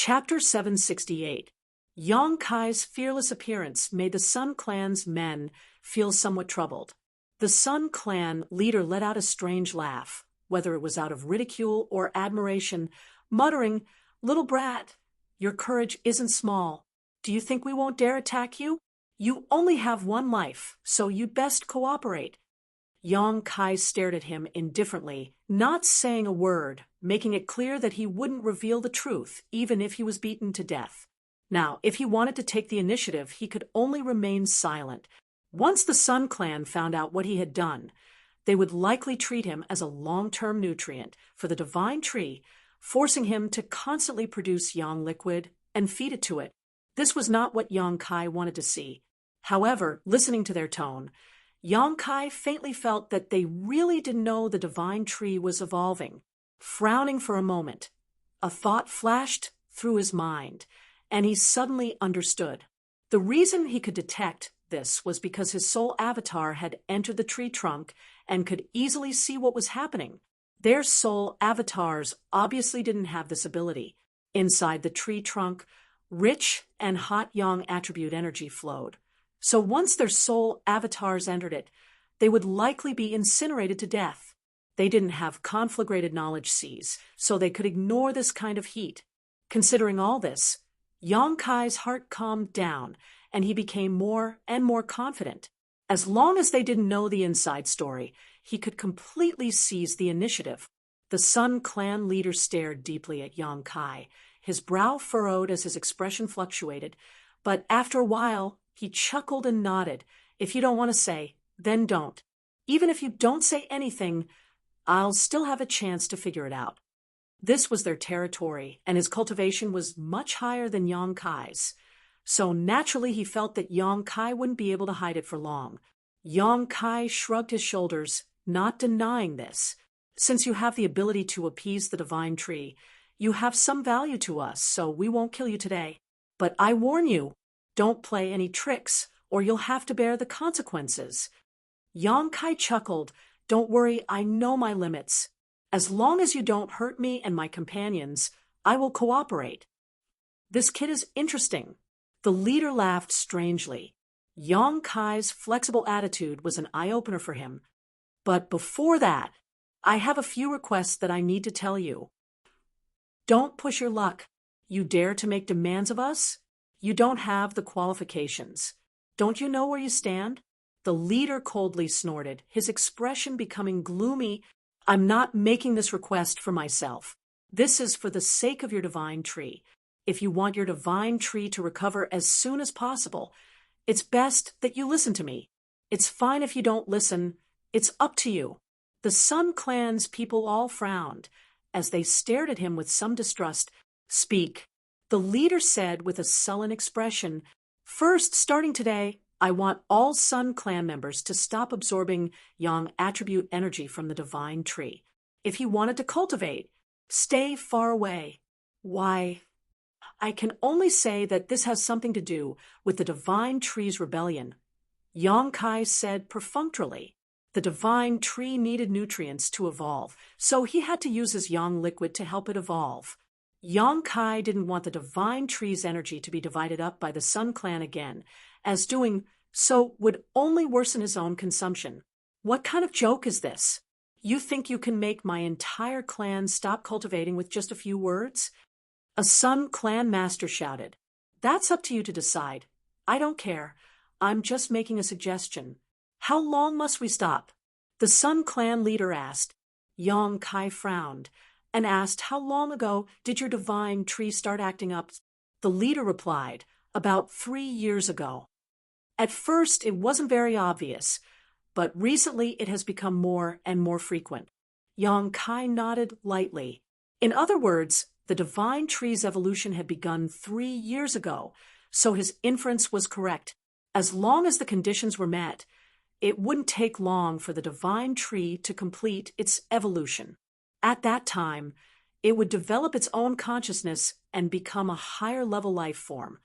Chapter 768. Yong Kai's fearless appearance made the Sun Clan's men feel somewhat troubled. The Sun Clan leader let out a strange laugh, whether it was out of ridicule or admiration, muttering, "Little brat, your courage isn't small. Do you think we won't dare attack you? You only have one life, so you'd best cooperate." Yong Kai stared at him indifferently, not saying a word, making it clear that he wouldn't reveal the truth, even if he was beaten to death. Now, if he wanted to take the initiative, he could only remain silent. Once the Sun Clan found out what he had done, they would likely treat him as a long-term nutrient for the divine tree, forcing him to constantly produce yang liquid and feed it to it. This was not what Yong Kai wanted to see. However, listening to their tone, Yong Kai faintly felt that they really didn't know the divine tree was evolving. Frowning for a moment, a thought flashed through his mind, and he suddenly understood. The reason he could detect this was because his soul avatar had entered the tree trunk and could easily see what was happening. Their soul avatars obviously didn't have this ability. Inside the tree trunk, rich and hot yang attribute energy flowed. So once their soul avatars entered it, they would likely be incinerated to death. They didn't have conflagrated knowledge seas, so they could ignore this kind of heat. Considering all this, Yong Kai's heart calmed down, and he became more and more confident. As long as they didn't know the inside story, he could completely seize the initiative. The Sun Clan leader stared deeply at Yong Kai, his brow furrowed as his expression fluctuated, but after a while, he chuckled and nodded. "If you don't want to say, then don't. Even if you don't say anything, I'll still have a chance to figure it out." This was their territory, and his cultivation was much higher than Yong Kai's. So naturally he felt that Yong Kai wouldn't be able to hide it for long. Yong Kai shrugged his shoulders, not denying this. "Since you have the ability to appease the divine tree, you have some value to us, so we won't kill you today. But I warn you, don't play any tricks, or you'll have to bear the consequences." Yong Kai chuckled. "Don't worry, I know my limits. As long as you don't hurt me and my companions, I will cooperate." "This kid is interesting." The leader laughed strangely. Yong Kai's flexible attitude was an eye-opener for him. "But before that, I have a few requests that I need to tell you. Don't push your luck. You dare to make demands of us? You don't have the qualifications. Don't you know where you stand?" The leader coldly snorted, his expression becoming gloomy. "I'm not making this request for myself. This is for the sake of your divine tree. If you want your divine tree to recover as soon as possible, it's best that you listen to me. It's fine if you don't listen. It's up to you." The Sun Clan's people all frowned as they stared at him with some distrust. "Speak," the leader said with a sullen expression. "First, starting today, I want all Sun Clan members to stop absorbing yang attribute energy from the divine tree. If you wanted to cultivate, stay far away." "Why, I can only say that this has something to do with the divine tree's rebellion," Yong Kai said perfunctorily. The divine tree needed nutrients to evolve, so he had to use his yang liquid to help it evolve. Yong Kai didn't want the divine tree's energy to be divided up by the Sun Clan again, as doing so would only worsen his own consumption. "What kind of joke is this? You think you can make my entire clan stop cultivating with just a few words?" A Sun Clan master shouted. "That's up to you to decide. I don't care. I'm just making a suggestion. How long must we stop?" The Sun Clan leader asked. Yong Kai frowned and asked, "How long ago did your divine tree start acting up?" The leader replied, "About 3 years ago. At first, it wasn't very obvious, but recently it has become more and more frequent." Yong Kai nodded lightly. In other words, the divine tree's evolution had begun 3 years ago, so his inference was correct. As long as the conditions were met, it wouldn't take long for the divine tree to complete its evolution. At that time, it would develop its own consciousness and become a higher-level life form.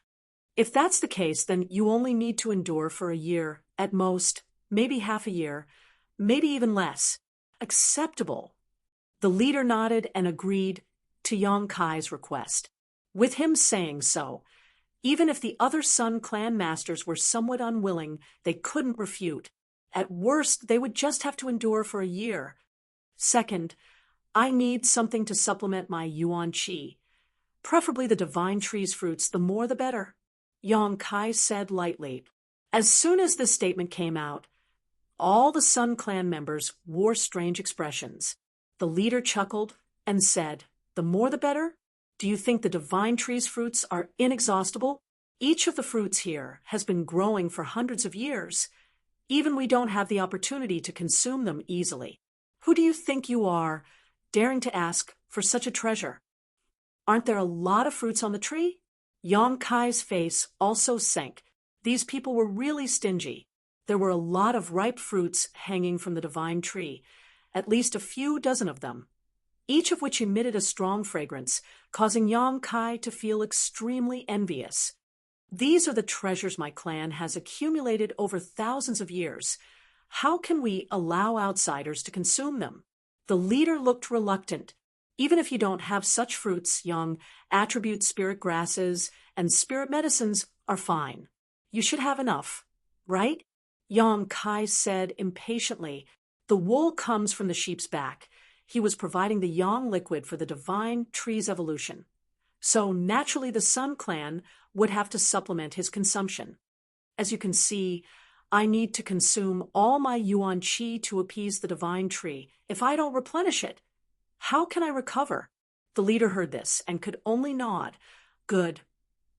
If that's the case, then you only need to endure for a year, at most, maybe half a year, maybe even less. Acceptable. The leader nodded and agreed to Yong Kai's request. With him saying so, even if the other Sun clan masters were somewhat unwilling, they couldn't refute. At worst, they would just have to endure for a year. Second, I need something to supplement my yuan qi. Preferably the divine tree's fruits, the more the better, Yang Kai said lightly. As soon as this statement came out, all the Sun clan members wore strange expressions. The leader chuckled and said, "The more the better? Do you think the divine tree's fruits are inexhaustible? Each of the fruits here has been growing for hundreds of years. Even we don't have the opportunity to consume them easily. Who do you think you are, daring to ask for such a treasure? Aren't there a lot of fruits on the tree?" Yang Kai's face also sank. These people were really stingy. There were a lot of ripe fruits hanging from the divine tree, at least a few dozen of them, each of which emitted a strong fragrance, causing Yang Kai to feel extremely envious. These are the treasures my clan has accumulated over thousands of years. How can we allow outsiders to consume them? The leader looked reluctant. Even if you don't have such fruits, young attribute spirit grasses and spirit medicines are fine. You should have enough, right? Yang Kai said impatiently. The wool comes from the sheep's back. He was providing the yang liquid for the divine tree's evolution. So naturally the Sun clan would have to supplement his consumption. As you can see, I need to consume all my yuan qi to appease the divine tree. If I don't replenish it, how can I recover? The leader heard this and could only nod. Good.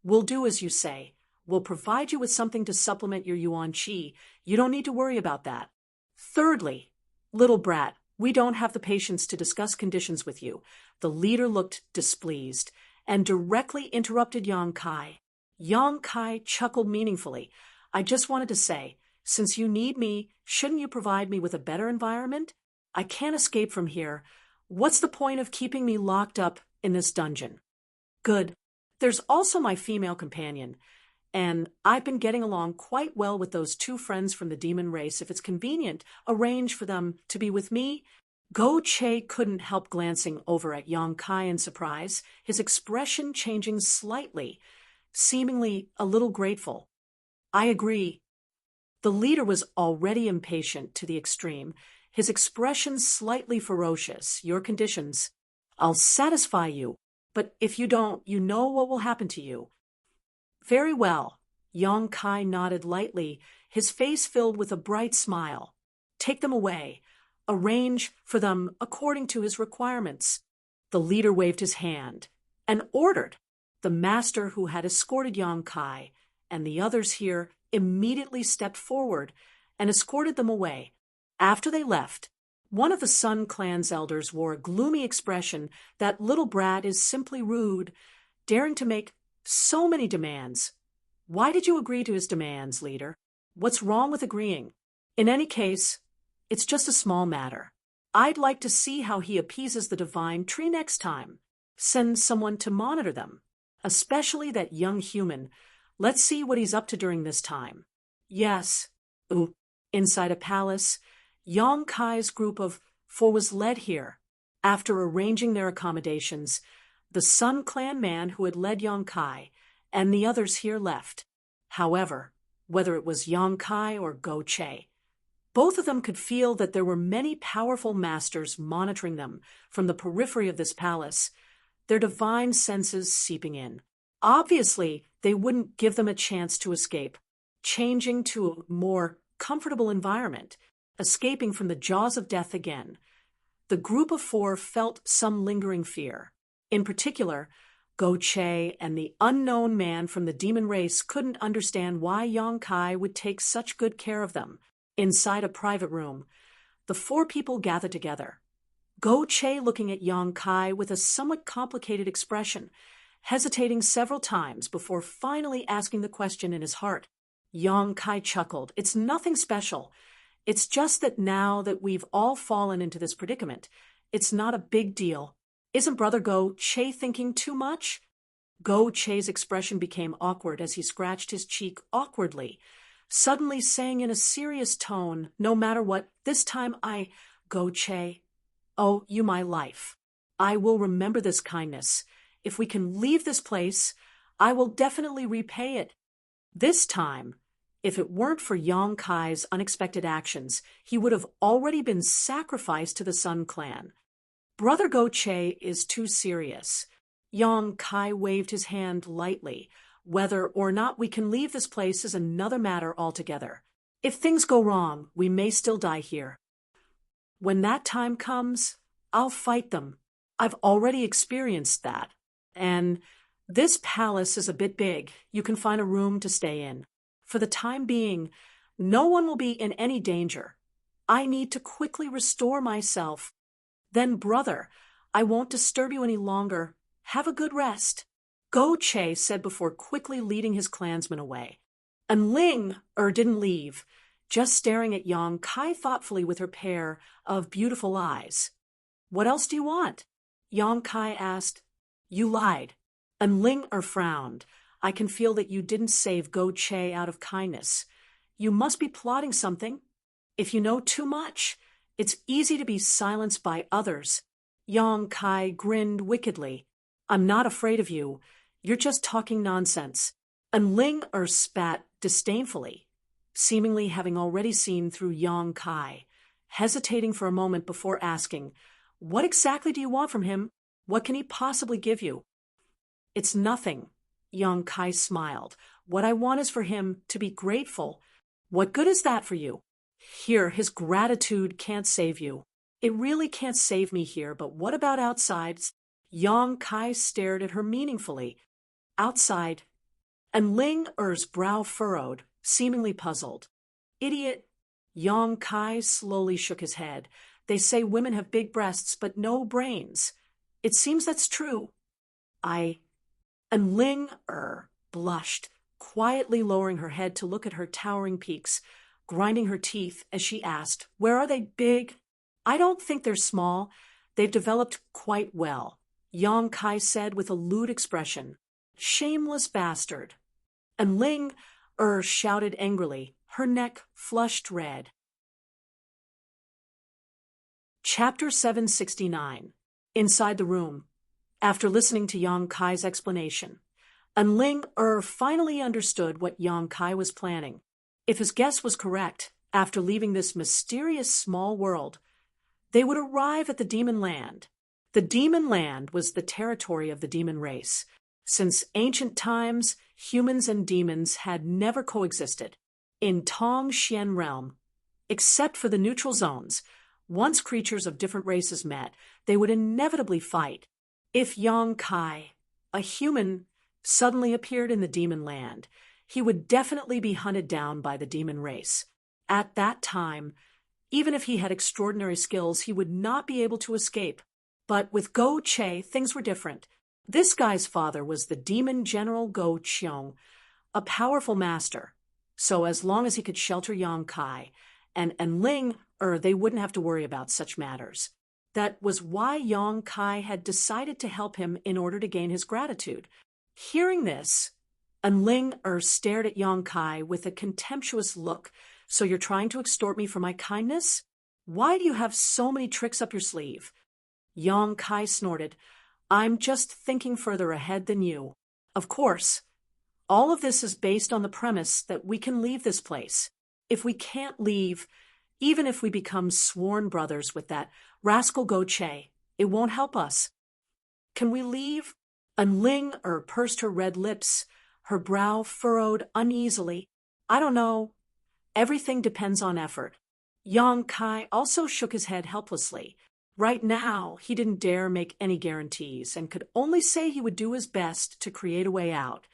We'll do as you say. We'll provide you with something to supplement your yuan qi. You don't need to worry about that. Thirdly, little brat, we don't have the patience to discuss conditions with you. The leader looked displeased and directly interrupted Yang Kai. Yang Kai chuckled meaningfully. I just wanted to say, since you need me, shouldn't you provide me with a better environment? I can't escape from here. What's the point of keeping me locked up in this dungeon? Good. There's also my female companion, and I've been getting along quite well with those two friends from the demon race. If it's convenient, arrange for them to be with me. Go Che couldn't help glancing over at Yang Kai in surprise, his expression changing slightly, seemingly a little grateful. I agree. The leader was already impatient to the extreme, his expression slightly ferocious. Your conditions. I'll satisfy you, but if you don't, you know what will happen to you. Very well. Yang Kai nodded lightly, his face filled with a bright smile. Take them away. Arrange for them according to his requirements. The leader waved his hand and ordered. The master who had escorted Yang Kai and the others here immediately stepped forward and escorted them away. After they left, one of the Sun clan's elders wore a gloomy expression. That little brat is simply rude, daring to make so many demands. Why did you agree to his demands, leader? What's wrong with agreeing? In any case, it's just a small matter. I'd like to see how he appeases the divine tree next time. Send someone to monitor them, especially that young human. Let's see what he's up to during this time. Yes. Inside a palace, Yang Kai's group of four was led here. After arranging their accommodations, the Sun clan man who had led Yang Kai and the others here left. However, whether it was Yang Kai or Go Che, both of them could feel that there were many powerful masters monitoring them from the periphery of this palace, their divine senses seeping in. Obviously, they wouldn't give them a chance to escape, changing to a more comfortable environment, escaping from the jaws of death again. The group of four felt some lingering fear. In particular, Go Che and the unknown man from the demon race couldn't understand why Yang Kai would take such good care of them. Inside a private room, the four people gathered together. Go Che looking at Yang Kai with a somewhat complicated expression, hesitating several times before finally asking the question in his heart. Yang Kai chuckled. It's nothing special. It's just that now that we've all fallen into this predicament, it's not a big deal. Isn't Brother Go Che thinking too much? Go Che's expression became awkward as he scratched his cheek awkwardly, suddenly saying in a serious tone, no matter what, this time I, Go Che, owe you my life. I will remember this kindness. If we can leave this place, I will definitely repay it. This time, if it weren't for Yong Kai's unexpected actions, he would have already been sacrificed to the Sun Clan. Brother Go Che is too serious. Yong Kai waved his hand lightly. Whether or not we can leave this place is another matter altogether. If things go wrong, we may still die here. When that time comes, I'll fight them. I've already experienced that. And this palace is a bit big. You can find a room to stay in. For the time being, no one will be in any danger. I need to quickly restore myself. Then, brother, I won't disturb you any longer. Have a good rest. Go Che said before quickly leading his clansmen away. And Ling didn't leave, just staring at Yong Kai thoughtfully with her pair of beautiful eyes. What else do you want? Yong Kai asked. You lied. And Ling frowned. I can feel that you didn't save Go Che out of kindness. You must be plotting something. If you know too much, it's easy to be silenced by others. Yong Kai grinned wickedly. I'm not afraid of you. You're just talking nonsense. And Ling spat disdainfully, seemingly having already seen through Yong Kai, hesitating for a moment before asking, What exactly do you want from him? What can he possibly give you? It's nothing. Yong Kai smiled. What I want is for him to be grateful. What good is that for you? Here, his gratitude can't save you. It really can't save me here, but what about outside? Yong Kai stared at her meaningfully. Outside. And Ling brow furrowed, seemingly puzzled. Idiot. Yong Kai slowly shook his head. They say women have big breasts, but no brains. It seems that's true. And Ling blushed, quietly lowering her head to look at her towering peaks, grinding her teeth as she asked, Where are they big? I don't think they're small. They've developed quite well, Yong Kai said with a lewd expression. Shameless bastard. And Ling shouted angrily, her neck flushed red. Chapter 769. Inside the room. After listening to Yong Kai's explanation, and Ling finally understood what Yong Kai was planning. If his guess was correct, after leaving this mysterious small world, they would arrive at the Demon Land. The Demon Land was the territory of the demon race. Since ancient times, humans and demons had never coexisted. In Tong Xian realm, except for the neutral zones, once creatures of different races met, they would inevitably fight. If Yong Kai, a human, suddenly appeared in the Demon Land, he would definitely be hunted down by the demon race. At that time, even if he had extraordinary skills, he would not be able to escape. But with Go Che, things were different. This guy's father was the demon general Go Cheong, a powerful master. So as long as he could shelter Yong Kai and Ling, they wouldn't have to worry about such matters. That was why Yong Kai had decided to help him in order to gain his gratitude. Hearing this, Ling stared at Yong Kai with a contemptuous look. So you're trying to extort me for my kindness? Why do you have so many tricks up your sleeve? Yong Kai snorted. I'm just thinking further ahead than you. Of course. All of this is based on the premise that we can leave this place. If we can't leave, even if we become sworn brothers with that rascal Go Che, it won't help us. Can we leave? And Ling pursed her red lips, her brow furrowed uneasily. I don't know. Everything depends on effort. Yong Kai also shook his head helplessly. Right now, he didn't dare make any guarantees and could only say he would do his best to create a way out.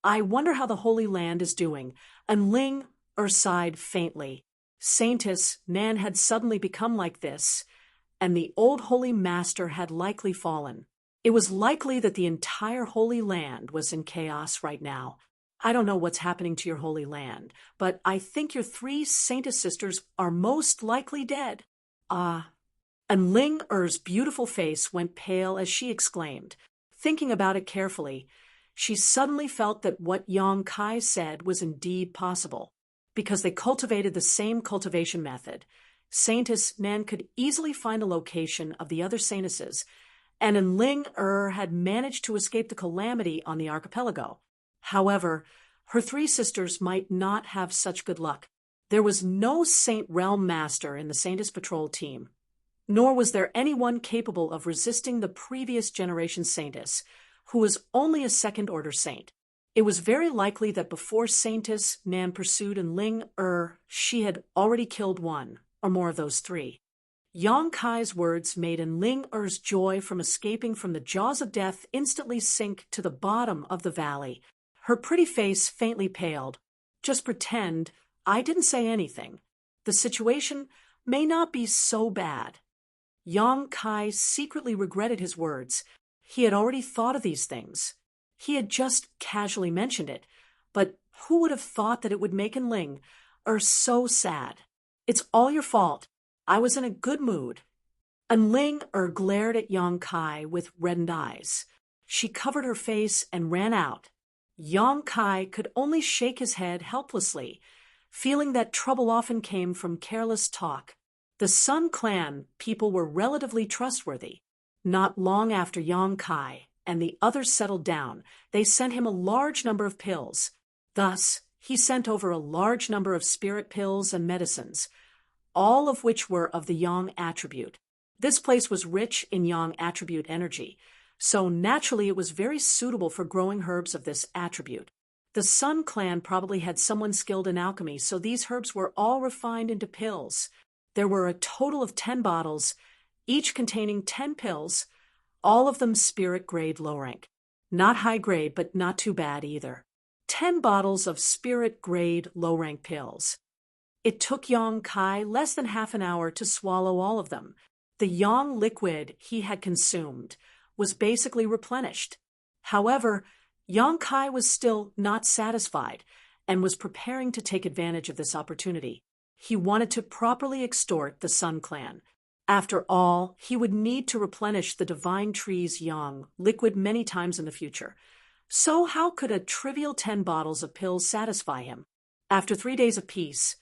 I wonder how the Holy Land is doing. And Ling sighed faintly. Saintess Nan had suddenly become like this, and the old Holy Master had likely fallen. It was likely that the entire Holy Land was in chaos right now. I don't know what's happening to your Holy Land, but I think your 3 Saintess sisters are most likely dead. And Ling beautiful face went pale as she exclaimed. Thinking about it carefully, she suddenly felt that what Yong Kai said was indeed possible. Because they cultivated the same cultivation method, Saintess Nan could easily find the location of the other saintesses and Enling had managed to escape the calamity on the archipelago. However, her three sisters might not have such good luck. There was no Saint Realm Master in the Saintess Patrol team, nor was there anyone capable of resisting the previous generation Saintess, who was only a second-order saint. It was very likely that before Saintess Nan pursued Enling, she had already killed one or more of those three. Yang Kai's words made Enling joy from escaping from the jaws of death instantly sink to the bottom of the valley. Her pretty face faintly paled. Just pretend I didn't say anything. The situation may not be so bad. Yang Kai secretly regretted his words. He had already thought of these things. He had just casually mentioned it, but who would have thought that it would make Enling so sad? It's all your fault. I was in a good mood. Enling glared at Yang Kai with reddened eyes. She covered her face and ran out. Yang Kai could only shake his head helplessly, feeling that trouble often came from careless talk. The Sun Clan people were relatively trustworthy. Not long after Yang Kai and the others settled down, they sent him a large number of pills. Thus, he sent over a large number of spirit pills and medicines, all of which were of the Yang attribute. This place was rich in Yang attribute energy, so naturally it was very suitable for growing herbs of this attribute. The Sun Clan probably had someone skilled in alchemy, so these herbs were all refined into pills. There were a total of 10 bottles, each containing 10 pills, all of them spirit-grade low rank. Not high-grade, but not too bad either. 10 bottles of spirit-grade low-rank pills. It took Yang Kai less than half an hour to swallow all of them. The Yang liquid he had consumed was basically replenished. However, Yang Kai was still not satisfied and was preparing to take advantage of this opportunity. He wanted to properly extort the Sun Clan. After all, he would need to replenish the Divine Tree's Yang liquid many times in the future. So how could a trivial 10 bottles of pills satisfy him? After 3 days of peace,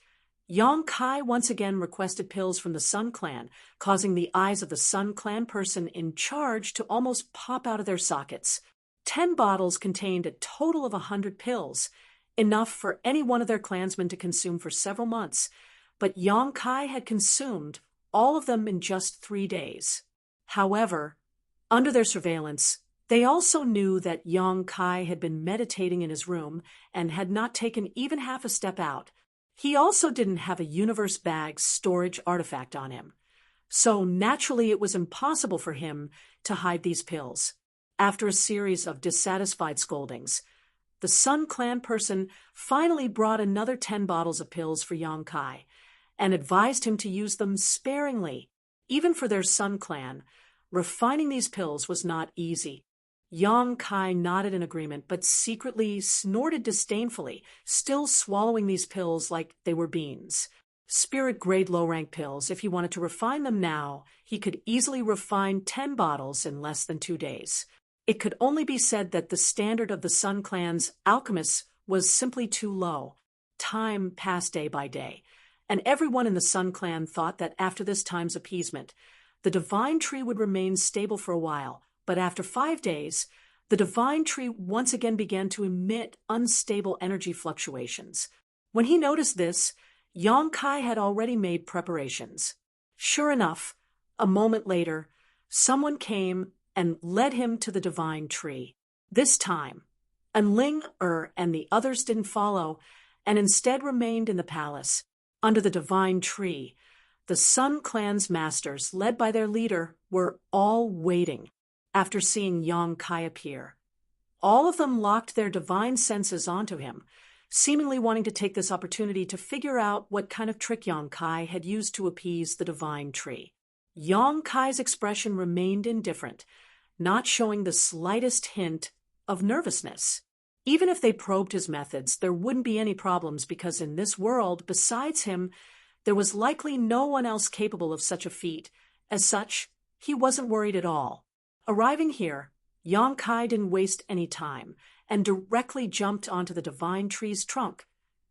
Yang Kai once again requested pills from the Sun Clan, causing the eyes of the Sun Clan person in charge to almost pop out of their sockets. 10 bottles contained a total of 100 pills, enough for any one of their clansmen to consume for several months, but Yang Kai had consumed all of them in just 3 days. However, under their surveillance, they also knew that Yang Kai had been meditating in his room and had not taken even half a step out. He also didn't have a universe bag storage artifact on him, so naturally it was impossible for him to hide these pills. After a series of dissatisfied scoldings, the Sun Clan person finally brought another 10 bottles of pills for Yang Kai and advised him to use them sparingly. Even for their Sun Clan, refining these pills was not easy. Yang Kai nodded in agreement, but secretly snorted disdainfully, still swallowing these pills like they were beans. Spirit-grade low-rank pills. If he wanted to refine them now, he could easily refine 10 bottles in less than 2 days. It could only be said that the standard of the Sun Clan's alchemists was simply too low. Time passed day by day, and everyone in the Sun Clan thought that after this time's appeasement, the Divine Tree would remain stable for a while. But after 5 days, the Divine Tree once again began to emit unstable energy fluctuations. When he noticed this, Yang Kai had already made preparations. Sure enough, a moment later, someone came and led him to the Divine Tree. This time, Enling and the others didn't follow, and instead remained in the palace. Under the Divine Tree, the Sun Clan's masters, led by their leader, were all waiting. After seeing Yang Kai appear, all of them locked their divine senses onto him, seemingly wanting to take this opportunity to figure out what kind of trick Yang Kai had used to appease the Divine Tree. Yang Kai's expression remained indifferent, not showing the slightest hint of nervousness. Even if they probed his methods, there wouldn't be any problems because in this world, besides him, there was likely no one else capable of such a feat. As such, he wasn't worried at all. Arriving here, Yang Kai didn't waste any time and directly jumped onto the Divine Tree's trunk.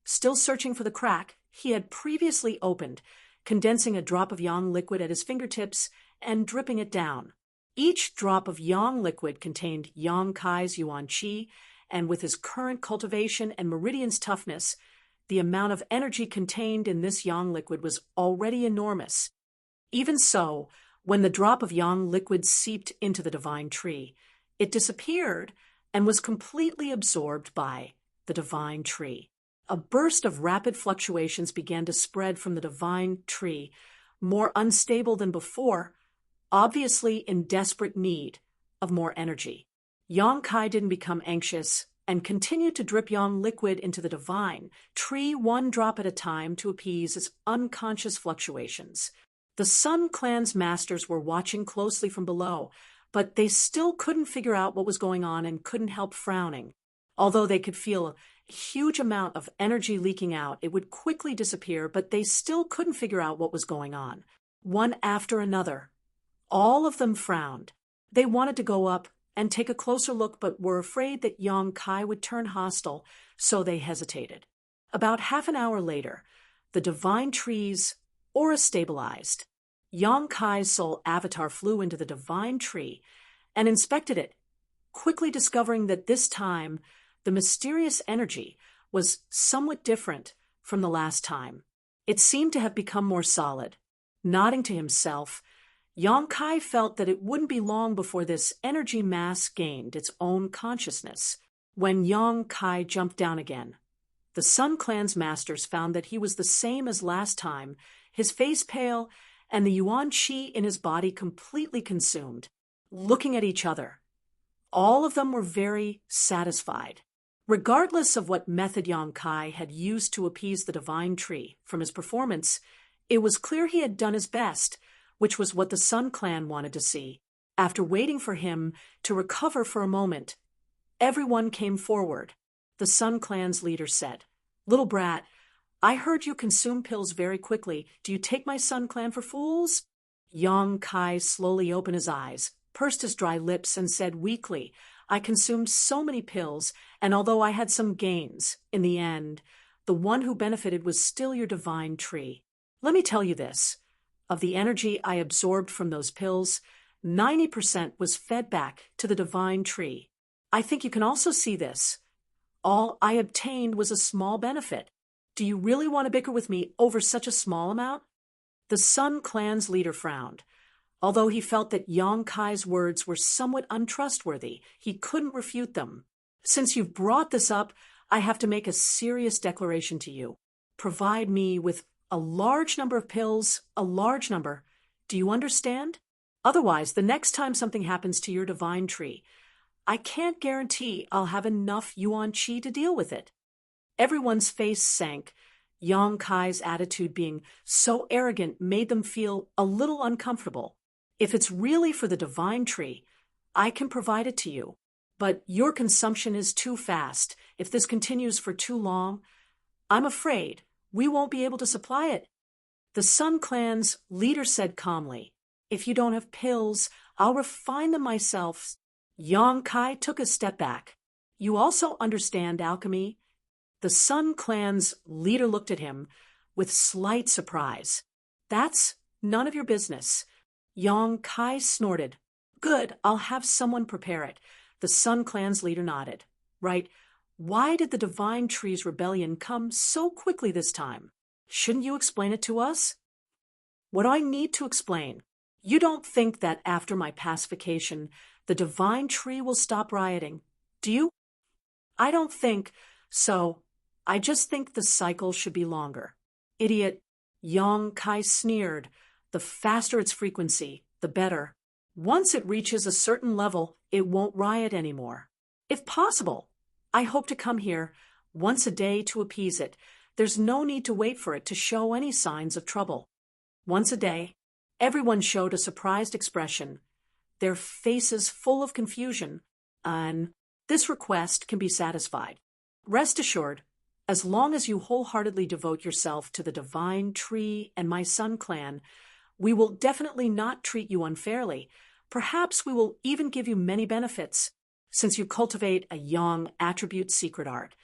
Still searching for the crack he had previously opened, condensing a drop of Yang liquid at his fingertips and dripping it down. Each drop of yang liquid contained Yang Kai's yuan qi, and with his current cultivation and meridian's toughness, the amount of energy contained in this yang liquid was already enormous. Even so, when the drop of yang liquid seeped into the divine tree, it disappeared and was completely absorbed by the divine tree. A burst of rapid fluctuations began to spread from the divine tree, more unstable than before, obviously in desperate need of more energy. Yang Kai didn't become anxious and continued to drip yang liquid into the divine tree one drop at a time to appease its unconscious fluctuations. The Sun Clan's masters were watching closely from below, but they still couldn't figure out what was going on and couldn't help frowning. Although they could feel a huge amount of energy leaking out, it would quickly disappear, but they still couldn't figure out what was going on. One after another, all of them frowned. They wanted to go up and take a closer look, but were afraid that Yang Kai would turn hostile, so they hesitated. About half an hour later, the divine tree's aura stabilized. Yang Kai's soul avatar flew into the divine tree and inspected it, quickly discovering that this time the mysterious energy was somewhat different from the last time. It seemed to have become more solid. Nodding to himself, Yang Kai felt that it wouldn't be long before this energy mass gained its own consciousness. When Yang Kai jumped down again, the Sun Clan's masters found that he was the same as last time, his face pale and the yuan qi in his body completely consumed. Looking at each other, all of them were very satisfied. Regardless of what method Yang Kai had used to appease the divine tree, from his performance, it was clear he had done his best, which was what the Sun Clan wanted to see. After waiting for him to recover for a moment, everyone came forward. The Sun Clan's leader said, "Little brat, I heard you consume pills very quickly. Do you take my Sun Clan for fools?" Yang Kai slowly opened his eyes, pursed his dry lips, and said weakly, "I consumed so many pills, and although I had some gains, in the end, the one who benefited was still your divine tree. Let me tell you this. Of the energy I absorbed from those pills, 90% was fed back to the divine tree. I think you can also see this. All I obtained was a small benefit. Do you really want to bicker with me over such a small amount?" The Sun Clan's leader frowned. Although he felt that Yang Kai's words were somewhat untrustworthy, he couldn't refute them. "Since you've brought this up, I have to make a serious declaration to you. Provide me with a large number of pills, a large number. Do you understand? Otherwise, the next time something happens to your divine tree, I can't guarantee I'll have enough yuan qi to deal with it." Everyone's face sank. Yang Kai's attitude being so arrogant made them feel a little uncomfortable. "If it's really for the divine tree, I can provide it to you. But your consumption is too fast. If this continues for too long, I'm afraid we won't be able to supply it." The Sun Clan's leader said calmly, "If you don't have pills, I'll refine them myself." Yang Kai took a step back. "You also understand alchemy?" The Sun Clan's leader looked at him with slight surprise. "That's none of your business." Yang Kai snorted. "Good, I'll have someone prepare it." The Sun Clan's leader nodded. "Right. Why did the divine tree's rebellion come so quickly this time? Shouldn't you explain it to us?" "What do I need to explain? You don't think that after my pacification, the divine tree will stop rioting, do you?" "I don't think so. I just think the cycle should be longer." "Idiot." Yang Kai sneered. "The faster its frequency, the better. Once it reaches a certain level, it won't riot anymore. If possible, I hope to come here once a day to appease it. There's no need to wait for it to show any signs of trouble." Once a day, everyone showed a surprised expression, their faces full of confusion, and this request can be satisfied. Rest assured, as long as you wholeheartedly devote yourself to the divine tree and my Sun Clan, we will definitely not treat you unfairly. Perhaps we will even give you many benefits, since you cultivate a yang attribute secret art.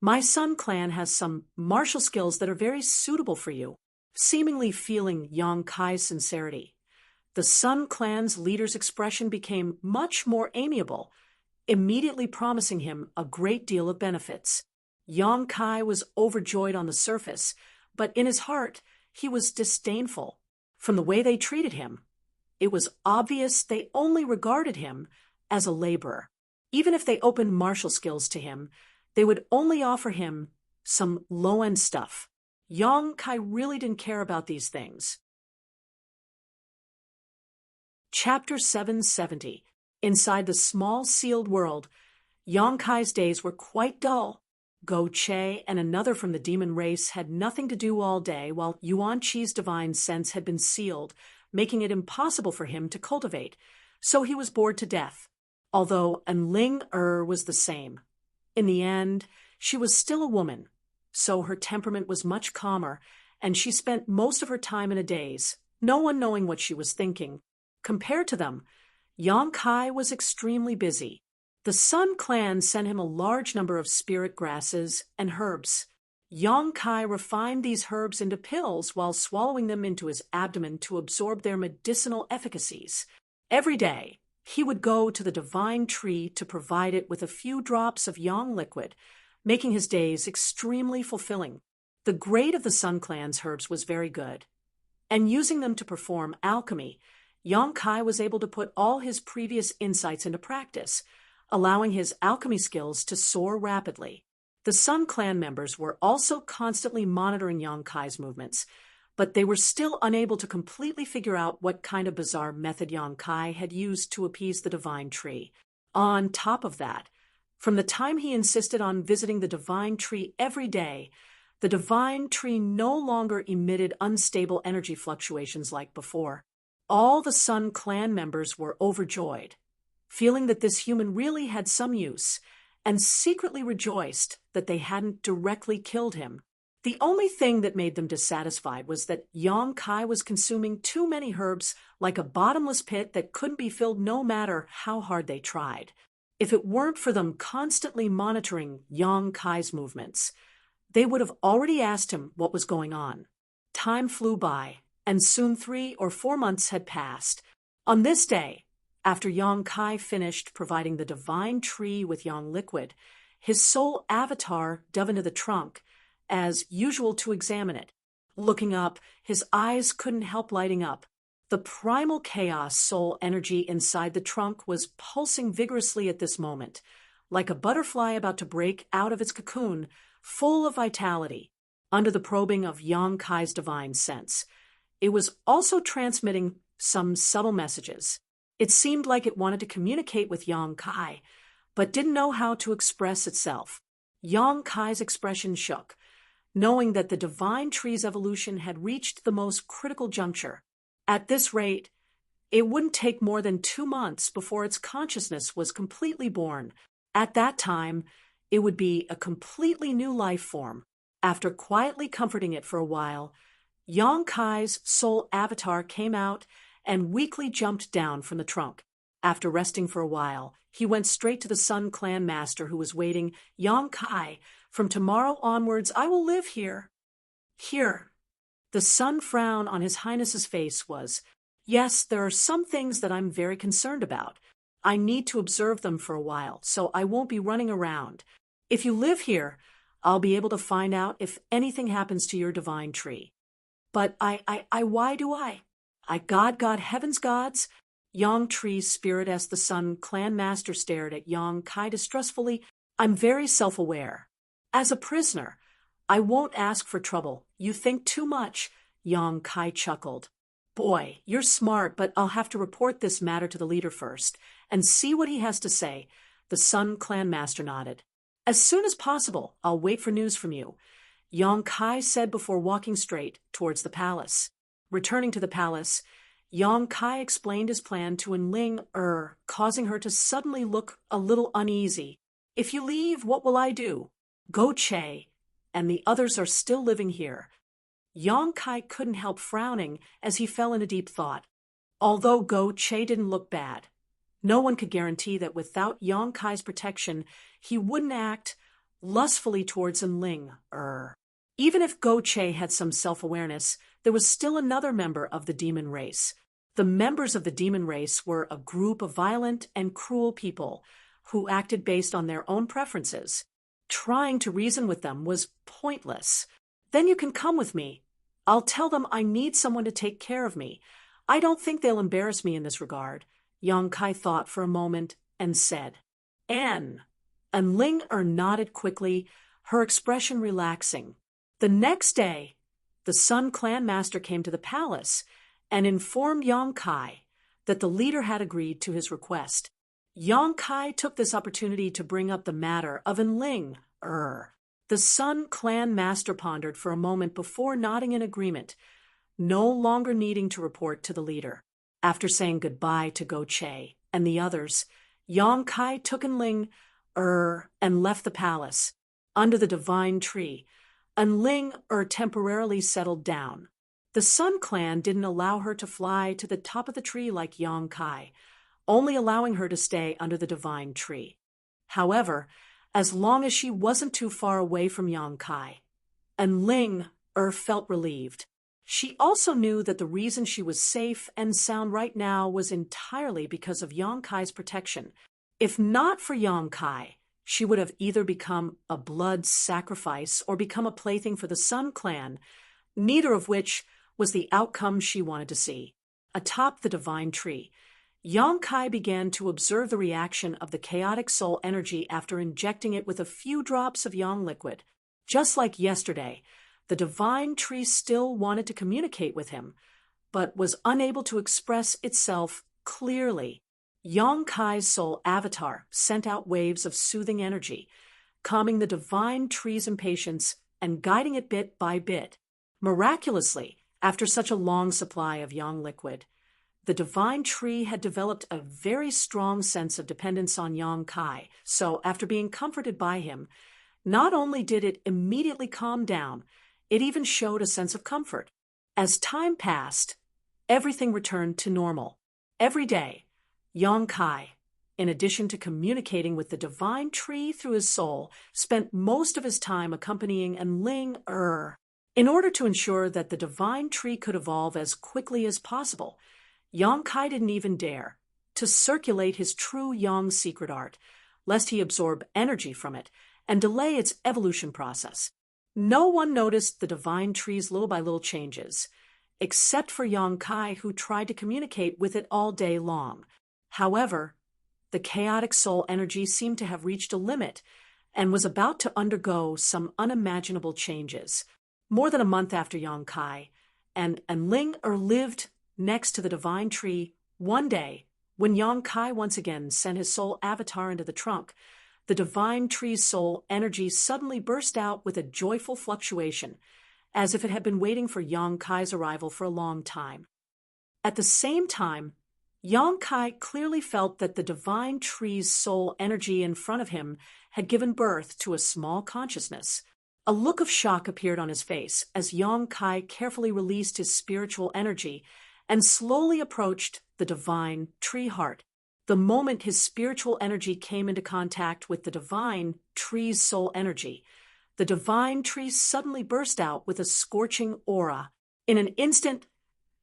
My Sun Clan has some martial skills that are very suitable for you. Seemingly feeling Yang Kai's sincerity, The Sun Clan's leader's expression became much more amiable, immediately promising him a great deal of benefits. Yang Kai was overjoyed on the surface, but in his heart, he was disdainful. From the way they treated him, it was obvious they only regarded him as a laborer. Even if they opened martial skills to him, they would only offer him some low-end stuff. Yang Kai really didn't care about these things. Chapter 770. Inside the small sealed world, Yang Kai's days were quite dull. Go Che and another from the demon race had nothing to do all day, while Yuan Chi's divine sense had been sealed, making it impossible for him to cultivate, so he was bored to death. Although Enling was the same. In the end, she was still a woman, so her temperament was much calmer, and she spent most of her time in a daze, no one knowing what she was thinking. Compared to them, Yang Kai was extremely busy. The Sun Clan sent him a large number of spirit grasses and herbs. Yang Kai refined these herbs into pills while swallowing them into his abdomen to absorb their medicinal efficacies. Every day, he would go to the divine tree to provide it with a few drops of yang liquid, making his days extremely fulfilling. The grade of the Sun Clan's herbs was very good, and using them to perform alchemy, Yang Kai was able to put all his previous insights into practice, allowing his alchemy skills to soar rapidly. The Sun Clan members were also constantly monitoring Yang Kai's movements, but they were still unable to completely figure out what kind of bizarre method Yang Kai had used to appease the divine tree. On top of that, from the time he insisted on visiting the divine tree every day, the divine tree no longer emitted unstable energy fluctuations like before. All the Sun Clan members were overjoyed, feeling that this human really had some use, and secretly rejoiced that they hadn't directly killed him. The only thing that made them dissatisfied was that Yang Kai was consuming too many herbs like a bottomless pit that couldn't be filled no matter how hard they tried. If it weren't for them constantly monitoring Yang Kai's movements, they would have already asked him what was going on. Time flew by, and soon 3 or 4 months had passed. On this day, after Yang Kai finished providing the divine tree with yang liquid, his soul avatar dove into the trunk, as usual to examine it. Looking up, his eyes couldn't help lighting up. The primal chaos soul energy inside the trunk was pulsing vigorously at this moment, like a butterfly about to break out of its cocoon, full of vitality, under the probing of Yang Kai's divine sense. It was also transmitting some subtle messages. It seemed like it wanted to communicate with Yang Kai, but didn't know how to express itself. Yang Kai's expression shook, knowing that the divine tree's evolution had reached the most critical juncture. At this rate, it wouldn't take more than 2 months before its consciousness was completely born. At that time, it would be a completely new life form. After quietly comforting it for a while, Yang Kai's soul avatar came out and weakly jumped down from the trunk. After resting for a while, he went straight to the Sun Clan master who was waiting. Yang Kai, from tomorrow onwards, I will live here. Here. The sun frown on His Highness's face was, yes, there are some things that I'm very concerned about. I need to observe them for a while, so I won't be running around. If you live here, I'll be able to find out if anything happens to your divine tree. But why do I? God, heavens gods? Yang Tree's spirit asked the Sun Clan master stared at Yang Kai distrustfully. I'm very self-aware. As a prisoner, I won't ask for trouble. You think too much, Yang Kai chuckled. Boy, you're smart, but I'll have to report this matter to the leader first, and see what he has to say. The Sun Clan master nodded. As soon as possible, I'll wait for news from you, Yang Kai said before walking straight towards the palace. Returning to the palace, Yang Kai explained his plan to Enling causing her to suddenly look a little uneasy. If you leave, what will I do? Go Che and the others are still living here. Yang Kai couldn't help frowning as he fell into deep thought. Although Go Che didn't look bad, no one could guarantee that without Yang Kai's protection, he wouldn't act lustfully towards Enling. Even if Go Che had some self-awareness, there was still another member of the demon race. The members of the demon race were a group of violent and cruel people who acted based on their own preferences. Trying to reason with them was pointless. Then you can come with me. I'll tell them I need someone to take care of me. I don't think they'll embarrass me in this regard. Yang Kai thought for a moment and said, Anne. And Ling nodded quickly, her expression relaxing. The next day, the Sun Clan master came to the palace and informed Yang Kai that the leader had agreed to his request. Yang Kai took this opportunity to bring up the matter of Ling. The Sun Clan master pondered for a moment before nodding in agreement, no longer needing to report to the leader. After saying goodbye to Go Che and the others, Yang Kai took Ling and left the palace. Under the divine tree, Ling temporarily settled down. The Sun Clan didn't allow her to fly to the top of the tree like Yang Kai, only allowing her to stay under the divine tree. However, as long as she wasn't too far away from Yang Kai, Ling felt relieved. She also knew that the reason she was safe and sound right now was entirely because of Yang Kai's protection. If not for Yang Kai, she would have either become a blood sacrifice or become a plaything for the Sun Clan, neither of which was the outcome she wanted to see. Atop the divine tree, Yang Kai began to observe the reaction of the chaotic soul energy after injecting it with a few drops of yang liquid. Just like yesterday, the divine tree still wanted to communicate with him, but was unable to express itself clearly. Yang Kai's soul avatar sent out waves of soothing energy, calming the divine tree's impatience and guiding it bit by bit. Miraculously, after such a long supply of yang liquid, the divine tree had developed a very strong sense of dependence on Yang Kai, so after being comforted by him, not only did it immediately calm down, it even showed a sense of comfort. As time passed, everything returned to normal. Every day, Yang Kai, in addition to communicating with the divine tree through his soul, spent most of his time accompanying Ling. In order to ensure that the divine tree could evolve as quickly as possible, Yang Kai didn't even dare to circulate his true yang secret art, lest he absorb energy from it and delay its evolution process. No one noticed the divine tree's little-by-little changes, except for Yang Kai, who tried to communicate with it all day long. However, the chaotic soul energy seemed to have reached a limit and was about to undergo some unimaginable changes. More than a month after Yang Kai and Ling lived next to the divine tree, one day, when Yang Kai once again sent his soul avatar into the trunk, the divine tree's soul energy suddenly burst out with a joyful fluctuation, as if it had been waiting for Yang Kai's arrival for a long time. At the same time, Yang Kai clearly felt that the divine tree's soul energy in front of him had given birth to a small consciousness. A look of shock appeared on his face as Yang Kai carefully released his spiritual energy and slowly approached the divine tree heart. The moment his spiritual energy came into contact with the divine tree's soul energy, the divine tree suddenly burst out with a scorching aura. In an instant,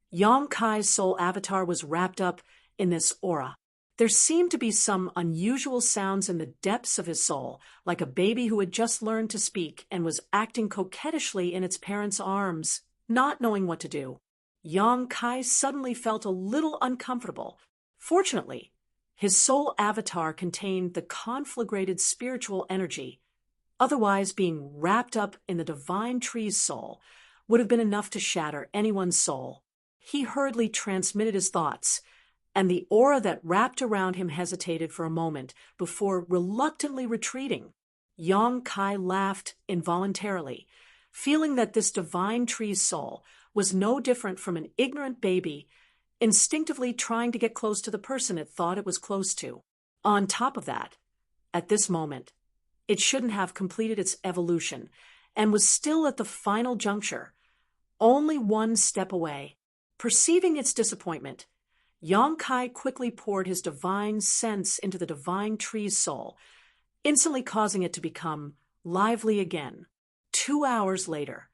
Yang Kai's soul avatar was wrapped up in this aura. There seemed to be some unusual sounds in the depths of his soul, like a baby who had just learned to speak and was acting coquettishly in its parents' arms, not knowing what to do. Yang Kai suddenly felt a little uncomfortable. Fortunately, his soul avatar contained the conflagrated spiritual energy. Otherwise, being wrapped up in the divine tree's soul would have been enough to shatter anyone's soul. He hurriedly transmitted his thoughts, and the aura that wrapped around him hesitated for a moment before reluctantly retreating. Yang Kai laughed involuntarily, feeling that this divine tree's soul was no different from an ignorant baby instinctively trying to get close to the person it thought it was close to. On top of that, at this moment, it shouldn't have completed its evolution and was still at the final juncture, only one step away. Perceiving its disappointment, Yang Kai quickly poured his divine sense into the divine tree's soul, instantly causing it to become lively again. 2 hours later,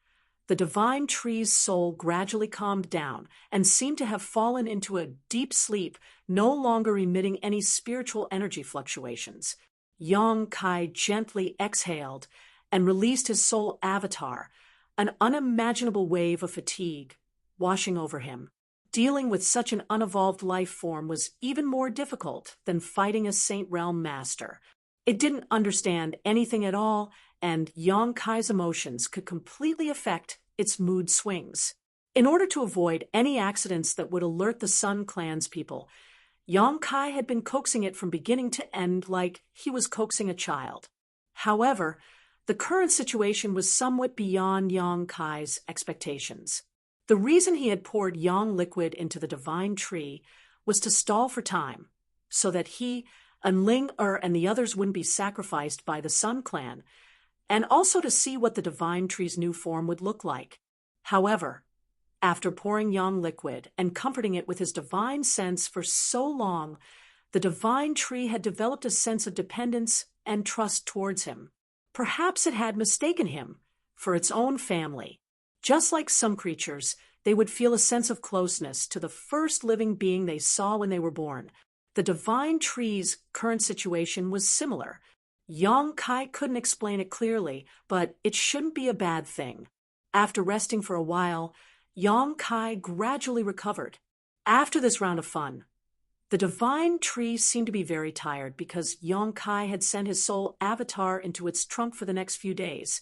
The divine tree's soul gradually calmed down and seemed to have fallen into a deep sleep, no longer emitting any spiritual energy fluctuations. Yong Kai gently exhaled and released his soul avatar, an unimaginable wave of fatigue washing over him. Dealing with such an unevolved life form was even more difficult than fighting a Saint Realm master. It didn't understand anything at all, and Yong Kai's emotions could completely affect its mood swings. In order to avoid any accidents that would alert the Sun Clan's people, Yong Kai had been coaxing it from beginning to end like he was coaxing a child. However, the current situation was somewhat beyond Yong Kai's expectations. The reason he had poured Yang liquid into the divine tree was to stall for time, so that he, and Ling and the others wouldn't be sacrificed by the Sun Clan, and also to see what the divine tree's new form would look like. However, after pouring Yang liquid and comforting it with his divine sense for so long, the divine tree had developed a sense of dependence and trust towards him. Perhaps it had mistaken him for its own family. Just like some creatures, they would feel a sense of closeness to the first living being they saw when they were born. The divine tree's current situation was similar. Yong Kai couldn't explain it clearly, but it shouldn't be a bad thing. After resting for a while, Yong Kai gradually recovered. After this round of fun, the divine tree seemed to be very tired because Yong Kai had sent his soul avatar into its trunk for the next few days.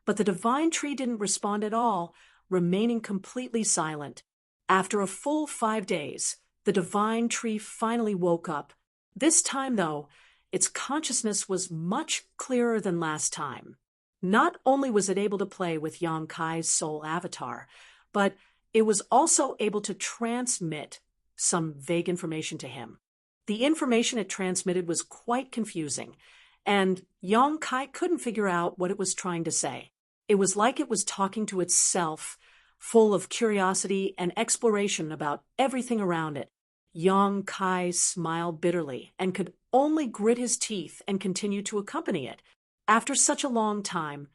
But the divine tree didn't respond at all, remaining completely silent. After a full 5 days, the divine tree finally woke up. This time, though, its consciousness was much clearer than last time. Not only was it able to play with Yong Kai's soul avatar, but it was also able to transmit some vague information to him. The information it transmitted was quite confusing, and Yong Kai couldn't figure out what it was trying to say. It was like it was talking to itself, full of curiosity and exploration about everything around it. Yong Kai smiled bitterly and could only grit his teeth and continue to accompany it. After such a long time,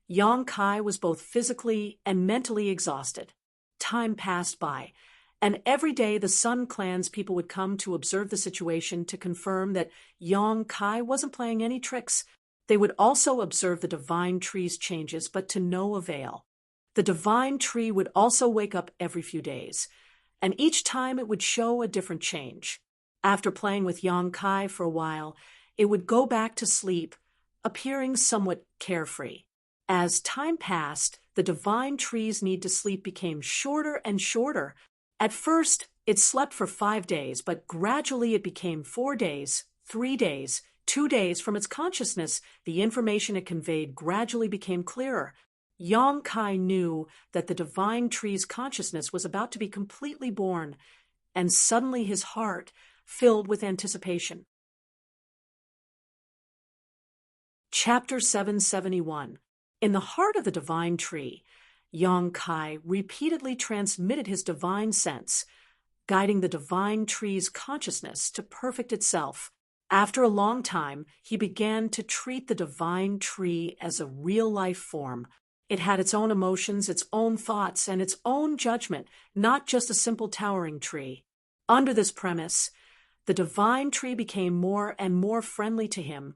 Yong Kai was both physically and mentally exhausted. Time passed by, and every day the Sun Clan's people would come to observe the situation to confirm that Yong Kai wasn't playing any tricks. They would also observe the divine tree's changes, but to no avail. The divine tree would also wake up every few days, and each time it would show a different change. After playing with Yong Kai for a while, it would go back to sleep, appearing somewhat carefree. As time passed, the divine tree's need to sleep became shorter and shorter. At first, it slept for 5 days, but gradually it became 4 days, 3 days, 2 days. From its consciousness, the information it conveyed gradually became clearer. Yong Kai knew that the divine tree's consciousness was about to be completely born, and suddenly his heart filled with anticipation. Chapter 771. In the heart of the divine tree, Yong Kai repeatedly transmitted his divine sense, guiding the divine tree's consciousness to perfect itself. After a long time, he began to treat the divine tree as a real-life form. It had its own emotions, its own thoughts, and its own judgment, not just a simple towering tree. Under this premise, the divine tree became more and more friendly to him,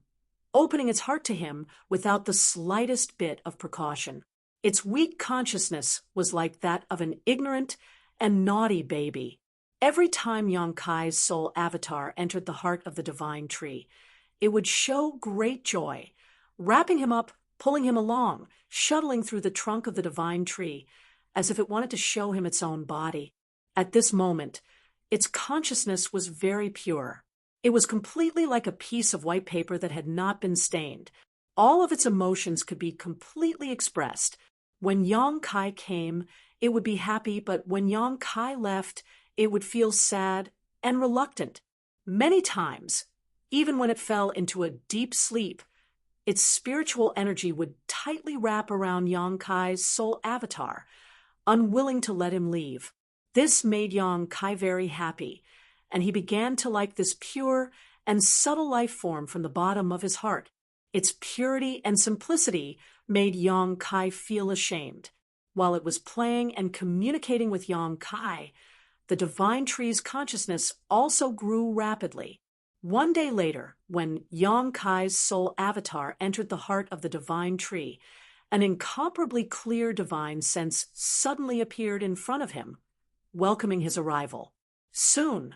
opening its heart to him without the slightest bit of precaution. Its weak consciousness was like that of an ignorant and naughty baby. Every time Yong Kai's soul avatar entered the heart of the divine tree, it would show great joy, wrapping him up, pulling him along, shuttling through the trunk of the divine tree, as if it wanted to show him its own body. At this moment, its consciousness was very pure. It was completely like a piece of white paper that had not been stained. All of its emotions could be completely expressed. When Yong Kai came, it would be happy, but when Yong Kai left, it would feel sad and reluctant. Many times, even when it fell into a deep sleep, its spiritual energy would tightly wrap around Yong Kai's soul avatar, unwilling to let him leave. This made Yong Kai very happy, and he began to like this pure and subtle life form from the bottom of his heart. Its purity and simplicity made Yong Kai feel ashamed. While it was playing and communicating with Yang Kai, the divine tree's consciousness also grew rapidly. One day later, when Yang Kai's soul avatar entered the heart of the divine tree, an incomparably clear divine sense suddenly appeared in front of him, welcoming his arrival. Soon,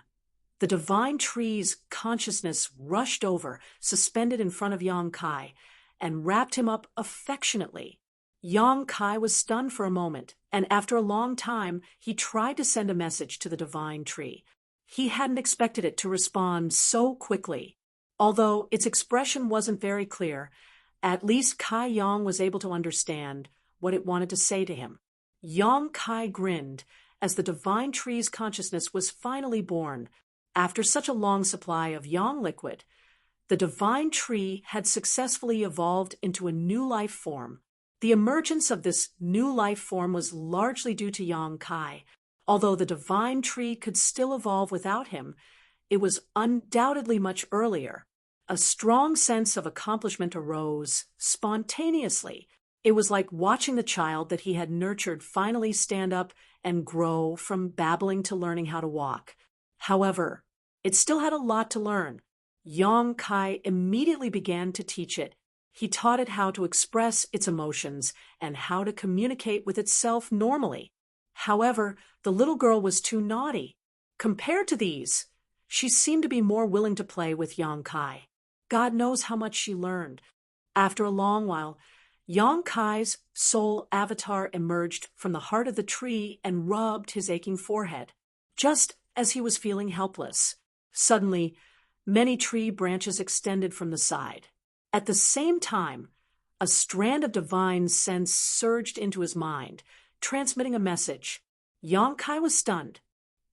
the divine tree's consciousness rushed over, suspended in front of Yang Kai, and wrapped him up affectionately. Yang Kai was stunned for a moment, and after a long time, he tried to send a message to the divine tree. He hadn't expected it to respond so quickly. Although its expression wasn't very clear, at least Kai Yang was able to understand what it wanted to say to him. Yang Kai grinned as the divine tree's consciousness was finally born. After such a long supply of Yang liquid, the divine tree had successfully evolved into a new life form. The emergence of this new life form was largely due to Yang Kai. Although the divine tree could still evolve without him, it was undoubtedly much earlier. A strong sense of accomplishment arose spontaneously. It was like watching the child that he had nurtured finally stand up and grow from babbling to learning how to walk. However, it still had a lot to learn. Yang Kai immediately began to teach it. He taught it how to express its emotions and how to communicate with itself normally. However, the little girl was too naughty. Compared to these, she seemed to be more willing to play with Yang Kai. God knows how much she learned. After a long while, Yang Kai's soul avatar emerged from the heart of the tree and rubbed his aching forehead, just as he was feeling helpless. Suddenly, many tree branches extended from the side. At the same time, a strand of divine sense surged into his mind, transmitting a message. Yang Kai was stunned.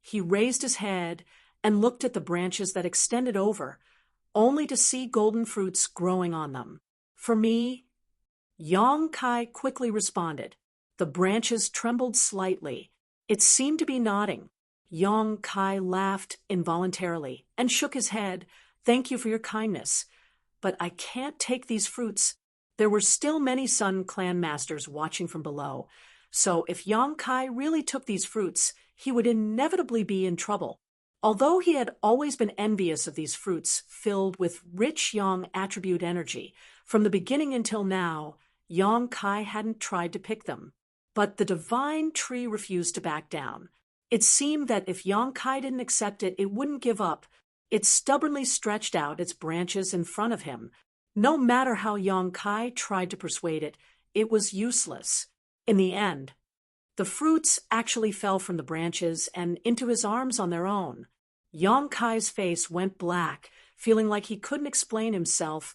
He raised his head and looked at the branches that extended over, only to see golden fruits growing on them. For me, Yang Kai quickly responded. The branches trembled slightly. It seemed to be nodding. Yang Kai laughed involuntarily and shook his head. Thank you for your kindness, but I can't take these fruits. There were still many Sun Clan masters watching from below, so if Yang Kai really took these fruits, he would inevitably be in trouble. Although he had always been envious of these fruits filled with rich Yang attribute energy, from the beginning until now, Yang Kai hadn't tried to pick them. But the divine tree refused to back down. It seemed that if Yang Kai didn't accept it, it wouldn't give up. It stubbornly stretched out its branches in front of him. No matter how Yang Kai tried to persuade it, it was useless. In the end, the fruits actually fell from the branches and into his arms on their own. Yang Kai's face went black, feeling like he couldn't explain himself,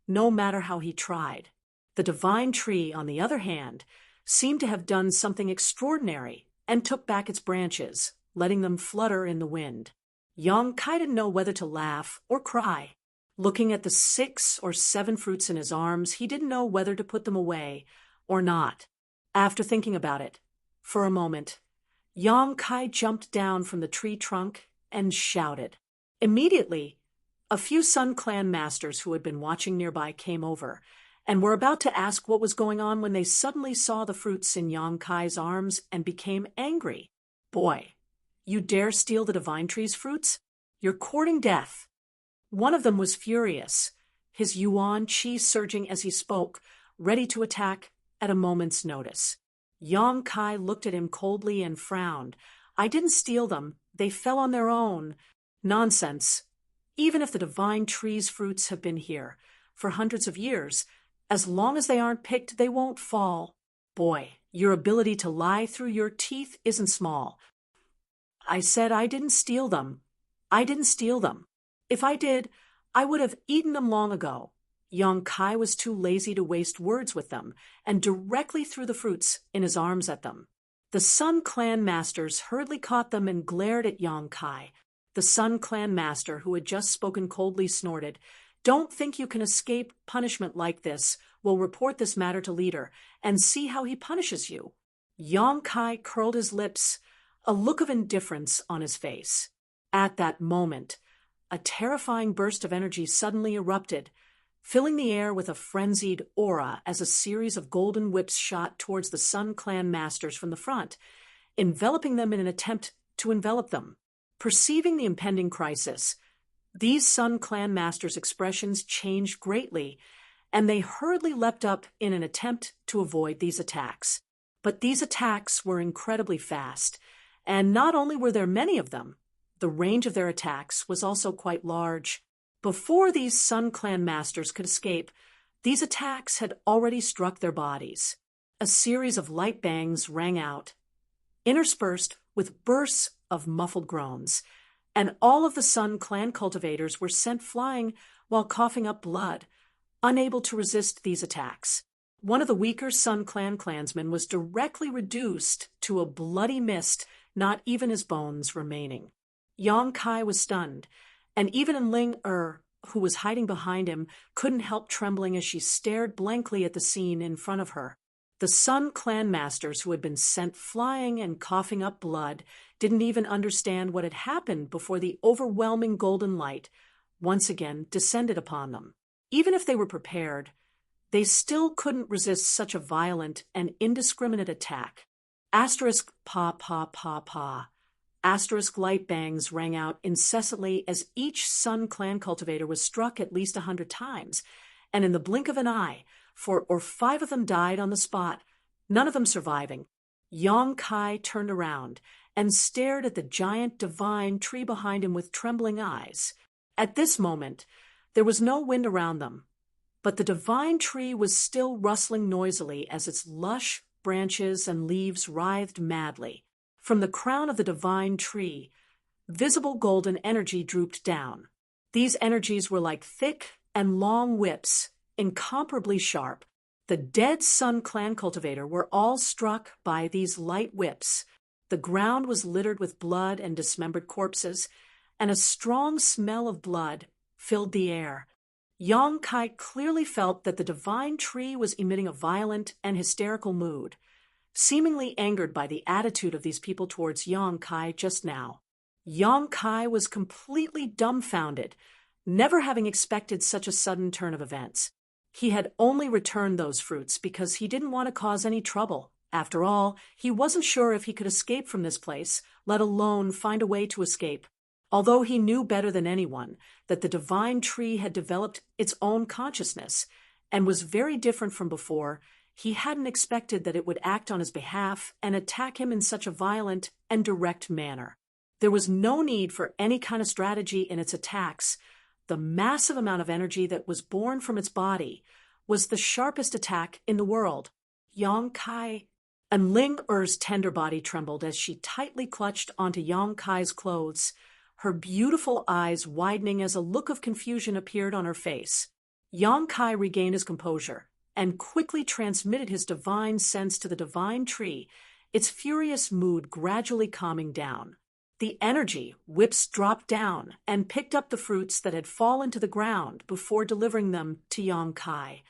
no matter how he tried. The divine tree, on the other hand, seemed to have done something extraordinary and took back its branches, letting them flutter in the wind. Yang Kai didn't know whether to laugh or cry. Looking at the 6 or 7 fruits in his arms, he didn't know whether to put them away or not. After thinking about it for a moment, Yang Kai jumped down from the tree trunk and shouted. Immediately, a few Sun Clan masters who had been watching nearby came over and were about to ask what was going on when they suddenly saw the fruits in Yang Kai's arms and became angry. Boy, you dare steal the divine tree's fruits? You're courting death. One of them was furious, his yuan qi surging as he spoke, ready to attack at a moment's notice. Yang Kai looked at him coldly and frowned. I didn't steal them. They fell on their own. Nonsense. Even if the divine tree's fruits have been here for hundreds of years, as long as they aren't picked, they won't fall. Boy, your ability to lie through your teeth isn't small. I said I didn't steal them. I didn't steal them. If I did, I would have eaten them long ago. Yang Kai was too lazy to waste words with them and directly threw the fruits in his arms at them. The Sun Clan masters hurriedly caught them and glared at Yang Kai. The Sun Clan master, who had just spoken coldly, snorted, Don't think you can escape punishment like this. We'll report this matter to leader and see how he punishes you. Yang Kai curled his lips, a look of indifference on his face. At that moment, a terrifying burst of energy suddenly erupted, filling the air with a frenzied aura as a series of golden whips shot towards the Sun Clan masters from the front, enveloping them in an attempt to envelop them. Perceiving the impending crisis, these Sun Clan masters' expressions changed greatly, and they hurriedly leapt up in an attempt to avoid these attacks. But these attacks were incredibly fast, and not only were there many of them, the range of their attacks was also quite large. Before these Sun Clan masters could escape, these attacks had already struck their bodies. A series of light bangs rang out, interspersed with bursts of muffled groans, and all of the Sun Clan cultivators were sent flying while coughing up blood, unable to resist these attacks. One of the weaker Sun Clan clansmen was directly reduced to a bloody mist, not even his bones remaining. Yang Kai was stunned, and even Ling who was hiding behind him, couldn't help trembling as she stared blankly at the scene in front of her. The Sun Clan masters who had been sent flying and coughing up blood didn't even understand what had happened before the overwhelming golden light once again descended upon them. Even if they were prepared, they still couldn't resist such a violent and indiscriminate attack. Asterisk pa pa pa pa. Asterisk light bangs rang out incessantly as each Sun Clan cultivator was struck at least 100 times, and in the blink of an eye, 4 or 5 of them died on the spot, none of them surviving. Yang Kai turned around and stared at the giant divine tree behind him with trembling eyes. At this moment, there was no wind around them, but the divine tree was still rustling noisily as its lush branches and leaves writhed madly. From the crown of the divine tree, visible golden energy drooped down. These energies were like thick and long whips, incomparably sharp. The dead Sun Clan cultivator were all struck by these light whips. The ground was littered with blood and dismembered corpses, and a strong smell of blood filled the air. Yang Kai clearly felt that the divine tree was emitting a violent and hysterical mood, seemingly angered by the attitude of these people towards Yang Kai just now. Yang Kai was completely dumbfounded, never having expected such a sudden turn of events. He had only returned those fruits because he didn't want to cause any trouble. After all, he wasn't sure if he could escape from this place, let alone find a way to escape. Although he knew better than anyone that the divine tree had developed its own consciousness and was very different from before, he hadn't expected that it would act on his behalf and attack him in such a violent and direct manner. There was no need for any kind of strategy in its attacks. The massive amount of energy that was born from its body was the sharpest attack in the world. Yang Kai and Ling Er's tender body trembled as she tightly clutched onto Yang Kai's clothes, her beautiful eyes widening as a look of confusion appeared on her face. Yang Kai regained his composure and quickly transmitted his divine sense to the divine tree, its furious mood gradually calming down. The energy whips dropped down and picked up the fruits that had fallen to the ground before delivering them to Yang Kai.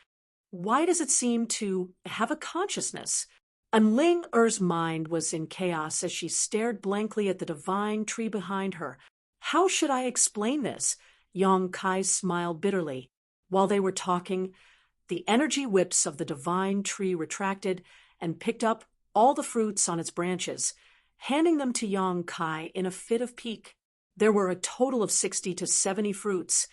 Why does it seem to have a consciousness? And Ling Er's mind was in chaos as she stared blankly at the divine tree behind her. How should I explain this? Yang Kai smiled bitterly. While they were talking, the energy whips of the divine tree retracted and picked up all the fruits on its branches, handing them to Yang Kai in a fit of pique. There were a total of 60 to 70 fruits,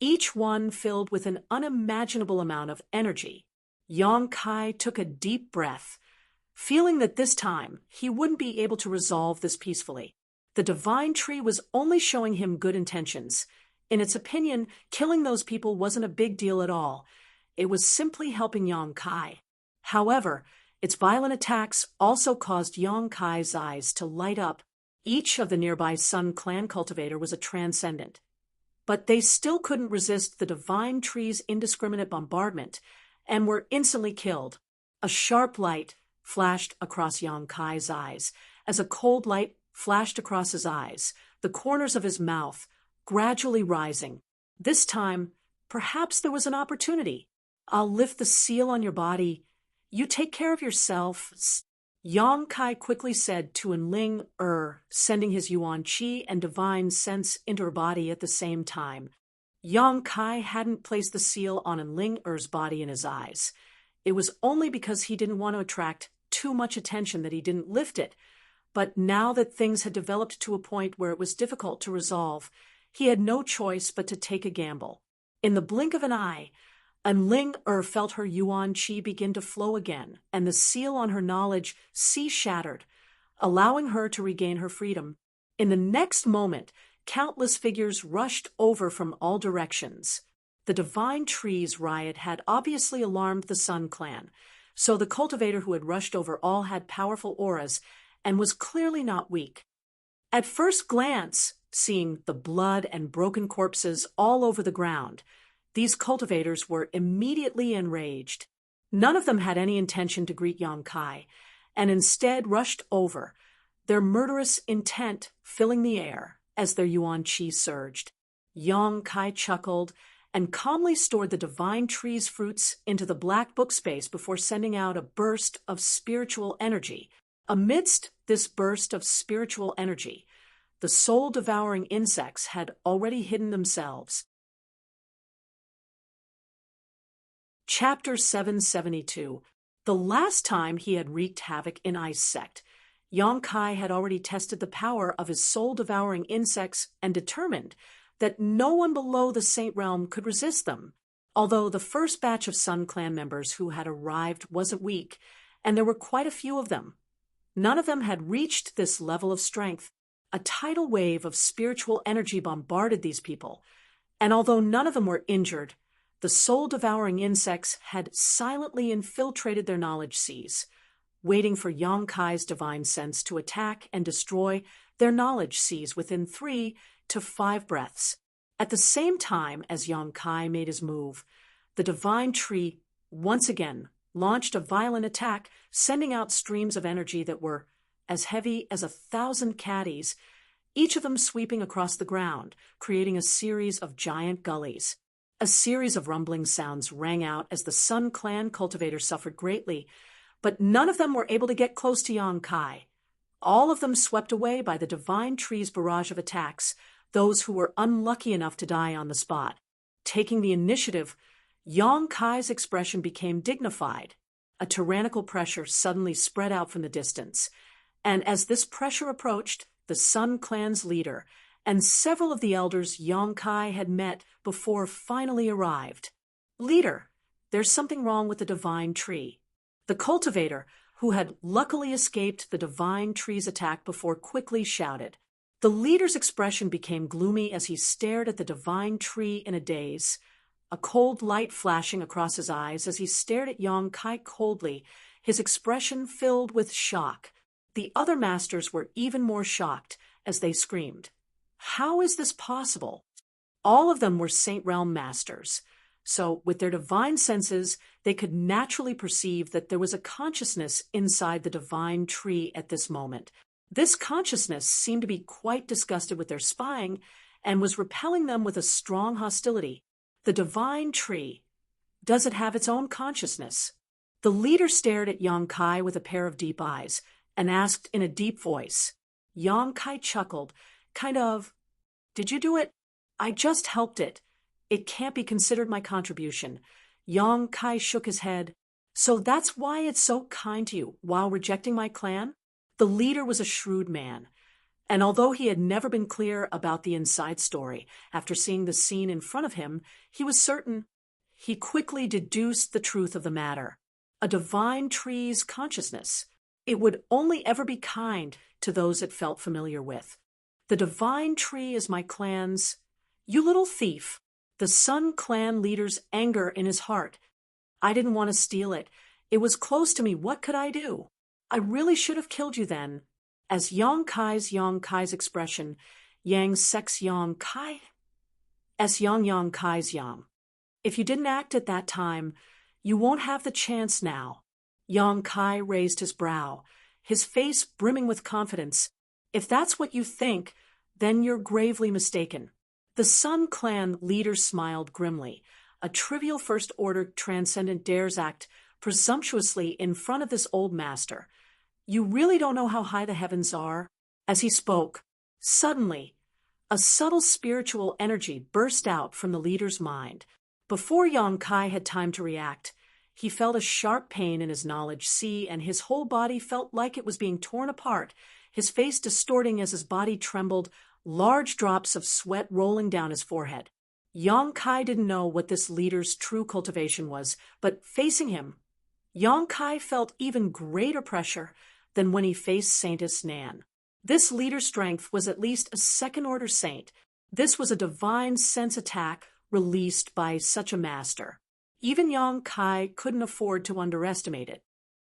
each one filled with an unimaginable amount of energy. Yang Kai took a deep breath, feeling that this time he wouldn't be able to resolve this peacefully. The divine tree was only showing him good intentions. In its opinion, killing those people wasn't a big deal at all. It was simply helping Yang Kai. However, its violent attacks also caused Yang Kai's eyes to light up. Each of the nearby Sun Clan cultivator was a transcendent, but they still couldn't resist the divine tree's indiscriminate bombardment and were instantly killed. A sharp light flashed across Yang Kai's eyes. As a cold light flashed across his eyes, the corners of his mouth gradually rising. This time, perhaps there was an opportunity. I'll lift the seal on your body. You take care of yourself. Yang Kai quickly said to Ling sending his yuan qi and divine sense into her body at the same time. Yang Kai hadn't placed the seal on Ling Er's body in his eyes. It was only because he didn't want to attract too much attention that he didn't lift it. But now that things had developed to a point where it was difficult to resolve, he had no choice but to take a gamble. In the blink of an eye, Ling Er felt her yuan qi begin to flow again, and the seal on her knowledge shattered, allowing her to regain her freedom. In the next moment, countless figures rushed over from all directions. The Divine Tree's riot had obviously alarmed the Sun Clan, so the cultivator who had rushed over all had powerful auras and was clearly not weak. At first glance, seeing the blood and broken corpses all over the ground, these cultivators were immediately enraged. None of them had any intention to greet Yang Kai, and instead rushed over, their murderous intent filling the air as their yuan qi surged. Yang Kai chuckled and calmly stored the Divine Tree's fruits into the black book space before sending out a burst of spiritual energy. Amidst this burst of spiritual energy, the soul-devouring insects had already hidden themselves. Chapter 772. The last time he had wreaked havoc in Ice Sect, Yang Kai had already tested the power of his soul-devouring insects and determined that no one below the Saint Realm could resist them. Although the first batch of Sun Clan members who had arrived wasn't weak, and there were quite a few of them, none of them had reached this level of strength. A tidal wave of spiritual energy bombarded these people, and although none of them were injured, the soul-devouring insects had silently infiltrated their knowledge seas, waiting for Yang Kai's divine sense to attack and destroy their knowledge seas within 3 to 5 breaths. At the same time as Yang Kai made his move, the Divine Tree once again launched a violent attack, sending out streams of energy that were as heavy as 1,000 caddies, each of them sweeping across the ground, creating a series of giant gullies. A series of rumbling sounds rang out as the Sun Clan cultivators suffered greatly, but none of them were able to get close to Yang Kai. All of them swept away by the Divine Tree's barrage of attacks, those who were unlucky enough to die on the spot. Taking the initiative, Yang Kai's expression became dignified. A tyrannical pressure suddenly spread out from the distance, and as this pressure approached, the Sun Clan's leader and several of the elders Yang Kai had met before finally arrived. "Leader, there's something wrong with the Divine Tree." The cultivator, who had luckily escaped the Divine Tree's attack before, quickly shouted. The leader's expression became gloomy as he stared at the Divine Tree in a daze, a cold light flashing across his eyes as he stared at Yang Kai coldly, his expression filled with shock. The other masters were even more shocked as they screamed, "How is this possible?" All of them were Saint Realm masters, so with their divine senses, they could naturally perceive that there was a consciousness inside the Divine Tree at this moment. This consciousness seemed to be quite disgusted with their spying and was repelling them with a strong hostility. The Divine Tree, does it have its own consciousness? The leader stared at Yang Kai with a pair of deep eyes and asked in a deep voice. Yang Kai chuckled, kind of, "Did you do it? I just helped it. It can't be considered my contribution." Yang Kai shook his head. "So that's why it's so kind to you, while rejecting my clan?" The leader was a shrewd man, and although he had never been clear about the inside story, after seeing the scene in front of him, he was certain. He quickly deduced the truth of the matter. A Divine Tree's consciousness. It would only ever be kind to those it felt familiar with. "The Divine Tree is my clan's—" "You little thief!" The Sun Clan leader's anger in his heart. "I didn't want to steal it. It was close to me. What could I do? I really should have killed you then." As Yang Kai's expression, Yang Sex Yang Kai, as Yang Kai's Yang. "If you didn't act at that time, you won't have the chance now." Yang Kai raised his brow, his face brimming with confidence. "If that's what you think, then you're gravely mistaken." The Sun Clan leader smiled grimly. A trivial first-order transcendent dares act presumptuously in front of this old master. "You really don't know how high the heavens are?" As he spoke, suddenly, A subtle spiritual energy burst out from the leader's mind. Before Yang Kai had time to react, he felt a sharp pain in his knowledge sea, and his whole body felt like it was being torn apart, his face distorting as his body trembled, large drops of sweat rolling down his forehead. Yang Kai didn't know what this leader's true cultivation was, but facing him, Yang Kai felt even greater pressure than when he faced Saintess Nan. This leader's strength was at least a second-order saint. This was a divine sense attack released by such a master. Even Yang Kai couldn't afford to underestimate it.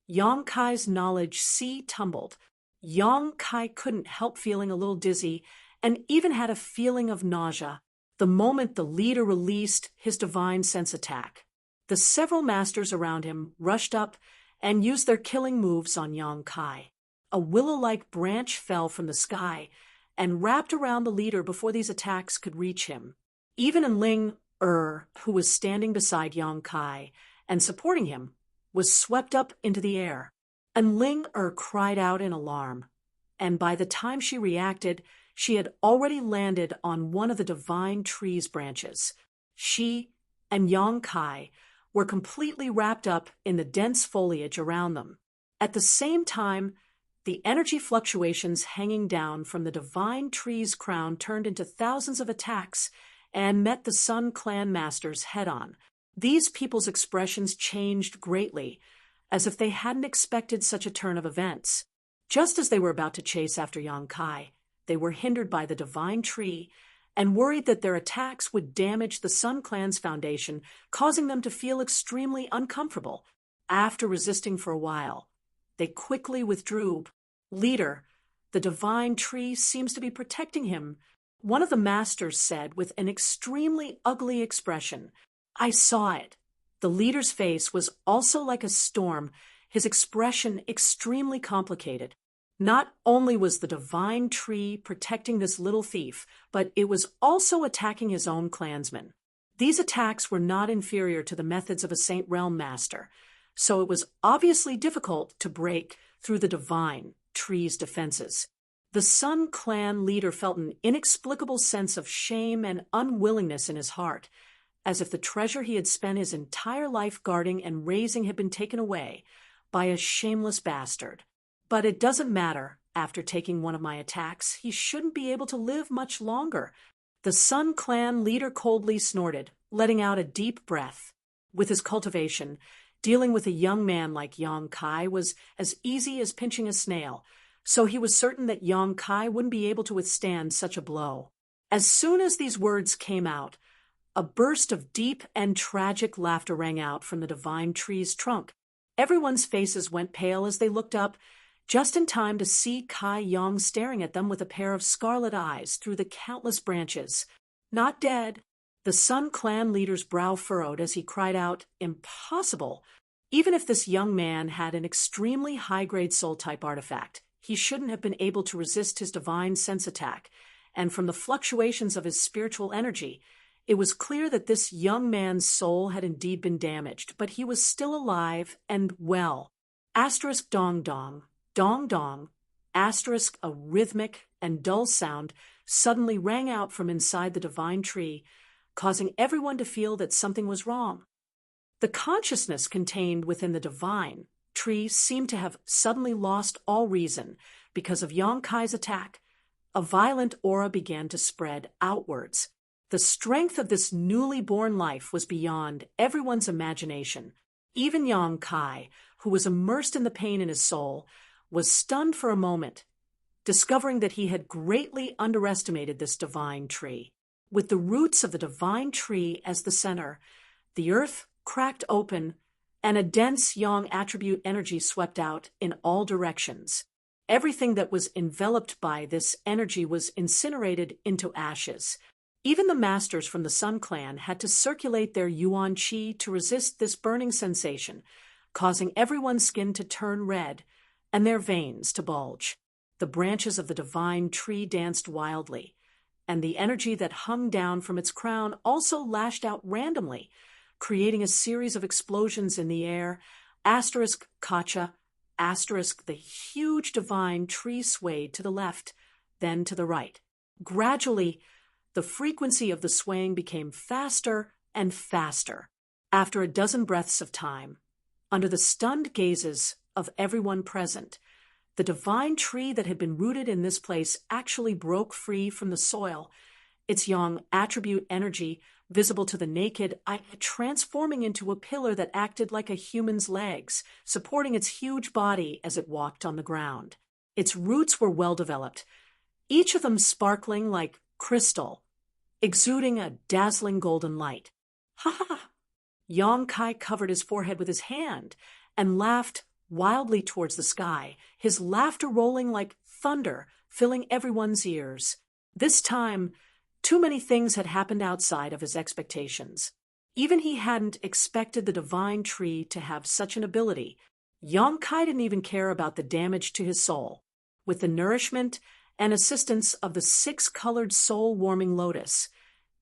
Yang Kai's knowledge sea tumbled. Yang Kai couldn't help feeling a little dizzy and even had a feeling of nausea the moment the leader released his divine sense attack. The several masters around him rushed up and used their killing moves on Yang Kai. A willow-like branch fell from the sky and wrapped around the leader before these attacks could reach him. Even Ling who was standing beside Yang Kai and supporting him, was swept up into the air. And Ling cried out in alarm, and by the time she reacted, she had already landed on one of the divine tree's branches. She and Yang Kai were completely wrapped up in the dense foliage around them. At the same time, the energy fluctuations hanging down from the divine tree's crown turned into thousands of attacks and met the Sun Clan masters head-on. These people's expressions changed greatly, as if they hadn't expected such a turn of events. Just as they were about to chase after Yang Kai, they were hindered by the divine tree and worried that their attacks would damage the Sun Clan's foundation, causing them to feel extremely uncomfortable. After resisting for a while, they quickly withdrew. Leader, the divine tree seems to be protecting him, one of the masters said with an extremely ugly expression. I saw it. The leader's face was also like a storm, his expression extremely complicated. Not only was the divine tree protecting this little thief, but it was also attacking his own clansmen. These attacks were not inferior to the methods of a Saint Realm master, so it was obviously difficult to break through the divine tree's defenses. The Sun Clan leader felt an inexplicable sense of shame and unwillingness in his heart, as if the treasure he had spent his entire life guarding and raising had been taken away by a shameless bastard. But it doesn't matter. After taking one of my attacks, he shouldn't be able to live much longer. The Sun Clan leader coldly snorted, letting out a deep breath. With his cultivation, dealing with a young man like Yang Kai was as easy as pinching a snail, so he was certain that Yang Kai wouldn't be able to withstand such a blow. As soon as these words came out, a burst of deep and tragic laughter rang out from the divine tree's trunk. Everyone's faces went pale as they looked up, just in time to see Kai Yang staring at them with a pair of scarlet eyes through the countless branches. Not dead. The Sun Clan leader's brow furrowed as he cried out, Impossible! Even if this young man had an extremely high-grade soul-type artifact, he shouldn't have been able to resist his divine sense attack, and from the fluctuations of his spiritual energy, it was clear that this young man's soul had indeed been damaged, but he was still alive and well. Asterisk dong dong, dong dong, asterisk a rhythmic and dull sound suddenly rang out from inside the divine tree, causing everyone to feel that something was wrong. The consciousness contained within the divine tree seemed to have suddenly lost all reason because of Yang Kai's attack. A violent aura began to spread outwards. The strength of this newly born life was beyond everyone's imagination. Even Yang Kai, who was immersed in the pain in his soul, was stunned for a moment, discovering that he had greatly underestimated this divine tree. With the roots of the divine tree as the center, the earth cracked open, and a dense yang attribute energy swept out in all directions. Everything that was enveloped by this energy was incinerated into ashes. Even the masters from the Sun Clan had to circulate their yuan qi to resist this burning sensation, causing everyone's skin to turn red and their veins to bulge. The branches of the divine tree danced wildly, and the energy that hung down from its crown also lashed out randomly, creating a series of explosions in the air. Asterisk kacha, asterisk the huge divine tree swayed to the left, then to the right. Gradually, the frequency of the swaying became faster and faster. After a dozen breaths of time, under the stunned gazes of everyone present, the divine tree that had been rooted in this place actually broke free from the soil, its yang attribute energy visible to the naked eye, transforming into a pillar that acted like a human's legs, supporting its huge body as it walked on the ground. Its roots were well developed, each of them sparkling like crystal, exuding a dazzling golden light. Ha ha! Yang Kai covered his forehead with his hand and laughed wildly towards the sky, his laughter rolling like thunder, filling everyone's ears. This time, too many things had happened outside of his expectations. Even he hadn't expected the divine tree to have such an ability. Yang Kai didn't even care about the damage to his soul. With the nourishment and assistance of the 6-colored soul-warming lotus,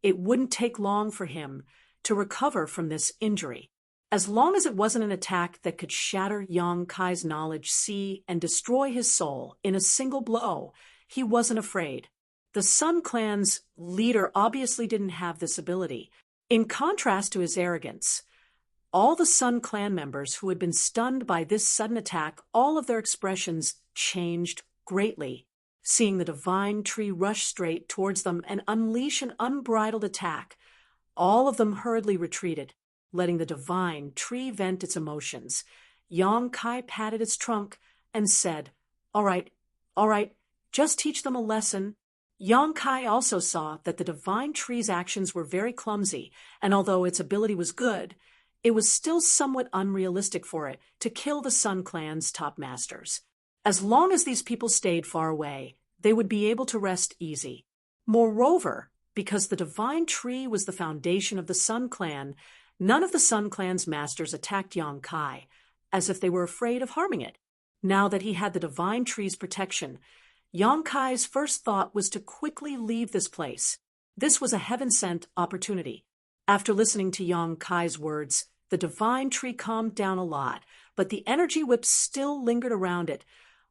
it wouldn't take long for him to recover from this injury. As long as it wasn't an attack that could shatter Yang Kai's knowledge, see, and destroy his soul in a single blow, he wasn't afraid. The Sun Clan's leader obviously didn't have this ability. In contrast to his arrogance, all the Sun Clan members who had been stunned by this sudden attack, all of their expressions changed greatly. Seeing the divine tree rush straight towards them and unleash an unbridled attack, all of them hurriedly retreated, letting the divine tree vent its emotions. Yang Kai patted its trunk and said, all right, just teach them a lesson." Yang Kai also saw that the divine tree's actions were very clumsy, and although its ability was good, it was still somewhat unrealistic for it to kill the Sun Clan's top masters. As long as these people stayed far away, they would be able to rest easy. Moreover, because the divine tree was the foundation of the Sun Clan, none of the Sun Clan's masters attacked Yang Kai, as if they were afraid of harming it. Now that he had the divine tree's protection, Yang Kai's first thought was to quickly leave this place. This was a heaven-sent opportunity. After listening to Yang Kai's words, the divine tree calmed down a lot, but the energy whip still lingered around it,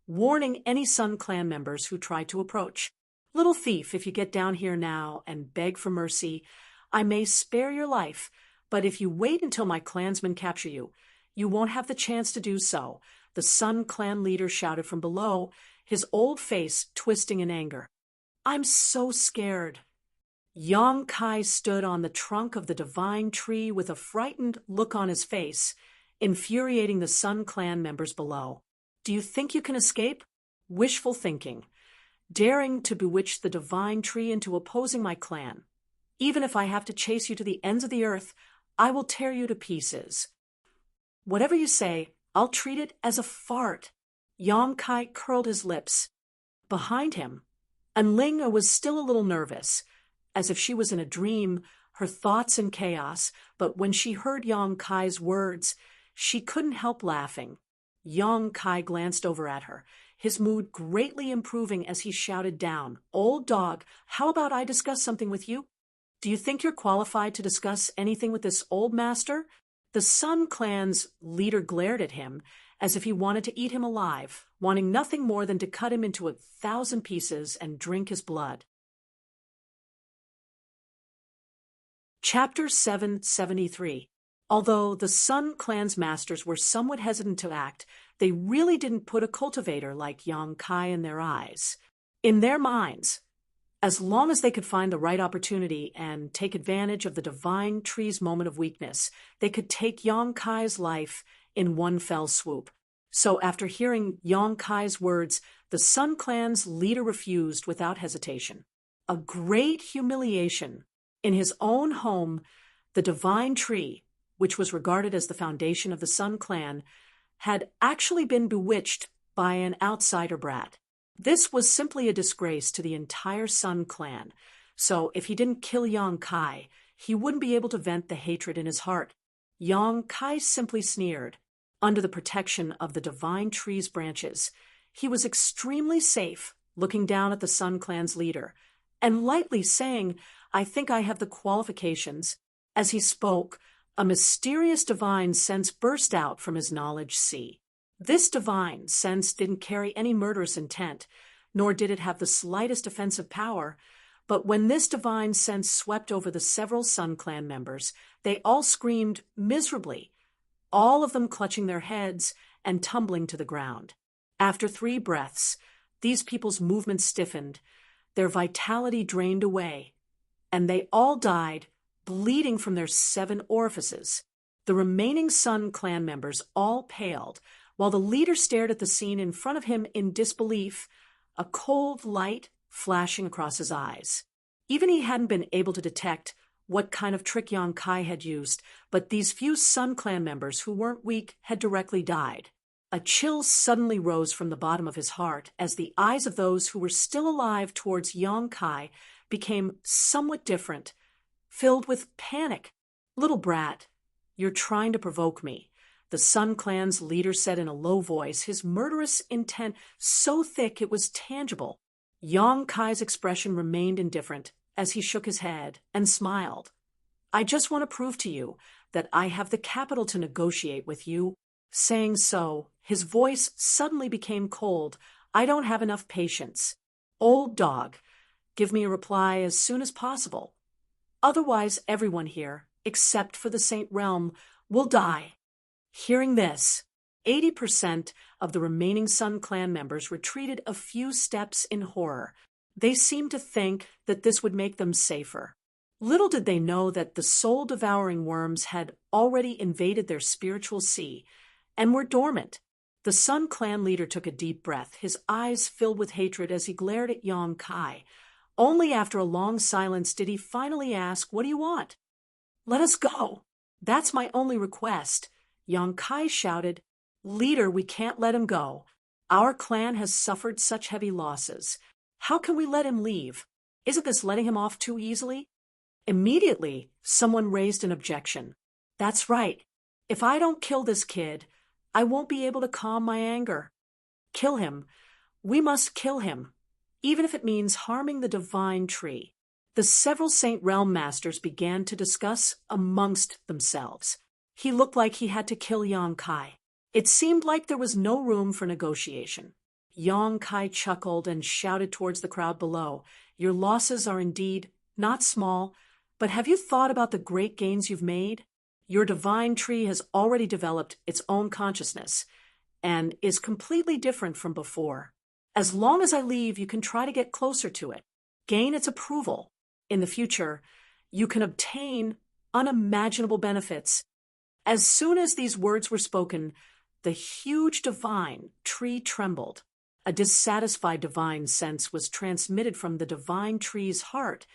warning any Sun Clan members who tried to approach. "Little thief, if you get down here now and beg for mercy, I may spare your life, but if you wait until my clansmen capture you, you won't have the chance to do so," the Sun Clan leader shouted from below, his old face twisting in anger. "I'm so scared." Yang Kai stood on the trunk of the divine tree with a frightened look on his face, infuriating the Sun Clan members below. "Do you think you can escape? Wishful thinking. Daring to bewitch the divine tree into opposing my clan. Even if I have to chase you to the ends of the earth, I will tear you to pieces. Whatever you say, I'll treat it as a fart." Yang Kai curled his lips. Behind him, Anlinga was still a little nervous, as if she was in a dream, her thoughts in chaos, but when she heard Yang Kai's words, she couldn't help laughing. Yang Kai glanced over at her, his mood greatly improving as he shouted down, "Old dog, how about I discuss something with you? Do you think you're qualified to discuss anything with this old master?" The Sun Clan's leader glared at him as if he wanted to eat him alive, wanting nothing more than to cut him into 1,000 pieces and drink his blood. Chapter 773. Although the Sun Clan's masters were somewhat hesitant to act, they really didn't put a cultivator like Yang Kai in their eyes. In their minds, as long as they could find the right opportunity and take advantage of the divine tree's moment of weakness, they could take Yang Kai's life in one fell swoop. So after hearing Yang Kai's words, the Sun Clan's leader refused without hesitation. A great humiliation. In his own home, the divine tree, which was regarded as the foundation of the Sun Clan, had actually been bewitched by an outsider brat. This was simply a disgrace to the entire Sun Clan, so if he didn't kill Yang Kai, he wouldn't be able to vent the hatred in his heart. Yang Kai simply sneered. Under the protection of the divine tree's branches, he was extremely safe, looking down at the Sun Clan's leader, and lightly saying, "I think I have the qualifications." As he spoke, a mysterious divine sense burst out from his knowledge sea. This divine sense didn't carry any murderous intent, nor did it have the slightest offensive power, But when this divine sense swept over the several Sun Clan members, they all screamed miserably, all of them clutching their heads and tumbling to the ground. After 3 breaths, these people's movements stiffened, their vitality drained away, and they all died, bleeding from their 7 orifices. The remaining Sun Clan members all paled, while the leader stared at the scene in front of him in disbelief, a cold light flashing across his eyes. Even he hadn't been able to detect what kind of trick Yang Kai had used, but these few Sun Clan members who weren't weak had directly died. A chill suddenly rose from the bottom of his heart as the eyes of those who were still alive towards Yang Kai became somewhat different, filled with panic. "Little brat, you're trying to provoke me," the Sun Clan's leader said in a low voice, his murderous intent so thick it was tangible. Yang Kai's expression remained indifferent as he shook his head and smiled. "I just want to prove to you that I have the capital to negotiate with you." Saying so, his voice suddenly became cold. "I don't have enough patience. Old dog, give me a reply as soon as possible. Otherwise, everyone here, except for the Saint Realm, will die." Hearing this, 80% of the remaining Sun Clan members retreated a few steps in horror. They seemed to think that this would make them safer. Little did they know that the soul-devouring worms had already invaded their spiritual sea and were dormant. The Sun Clan leader took a deep breath, his eyes filled with hatred as he glared at Yang Kai. Only after a long silence did he finally ask, "What do you want?" "Let us go. That's my only request," Yang Kai shouted. "Leader, we can't let him go. Our clan has suffered such heavy losses. How can we let him leave? Isn't this letting him off too easily?" Immediately, someone raised an objection. "That's right. If I don't kill this kid, I won't be able to calm my anger." "Kill him. We must kill him, even if it means harming the divine tree." The several Saint Realm masters began to discuss amongst themselves. He looked like he had to kill Yang Kai. It seemed like there was no room for negotiation. Yang Kai chuckled and shouted towards the crowd below, "Your losses are indeed not small, but have you thought about the great gains you've made? Your divine tree has already developed its own consciousness and is completely different from before. As long as I leave, you can try to get closer to it, gain its approval. In the future, you can obtain unimaginable benefits." As soon as these words were spoken, the huge divine tree trembled. A dissatisfied divine sense was transmitted from the divine tree's heart,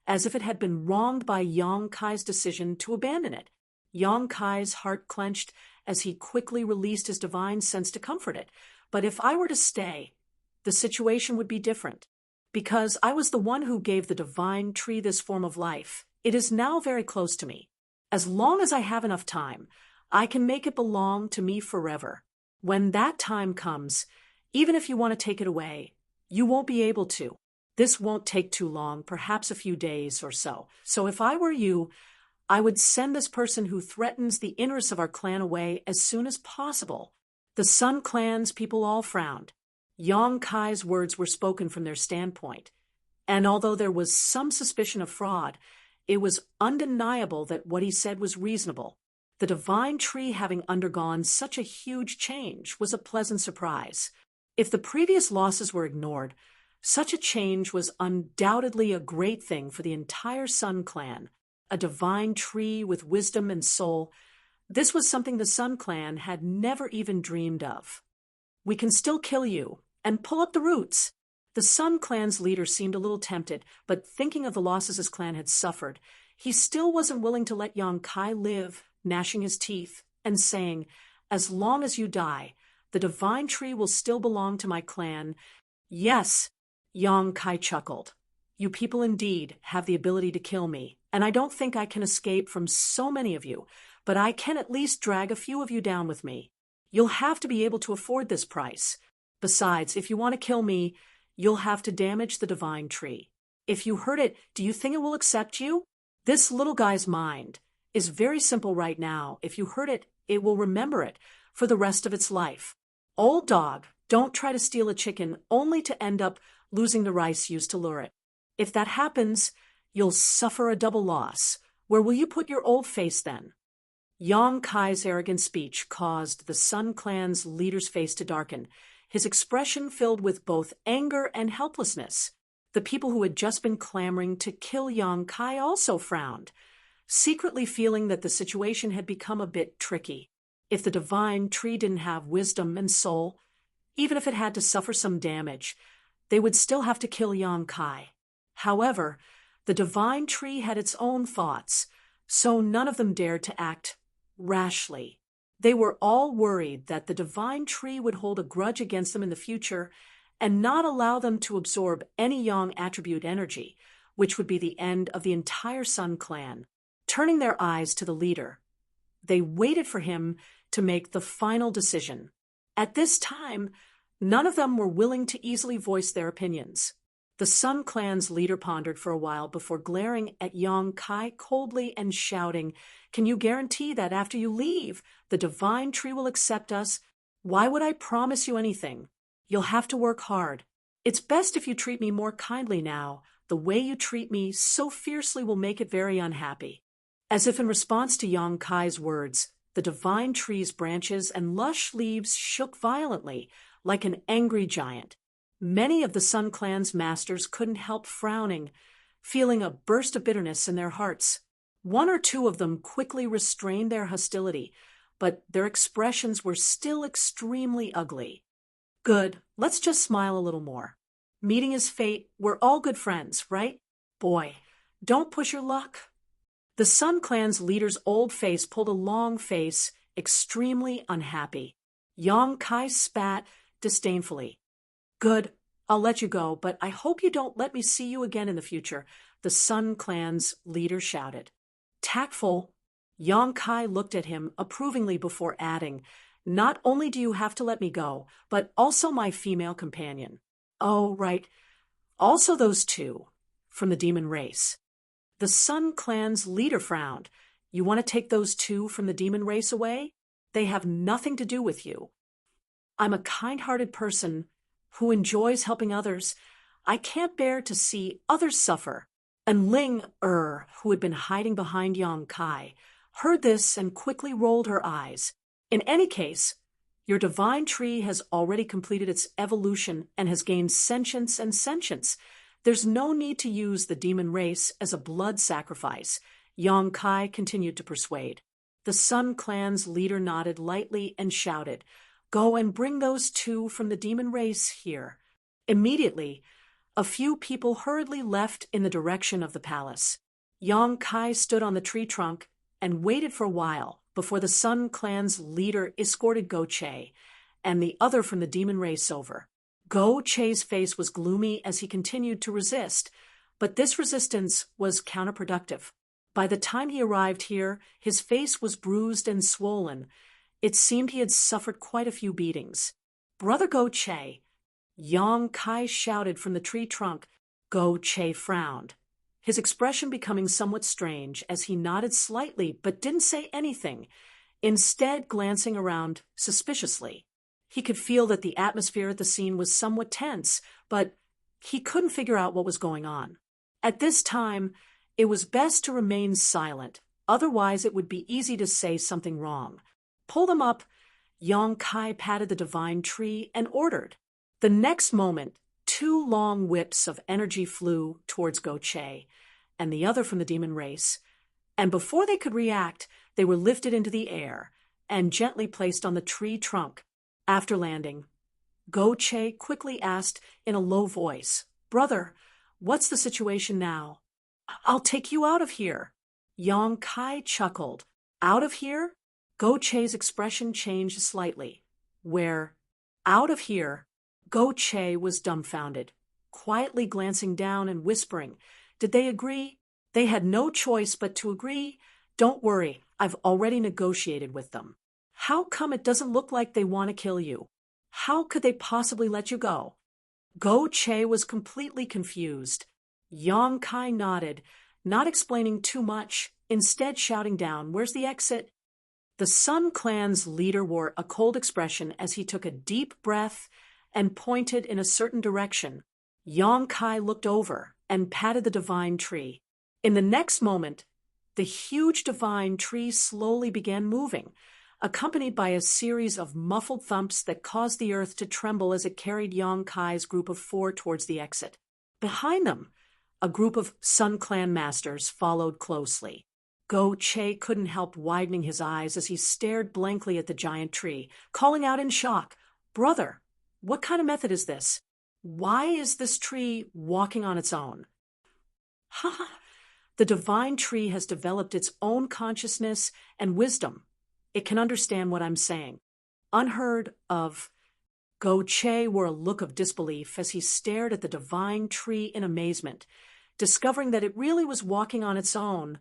as if it had been wronged by Yang Kai's decision to abandon it. Yang Kai's heart clenched as he quickly released his divine sense to comfort it. "But if I were to stay, the situation would be different. Because I was the one who gave the divine tree this form of life, it is now very close to me. As long as I have enough time, I can make it belong to me forever. When that time comes, even if you want to take it away, you won't be able to. This won't take too long, perhaps a few days or so. So if I were you, I would send this person who threatens the interests of our clan away as soon as possible." The Sun Clan's people all frowned. Yang Kai's words were spoken from their standpoint, and although there was some suspicion of fraud, it was undeniable that what he said was reasonable. The divine tree having undergone such a huge change was a pleasant surprise. If the previous losses were ignored, such a change was undoubtedly a great thing for the entire Sun Clan. A divine tree with wisdom and soul. This was something the Sun Clan had never even dreamed of. "We can still kill you and pull up the roots." The Sun Clan's leader seemed a little tempted, but thinking of the losses his clan had suffered, he still wasn't willing to let Yang Kai live, gnashing his teeth and saying, "As long as you die, the divine tree will still belong to my clan." "Yes," Yang Kai chuckled. "You people indeed have the ability to kill me, and I don't think I can escape from so many of you, but I can at least drag a few of you down with me. You'll have to be able to afford this price. Besides, if you want to kill me, you'll have to damage the divine tree. If you hurt it, do you think it will accept you? This little guy's mind is very simple right now. If you hurt it, it will remember it for the rest of its life. Old dog, don't try to steal a chicken only to end up losing the rice used to lure it." If that happens, you'll suffer a double loss. Where will you put your old face then? Yang Kai's arrogant speech caused the Sun Clan's leader's face to darken, his expression filled with both anger and helplessness. The people who had just been clamoring to kill Yang Kai also frowned, secretly feeling that the situation had become a bit tricky. If the divine tree didn't have wisdom and soul, even if it had to suffer some damage, they would still have to kill Yang Kai. However, the divine tree had its own thoughts, so none of them dared to act rashly. They were all worried that the divine tree would hold a grudge against them in the future and not allow them to absorb any Yang attribute energy, which would be the end of the entire Sun Clan. Turning their eyes to the leader, they waited for him to make the final decision. At this time, none of them were willing to easily voice their opinions. The Sun Clan's leader pondered for a while before glaring at Yang Kai coldly and shouting, "Can you guarantee that after you leave, the divine tree will accept us? Why would I promise you anything? You'll have to work hard. It's best if you treat me more kindly now. The way you treat me so fiercely will make it very unhappy." As if in response to Yang Kai's words, the divine tree's branches and lush leaves shook violently, like an angry giant. Many of the Sun Clan's masters couldn't help frowning, feeling a burst of bitterness in their hearts. One or two of them quickly restrained their hostility, but their expressions were still extremely ugly. "Good, let's just smile a little more. Meeting is fate, we're all good friends, right? Boy, don't push your luck." The Sun Clan's leader's old face pulled a long face, extremely unhappy. Yang Kai spat disdainfully. "Good, I'll let you go, but I hope you don't let me see you again in the future," the Sun Clan's leader shouted. Tactful, Yang Kai looked at him approvingly before adding, "Not only do you have to let me go, but also my female companion. Oh, right, also those two, from the demon race." The Sun Clan's leader frowned. "You want to take those two from the demon race away? They have nothing to do with you. I'm a kind-hearted person who enjoys helping others. I can't bear to see others suffer." And Ling who had been hiding behind Yang Kai, heard this and quickly rolled her eyes. "In any case, your divine tree has already completed its evolution and has gained sentience and sentience. There's no need to use the demon race as a blood sacrifice," Yang Kai continued to persuade. The Sun Clan's leader nodded lightly and shouted, "Go and bring those two from the demon race here." Immediately, a few people hurriedly left in the direction of the palace. Yang Kai stood on the tree trunk and waited for a while before the Sun Clan's leader escorted Go Che and the other from the demon race over. Go Che's face was gloomy as he continued to resist, but this resistance was counterproductive. By the time he arrived here, his face was bruised and swollen. It seemed he had suffered quite a few beatings. "Brother Go Che," Yang Kai shouted from the tree trunk. Go Che frowned, his expression becoming somewhat strange as he nodded slightly but didn't say anything, instead glancing around suspiciously. He could feel that the atmosphere at the scene was somewhat tense, but he couldn't figure out what was going on. At this time, it was best to remain silent, otherwise it would be easy to say something wrong. "Pull them up," Yang Kai patted the divine tree and ordered. The next moment, two long whips of energy flew towards Go Che and the other from the demon race, and before they could react, they were lifted into the air and gently placed on the tree trunk. After landing, Go Che quickly asked in a low voice, "Brother, what's the situation now?" "I'll take you out of here." Yang Kai chuckled. "Out of here?" Go Che's expression changed slightly. "Where? Out of here?" Go Che was dumbfounded, quietly glancing down and whispering, "Did they agree?" "They had no choice but to agree. Don't worry, I've already negotiated with them." "How come it doesn't look like they want to kill you? How could they possibly let you go?" Go Che was completely confused. Yang Kai nodded, not explaining too much, instead shouting down, "Where's the exit?" The Sun Clan's leader wore a cold expression as he took a deep breath and pointed in a certain direction. Yang Kai looked over and patted the divine tree. In the next moment, the huge divine tree slowly began moving, accompanied by a series of muffled thumps that caused the earth to tremble as it carried Yang Kai's group of 4 towards the exit. Behind them, a group of Sun Clan masters followed closely. Go Che couldn't help widening his eyes as he stared blankly at the giant tree, calling out in shock, "Brother, what kind of method is this? Why is this tree walking on its own?" "Ha! The divine tree has developed its own consciousness and wisdom. It can understand what I'm saying." Unheard of, Go Che wore a look of disbelief as he stared at the divine tree in amazement, discovering that it really was walking on its own,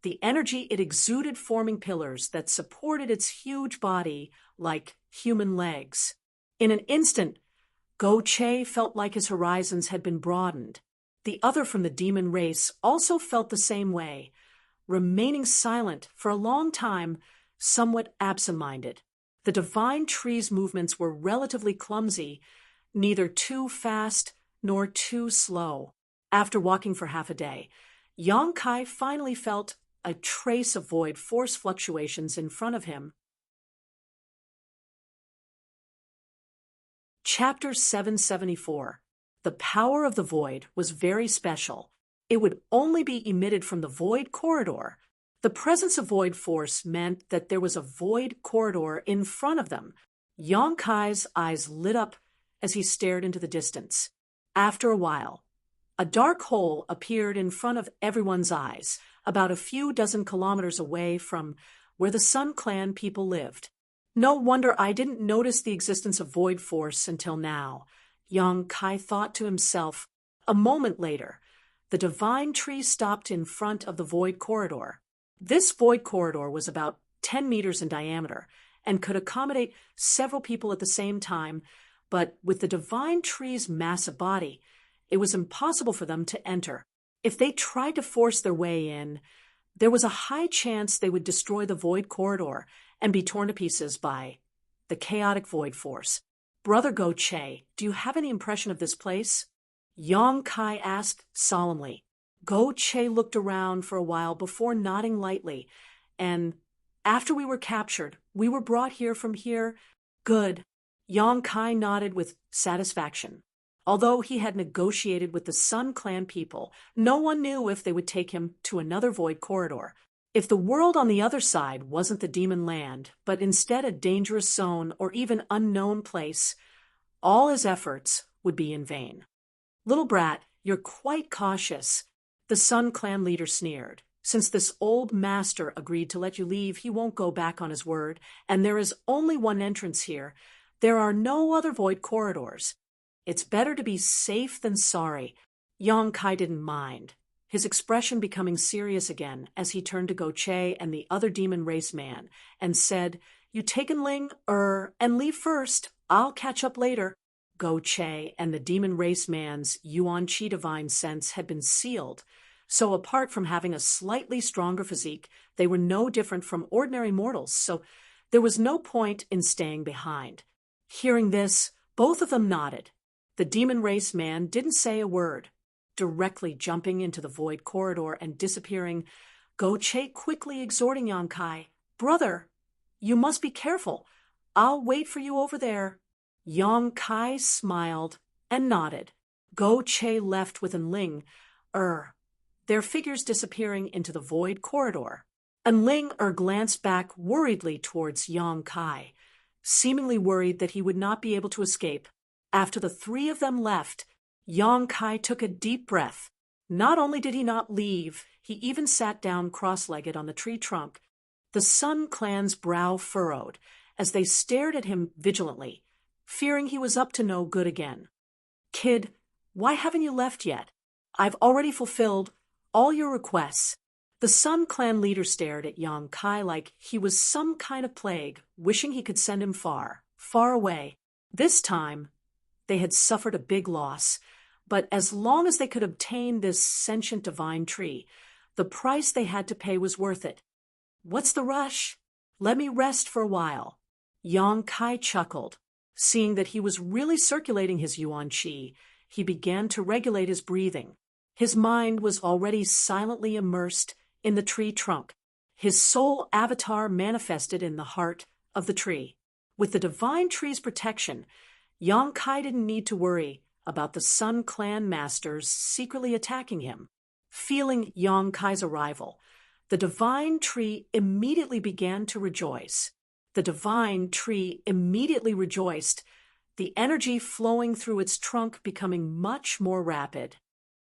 the energy it exuded forming pillars that supported its huge body like human legs. In an instant, Go Che felt like his horizons had been broadened. The other from the demon race also felt the same way, remaining silent for a long time, somewhat absent-minded. The divine tree's movements were relatively clumsy, neither too fast nor too slow. After walking for half a day, Yang Kai finally felt a trace of void force fluctuations in front of him. Chapter 774. The power of the void was very special. It would only be emitted from the void corridor. The presence of void force meant that there was a void corridor in front of them. Yang Kai's eyes lit up as he stared into the distance. After a while, a dark hole appeared in front of everyone's eyes, about a few dozen kilometers away from where the Sun Clan people lived. "No wonder I didn't notice the existence of void force until now," Yang Kai thought to himself. A moment later, the divine tree stopped in front of the void corridor. This void corridor was about 10 meters in diameter and could accommodate several people at the same time, but with the divine tree's massive body, it was impossible for them to enter. If they tried to force their way in, there was a high chance they would destroy the void corridor and be torn to pieces by the chaotic void force. "Brother Go Che, do you have any impression of this place?" Yang Kai asked solemnly. Go Che looked around for a while before nodding lightly, and "After we were captured, we were brought here from here." "Good." Yang Kai nodded with satisfaction. Although he had negotiated with the Sun Clan people, no one knew if they would take him to another void corridor. If the world on the other side wasn't the demon land, but instead a dangerous zone or even unknown place, all his efforts would be in vain. "Little brat, you're quite cautious," the Sun Clan leader sneered. "Since this old master agreed to let you leave, he won't go back on his word, and there is only one entrance here. There are no other void corridors. It's better to be safe than sorry." Yang Kai didn't mind, his expression becoming serious again as he turned to Go Che and the other demon race man and said, "You take and Ling, and leave first. I'll catch up later." Go Che and the demon race man's Yuan Qi divine sense had been sealed, so apart from having a slightly stronger physique, they were no different from ordinary mortals, so there was no point in staying behind. Hearing this, both of them nodded. The demon race man didn't say a word, directly jumping into the void corridor and disappearing, Go Che quickly exhorting Yang Kai, "Brother, you must be careful. I'll wait for you over there." Yang Kai smiled and nodded. Go Che left with Enling, their figures disappearing into the void corridor. Enling glanced back worriedly towards Yang Kai, seemingly worried that he would not be able to escape. After the 3 of them left, Yang Kai took a deep breath. Not only did he not leave, he even sat down cross-legged on the tree trunk. The Sun Clan's brow furrowed as they stared at him vigilantly, fearing he was up to no good again. "Kid, why haven't you left yet? I've already fulfilled all your requests." The Sun Clan leader stared at Yang Kai like he was some kind of plague, wishing he could send him far, far away. This time, they had suffered a big loss, but as long as they could obtain this sentient divine tree, the price they had to pay was worth it. "What's the rush? Let me rest for a while." Yang Kai chuckled. Seeing that he was really circulating his Yuan Qi, he began to regulate his breathing. His mind was already silently immersed in the tree trunk, his soul avatar manifested in the heart of the tree. With the divine tree's protection, Yong-kai didn't need to worry about the Sun Clan masters secretly attacking him. Feeling Yong-kai's arrival, the divine tree immediately began to rejoice. The divine tree immediately rejoiced, the energy flowing through its trunk becoming much more rapid.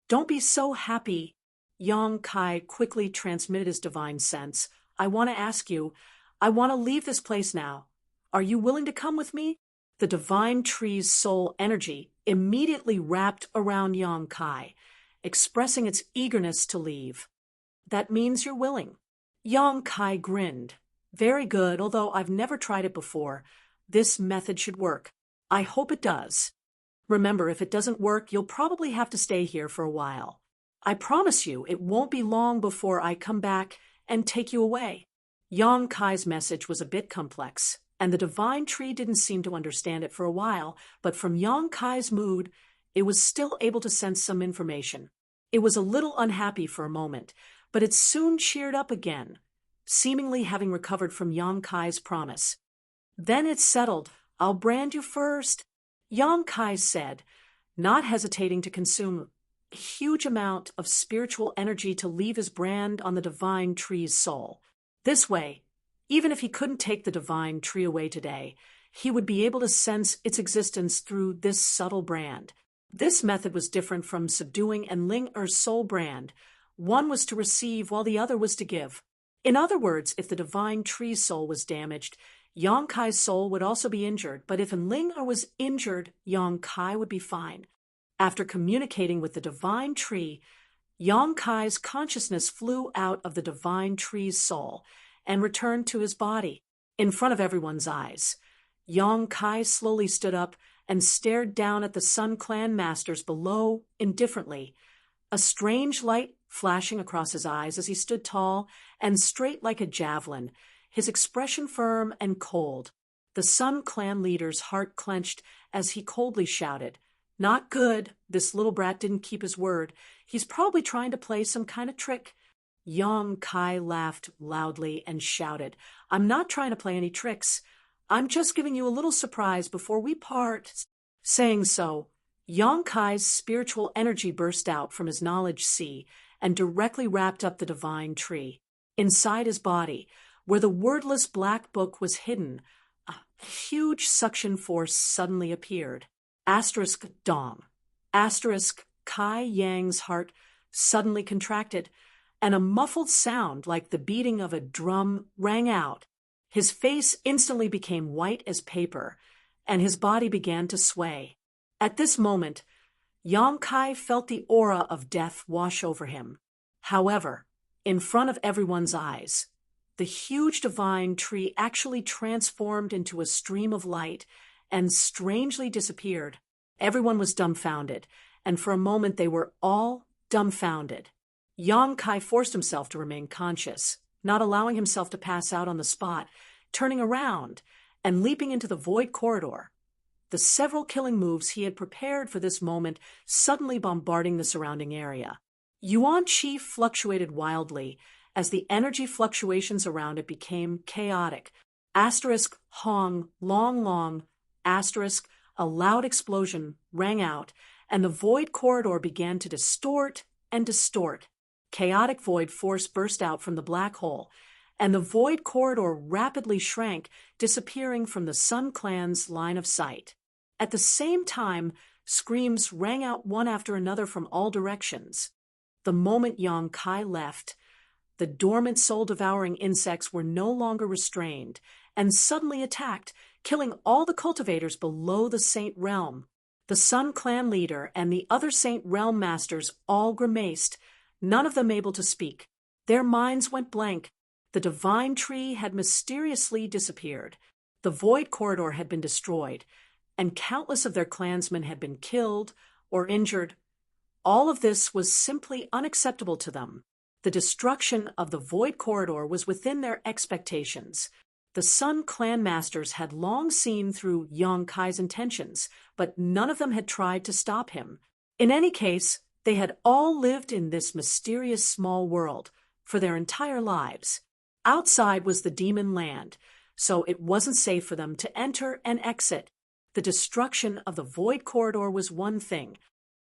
"Don't be so happy," Yong-kai quickly transmitted his divine sense. "I want to ask you, I want to leave this place now. Are you willing to come with me?" The divine tree's soul energy immediately wrapped around Yong-kai, expressing its eagerness to leave. "That means you're willing." Yong-kai grinned. "Very good, although I've never tried it before. This method should work. I hope it does. Remember, if it doesn't work, you'll probably have to stay here for a while. I promise you, it won't be long before I come back and take you away." Yong-kai's message was a bit complex, and the divine tree didn't seem to understand it for a while, but from Yong-kai's mood, it was still able to sense some information. It was a little unhappy for a moment, but it soon cheered up again, seemingly having recovered from Yong-kai's promise. "Then it's settled. I'll brand you first," Yong-kai said, not hesitating to consume a huge amount of spiritual energy to leave his brand on the divine tree's soul. This way, even if he couldn't take the divine tree away today, he would be able to sense its existence through this subtle brand. This method was different from subduing and Ling-er's soul brand. One was to receive while the other was to give. In other words, if the divine tree's soul was damaged, Yong-kai's soul would also be injured, but if Ling-er was injured, Yong-kai would be fine. After communicating with the divine tree, Yong-kai's consciousness flew out of the divine tree's soul and returned to his body. In front of everyone's eyes, Yong-kai slowly stood up and stared down at the Sun Clan masters below indifferently, a strange light flashing across his eyes as he stood tall and straight like a javelin, his expression firm and cold. The Sun Clan leader's heart clenched as he coldly shouted, "Not good. This little brat didn't keep his word. He's probably trying to play some kind of trick." Yong-kai laughed loudly and shouted, "I'm not trying to play any tricks. I'm just giving you a little surprise before we part." Saying so, Yong-kai's spiritual energy burst out from his knowledge sea and directly wrapped up the divine tree. Inside his body, where the wordless black book was hidden, a huge suction force suddenly appeared. Asterisk dong. Asterisk Kai Yang's heart suddenly contracted, and a muffled sound like the beating of a drum rang out. His face instantly became white as paper, and his body began to sway. At this moment, Yong-kai felt the aura of death wash over him. However, in front of everyone's eyes, the huge divine tree actually transformed into a stream of light and strangely disappeared. Everyone was dumbfounded, and for a moment they were all dumbfounded. Yong-kai forced himself to remain conscious, not allowing himself to pass out on the spot, turning around and leaping into the void corridor. The several killing moves he had prepared for this moment suddenly bombarding the surrounding area. Yuan Chi fluctuated wildly as the energy fluctuations around it became chaotic. Asterisk Hong, long, asterisk, a loud explosion rang out, and the void corridor began to distort and distort. Chaotic void force burst out from the black hole, and the void corridor rapidly shrank, disappearing from the Sun Clan's line of sight. At the same time, screams rang out one after another from all directions. The moment Yong-kai left, the dormant soul-devouring insects were no longer restrained and suddenly attacked, killing all the cultivators below the Saint Realm. The Sun Clan leader and the other Saint Realm masters all grimaced, none of them able to speak. Their minds went blank. The divine tree had mysteriously disappeared. The void corridor had been destroyed, and countless of their clansmen had been killed or injured. All of this was simply unacceptable to them. The destruction of the void corridor was within their expectations. The Sun Clan masters had long seen through Yong-kai's intentions, but none of them had tried to stop him. In any case, They had all lived in this mysterious small world for their entire lives. Outside was the demon land, so it wasn't safe for them to enter and exit. The destruction of the Void Corridor was one thing.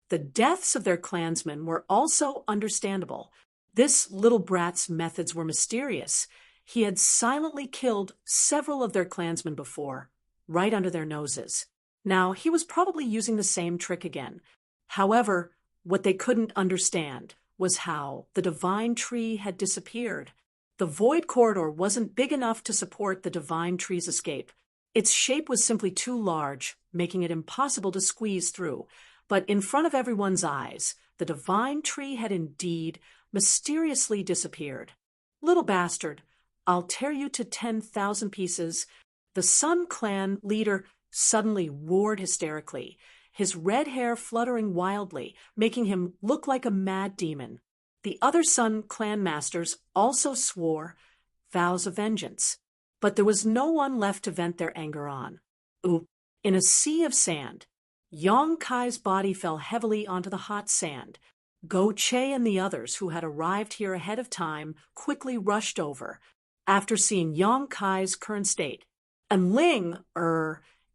The deaths of their clansmen were also understandable. This little brat's methods were mysterious. He had silently killed several of their clansmen before, right under their noses. Now, he was probably using the same trick again. However, what they couldn't understand was how the divine tree had disappeared. The Void Corridor wasn't big enough to support the divine tree's escape. Its shape was simply too large, making it impossible to squeeze through. But in front of everyone's eyes, the divine tree had indeed mysteriously disappeared. Little bastard, I'll tear you to 10,000 pieces. The Sun Clan leader suddenly roared hysterically, his red hair fluttering wildly, making him look like a mad demon. The other Sun Clan masters also swore vows of vengeance, but there was no one left to vent their anger on. In a sea of sand, Yong Kai's body fell heavily onto the hot sand. Go Che and the others who had arrived here ahead of time quickly rushed over. After seeing Yong Kai's current state, and Ling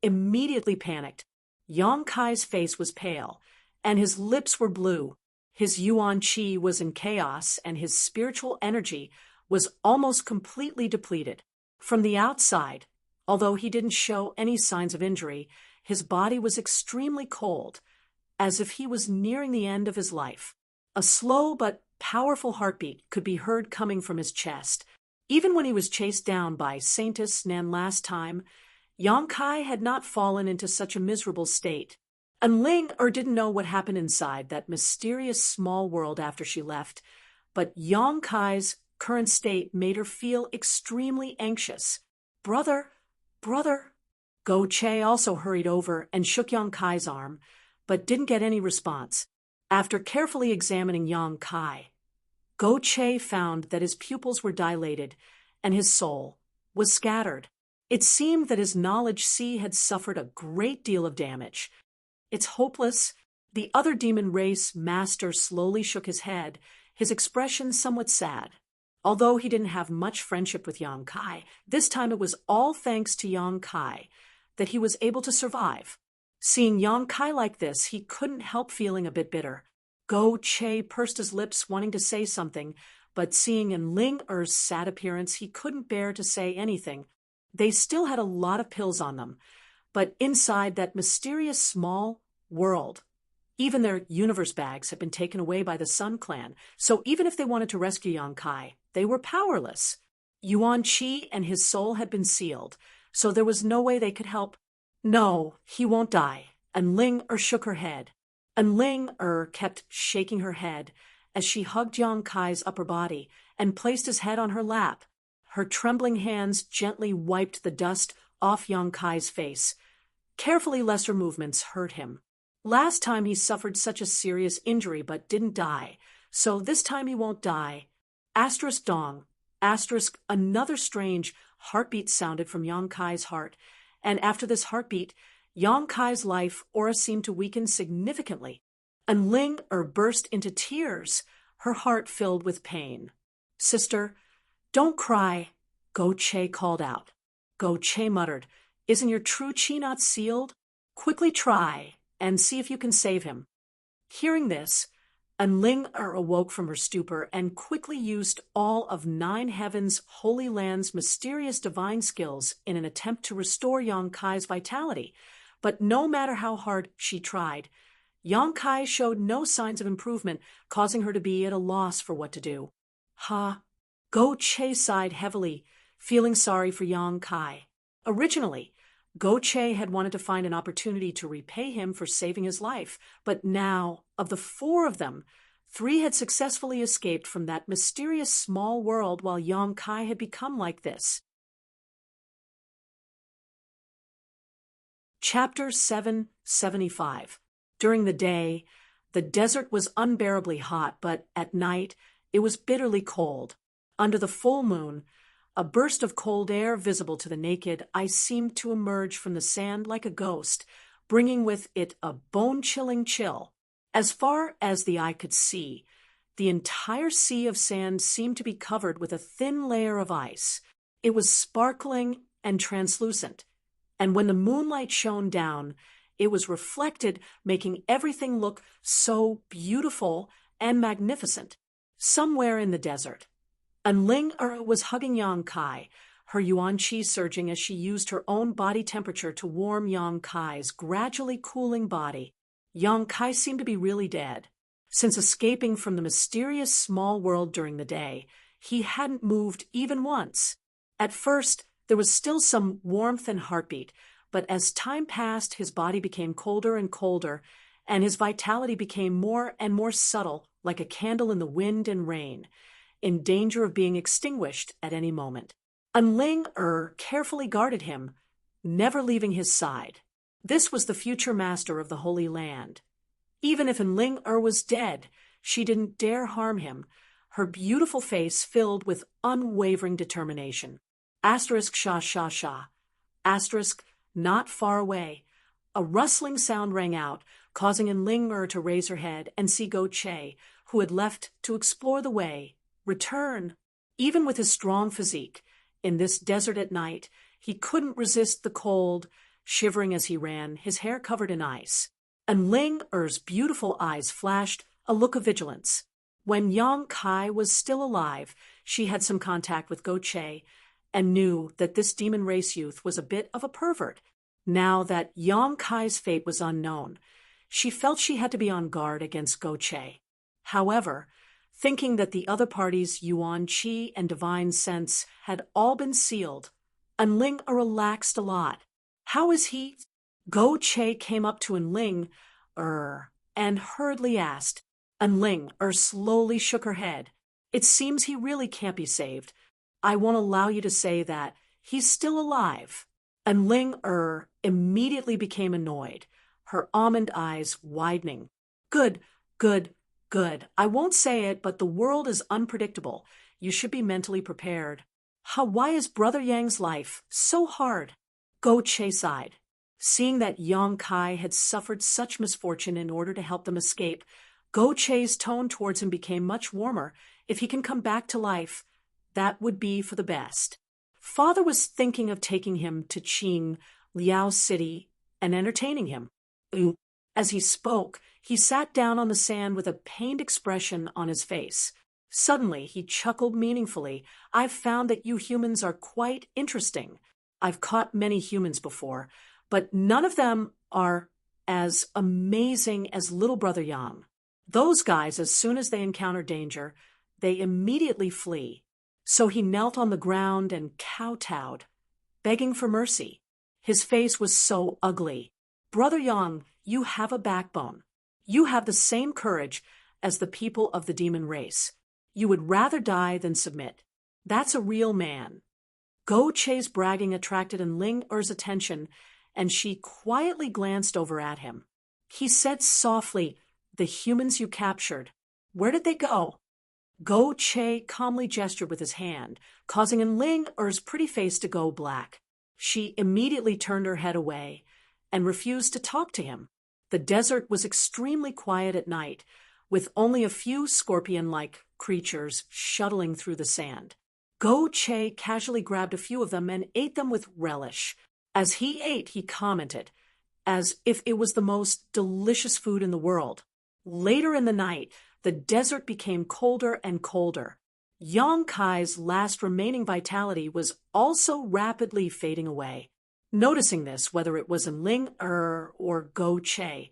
immediately panicked. Yong Kai's face was pale, and his lips were blue. His Yuan Qi was in chaos, and his spiritual energy was almost completely depleted. From the outside, although he didn't show any signs of injury, his body was extremely cold, as if he was nearing the end of his life. A slow but powerful heartbeat could be heard coming from his chest. Even when he was chased down by Saintess Nan last time, Yong Kai had not fallen into such a miserable state. And Ling didn't know what happened inside that mysterious small world after she left, but Yong Kai's current state made her feel extremely anxious. Brother. Go Che also hurried over and shook Yong Kai's arm, but didn't get any response. After carefully examining Yong Kai, Go Che found that his pupils were dilated and his soul was scattered. It seemed that his knowledge sea had suffered a great deal of damage. It's hopeless. The other demon race master slowly shook his head, his expression somewhat sad. Although he didn't have much friendship with Yong Kai, this time it was all thanks to Yong Kai that he was able to survive. Seeing Yong Kai like this, he couldn't help feeling a bit bitter. Go Che pursed his lips, wanting to say something, but seeing in Ling Er's sad appearance, he couldn't bear to say anything. They still had a lot of pills on them, but inside that mysterious small world, even their universe bags had been taken away by the Sun Clan, so even if they wanted to rescue Yong Kai, they were powerless. Yuan Qi and his soul had been sealed, so there was no way they could help. No, he won't die. And Ling shook her head. And Ling kept shaking her head as she hugged Yong Kai's upper body and placed his head on her lap. Her trembling hands gently wiped the dust off Yong Kai's face. Carefully lesser movements hurt him. Last time he suffered such a serious injury but didn't die, so this time he won't die. Asterisk dong. Asterisk, another strange heartbeat sounded from Yong Kai's heart, and after this heartbeat, Yong Kai's life aura seemed to weaken significantly. And Ling burst into tears, her heart filled with pain. Sister, don't cry, Go Che called out. Go Che muttered, Isn't your true chi not sealed? Quickly try and see if you can save him. Hearing this, and Ling awoke from her stupor and quickly used all of 9 Heavens' Holy Land's mysterious divine skills in an attempt to restore Yong Kai's vitality. But no matter how hard she tried, Yong Kai showed no signs of improvement, causing her to be at a loss for what to do. Go Che sighed heavily, feeling sorry for Yong Kai. Originally, Go Che had wanted to find an opportunity to repay him for saving his life, but now, of the 4 of them, 3 had successfully escaped from that mysterious small world while Yong Kai had become like this. Chapter 775. During the day, the desert was unbearably hot, but at night, it was bitterly cold. Under the full moon, a burst of cold air visible to the naked eye seemed to emerge from the sand like a ghost, bringing with it a bone-chilling chill. As far as the eye could see, the entire sea of sand seemed to be covered with a thin layer of ice. It was sparkling and translucent, and when the moonlight shone down, it was reflected, making everything look so beautiful and magnificent. Somewhere in the desert, Ling was hugging Yang Kai, her yuan qi surging as she used her own body temperature to warm Yang Kai's gradually cooling body. Yang Kai seemed to be really dead. Since escaping from the mysterious small world during the day, he hadn't moved even once. At first, there was still some warmth and heartbeat, but as time passed, his body became colder and colder, and his vitality became more and more subtle, like a candle in the wind and rain, in danger of being extinguished at any moment. Ling carefully guarded him, never leaving his side. This was the future master of the Holy Land. Even if Ling was dead, she didn't dare harm him, her beautiful face filled with unwavering determination. Asterisk sha sha sha. Asterisk not far away. A rustling sound rang out, causing Ling to raise her head and see Go Che, who had left to explore the way, return. Even with his strong physique, in this desert at night, he couldn't resist the cold, shivering as he ran, his hair covered in ice. And Ling-er's beautiful eyes flashed a look of vigilance. When Yang Kai was still alive, she had some contact with Go Che and knew that this demon race youth was a bit of a pervert. Now that Yang Kai's fate was unknown, she felt she had to be on guard against Go Che. However, thinking that the other party's yuan qi and divine sense had all been sealed, Ling relaxed a lot. How is he? Go Che came up to Ling and hurriedly asked. Ling slowly shook her head. It seems he really can't be saved. I won't allow you to say that. He's still alive. Ling immediately became annoyed, her almond eyes widening. Good. I won't say it, but the world is unpredictable. You should be mentally prepared. Why is Brother Yang's life so hard? Go Che sighed. Seeing that Yang Kai had suffered such misfortune in order to help them escape, Go Che's tone towards him became much warmer. If he can come back to life, that would be for the best. Father was thinking of taking him to Qing, Liao City, and entertaining him. As he spoke, he sat down on the sand with a pained expression on his face. Suddenly, he chuckled meaningfully. I've found that you humans are quite interesting. I've caught many humans before, but none of them are as amazing as little brother Yang. Those guys, as soon as they encounter danger, they immediately flee. So he knelt on the ground and kowtowed, begging for mercy. His face was so ugly. Brother Yang, you have a backbone. You have the same courage as the people of the demon race. You would rather die than submit. That's a real man. Go Che's bragging attracted Ling-er's attention, and she quietly glanced over at him. He said softly, the humans you captured, where did they go? Go Che calmly gestured with his hand, causing Ling-er's pretty face to go black. She immediately turned her head away and refused to talk to him. The desert was extremely quiet at night, with only a few scorpion-like creatures shuttling through the sand. Go Che casually grabbed a few of them and ate them with relish. As he ate, he commented, as if it was the most delicious food in the world. Later in the night, the desert became colder and colder. Yang Kai's last remaining vitality was also rapidly fading away. Noticing this, whether it was in Ling-er or Go Che,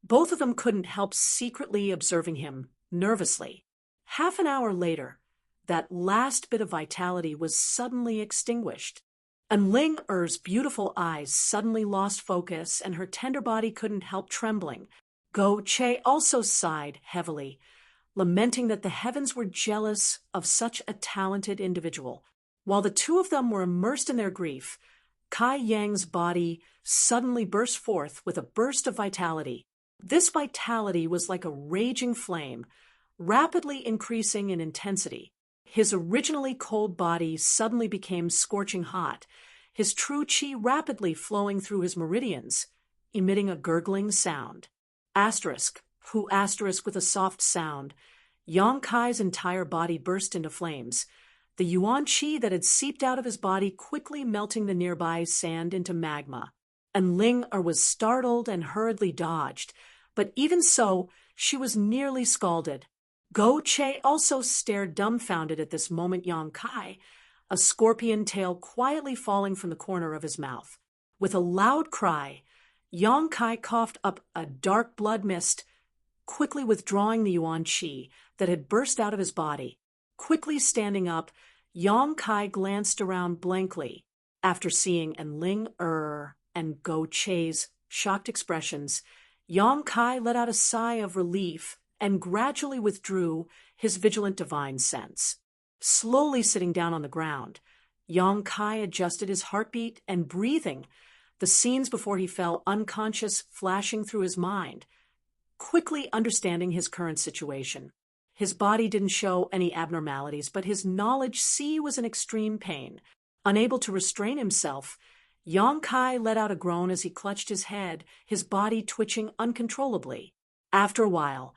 both of them couldn't help secretly observing him nervously. Half an hour later, that last bit of vitality was suddenly extinguished. And Ling-er's beautiful eyes suddenly lost focus, and her tender body couldn't help trembling. Go Che also sighed heavily, lamenting that the heavens were jealous of such a talented individual. While the two of them were immersed in their grief, Kai Yang's body suddenly burst forth with a burst of vitality. This vitality was like a raging flame, rapidly increasing in intensity. His originally cold body suddenly became scorching hot, his true qi rapidly flowing through his meridians, emitting a gurgling sound. Asterisk, Hu asterisk with a soft sound. Yang Kai's entire body burst into flames, the yuan qi that had seeped out of his body quickly melting the nearby sand into magma. And Ling was startled and hurriedly dodged, but even so, she was nearly scalded. Go Che also stared dumbfounded at this moment. Yang Kai, a scorpion tail quietly falling from the corner of his mouth. With a loud cry, Yang Kai coughed up a dark blood mist, quickly withdrawing the yuan qi that had burst out of his body. Quickly standing up, Yang Kai glanced around blankly after seeing Ling and Go Che's shocked expressions. Yang Kai let out a sigh of relief and gradually withdrew his vigilant divine sense. Slowly sitting down on the ground, Yang Kai adjusted his heartbeat and breathing, the scenes before he fell unconscious flashing through his mind. Quickly understanding his current situation, his body didn't show any abnormalities, but his knowledge was in extreme pain. Unable to restrain himself, Yang Kai let out a groan as he clutched his head, his body twitching uncontrollably. After a while,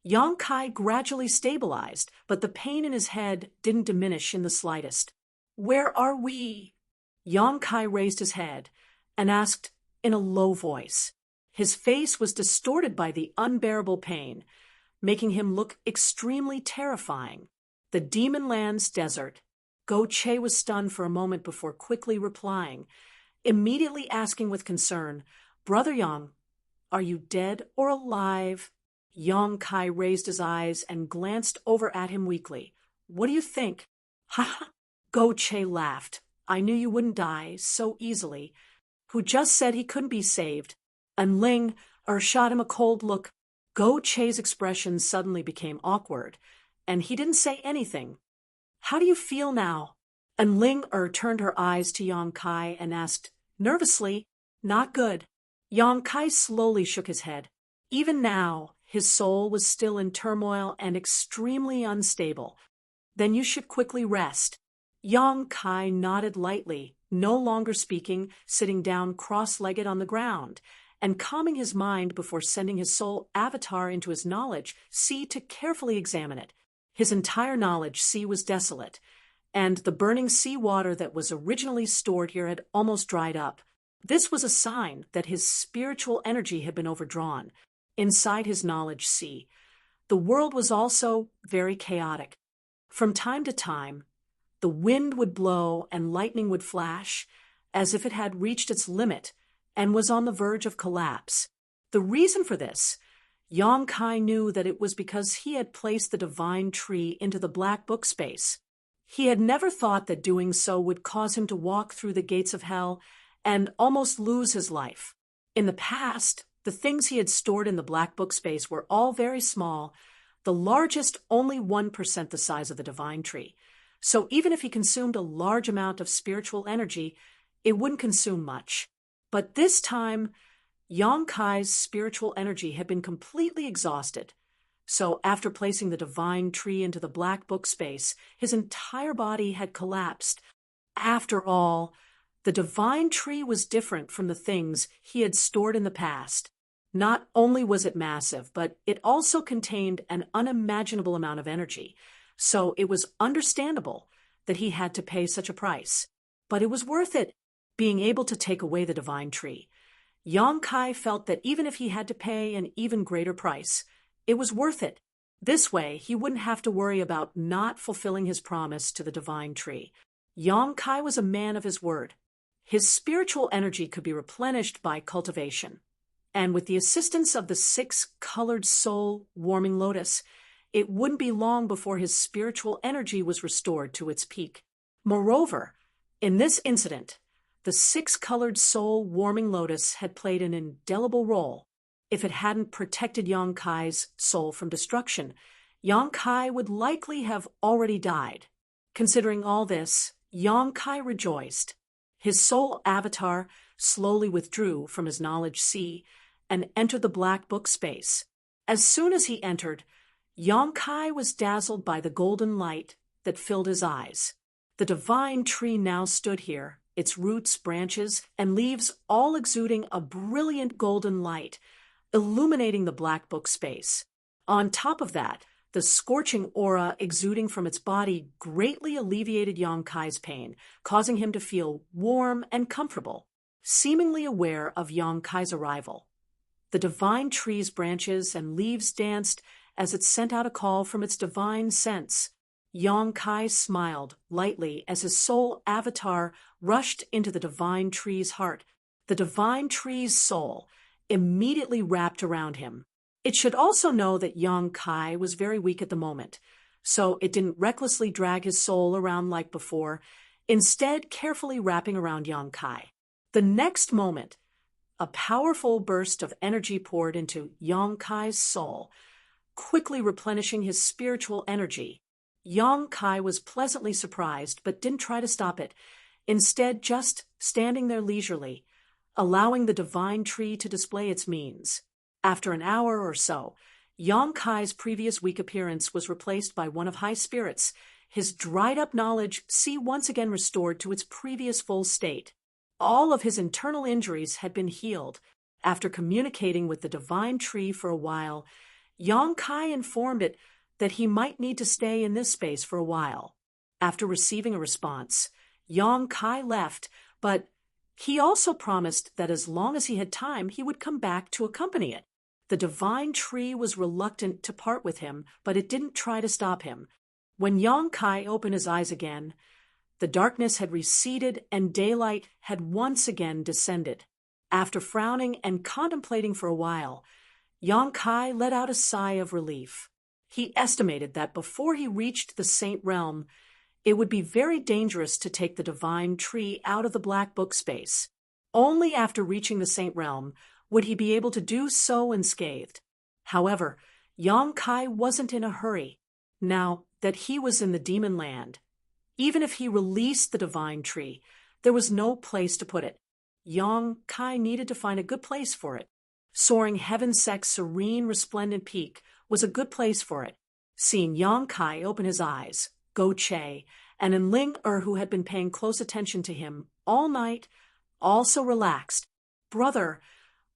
Yang Kai gradually stabilized, but the pain in his head didn't diminish in the slightest. "Where are we?" Yang Kai raised his head and asked in a low voice. His face was distorted by the unbearable pain, making him look extremely terrifying. "The Demon Land's desert." Go Che was stunned for a moment before quickly replying, immediately asking with concern, "Brother Yang, are you dead or alive?" Yang Kai raised his eyes and glanced over at him weakly. "What do you think?" "Ha ha!" Go Che laughed. "I knew you wouldn't die so easily. Who just said he couldn't be saved?" And Ling shot him a cold look. Go Che's expression suddenly became awkward, and he didn't say anything. "How do you feel now?" And Ling turned her eyes to Yang Kai and asked, nervously, "Not good." Yang Kai slowly shook his head. Even now, his soul was still in turmoil and extremely unstable. "Then you should quickly rest." Yang Kai nodded lightly, no longer speaking, sitting down cross-legged on the ground, and calming his mind before sending his soul avatar into his knowledge to carefully examine it. His entire knowledge was desolate, and the burning sea water that was originally stored here had almost dried up. This was a sign that his spiritual energy had been overdrawn. Inside his knowledge the world was also very chaotic. From time to time, the wind would blow and lightning would flash, as if it had reached its limit and was on the verge of collapse. The reason for this, Yang Kai knew that it was because he had placed the divine tree into the black book space. He had never thought that doing so would cause him to walk through the gates of hell and almost lose his life. In the past, the things he had stored in the black book space were all very small, the largest only 1% the size of the divine tree. So even if he consumed a large amount of spiritual energy, it wouldn't consume much. But this time, Yang Kai's spiritual energy had been completely exhausted. So after placing the divine tree into the black book space, his entire body had collapsed. After all, the divine tree was different from the things he had stored in the past. Not only was it massive, but it also contained an unimaginable amount of energy. So it was understandable that he had to pay such a price. But it was worth it, being able to take away the divine tree. Yang Kai felt that even if he had to pay an even greater price, it was worth it. This way, he wouldn't have to worry about not fulfilling his promise to the divine tree. Yang Kai was a man of his word. His spiritual energy could be replenished by cultivation. And with the assistance of the 6-colored soul warming lotus, it wouldn't be long before his spiritual energy was restored to its peak. Moreover, in this incident, the 6-colored soul warming lotus had played an indelible role. If it hadn't protected Yang Kai's soul from destruction, Yang Kai would likely have already died. Considering all this, Yang Kai rejoiced. His soul avatar slowly withdrew from his knowledge and entered the black book space. As soon as he entered, Yang Kai was dazzled by the golden light that filled his eyes. The divine tree now stood here, its roots, branches, and leaves all exuding a brilliant golden light, illuminating the black book space. On top of that, the scorching aura exuding from its body greatly alleviated Yang Kai's pain, causing him to feel warm and comfortable, seemingly aware of Yang Kai's arrival. The divine tree's branches and leaves danced as it sent out a call from its divine sense. Yang Kai smiled lightly as his soul avatar rushed into the divine tree's heart. The divine tree's soul immediately wrapped around him. It should also know that Yang Kai was very weak at the moment, so it didn't recklessly drag his soul around like before, instead carefully wrapping around Yang Kai. The next moment, a powerful burst of energy poured into Yang Kai's soul, quickly replenishing his spiritual energy. Yang Kai was pleasantly surprised but didn't try to stop it, instead just standing there leisurely, allowing the divine tree to display its means. After an hour or so, Yang Kai's previous weak appearance was replaced by one of high spirits, his dried-up knowledge once again restored to its previous full state. All of his internal injuries had been healed. After communicating with the divine tree for a while, Yang Kai informed it that he might need to stay in this space for a while. After receiving a response, Yang Kai left, but he also promised that as long as he had time, he would come back to accompany it. The divine tree was reluctant to part with him, but it didn't try to stop him. When Yang Kai opened his eyes again, the darkness had receded and daylight had once again descended. After frowning and contemplating for a while, Yang Kai let out a sigh of relief. He estimated that before he reached the Saint Realm, it would be very dangerous to take the divine tree out of the black book space. Only after reaching the Saint Realm would he be able to do so unscathed. However, Yang Kai wasn't in a hurry, now that he was in the demon land. Even if he released the divine tree, there was no place to put it. Yang Kai needed to find a good place for it. Soaring Heaven-Sec's serene, resplendent peak was a good place for it. Seeing Yang Kai open his eyes, Go Che and Enling who had been paying close attention to him all night, also relaxed. "Brother,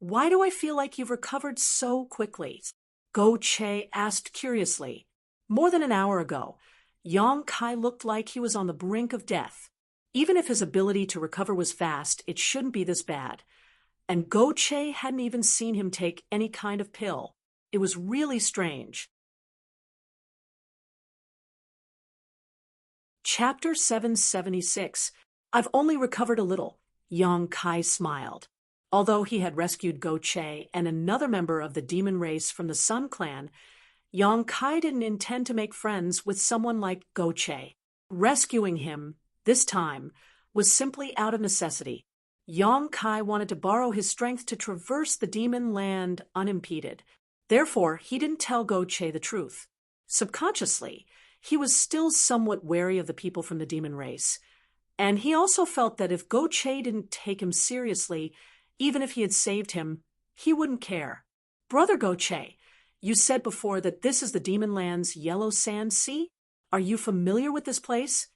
why do I feel like you've recovered so quickly?" Go Che asked curiously. More than an hour ago, Yang Kai looked like he was on the brink of death. Even if his ability to recover was fast, it shouldn't be this bad. And Go Che hadn't even seen him take any kind of pill. It was really strange. Chapter 776. I've only recovered a little. Yang Kai smiled. Although he had rescued Go Che and another member of the demon race from the Sun Clan, Yang Kai didn't intend to make friends with someone like Go Che. Rescuing him, this time, was simply out of necessity. Yang Kai wanted to borrow his strength to traverse the demon land unimpeded. Therefore, he didn't tell Go Che the truth. Subconsciously, he was still somewhat wary of the people from the demon race, and he also felt that if Go Che didn't take him seriously, even if he had saved him, he wouldn't care. "Brother Go Che, you said before that this is the demon land's Yellow Sand Sea? Are you familiar with this place?"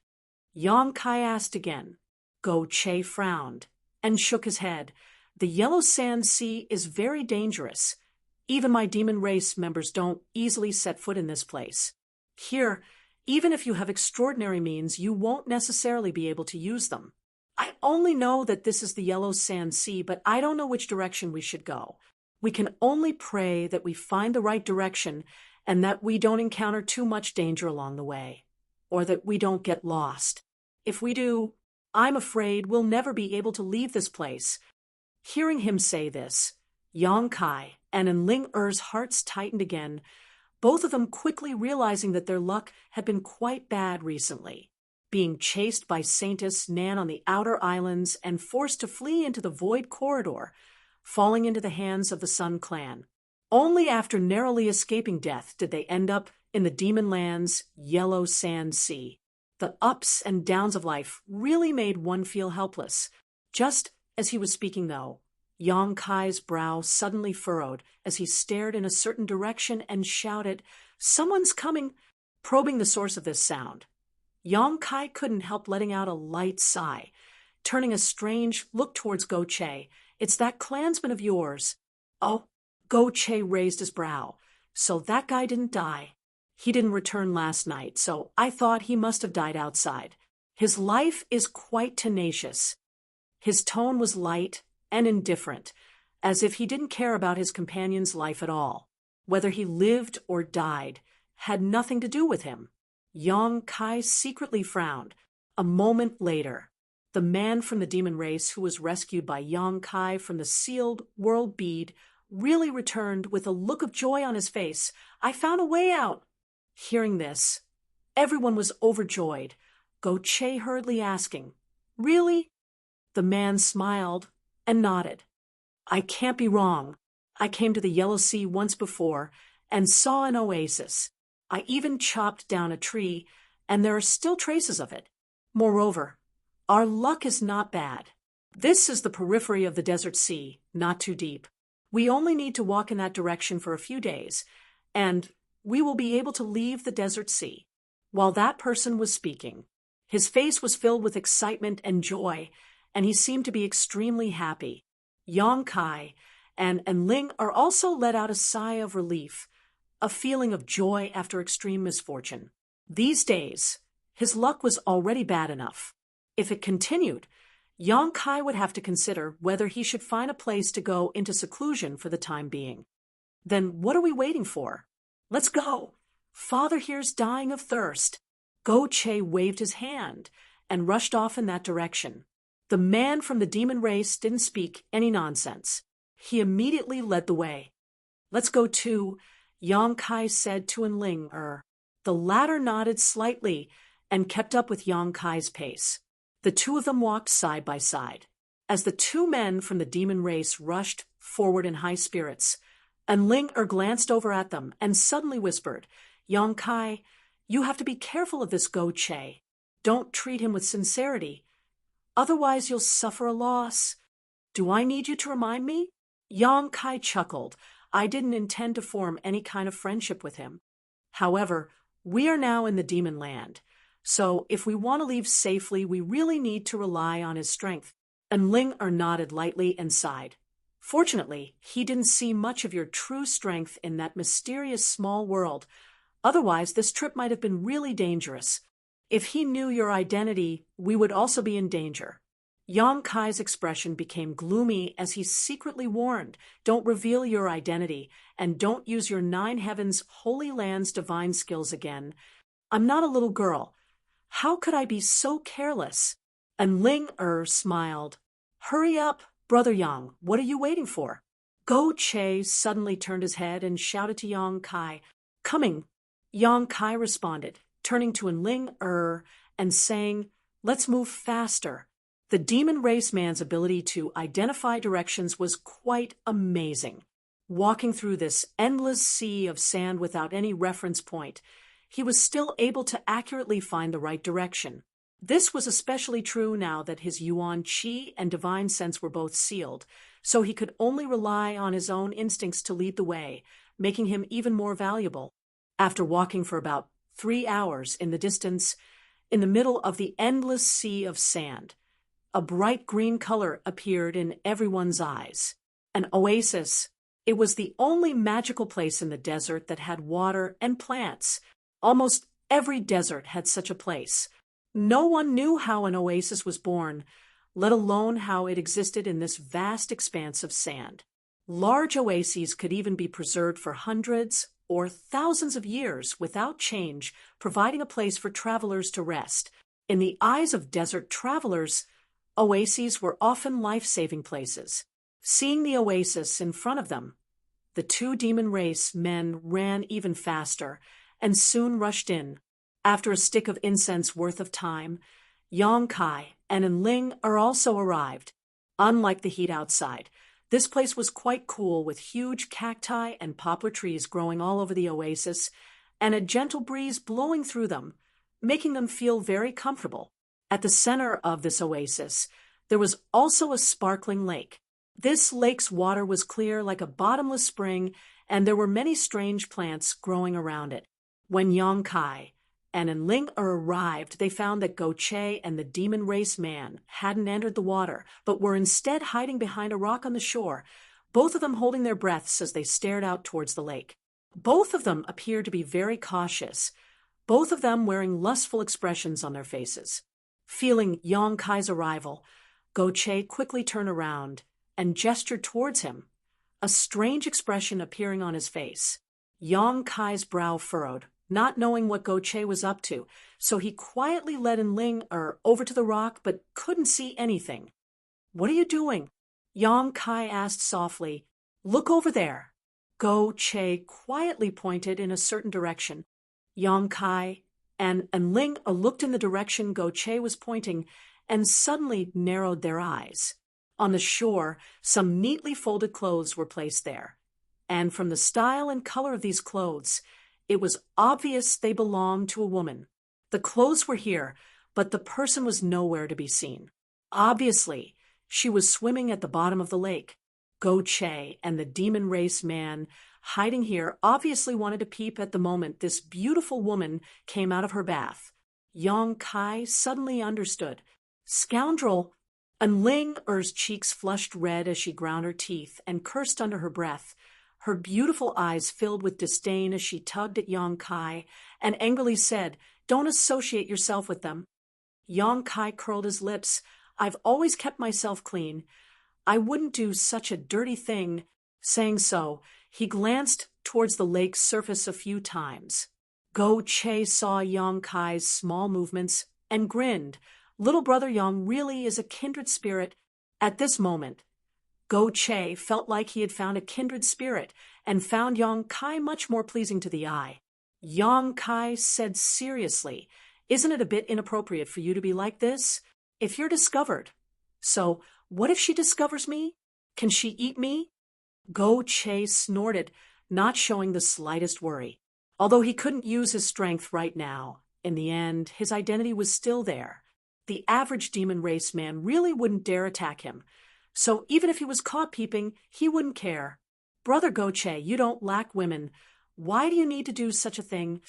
Yang Kai asked again. Go Che frowned and shook his head. "The Yellow Sand Sea is very dangerous. Even my demon race members don't easily set foot in this place. Here, even if you have extraordinary means, you won't necessarily be able to use them. I only know that this is the Yellow Sand Sea, but I don't know which direction we should go. We can only pray that we find the right direction and that we don't encounter too much danger along the way, or that we don't get lost. If we do, I'm afraid we'll never be able to leave this place." Hearing him say this, Yang Kai and Enling hearts tightened again, both of them quickly realizing that their luck had been quite bad recently, being chased by Saintess Nan on the outer islands and forced to flee into the void corridor, falling into the hands of the Sun Clan. Only after narrowly escaping death did they end up in the Demon Land's Yellow Sand Sea. The ups and downs of life really made one feel helpless. Just as he was speaking, though, Yang Kai's brow suddenly furrowed as he stared in a certain direction and shouted, "Someone's coming!" Probing the source of this sound, Yang Kai couldn't help letting out a light sigh, turning a strange look towards Go Che. "It's that clansman of yours." "Oh." Go Che raised his brow. So that guy didn't die. He didn't return last night, so I thought he must have died outside. His life is quite tenacious. His tone was light and indifferent, as if he didn't care about his companion's life at all. Whether he lived or died had nothing to do with him. Yang Kai secretly frowned. A moment later, the man from the demon race who was rescued by Yang Kai from the sealed world bead really returned with a look of joy on his face. I found a way out. Hearing this, everyone was overjoyed, Go Che hurriedly asking, Really? The man smiled and nodded. I can't be wrong. I came to the Yellow Sea once before and saw an oasis. I even chopped down a tree, and there are still traces of it. Moreover, our luck is not bad. This is the periphery of the desert sea, not too deep. We only need to walk in that direction for a few days, and we will be able to leave the desert sea. While that person was speaking, his face was filled with excitement and joy, and he seemed to be extremely happy. Yang Kai and Ling are also let out a sigh of relief, a feeling of joy after extreme misfortune. These days, his luck was already bad enough. If it continued, Yang Kai would have to consider whether he should find a place to go into seclusion for the time being. Then what are we waiting for? Let's go. Father here's dying of thirst. Go Che waved his hand and rushed off in that direction. The man from the demon race didn't speak any nonsense. He immediately led the way. Let's go too, Yang Kai said to Ling. The latter nodded slightly and kept up with Yang Kai's pace. The two of them walked side by side. As the two men from the demon race rushed forward in high spirits, Ling glanced over at them and suddenly whispered, Yang Kai, you have to be careful of this Go Che. Don't treat him with sincerity. Otherwise you'll suffer a loss. Do I need you to remind me? Yang Kai chuckled. I didn't intend to form any kind of friendship with him. However, we are now in the demon land. So if we want to leave safely, we really need to rely on his strength. And Ling nodded lightly and sighed. Fortunately, he didn't see much of your true strength in that mysterious small world. Otherwise, this trip might have been really dangerous. If he knew your identity, we would also be in danger. Yang Kai's expression became gloomy as he secretly warned, don't reveal your identity, and don't use your 9 heavens holy land's divine skills again. I'm not a little girl. How could I be so careless? And Ling smiled. Hurry up, Brother Yang, what are you waiting for? Go Che suddenly turned his head and shouted to Yang Kai. Coming. Yang Kai responded, turning to Ling and saying, let's move faster. The demon race man's ability to identify directions was quite amazing. Walking through this endless sea of sand without any reference point, he was still able to accurately find the right direction. This was especially true now that his Yuan Qi and divine sense were both sealed, so he could only rely on his own instincts to lead the way, making him even more valuable. After walking for about 3 hours in the distance, in the middle of the endless sea of sand, a bright green color appeared in everyone's eyes. An oasis. It was the only magical place in the desert that had water and plants. Almost every desert had such a place. No one knew how an oasis was born, let alone how it existed in this vast expanse of sand. Large oases could even be preserved for hundreds or thousands of years without change, providing a place for travelers to rest. In the eyes of desert travelers, oases were often life-saving places. Seeing the oasis in front of them, the 2 demon race men ran even faster and soon rushed in. After a stick of incense worth of time, Yang Kai and Ling also arrived. Unlike the heat outside, this place was quite cool with huge cacti and poplar trees growing all over the oasis and a gentle breeze blowing through them, making them feel very comfortable. At the center of this oasis, there was also a sparkling lake. This lake's water was clear like a bottomless spring, and there were many strange plants growing around it. When Yang Kai and Ling arrived, they found that Go Che and the demon race man hadn't entered the water, but were instead hiding behind a rock on the shore. both of them holding their breaths as they stared out towards the lake. Both of them appeared to be very cautious, both of them wearing lustful expressions on their faces. Feeling Yong Kai's arrival, Go Che quickly turned around and gestured towards him, a strange expression appearing on his face. Yong Kai's brow furrowed, not knowing what Go Che was up to, so he quietly led Ling over to the rock but couldn't see anything. "What are you doing?" Yong Kai asked softly. "Look over there." Go Che quietly pointed in a certain direction. Yong Kai and Ling looked in the direction Go Che was pointing and suddenly narrowed their eyes. On the shore, some neatly folded clothes were placed there, and from the style and color of these clothes, it was obvious they belonged to a woman. The clothes were here, but the person was nowhere to be seen. Obviously, she was swimming at the bottom of the lake. Go Che and the demon race man hiding here obviously wanted to peep at the moment this beautiful woman came out of her bath. Yong Kai suddenly understood. "Scoundrel!" And Ling-er's cheeks flushed red as she ground her teeth and cursed under her breath. Her beautiful eyes filled with disdain as she tugged at Yong Kai and angrily said, "Don't associate yourself with them." Yong Kai curled his lips. "I've always kept myself clean. I wouldn't do such a dirty thing." Saying so, he glanced towards the lake's surface a few times. Go Che saw Yong Kai's small movements and grinned. Little brother Yong really is a kindred spirit. At this moment, Go Che felt like he had found a kindred spirit and found Yong Kai much more pleasing to the eye. Yong Kai said seriously, "Isn't it a bit inappropriate for you to be like this? If you're discovered. So, what if she discovers me? Can she eat me?" Go Che snorted, not showing the slightest worry. Although he couldn't use his strength right now, in the end, his identity was still there. The average demon race man really wouldn't dare attack him. So even if he was caught peeping, he wouldn't care. "Brother Go Che, you don't lack women. Why do you need to do such a thing?"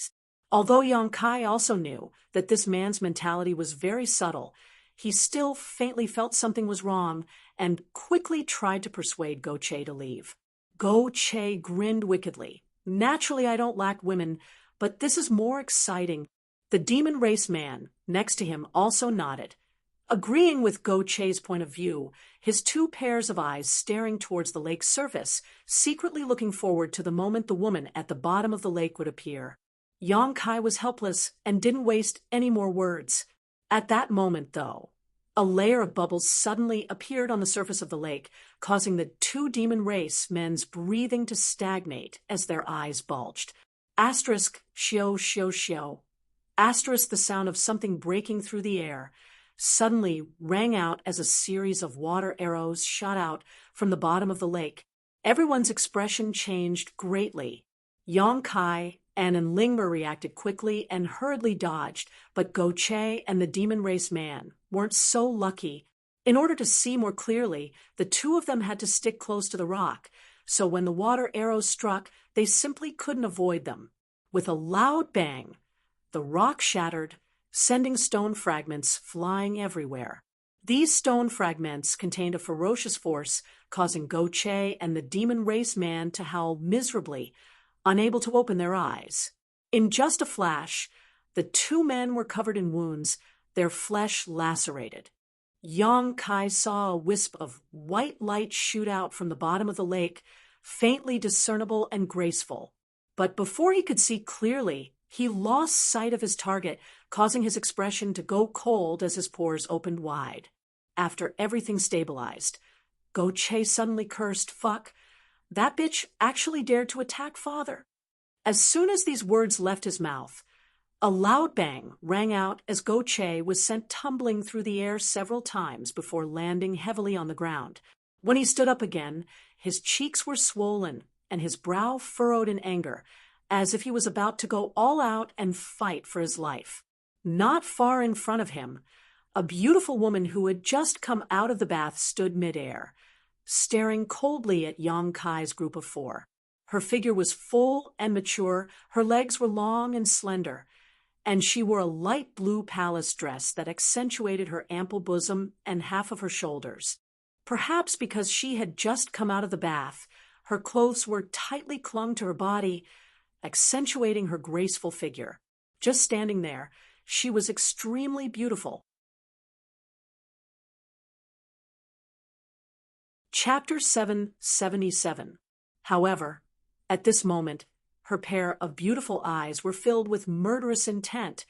Although Yong Kai also knew that this man's mentality was very subtle, he still faintly felt something was wrong and quickly tried to persuade Go Che to leave. Go Che grinned wickedly. "Naturally, I don't lack women, but this is more exciting." The demon race man next to him also nodded, agreeing with Go Che's point of view, his two pairs of eyes staring towards the lake's surface, secretly looking forward to the moment the woman at the bottom of the lake would appear. Yong Kai was helpless and didn't waste any more words. At that moment, though, a layer of bubbles suddenly appeared on the surface of the lake, causing the two demon race men's breathing to stagnate as their eyes bulged. Asterisk, shio, shio, shio. Asterisk, the sound of something breaking through the air suddenly rang out as a series of water arrows shot out from the bottom of the lake. Everyone's expression changed greatly. Yong Kai and Ling reacted quickly and hurriedly dodged, but Go Che and the demon race man weren't so lucky. In order to see more clearly, the two of them had to stick close to the rock, so when the water arrows struck, they simply couldn't avoid them. With a loud bang, the rock shattered, sending stone fragments flying everywhere. These stone fragments contained a ferocious force, causing Go Che and the demon race man to howl miserably, unable to open their eyes. In just a flash, the two men were covered in wounds, their flesh lacerated. Yong Kai saw a wisp of white light shoot out from the bottom of the lake, faintly discernible and graceful. But before he could see clearly, he lost sight of his target, causing his expression to go cold as his pores opened wide. After everything stabilized, Go Che suddenly cursed, "Fuck, that bitch actually dared to attack father." As soon as these words left his mouth, a loud bang rang out as Go Che was sent tumbling through the air several times before landing heavily on the ground. When he stood up again, his cheeks were swollen and his brow furrowed in anger, as if he was about to go all out and fight for his life. Not far in front of him, a beautiful woman who had just come out of the bath stood midair, staring coldly at Yong Kai's group of four. Her figure was full and mature, her legs were long and slender, and she wore a light blue palace dress that accentuated her ample bosom and half of her shoulders. Perhaps because she had just come out of the bath, her clothes were tightly clung to her body, accentuating her graceful figure. Just standing there, she was extremely beautiful. Chapter 777. However, at this moment, her pair of beautiful eyes were filled with murderous intent,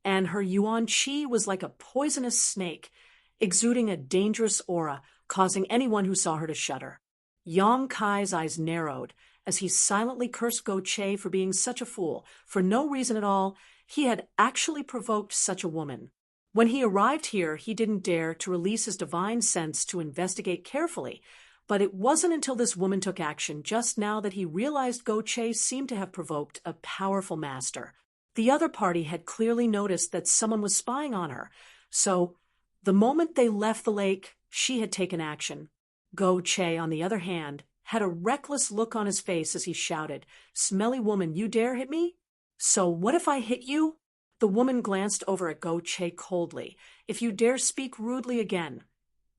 and her yuan qi was like a poisonous snake, exuding a dangerous aura, causing anyone who saw her to shudder. Yang Kai's eyes narrowed as he silently cursed Go Che for being such a fool. For no reason at all, he had actually provoked such a woman. When he arrived here, he didn't dare to release his divine sense to investigate carefully, but it wasn't until this woman took action just now that he realized Go Che seemed to have provoked a powerful master. The other party had clearly noticed that someone was spying on her, so the moment they left the lake, she had taken action. Go Che, on the other hand, had a reckless look on his face as he shouted, "Smelly woman, you dare hit me? So what if I hit you?" The woman glanced over at Go Che coldly. "If you dare speak rudely again,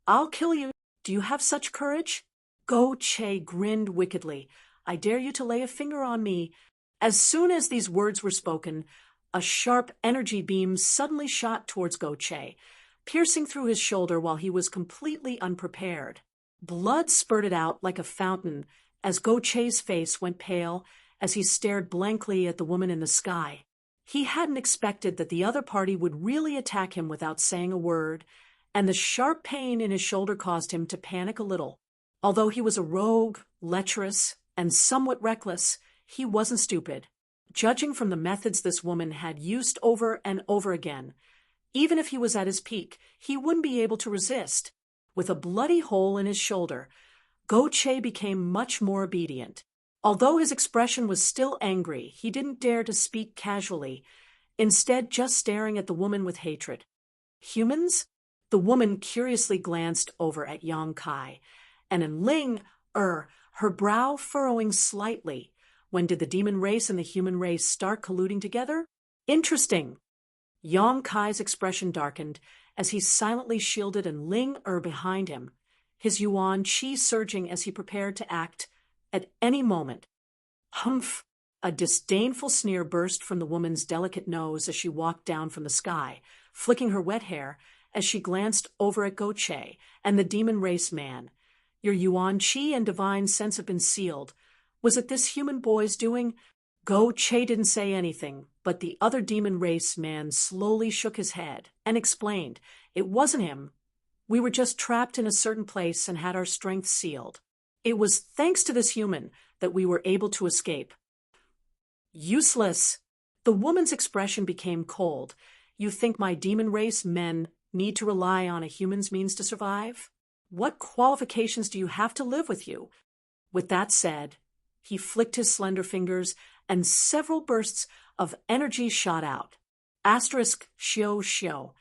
I'll kill you. Do you have such courage?" Go Che grinned wickedly. "I dare you to lay a finger on me." As soon as these words were spoken, a sharp energy beam suddenly shot towards Go Che, piercing through his shoulder while he was completely unprepared. Blood spurted out like a fountain as Go Che's face went pale as he stared blankly at the woman in the sky. He hadn't expected that the other party would really attack him without saying a word, and the sharp pain in his shoulder caused him to panic a little. Although he was a rogue, lecherous, and somewhat reckless, he wasn't stupid. Judging from the methods this woman had used over and over again, even if he was at his peak, he wouldn't be able to resist. With a bloody hole in his shoulder, Go Che became much more obedient. Although his expression was still angry, he didn't dare to speak casually, instead just staring at the woman with hatred. "Humans?" The woman curiously glanced over at Yang Kai, and in Ling, her brow furrowing slightly. When did the demon race and the human race start colluding together? Interesting. Yang Kai's expression darkened as he silently shielded and Ling behind him, his yuan qi surging as he prepared to act at any moment. Humph! A disdainful sneer burst from the woman's delicate nose as she walked down from the sky, flicking her wet hair as she glanced over at Go Che and the demon race man. "Your yuan qi and divine sense have been sealed. Was it this human boy's doing?" Go Che didn't say anything, but the other demon race man slowly shook his head and explained, "It wasn't him. We were just trapped in a certain place and had our strength sealed. It was thanks to this human that we were able to escape." "Useless." The woman's expression became cold. "You think my demon race men need to rely on a human's means to survive? What qualifications do you have to live with you?" With that said, he flicked his slender fingers and several bursts of energy shot out. Asterisk shio shio.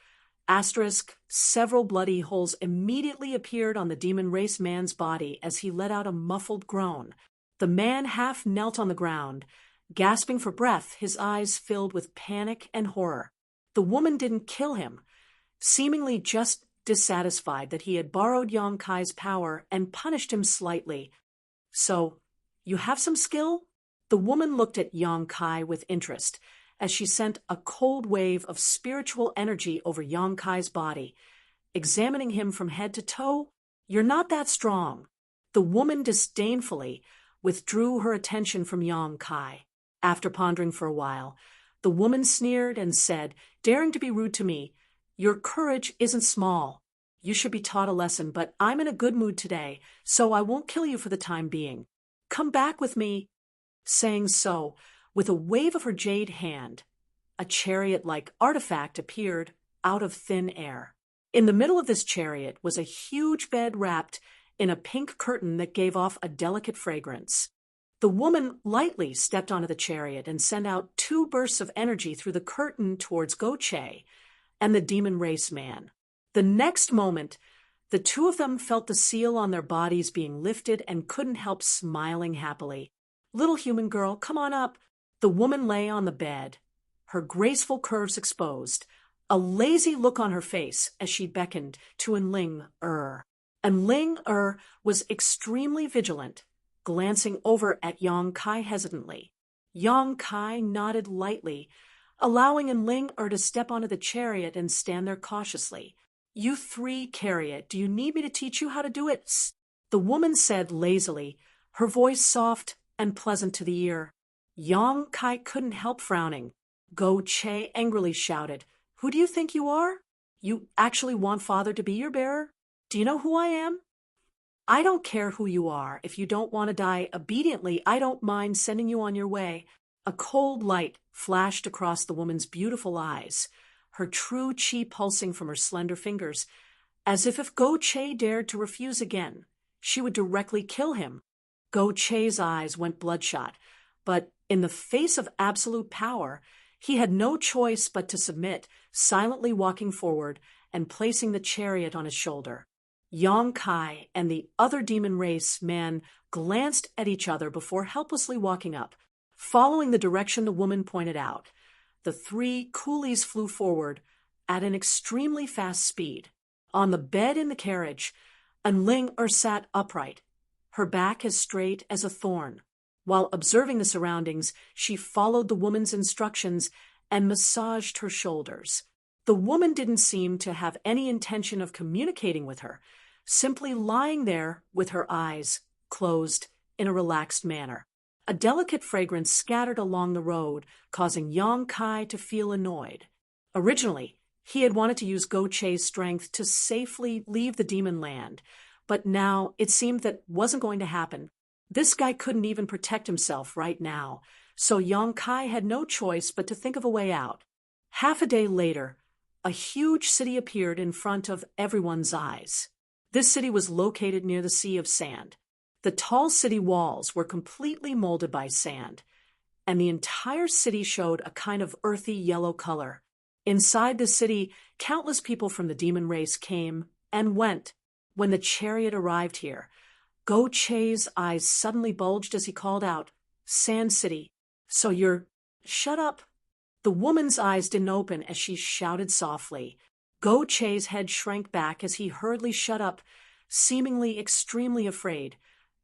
Asterisk, several bloody holes immediately appeared on the demon race man's body as he let out a muffled groan. The man half knelt on the ground, gasping for breath, his eyes filled with panic and horror. The woman didn't kill him, seemingly just dissatisfied that he had borrowed Yang Kai's power and punished him slightly. "So, you have some skill?" The woman looked at Yang Kai with interest as she sent a cold wave of spiritual energy over Yang Kai's body, examining him from head to toe. "You're not that strong." The woman disdainfully withdrew her attention from Yang Kai. After pondering for a while, the woman sneered and said, daring to be rude to me, "Your courage isn't small. You should be taught a lesson, but I'm in a good mood today, so I won't kill you for the time being. Come back with me." Saying so, with a wave of her jade hand, a chariot-like artifact appeared out of thin air. In the middle of this chariot was a huge bed wrapped in a pink curtain that gave off a delicate fragrance. The woman lightly stepped onto the chariot and sent out 2 bursts of energy through the curtain towards Go Che and the demon race man. The next moment, the 2 of them felt the seal on their bodies being lifted and couldn't help smiling happily. "Little human girl, come on up." The woman lay on the bed, her graceful curves exposed, a lazy look on her face as she beckoned to Enling. And Ling was extremely vigilant, glancing over at Yang Kai hesitantly. Yang Kai nodded lightly, allowing Ling to step onto the chariot and stand there cautiously. "You three carry it. Do you need me to teach you how to do it?" The woman said lazily, her voice soft and pleasant to the ear. Yang Kai couldn't help frowning. Go Che angrily shouted, "Who do you think you are? You actually want father to be your bearer? Do you know who I am?" "I don't care who you are. If you don't want to die obediently, I don't mind sending you on your way." A cold light flashed across the woman's beautiful eyes, her true chi pulsing from her slender fingers, as if Go Che dared to refuse again, she would directly kill him. Go Che's eyes went bloodshot, but in the face of absolute power, he had no choice but to submit, silently walking forward and placing the chariot on his shoulder. Yang Kai and the other demon race man glanced at each other before helplessly walking up, following the direction the woman pointed out. The three coolies flew forward at an extremely fast speed. On the bed in the carriage, Ling sat upright, her back as straight as a thorn. While observing the surroundings, she followed the woman's instructions and massaged her shoulders. The woman didn't seem to have any intention of communicating with her, simply lying there with her eyes closed in a relaxed manner. A delicate fragrance scattered along the road, causing Yang Kai to feel annoyed. Originally, he had wanted to use Go Che's strength to safely leave the demon land, but now it seemed that wasn't going to happen. This guy couldn't even protect himself right now, so Yang Kai had no choice but to think of a way out. Half a day later, a huge city appeared in front of everyone's eyes. This city was located near the Sea of Sand. The tall city walls were completely molded by sand, and the entire city showed a kind of earthy yellow color. Inside the city, countless people from the demon race came and went. When the chariot arrived here, Go Che's eyes suddenly bulged as he called out, "Sand City, so you're—" "Shut up." The woman's eyes didn't open as she shouted softly. Go Che's head shrank back as he hurriedly shut up, seemingly extremely afraid,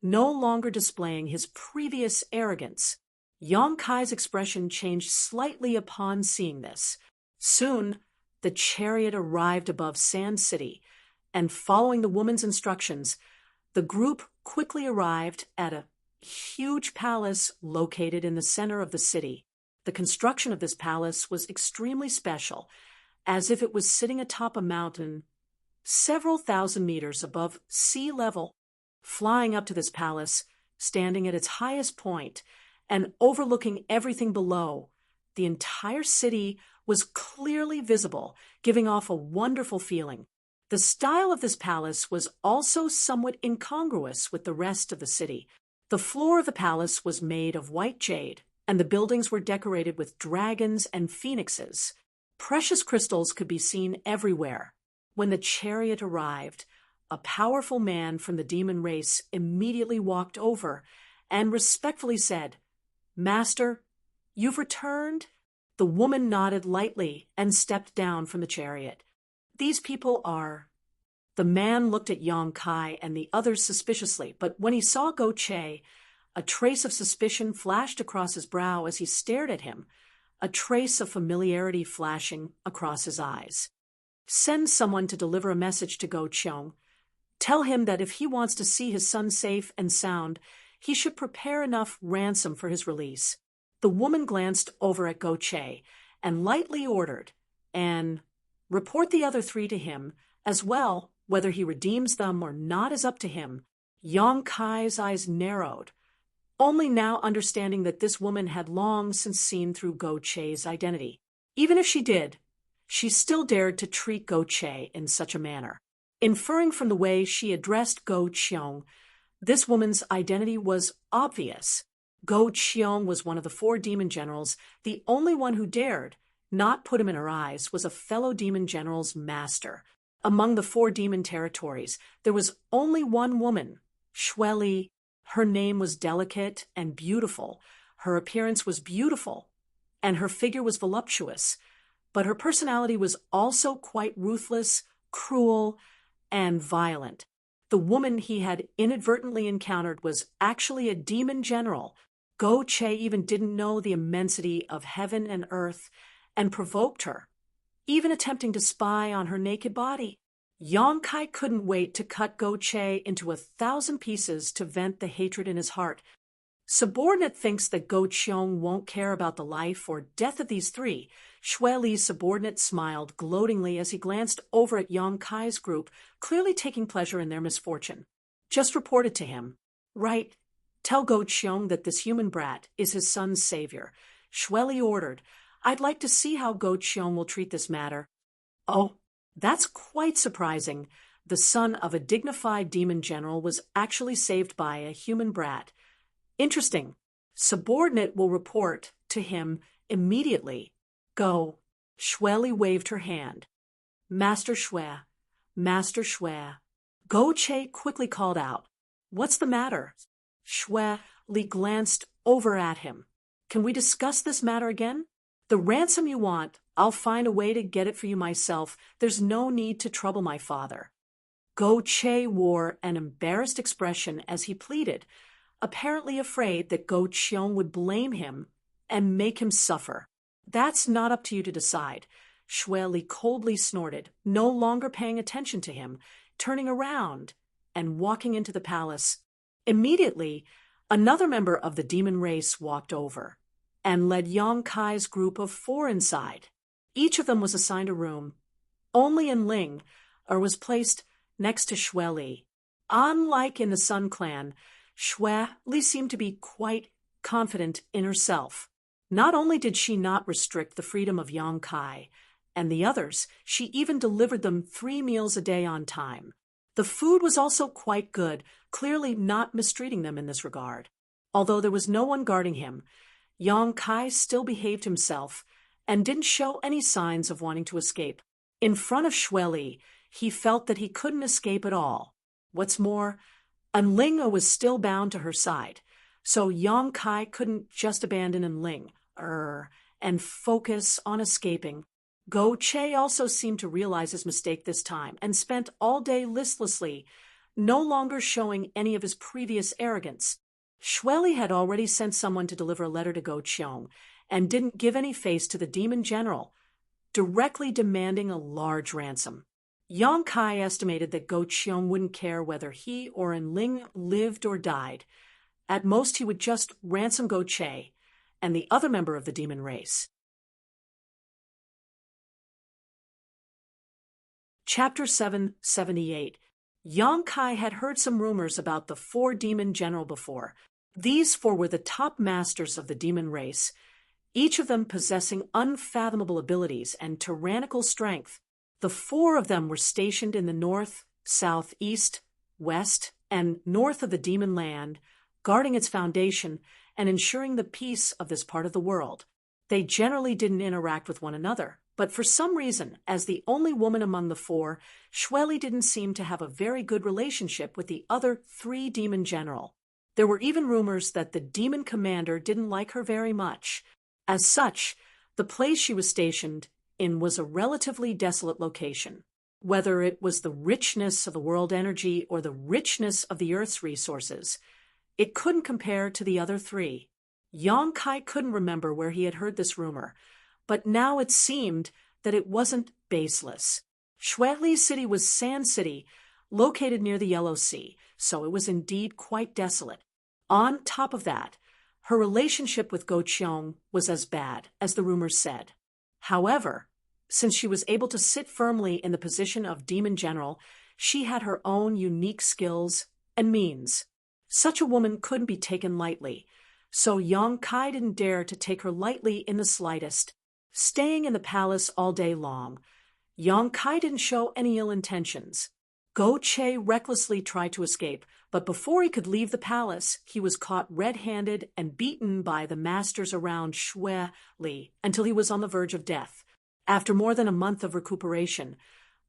no longer displaying his previous arrogance. Yang Kai's expression changed slightly upon seeing this. Soon, the chariot arrived above Sand City, and following the woman's instructions, the group quickly arrived at a huge palace located in the center of the city. The construction of this palace was extremely special, as if it was sitting atop a mountain several thousand meters above sea level. Flying up to this palace, standing at its highest point, and overlooking everything below, the entire city was clearly visible, giving off a wonderful feeling. The style of this palace was also somewhat incongruous with the rest of the city. The floor of the palace was made of white jade, and the buildings were decorated with dragons and phoenixes. Precious crystals could be seen everywhere. When the chariot arrived, a powerful man from the demon race immediately walked over and respectfully said, "Master, you've returned?" The woman nodded lightly and stepped down from the chariot. "These people are—" The man looked at Yang Kai and the others suspiciously, but when he saw Go Che, a trace of suspicion flashed across his brow as he stared at him, a trace of familiarity flashing across his eyes. "Send someone to deliver a message to Go Cheong. Tell him that if he wants to see his son safe and sound, he should prepare enough ransom for his release." The woman glanced over at Go Che and lightly ordered, "And report the other three to him as well. Whether he redeems them or not is up to him." Yang Kai's eyes narrowed, only now understanding that this woman had long since seen through Go Che's identity. Even if she did, she still dared to treat Go Che in such a manner. Inferring from the way she addressed Go Cheong, this woman's identity was obvious. Go Cheong was one of the 4 demon generals. The only one who dared not put him in her eyes was a fellow demon general's master. Among the 4 demon territories, there was only one woman, Xue Li. Her name was delicate and beautiful. Her appearance was beautiful, and her figure was voluptuous. But her personality was also quite ruthless, cruel, and violent. The woman he had inadvertently encountered was actually a demon general. Go Che even didn't know the immensity of heaven and earth and provoked her, even attempting to spy on her naked body. Yang Kai couldn't wait to cut Go Che into 1,000 pieces to vent the hatred in his heart. Subordinate thinks that Go Cheong won't care about the life or death of these three. Shui Li's subordinate smiled gloatingly as he glanced over at Yang Kai's group, clearly taking pleasure in their misfortune. Just report it to him. Right. Tell Go Cheong that this human brat is his son's savior. Shui Li ordered. I'd like to see how Go Cheong will treat this matter. Oh, that's quite surprising. The son of a dignified demon general was actually saved by a human brat. Interesting. Subordinate will report to him immediately. Go. Shui Li waved her hand. Master Shui. Master Shui. Go Che quickly called out. What's the matter? Shui Li glanced over at him. Can we discuss this matter again? The ransom you want, I'll find a way to get it for you myself. There's no need to trouble my father. Go Che wore an embarrassed expression as he pleaded, apparently afraid that Go Cheong would blame him and make him suffer. That's not up to you to decide. Shui Li coldly snorted, no longer paying attention to him, turning around and walking into the palace. Immediately, another member of the demon race walked over and led Yang Kai's group of 4 inside. Each of them was assigned a room. Only Enling was placed next to Shui Li. Unlike in the Sun Clan, Shui Li seemed to be quite confident in herself. Not only did she not restrict the freedom of Yang Kai and the others, she even delivered them 3 meals a day on time. The food was also quite good, clearly not mistreating them in this regard. Although there was no one guarding him, Yang Kai still behaved himself and didn't show any signs of wanting to escape. In front of Shui Li, he felt that he couldn't escape at all. What's more, Enling was still bound to her side, so Yang Kai couldn't just abandon Enling and focus on escaping. Go Che also seemed to realize his mistake this time and spent all day listlessly, no longer showing any of his previous arrogance. Shui Li had already sent someone to deliver a letter to Go Cheong and didn't give any face to the demon general, directly demanding a large ransom. Yang Kai estimated that Go Cheong wouldn't care whether he or Enling lived or died. At most, he would just ransom Go Che and the other member of the demon race. Chapter 778. Yang Kai had heard some rumors about the 4 demon general before. These 4 were the top masters of the demon race, each of them possessing unfathomable abilities and tyrannical strength. The 4 of them were stationed in the north, south, east, west, and north of the demon land, guarding its foundation and ensuring the peace of this part of the world. They generally didn't interact with one another, but for some reason, as the only woman among the 4, Shui Li didn't seem to have a very good relationship with the other 3 demon general. There were even rumors that the demon commander didn't like her very much. As such, the place she was stationed in was a relatively desolate location. Whether it was the richness of the world energy or the richness of the Earth's resources, it couldn't compare to the other 3. Yang Kai couldn't remember where he had heard this rumor, but now it seemed that it wasn't baseless. Shui Li's city was Sand City, located near the Yellow Sea, so it was indeed quite desolate. On top of that, her relationship with Go Cheong was as bad as the rumors said. However, since she was able to sit firmly in the position of demon general, she had her own unique skills and means. Such a woman couldn't be taken lightly, so Yang Kai didn't dare to take her lightly in the slightest. Staying in the palace all day long, Yang Kai didn't show any ill intentions. Go Che recklessly tried to escape, but before he could leave the palace, he was caught red-handed and beaten by the masters around Shui Li until he was on the verge of death. After more than a month of recuperation,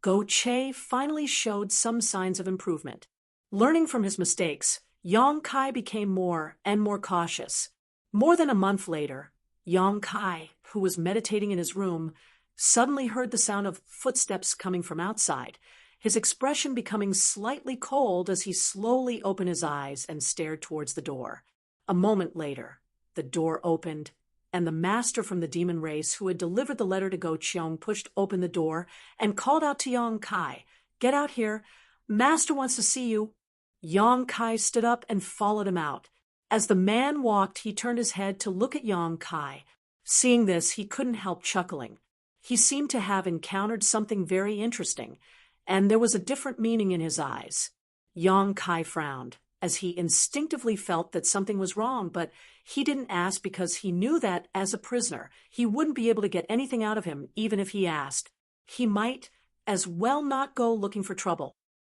Go Che finally showed some signs of improvement. Learning from his mistakes, Yang Kai became more and more cautious. More than a month later, Yang Kai, who was meditating in his room, suddenly heard the sound of footsteps coming from outside. his expression becoming slightly cold as he slowly opened his eyes and stared towards the door. A moment later, the door opened, and the master from the demon race who had delivered the letter to Go Cheong pushed open the door and called out to Yong Kai, "Get out here. Master wants to see you." Yong Kai stood up and followed him out. As the man walked, he turned his head to look at Yong Kai. Seeing this, he couldn't help chuckling. He seemed to have encountered something very interesting, and there was a different meaning in his eyes. Yong Kai frowned, as he instinctively felt that something was wrong, but he didn't ask because he knew that, as a prisoner, he wouldn't be able to get anything out of him even if he asked. He might as well not go looking for trouble.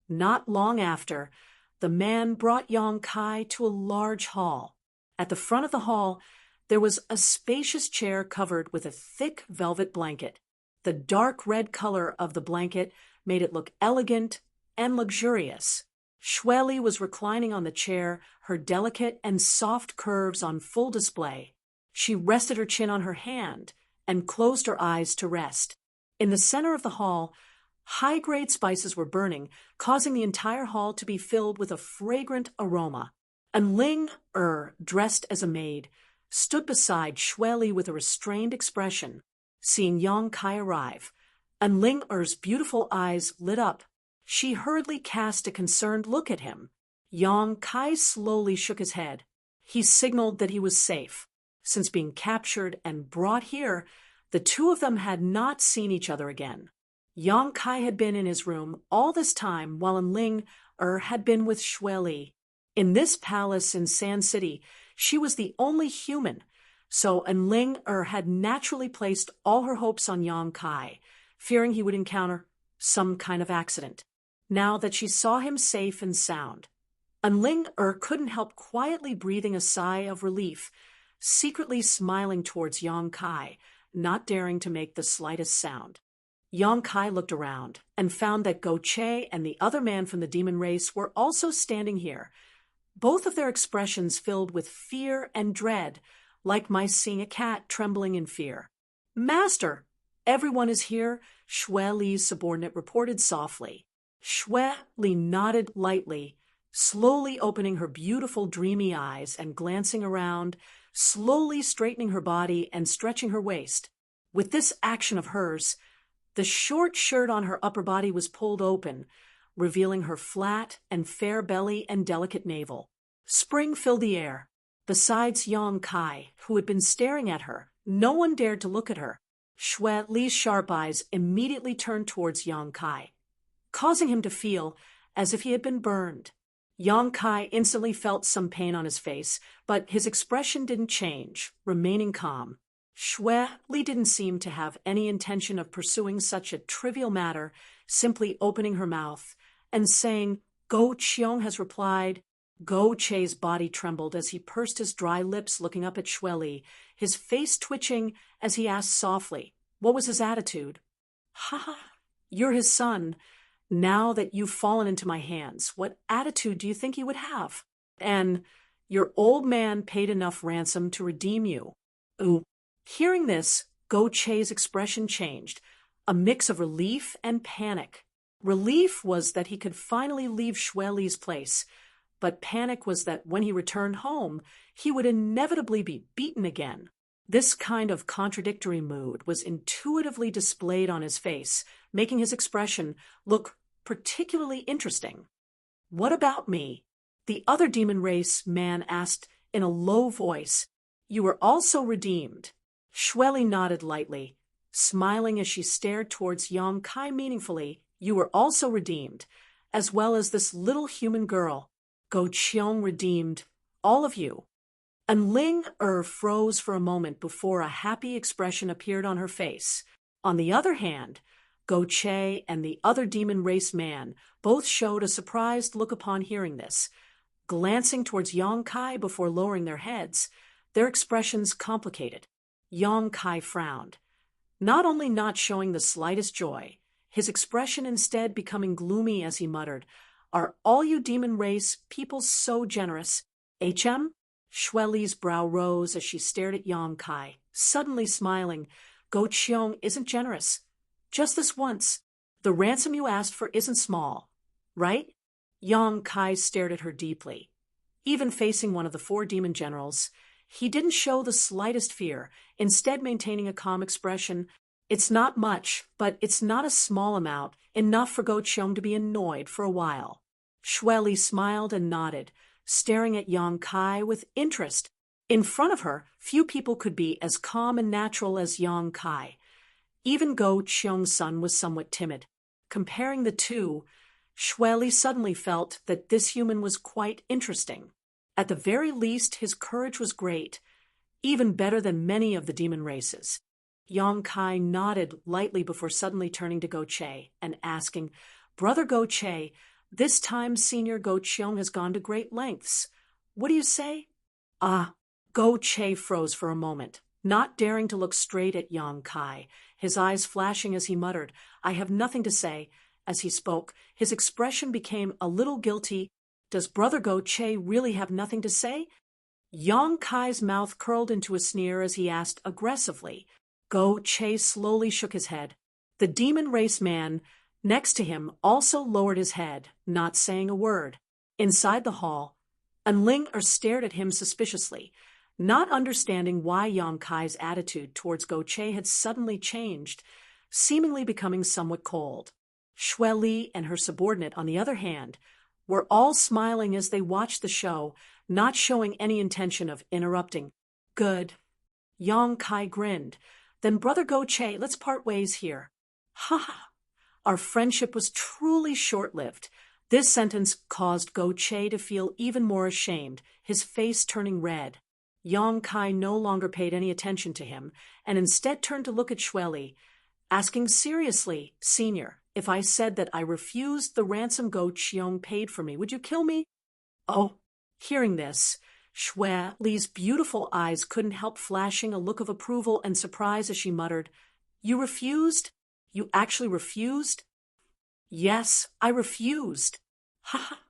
Not long after, the man brought Yong Kai to a large hall. At the front of the hall, there was a spacious chair covered with a thick velvet blanket. The dark red color of the blanket made it look elegant and luxurious. Xue Li was reclining on the chair, her delicate and soft curves on full display. She rested her chin on her hand and closed her eyes to rest. In the center of the hall, high-grade spices were burning, causing the entire hall to be filled with a fragrant aroma. And Ling dressed as a maid, stood beside Xue Li with a restrained expression. Seeing Yong Kai arrive, and Ling Er's beautiful eyes lit up, she hurriedly cast a concerned look at him. Yong Kai slowly shook his head. He signaled that he was safe. Since being captured and brought here, the two of them had not seen each other again. Yong Kai had been in his room all this time while Ling had been with Xue Li. In this palace in Sand City, she was the only human, so Ling had naturally placed all her hopes on Yong Kai, fearing he would encounter some kind of accident. Now that she saw him safe and sound, Ling couldn't help quietly breathing a sigh of relief, secretly smiling towards Yong Kai, not daring to make the slightest sound. Yong Kai looked around and found that Go Che and the other man from the demon race were also standing here, both of their expressions filled with fear and dread, like mice seeing a cat trembling in fear. "Master, everyone is here," Xue Li's subordinate reported softly. Xue Li nodded lightly, slowly opening her beautiful dreamy eyes and glancing around, slowly straightening her body and stretching her waist. With this action of hers, the short shirt on her upper body was pulled open, revealing her flat and fair belly and delicate navel. Spring filled the air. Besides Yong Kai, who had been staring at her, no one dared to look at her. Xue Li's sharp eyes immediately turned towards Yong Kai, causing him to feel as if he had been burned. Yong Kai instantly felt some pain on his face, but his expression didn't change, remaining calm. Xue Li didn't seem to have any intention of pursuing such a trivial matter, simply opening her mouth and saying, "Go Cheong has replied." Go Che's body trembled as he pursed his dry lips looking up at Xue Li, his face twitching as he asked softly, what was his attitude? "Ha, you're his son. Now that you've fallen into my hands, what attitude do you think he would have? And your old man paid enough ransom to redeem you." Ooh. Hearing this, Go Che's expression changed, a mix of relief and panic. Relief was that he could finally leave Xue Li's place, but panic was that when he returned home, he would inevitably be beaten again. This kind of contradictory mood was intuitively displayed on his face, making his expression look particularly interesting. "What about me?" the other demon race man asked in a low voice. "You were also redeemed." Xue Li nodded lightly, smiling as she stared towards Yong Kai meaningfully. "You were also redeemed, as well as this little human girl. Go Cheong redeemed all of you." And Ling froze for a moment before a happy expression appeared on her face. On the other hand, Go Che and the other demon race man both showed a surprised look upon hearing this. Glancing towards Yong Kai before lowering their heads, their expressions complicated. Yong Kai frowned, not only not showing the slightest joy, his expression instead becoming gloomy as he muttered, "Are all you demon race people so generous? HM?" Xue Li's brow rose as she stared at Yong Kai, suddenly smiling. "Go Cheong isn't generous. Just this once. The ransom you asked for isn't small, right? Yang Kai stared at her deeply. Even facing one of the four demon generals, he didn't show the slightest fear, instead maintaining a calm expression. It's not much, but it's not a small amount, enough for Go Cheong to be annoyed for a while. Xue Li smiled and nodded, staring at Yang Kai with interest. In front of her, few people could be as calm and natural as Yang Kai. Even Go Cheong's son was somewhat timid. Comparing the two, Xue Li suddenly felt that this human was quite interesting. At the very least, his courage was great, even better than many of the demon races. Yang Kai nodded lightly before suddenly turning to Go Che and asking, "Brother Go Che, this time Senior Go Cheong has gone to great lengths. What do you say?" Ah, Go Che froze for a moment, not daring to look straight at Yang Kai, his eyes flashing as he muttered, "I have nothing to say." As he spoke, his expression became a little guilty. Does Brother Go Che really have nothing to say? Yang Kai's mouth curled into a sneer as he asked aggressively. Go Che slowly shook his head. The demon race man next to him also lowered his head, not saying a word. Inside the hall, Ling stared at him suspiciously, not understanding why Yang Kai's attitude towards Go Che had suddenly changed, seemingly becoming somewhat cold. Xue Li and her subordinate, on the other hand, were all smiling as they watched the show, not showing any intention of interrupting. Good. Yang Kai grinned. Then Brother Go Che, let's part ways here. Ha ha. Our friendship was truly short-lived. This sentence caused Go Che to feel even more ashamed, his face turning red. Yang Kai no longer paid any attention to him, and instead turned to look at Xue Li, asking seriously, "Senior, if I said that I refused the ransom Go Cheong paid for me, would you kill me?" Oh, hearing this, Xue Li's beautiful eyes couldn't help flashing a look of approval and surprise as she muttered, "You refused? You actually refused?" "Yes, I refused." Ha ha.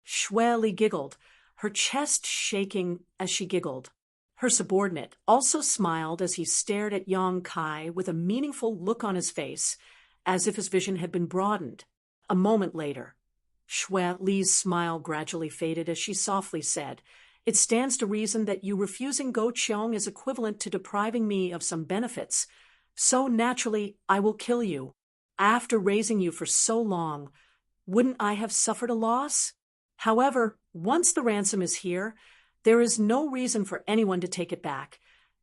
Xue Li giggled, her chest shaking as she giggled. Her subordinate also smiled as he stared at Yang Kai with a meaningful look on his face, as if his vision had been broadened. A moment later, Xue Li's smile gradually faded as she softly said, "It stands to reason that you refusing Go Cheong is equivalent to depriving me of some benefits. So naturally, I will kill you. After raising you for so long, wouldn't I have suffered a loss? However, once the ransom is here, there is no reason for anyone to take it back.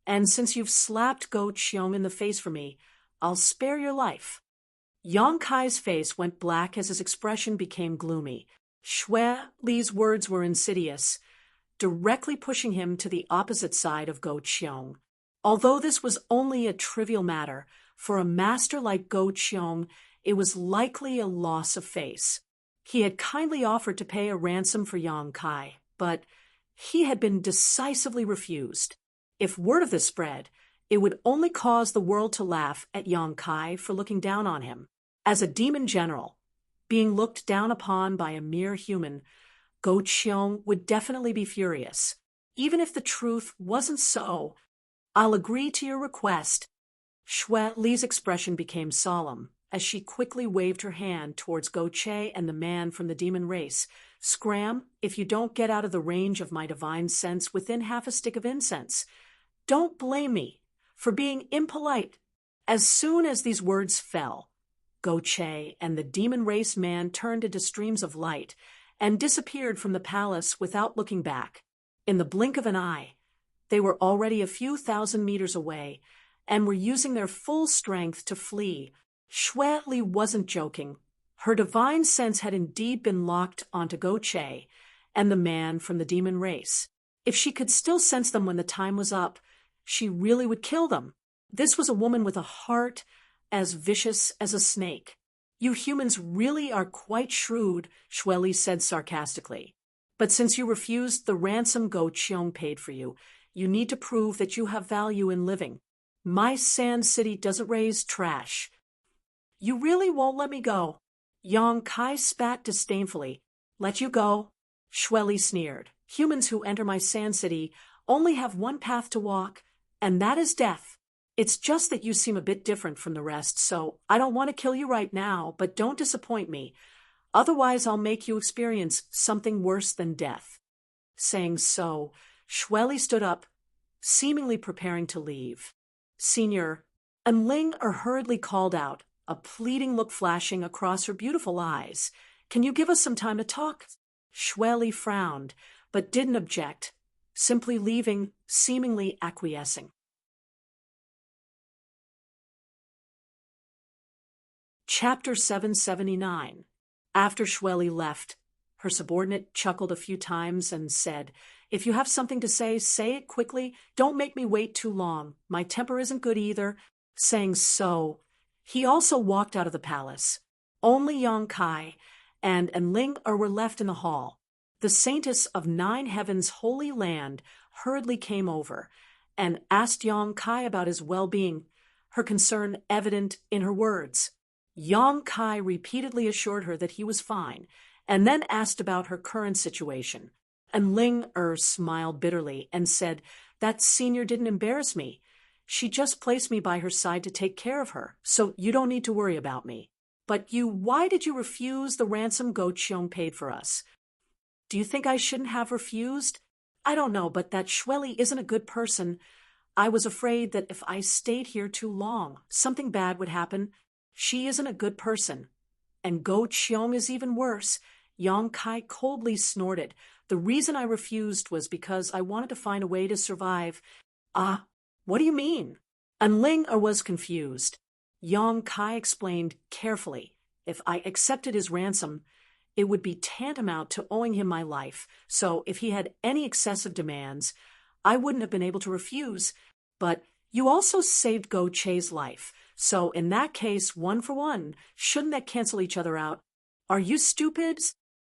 And since you've slapped Go Cheong in the face for me, I'll spare your life." Yang Kai's face went black as his expression became gloomy. Xue Li's words were insidious, directly pushing him to the opposite side of Go Cheong. Although this was only a trivial matter, for a master like Go Cheong, it was likely a loss of face. He had kindly offered to pay a ransom for Yang Kai, but he had been decisively refused. If word of this spread, it would only cause the world to laugh at Yang Kai for looking down on him. As a demon general, being looked down upon by a mere human, Go Cheong would definitely be furious. Even if the truth wasn't so, "I'll agree to your request." Xue Li's expression became solemn as she quickly waved her hand towards Go Che and the man from the demon race. "Scram, if you don't get out of the range of my divine sense within half a stick of incense. Don't blame me for being impolite." As soon as these words fell, Go Che and the demon race man turned into streams of light and disappeared from the palace without looking back. In the blink of an eye, they were already a few thousand meters away and were using their full strength to flee. Xue Li wasn't joking. Her divine sense had indeed been locked onto Go Che and the man from the demon race. If she could still sense them when the time was up, she really would kill them. This was a woman with a heart as vicious as a snake. "You humans really are quite shrewd," Xue Li said sarcastically. "But since you refused the ransom Go Cheong paid for you, you need to prove that you have value in living. My sand city doesn't raise trash." "You really won't let me go?" Yang Kai spat disdainfully. "Let you go?" Xue Li sneered. "Humans who enter my sand city only have one path to walk, and that is death. It's just that you seem a bit different from the rest, so I don't want to kill you right now, but don't disappoint me. Otherwise, I'll make you experience something worse than death." Saying so, Shweli stood up, seemingly preparing to leave. "Senior," and Ling hurriedly called out, a pleading look flashing across her beautiful eyes. "Can you give us some time to talk?" Shweli frowned, but didn't object, simply leaving, seemingly acquiescing. Chapter 779. After Shweli left, her subordinate chuckled a few times and said, "If you have something to say it quickly. Don't make me wait too long. My temper isn't good either." Saying so, he also walked out of the palace. Only Yang Kai and Ling were left in the hall. The saintess of 9 heavens' holy land hurriedly came over and asked Yang Kai about his well-being, her concern evident in her words. Yang Kai repeatedly assured her that he was fine, and then asked about her current situation. And Ling smiled bitterly and said, "That senior didn't embarrass me. She just placed me by her side to take care of her, so you don't need to worry about me. But why did you refuse the ransom Go Cheong paid for us?" "Do you think I shouldn't have refused? I don't know, but that Shweli isn't a good person. I was afraid that if I stayed here too long, something bad would happen. She isn't a good person. And Go Cheong is even worse." Yang Kai coldly snorted. "The reason I refused was because I wanted to find a way to survive." "Ah, what do you mean?" And Ling was confused. Yang Kai explained carefully. "If I accepted his ransom, it would be tantamount to owing him my life, so if he had any excessive demands, I wouldn't have been able to refuse. But you also saved Go Che's life, so in that case, 1 for 1, shouldn't that cancel each other out?" "Are you stupid?"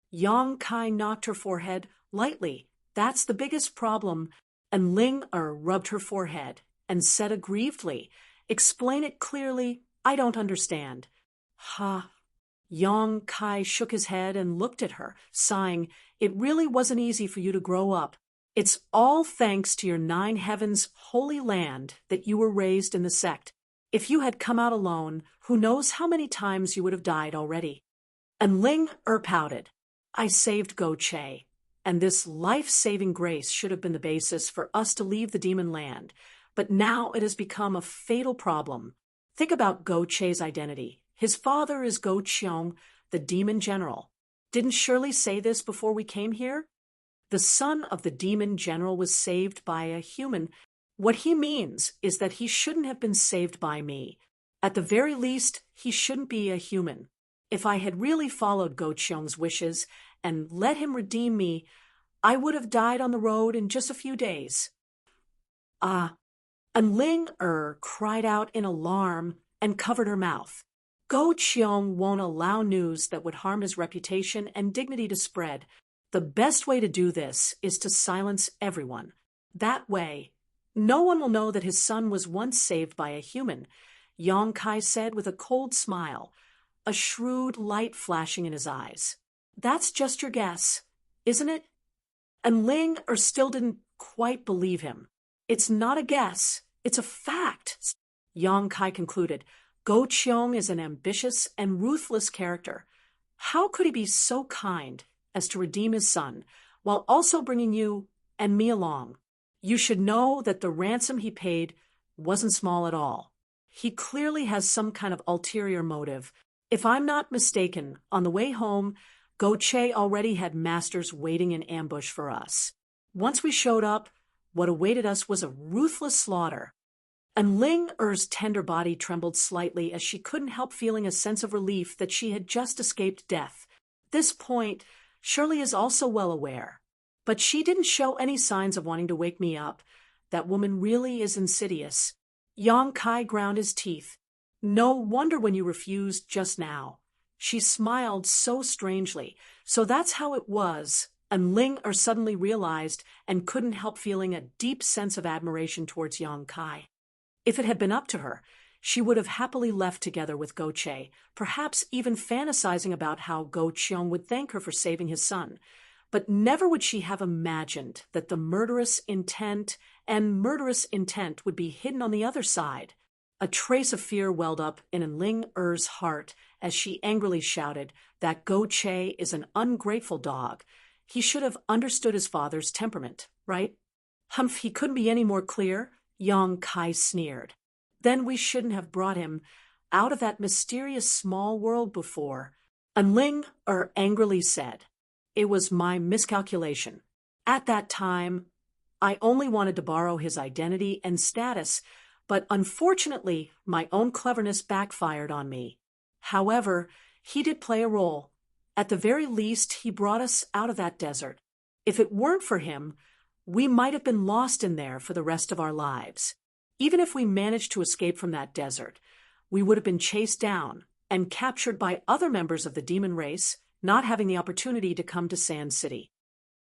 Yang Kai knocked her forehead lightly. "That's the biggest problem." And Ling rubbed her forehead and said aggrievedly, "Explain it clearly. I don't understand." "Ha." Yang Kai shook his head and looked at her, sighing. "It really wasn't easy for you to grow up. It's all thanks to your 9 heavens holy land that you were raised in the sect. If you had come out alone, who knows how many times you would have died already." And Ling pouted. "I saved Go Che, and this life-saving grace should have been the basis for us to leave the demon land. But now it has become a fatal problem. Think about Go Che's identity. His father is Go Cheong, the demon general. Didn't Shirley say this before we came here? The son of the demon general was saved by a human. What he means is that he shouldn't have been saved by me. At the very least, he shouldn't be a human. If I had really followed Go Cheong's wishes and let him redeem me, I would have died on the road in just a few days." "Ah." And Ling cried out in alarm and covered her mouth. "Go Cheong won't allow news that would harm his reputation and dignity to spread. The best way to do this is to silence everyone. That way, no one will know that his son was once saved by a human," Yang Kai said with a cold smile, a shrewd light flashing in his eyes. "That's just your guess, isn't it?" And Ling still didn't quite believe him. "It's not a guess, it's a fact," Yang Kai concluded. "Go Cheong is an ambitious and ruthless character. How could he be so kind as to redeem his son, while also bringing you and me along? You should know that the ransom he paid wasn't small at all. He clearly has some kind of ulterior motive. If I'm not mistaken, on the way home, Go Che already had masters waiting in ambush for us. Once we showed up, what awaited us was a ruthless slaughter." And Ling tender body trembled slightly as she couldn't help feeling a sense of relief that she had just escaped death. This point, Shirley is also well aware. But she didn't show any signs of wanting to wake me up. That woman really is insidious. Yang Kai ground his teeth. "No wonder when you refused just now." She smiled so strangely. "So that's how it was." And Ling suddenly realized and couldn't help feeling a deep sense of admiration towards Yang Kai. If it had been up to her, she would have happily left together with Go Che, perhaps even fantasizing about how Go Cheong would thank her for saving his son. But never would she have imagined that the murderous intent would be hidden on the other side. A trace of fear welled up in Ling Er's heart as she angrily shouted that Go Che is an ungrateful dog. He should have understood his father's temperament, right? Humph, he couldn't be any more clear, Yang Kai sneered. Then we shouldn't have brought him out of that mysterious small world before. And Ling angrily said, It was my miscalculation. At that time, I only wanted to borrow his identity and status, but unfortunately, my own cleverness backfired on me. However, he did play a role. At the very least, he brought us out of that desert. If it weren't for him, we might have been lost in there for the rest of our lives. Even if we managed to escape from that desert, we would have been chased down and captured by other members of the demon race, not having the opportunity to come to Sand City.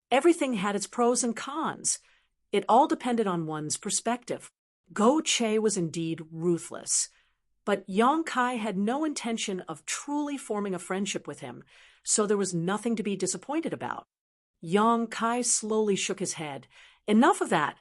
Everything had its pros and cons. It all depended on one's perspective. Go Che was indeed ruthless, but Yang Kai had no intention of truly forming a friendship with him, so there was nothing to be disappointed about. Yang Kai slowly shook his head. Enough of that.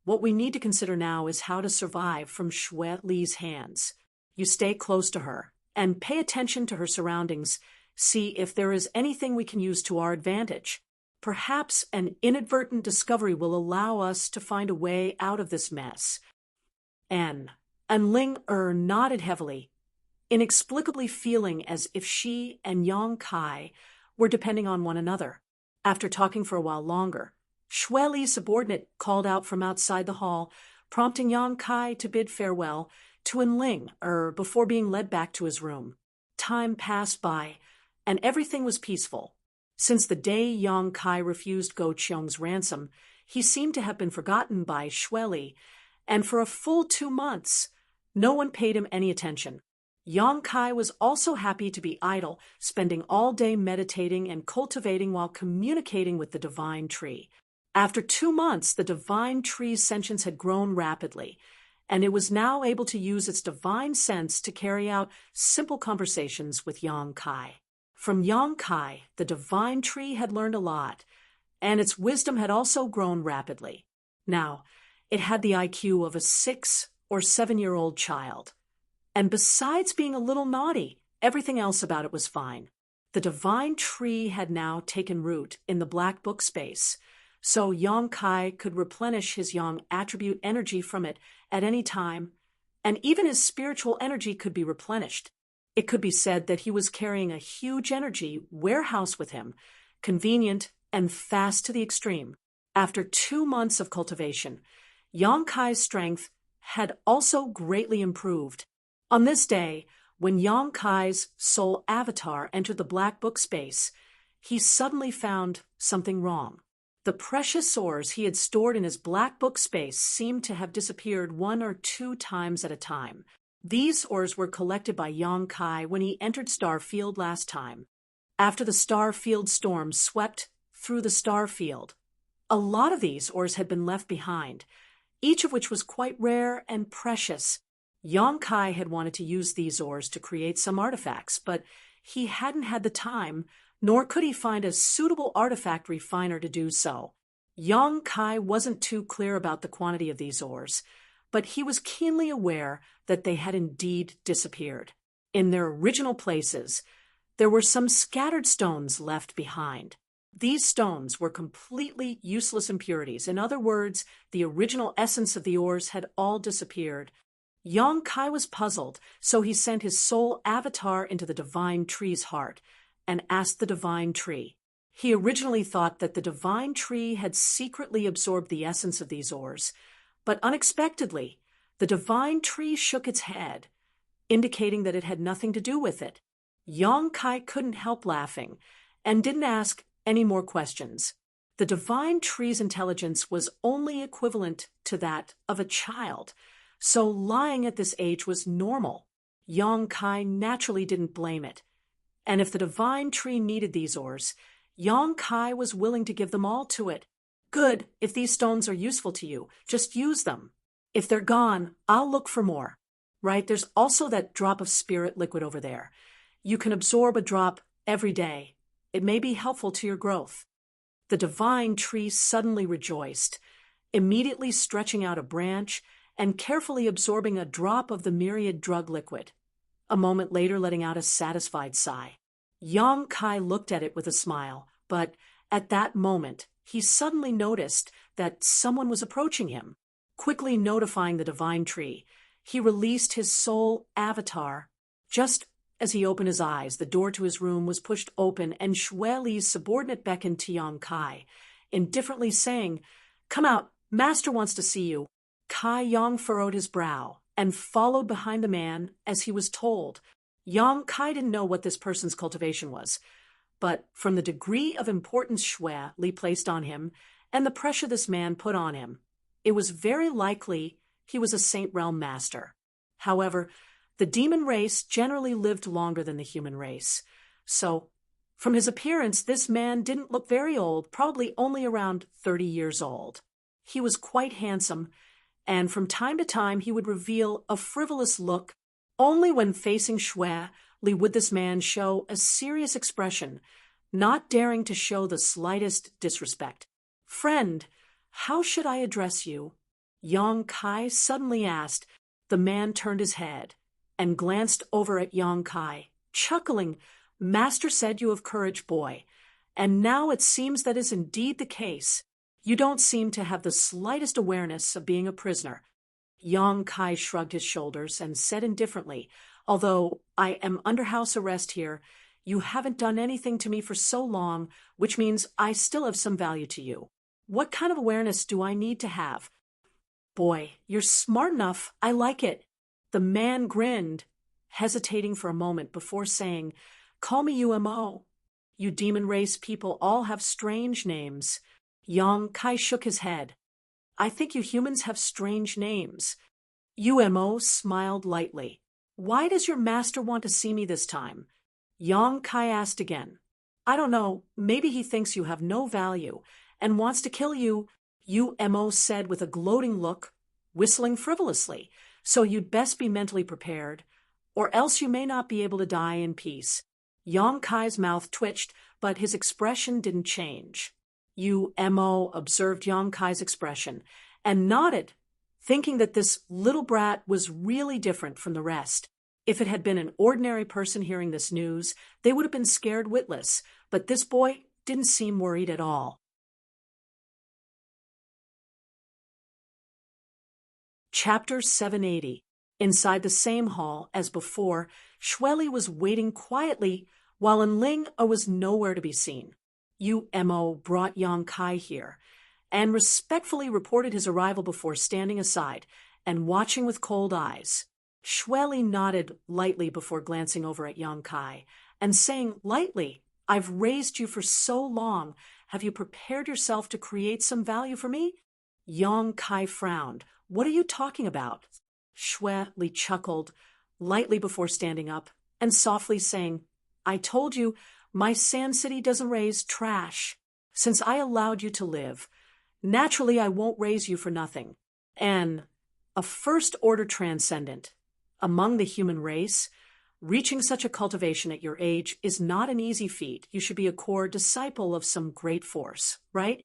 What we need to consider now is how to survive from Shui Li's hands. You stay close to her and pay attention to her surroundings. See if there is anything we can use to our advantage. Perhaps an inadvertent discovery will allow us to find a way out of this mess. And Ling nodded heavily, inexplicably feeling as if she and Yang Kai were depending on one another. After talking for a while longer, Shui Li's subordinate called out from outside the hall, prompting Yang Kai to bid farewell to Ling before being led back to his room. Time passed by, and everything was peaceful. Since the day Yang Kai refused Go Cheong's ransom, he seemed to have been forgotten by Shui Li, and for a full 2 months, no one paid him any attention. Yang Kai was also happy to be idle, spending all day meditating and cultivating while communicating with the divine tree. After 2 months, the divine tree's sentience had grown rapidly, and it was now able to use its divine sense to carry out simple conversations with Yang Kai. From Yang Kai, the divine tree had learned a lot, and its wisdom had also grown rapidly. Now, it had the IQ of a 6 or 7-year-old child. And besides being a little naughty, everything else about it was fine. The divine tree had now taken root in the black book space, so Yang Kai could replenish his yang attribute energy from it at any time, and even his spiritual energy could be replenished. It could be said that he was carrying a huge energy warehouse with him, convenient and fast to the extreme. After 2 months of cultivation, Yang Kai's strength had also greatly improved. On this day, when Yang Kai's soul avatar entered the black book space, he suddenly found something wrong. The precious ores he had stored in his black book space seemed to have disappeared 1 or 2 times at a time. These ores were collected by Yang Kai when he entered Starfield last time, after the Starfield storm swept through the Starfield. A lot of these ores had been left behind, each of which was quite rare and precious. Yang Kai had wanted to use these ores to create some artifacts, but he hadn't had the time, nor could he find a suitable artifact refiner to do so. Yang Kai wasn't too clear about the quantity of these ores, but he was keenly aware that they had indeed disappeared. In their original places, there were some scattered stones left behind. These stones were completely useless impurities. In other words, the original essence of the ores had all disappeared. Yang Kai was puzzled, so he sent his soul avatar into the divine tree's heart and asked the divine tree. He originally thought that the divine tree had secretly absorbed the essence of these ores, but unexpectedly, the divine tree shook its head, indicating that it had nothing to do with it. Yang Kai couldn't help laughing and didn't ask any more questions. The divine tree's intelligence was only equivalent to that of a child, so lying at this age was normal. Yang Kai naturally didn't blame it. And if the divine tree needed these ores, Yang Kai was willing to give them all to it. Good, if these stones are useful to you, just use them. If they're gone, I'll look for more. Right, there's also that drop of spirit liquid over there. You can absorb a drop every day. It may be helpful to your growth. The divine tree suddenly rejoiced, immediately stretching out a branch and carefully absorbing a drop of the myriad drug liquid. A moment later, letting out a satisfied sigh. Yang Kai looked at it with a smile, but at that moment, he suddenly noticed that someone was approaching him. Quickly notifying the divine tree, he released his soul avatar. Just as he opened his eyes, the door to his room was pushed open, and Xue Li's subordinate beckoned to Yang Kai, indifferently saying, "Come out, Master wants to see you." Kai Yang furrowed his brow and followed behind the man as he was told. Yang Kai didn't know what this person's cultivation was, but from the degree of importance Xue Li placed on him and the pressure this man put on him, it was very likely he was a Saint Realm master. However, the demon race generally lived longer than the human race, so from his appearance, this man didn't look very old, probably only around 30 years old. He was quite handsome, and from time to time he would reveal a frivolous look. Only when facing Xue Li would this man show a serious expression, not daring to show the slightest disrespect. "Friend, how should I address you?" Yang Kai suddenly asked. The man turned his head and glanced over at Yang Kai, chuckling. "Master said you have courage, boy, and now it seems that is indeed the case. You don't seem to have the slightest awareness of being a prisoner." Yang Kai shrugged his shoulders and said indifferently, "Although I am under house arrest here, you haven't done anything to me for so long, which means I still have some value to you. What kind of awareness do I need to have?" "Boy, you're smart enough. I like it." The man grinned, hesitating for a moment before saying, "Call me UMO. You demon race people all have strange names." Yang Kai shook his head. "I think you humans have strange names." UMO smiled lightly. "Why does your master want to see me this time?" Yang Kai asked again. "I don't know, maybe he thinks you have no value and wants to kill you," UMO said with a gloating look, whistling frivolously. "So you'd best be mentally prepared, or else you may not be able to die in peace." Yang Kai's mouth twitched, but his expression didn't change. UMO observed Yang Kai's expression and nodded, thinking that this little brat was really different from the rest. If it had been an ordinary person hearing this news, they would have been scared witless, but this boy didn't seem worried at all. Chapter 780. Inside the same hall as before, Xue Li was waiting quietly while Enling was nowhere to be seen. UMO brought Yang Kai here and respectfully reported his arrival before standing aside and watching with cold eyes. Xue Li nodded lightly before glancing over at Yang Kai and saying lightly, "I've raised you for so long. Have you prepared yourself to create some value for me?" Yang Kai frowned. "What are you talking about?" Xue Li chuckled lightly before standing up and softly saying, "I told you, my Sand City doesn't raise trash. Since I allowed you to live, naturally I won't raise you for nothing. And a first-order transcendent among the human race, reaching such a cultivation at your age is not an easy feat. You should be a core disciple of some great force, right?"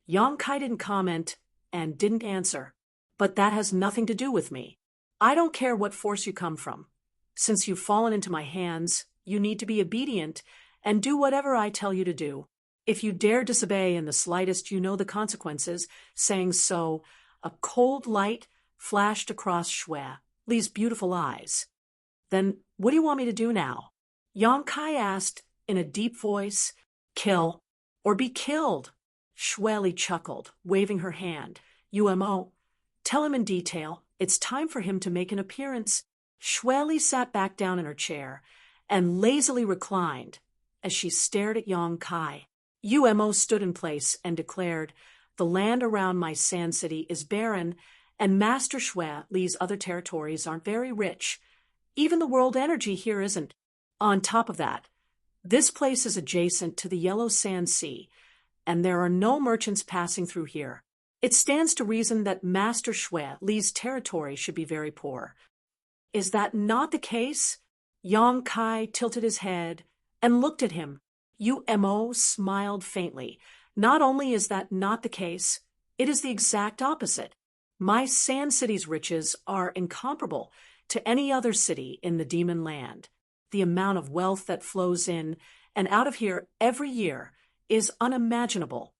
Yang Kai didn't comment and didn't answer. "But that has nothing to do with me. I don't care what force you come from. Since you've fallen into my hands, you need to be obedient and do whatever I tell you to do. If you dare disobey in the slightest, you know the consequences." Saying so, a cold light flashed across Xue Li's beautiful eyes. "Then what do you want me to do now?" Yang Kai asked in a deep voice. "Kill or be killed." Xue Li chuckled, waving her hand. "UMO, tell him in detail. It's time for him to make an appearance." Xue Li sat back down in her chair and lazily reclined as she stared at Yang Kai. UMO stood in place and declared, "The land around my Sand City is barren, and Master Xue Li's other territories aren't very rich. Even the world energy here isn't. On top of that, this place is adjacent to the Yellow Sand Sea, and there are no merchants passing through here. It stands to reason that Master Xue Li's territory should be very poor." "Is that not the case?" Yang Kai tilted his head and looked at him. UMO smiled faintly. "Not only is that not the case, it is the exact opposite. My Sand City's riches are incomparable to any other city in the demon land. The amount of wealth that flows in and out of here every year is unimaginable.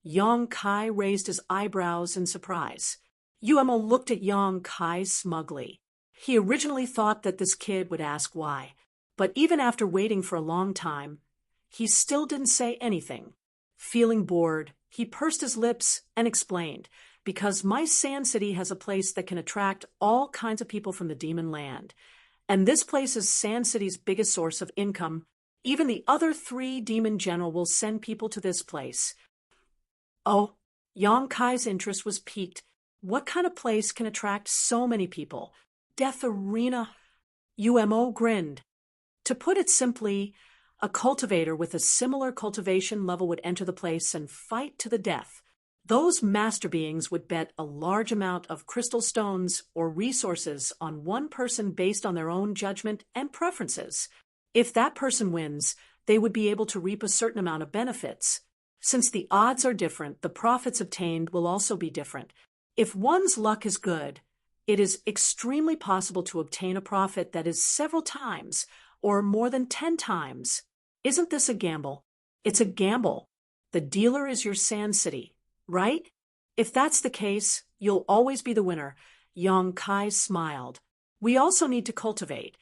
Yong Kai raised his eyebrows in surprise. Umo looked at Yong Kai smugly. He originally thought that this kid would ask why, but even after waiting for a long time, he still didn't say anything. Feeling bored, he pursed his lips and explained, because my Sand City has a place that can attract all kinds of people from the demon land. And this place is Sand City's biggest source of income. Even the other 3 demon general will send people to this place. Oh, Yong Kai's interest was piqued. What kind of place can attract so many people? Death Arena? Umo grinned. To put it simply, a cultivator with a similar cultivation level would enter the place and fight to the death. Those master beings would bet a large amount of crystal stones or resources on one person based on their own judgment and preferences. If that person wins, they would be able to reap a certain amount of benefits. Since the odds are different, the profits obtained will also be different. If one's luck is good, it is extremely possible to obtain a profit that is several times or more than 10 times. Isn't this a gamble? It's a gamble. The dealer is your Sand City, right? If that's the case, you'll always be the winner. Yong Kai smiled. We also need to cultivate,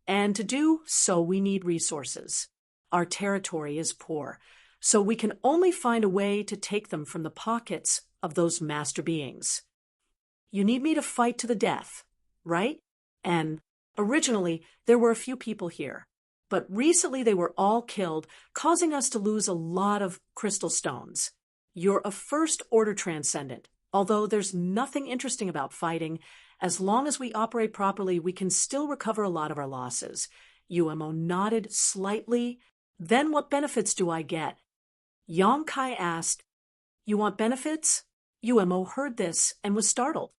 and to do so we need resources. Our territory is poor, so we can only find a way to take them from the pockets of those master beings. You need me to fight to the death, right? And originally, there were a few people here, but recently they were all killed, causing us to lose a lot of crystal stones. You're a first-order transcendent, although there's nothing interesting about fighting. As long as we operate properly, we can still recover a lot of our losses. Umo nodded slightly. Then what benefits do I get? Yong Kai asked. You want benefits? Umo heard this and was startled.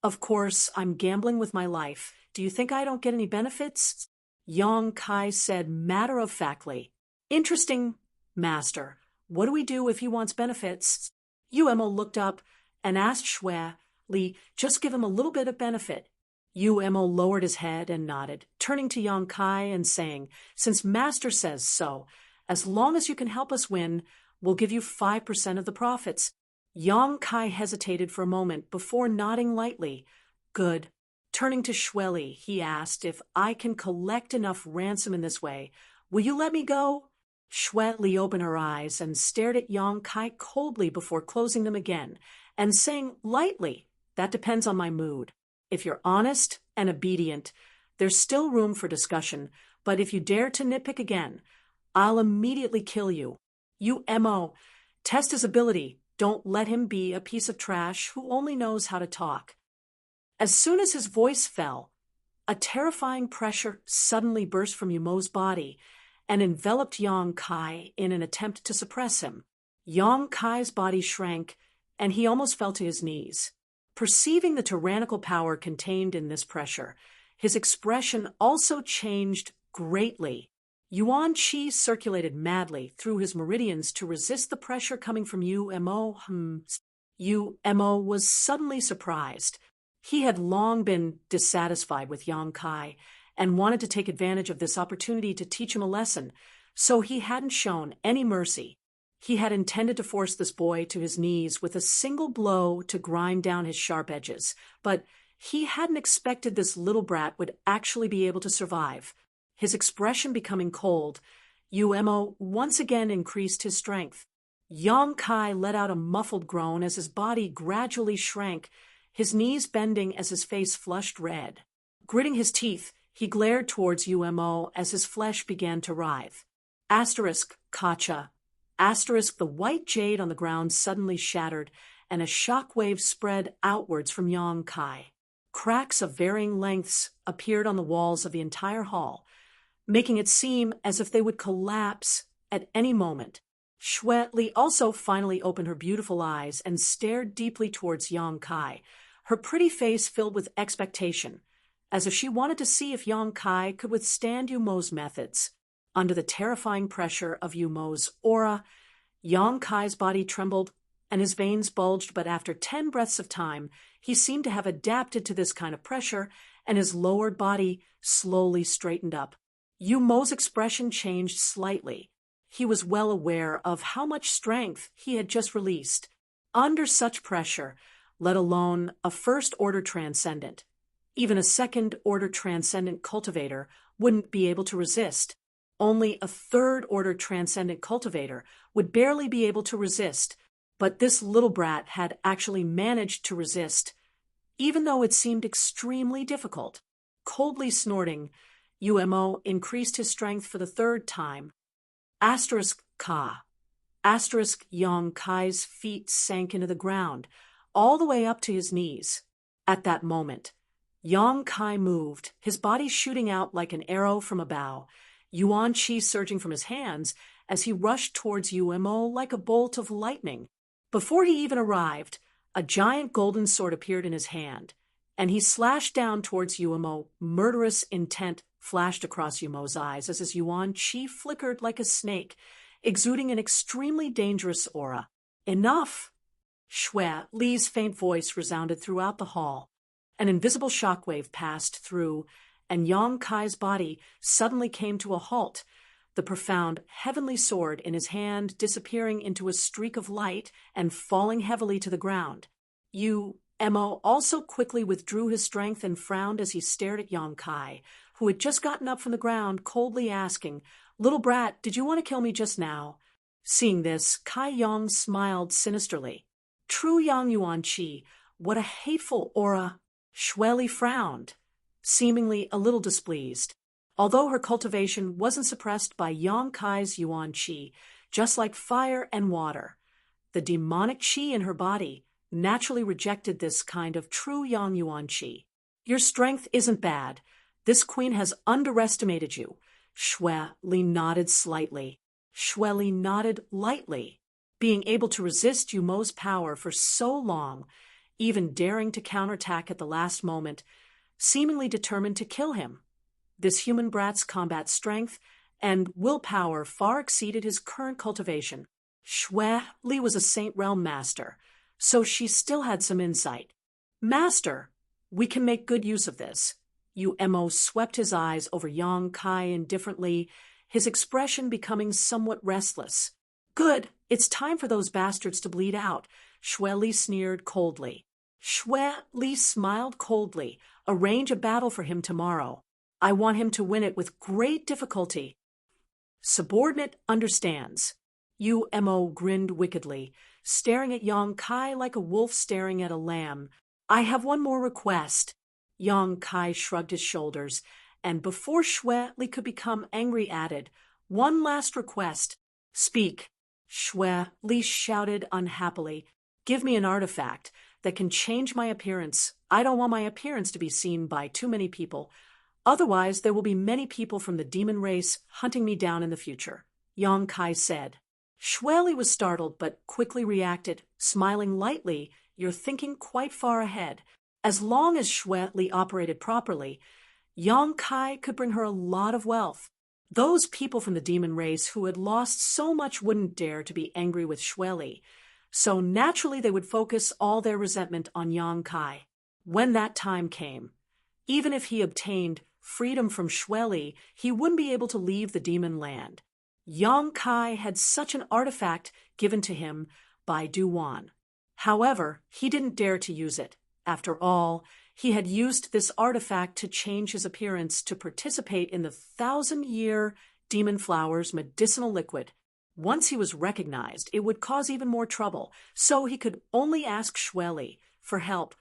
Of course, I'm gambling with my life. Do you think I don't get any benefits? Yong Kai said matter-of-factly. Interesting, Master. What do we do if he wants benefits? Umo looked up and asked Shui Li, just give him a little bit of benefit. Umo lowered his head and nodded, turning to Yong Kai and saying, since Master says so, as long as you can help us win, we'll give you 5% of the profits. Yong Kai hesitated for a moment before nodding lightly. Good. Turning to Shui Li, he asked, if I can collect enough ransom in this way, will you let me go? Shui Li opened her eyes and stared at Yong Kai coldly before closing them again, and saying lightly, that depends on my mood. If you're honest and obedient, there's still room for discussion, but if you dare to nitpick again, I'll immediately kill you. Umo, test his ability. Don't let him be a piece of trash who only knows how to talk. As soon as his voice fell, a terrifying pressure suddenly burst from Umo's body and enveloped Yong Kai in an attempt to suppress him. Yong Kai's body shrank, and he almost fell to his knees. Perceiving the tyrannical power contained in this pressure, his expression also changed greatly. Yuan Qi circulated madly through his meridians to resist the pressure coming from Umo. Umo was suddenly surprised. He had long been dissatisfied with Yong Kai and wanted to take advantage of this opportunity to teach him a lesson, so he hadn't shown any mercy. He had intended to force this boy to his knees with a single blow to grind down his sharp edges, but he hadn't expected this little brat would actually be able to survive. His expression becoming cold, Umo once again increased his strength. Yong Kai let out a muffled groan as his body gradually shrank, his knees bending as his face flushed red. Gritting his teeth, he glared towards Umo as his flesh began to writhe. Asterisk, Kacha. Asterisk, the white jade on the ground suddenly shattered, and a shock wave spread outwards from Yong Kai. Cracks of varying lengths appeared on the walls of the entire hall, making it seem as if they would collapse at any moment. Shui Li also finally opened her beautiful eyes and stared deeply towards Yong Kai, her pretty face filled with expectation, as if she wanted to see if Yong Kai could withstand Umo's methods. Under the terrifying pressure of Umo's aura, Yong Kai's body trembled and his veins bulged, but after 10 breaths of time, He seemed to have adapted to this kind of pressure, and his lowered body slowly straightened up. Yu Mo's expression changed slightly. He was well aware of how much strength he had just released. Under such pressure, let alone a first-order transcendent, even a second-order transcendent cultivator wouldn't be able to resist. Only a third-order transcendent cultivator would barely be able to resist, but this little brat had actually managed to resist, even though it seemed extremely difficult. Coldly snorting, Umo increased his strength for the third time. Asterisk Ka. Asterisk Yang Kai's feet sank into the ground, all the way up to his knees. At that moment, Yang Kai moved, his body shooting out like an arrow from a bow, Yuan Qi surging from his hands as he rushed towards Umo like a bolt of lightning. Before he even arrived, a giant golden sword appeared in his hand, and he slashed down towards Umo. Murderous intent flashed across Umo's eyes as his Yuan Qi flickered like a snake, exuding an extremely dangerous aura. Enough! Xue Li's faint voice resounded throughout the hall. An invisible shockwave passed through, and Yang Kai's body suddenly came to a halt, the profound heavenly sword in his hand disappearing into a streak of light and falling heavily to the ground. Mo also quickly withdrew his strength and frowned as he stared at Yang Kai, who had just gotten up from the ground, coldly asking, "Little brat, did you want to kill me just now?" Seeing this, Kai Yang smiled sinisterly. True Yang Yuan Qi, what a hateful aura! Xue Li frowned, seemingly a little displeased. Although her cultivation wasn't suppressed by Yang Kai's Yuan Qi, just like fire and water, the demonic qi in her body naturally rejected this kind of true Yang Yuan Qi. Your strength isn't bad. This queen has underestimated you. Xue Li nodded slightly. Xue Li nodded lightly. Being able to resist Yu Mo's power for so long, even daring to counterattack at the last moment, seemingly determined to kill him. This human brat's combat strength and willpower far exceeded his current cultivation. Xue Li was a Saint Realm master, so she still had some insight. Master, we can make good use of this. Mo swept his eyes over Yang Kai indifferently, his expression becoming somewhat restless. Good, it's time for those bastards to bleed out, Xue Li sneered coldly. Xue Li smiled coldly. Arrange a battle for him tomorrow. I want him to win it with great difficulty. Subordinate understands. Mo grinned wickedly, staring at Yang Kai like a wolf staring at a lamb. I have one more request. Yang Kai shrugged his shoulders, and before Xue Li could become angry added, one last request. Speak. Xue Li shouted unhappily. Give me an artifact that can change my appearance. I don't want my appearance to be seen by too many people. Otherwise, there will be many people from the demon race hunting me down in the future, Yang Kai said. Xue Li was startled but quickly reacted, smiling lightly. You're thinking quite far ahead. As long as Xue Li operated properly, Yang Kai could bring her a lot of wealth. Those people from the demon race who had lost so much wouldn't dare to be angry with Xue Li, so naturally they would focus all their resentment on Yang Kai. When that time came, even if he obtained freedom from Xue Li, he wouldn't be able to leave the demon land. Yang Kai had such an artifact given to him by Du Wan. However, he didn't dare to use it. After all, he had used this artifact to change his appearance to participate in the 1,000-year demon flower's medicinal liquid. Once he was recognized, it would cause even more trouble, so he could only ask Xue Li for help.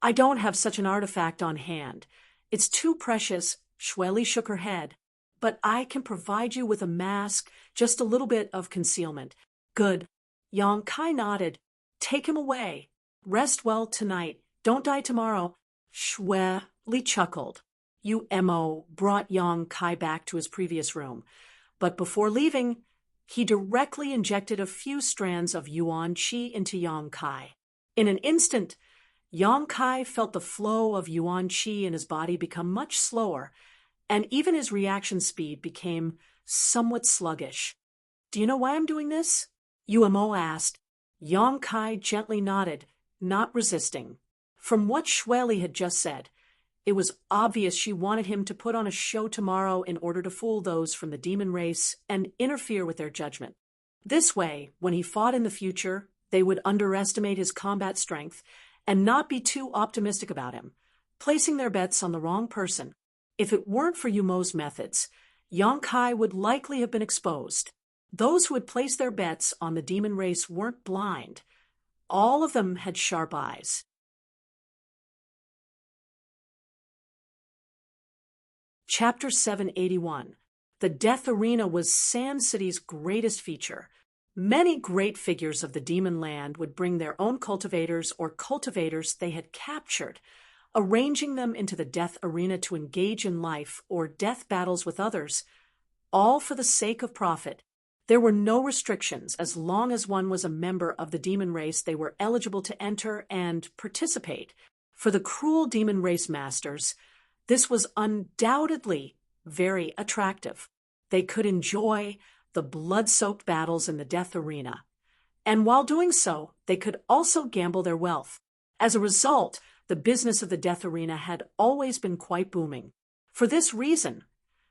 I don't have such an artifact on hand. It's too precious. Xue Li shook her head. But I can provide you with a mask, just a little bit of concealment. Good. Yang Kai nodded. Take him away. Rest well tonight. Don't die tomorrow. Xue Li chuckled. Mo brought Yang Kai back to his previous room, but before leaving, he directly injected a few strands of Yuan Qi into Yang Kai. In an instant, Yang Kai felt the flow of Yuan Qi in his body become much slower, and even his reaction speed became somewhat sluggish. Do you know why I'm doing this? Mo asked. Yang Kai gently nodded, not resisting. From what Shweli had just said, it was obvious she wanted him to put on a show tomorrow in order to fool those from the demon race and interfere with their judgment. This way, when he fought in the future, they would underestimate his combat strength and not be too optimistic about him, placing their bets on the wrong person. If it weren't for Yumo's methods, Yonkai would likely have been exposed. Those who had placed their bets on the demon race weren't blind. All of them had sharp eyes. Chapter 781. The Death Arena was Sand City's greatest feature. Many great figures of the demon land would bring their own cultivators or cultivators they had captured, arranging them into the Death Arena to engage in life or death battles with others, all for the sake of profit. There were no restrictions. As long as one was a member of the demon race, they were eligible to enter and participate. For the cruel demon race masters, this was undoubtedly very attractive. They could enjoy the blood-soaked battles in the Death Arena. And while doing so, they could also gamble their wealth. As a result, the business of the Death Arena had always been quite booming. For this reason,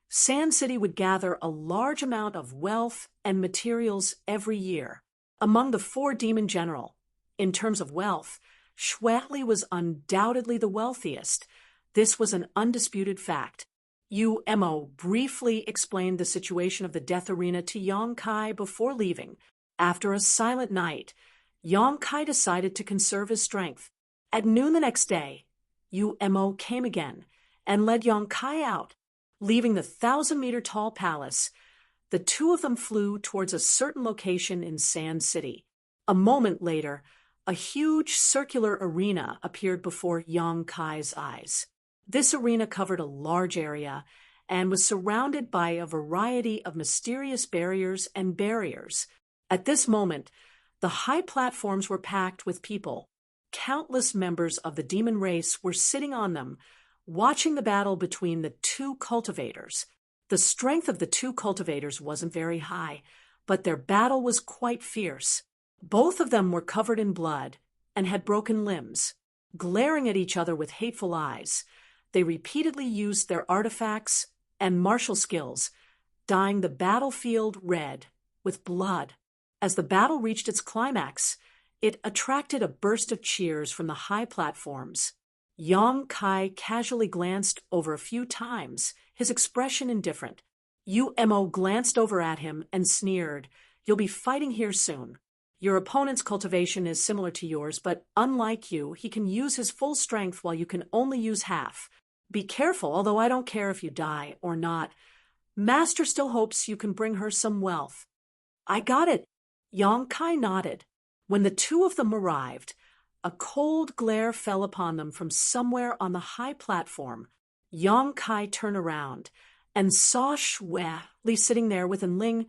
Sand City would gather a large amount of wealth and materials every year. Among the 4 demon general, in terms of wealth, Shweli was undoubtedly the wealthiest. This was an undisputed fact. Umo briefly explained the situation of the Death Arena to Yonkai before leaving. After a silent night, Yonkai decided to conserve his strength. At noon the next day, Umo came again and led Yonkai out. Leaving the 1,000-meter-tall palace, the two of them flew towards a certain location in Sand City. A moment later, a huge circular arena appeared before Yonkai's eyes. This arena covered a large area and was surrounded by a variety of mysterious barriers and barriers. At this moment, the high platforms were packed with people. Countless members of the demon race were sitting on them, watching the battle between the 2 cultivators. The strength of the 2 cultivators wasn't very high, but their battle was quite fierce. Both of them were covered in blood and had broken limbs. Glaring at each other with hateful eyes, they repeatedly used their artifacts and martial skills, dyeing the battlefield red with blood. As the battle reached its climax, it attracted a burst of cheers from the high platforms. Yonkai casually glanced over a few times, his expression indifferent. Umo glanced over at him and sneered, "You'll be fighting here soon. Your opponent's cultivation is similar to yours, but unlike you, he can use his full strength while you can only use half. Be careful, although I don't care if you die or not. Master still hopes you can bring her some wealth." "I got it." Yonkai nodded. When the 2 of them arrived, a cold glare fell upon them from somewhere on the high platform. Yonkai turned around and saw Shweli sitting there with Enling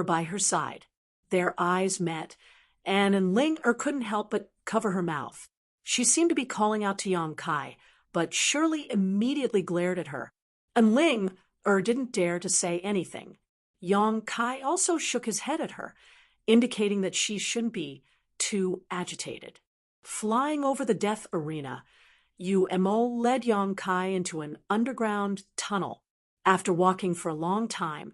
by her side. Their eyes met, and Enling couldn't help but cover her mouth. She seemed to be calling out to Yonkai, but Shirley immediately glared at her. Enling didn't dare to say anything. Yonkai also shook his head at her, indicating that she shouldn't be too agitated. Flying over the Death Arena, Umo led Yonkai into an underground tunnel. After walking for a long time,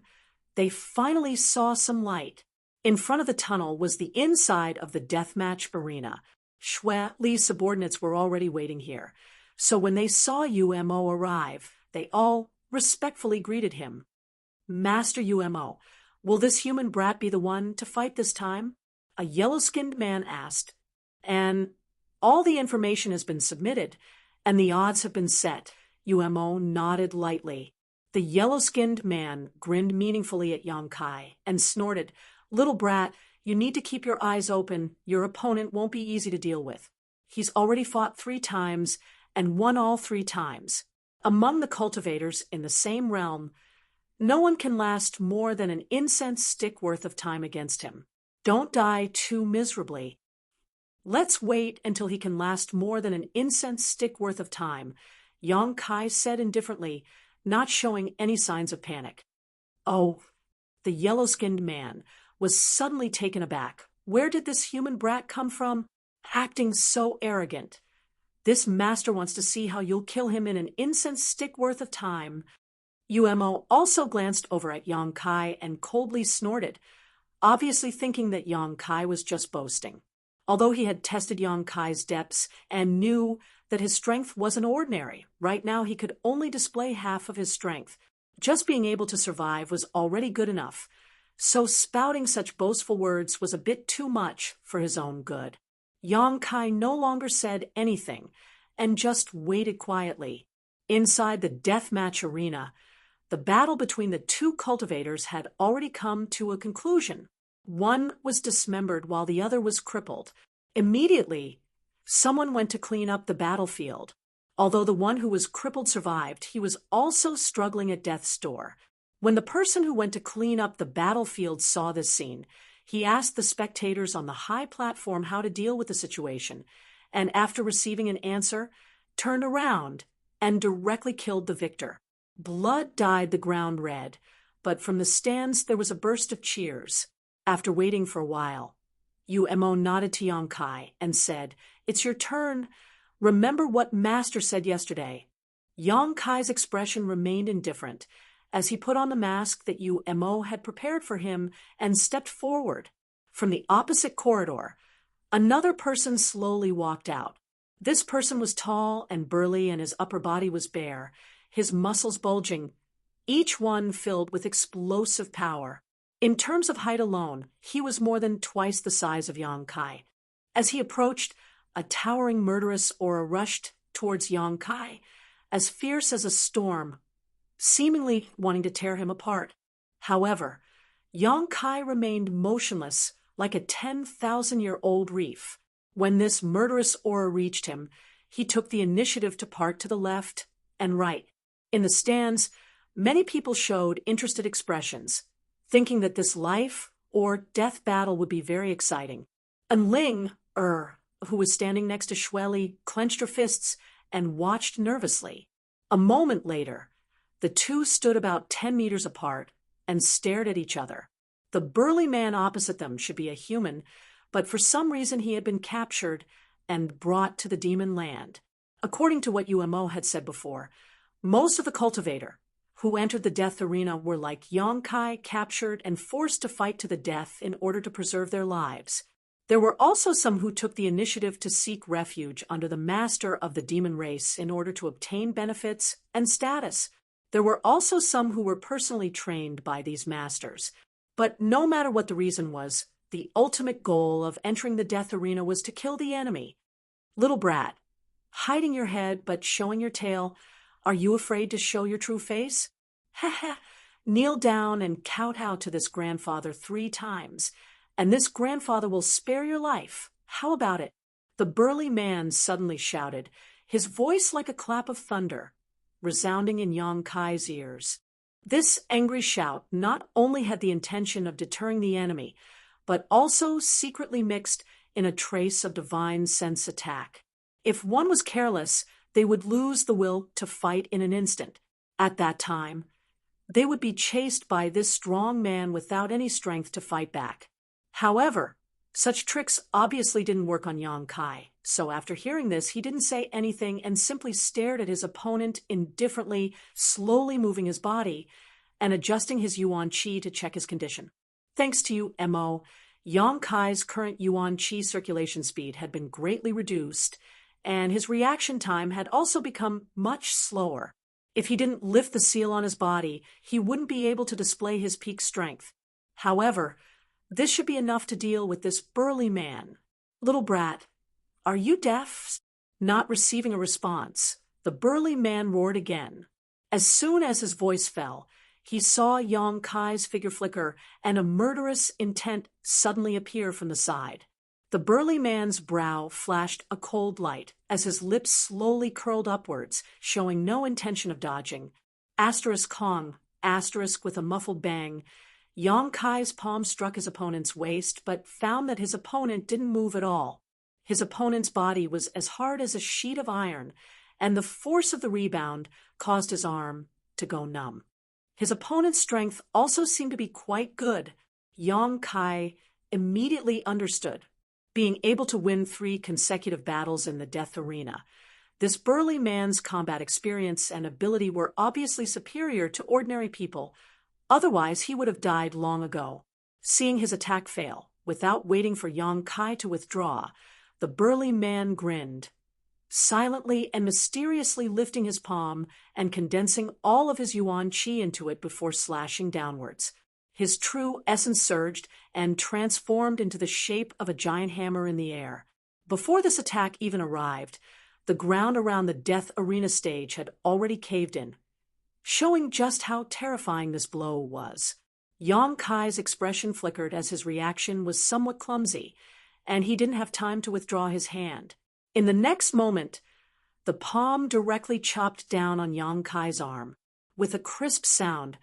they finally saw some light. In front of the tunnel was the inside of the deathmatch arena. Shweli's subordinates were already waiting here, so when they saw Umo arrive, they all respectfully greeted him. "Master Umo, will this human brat be the one to fight this time?" a yellow-skinned man asked. "And all the information has been submitted, and the odds have been set." Umo nodded lightly. The yellow-skinned man grinned meaningfully at Yonkai and snorted, "Little brat, you need to keep your eyes open. Your opponent won't be easy to deal with. He's already fought 3 times and won all 3 times. Among the cultivators in the same realm, no one can last more than an incense stick worth of time against him. Don't die too miserably. Let's wait until he can last more than an incense stick worth of time," Yonkai said indifferently, not showing any signs of panic. "Oh," the yellow-skinned man was suddenly taken aback. Where did this human brat come from, acting so arrogant? This master wants to see how you'll kill him in an incense stick worth of time. Umo also glanced over at Yang Kai and coldly snorted, obviously thinking that Yang Kai was just boasting. Although he had tested Yang Kai's depths and knew that his strength wasn't ordinary, right now he could only display half of his strength. Just being able to survive was already good enough, so spouting such boastful words was a bit too much for his own good. Yang Kai no longer said anything and just waited quietly. Inside the deathmatch arena, the battle between the two cultivators had already come to a conclusion. One was dismembered while the other was crippled. Immediately, someone went to clean up the battlefield. Although the one who was crippled survived, he was also struggling at death's door. When the person who went to clean up the battlefield saw this scene, he asked the spectators on the high platform how to deal with the situation, and after receiving an answer, turned around and directly killed the victor. Blood dyed the ground red, but from the stands there was a burst of cheers. After waiting for a while, Umo nodded to Yang Kai and said, "It's your turn. Remember what Master said yesterday." Yang Kai's expression remained indifferent as he put on the mask that Umo had prepared for him and stepped forward. From the opposite corridor, another person slowly walked out. This person was tall and burly, and his upper body was bare, his muscles bulging, each one filled with explosive power. In terms of height alone, he was more than twice the size of Yang Kai. As he approached, a towering murderous aura rushed towards Yang Kai, as fierce as a storm, seemingly wanting to tear him apart. However, Yang Kai remained motionless like a 10,000-year-old reef. When this murderous aura reached him, he took the initiative to part to the left and right. In the stands, many people showed interested expressions, thinking that this life or death battle would be very exciting. And Ling, who was standing next to Shueli, clenched her fists and watched nervously. A moment later, the two stood about 10 meters apart and stared at each other. The burly man opposite them should be a human, but for some reason he had been captured and brought to the demon land. According to what Umo had said before, most of the cultivator who entered the death arena were like Yang Kai, captured and forced to fight to the death in order to preserve their lives. There were also some who took the initiative to seek refuge under the master of the demon race in order to obtain benefits and status. There were also some who were personally trained by these masters. But no matter what the reason was, the ultimate goal of entering the death arena was to kill the enemy. Little brat, hiding your head but showing your tail, are you afraid to show your true face? Kneel down and kowtow to this grandfather 3 times, and this grandfather will spare your life. How about it? The burly man suddenly shouted, his voice like a clap of thunder, resounding in Yang Kai's ears. This angry shout not only had the intention of deterring the enemy, but also secretly mixed in a trace of divine sense attack. If one was careless, they would lose the will to fight in an instant. At that time, they would be chased by this strong man without any strength to fight back. However, such tricks obviously didn't work on Yang Kai, so after hearing this, he didn't say anything and simply stared at his opponent indifferently, slowly moving his body and adjusting his yuan qi to check his condition. Thanks to you, Mo, Yang Kai's current yuan qi circulation speed had been greatly reduced, and his reaction time had also become much slower. If he didn't lift the seal on his body, he wouldn't be able to display his peak strength. However, this should be enough to deal with this burly man. Little brat, are you deaf? Not receiving a response, the burly man roared again. As soon as his voice fell, he saw Yang Kai's figure flicker and a murderous intent suddenly appear from the side. The burly man's brow flashed a cold light as his lips slowly curled upwards, showing no intention of dodging. Kong, with a muffled bang. Yang Kai's palm struck his opponent's waist, but found that his opponent didn't move at all. His opponent's body was as hard as a sheet of iron, and the force of the rebound caused his arm to go numb. His opponent's strength also seemed to be quite good. Yang Kai immediately understood. Being able to win 3 consecutive battles in the death arena, This burly man's combat experience and ability were obviously superior to ordinary people, otherwise he would have died long ago. Seeing his attack fail, without waiting for Yang Kai to withdraw, the burly man grinned, silently and mysteriously lifting his palm and condensing all of his yuan qi into it before slashing downwards. His true essence surged and transformed into the shape of a giant hammer in the air. Before this attack even arrived, the ground around the death arena stage had already caved in, showing just how terrifying this blow was. Yang Kai's expression flickered as his reaction was somewhat clumsy, and he didn't have time to withdraw his hand. In the next moment, the palm directly chopped down on Yang Kai's arm. With a crisp sound,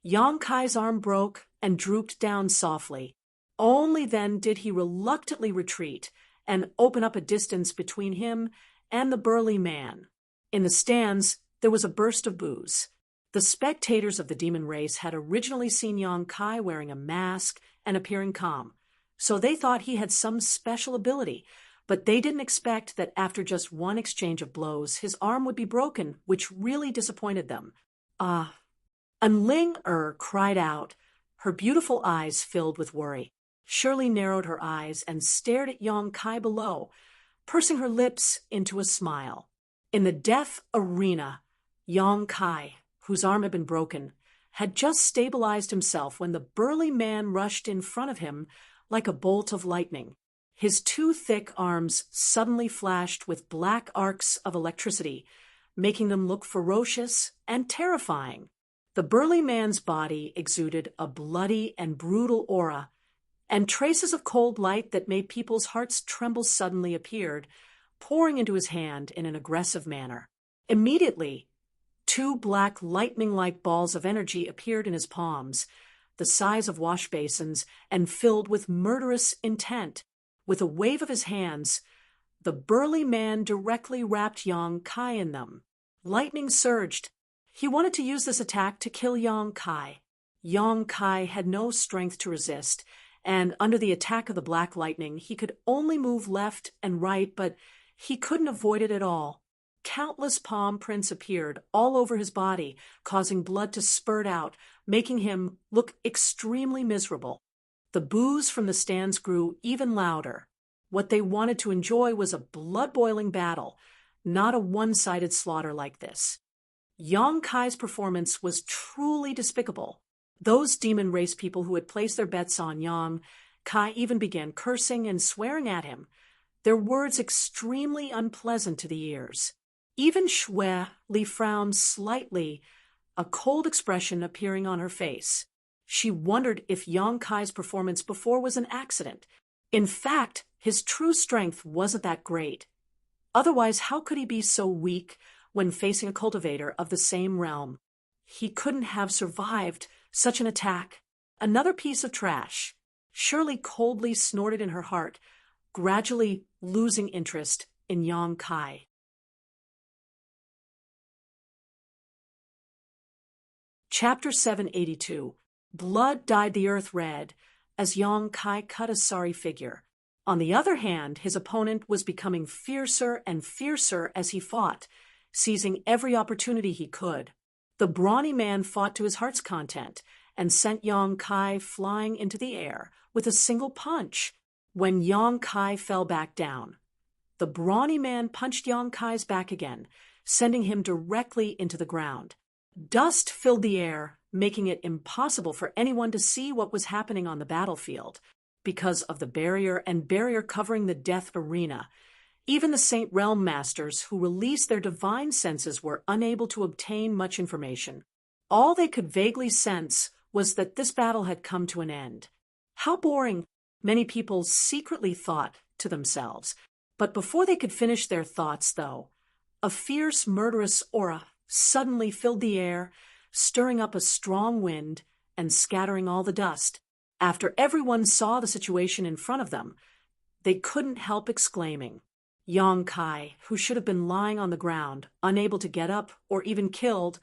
Yang Kai's arm broke and drooped down softly. Only then did he reluctantly retreat and open up a distance between him and the burly man. In the stands, there was a burst of boos. The spectators of the demon race had originally seen Yang Kai wearing a mask and appearing calm, so they thought he had some special ability, but they didn't expect that after just one exchange of blows, his arm would be broken, which really disappointed them. Ling cried out, her beautiful eyes filled with worry. Shirley narrowed her eyes and stared at Yang Kai below, pursing her lips into a smile. In the death arena, Yang Kai, whose arm had been broken, had just stabilized himself when the burly man rushed in front of him like a bolt of lightning. His two thick arms suddenly flashed with black arcs of electricity, making them look ferocious and terrifying. The burly man's body exuded a bloody and brutal aura, and traces of cold light that made people's hearts tremble suddenly appeared, pouring into his hand in an aggressive manner. Immediately, two black lightning-like balls of energy appeared in his palms, the size of wash basins and filled with murderous intent. With a wave of his hands, the burly man directly wrapped Yang Kai in them. Lightning surged. He wanted to use this attack to kill Yang Kai. Yang Kai had no strength to resist, and under the attack of the black lightning, he could only move left and right, but he couldn't avoid it at all. Countless palm prints appeared all over his body, causing blood to spurt out, making him look extremely miserable. The boos from the stands grew even louder. What they wanted to enjoy was a blood-boiling battle, not a one-sided slaughter like this. Yang Kai's performance was truly despicable. Those demon race people who had placed their bets on Yang Kai even began cursing and swearing at him, their words extremely unpleasant to the ears. Even Shui Li frowned slightly, a cold expression appearing on her face. She wondered if Yang Kai's performance before was an accident. In fact, his true strength wasn't that great. Otherwise, how could he be so weak when facing a cultivator of the same realm? He couldn't have survived such an attack. Another piece of trash. Shirley coldly snorted in her heart, gradually losing interest in Yang Kai. Chapter 782. Blood dyed the earth red as Yang Kai cut a sorry figure. On the other hand, his opponent was becoming fiercer and fiercer as he fought, seizing every opportunity he could. The brawny man fought to his heart's content and sent Yang Kai flying into the air with a single punch. When Yang Kai fell back down, the brawny man punched Yang Kai's back again, sending him directly into the ground. Dust filled the air, making it impossible for anyone to see what was happening on the battlefield. Because of the barrier covering the death arena, even the Saint Realm Masters who released their divine senses were unable to obtain much information. All they could vaguely sense was that this battle had come to an end. How boring, many people secretly thought to themselves. But before they could finish their thoughts, though, a fierce, murderous aura suddenly filled the air, stirring up a strong wind and scattering all the dust. After everyone saw the situation in front of them, they couldn't help exclaiming. Yang Kai, who should have been lying on the ground, unable to get up or even killed,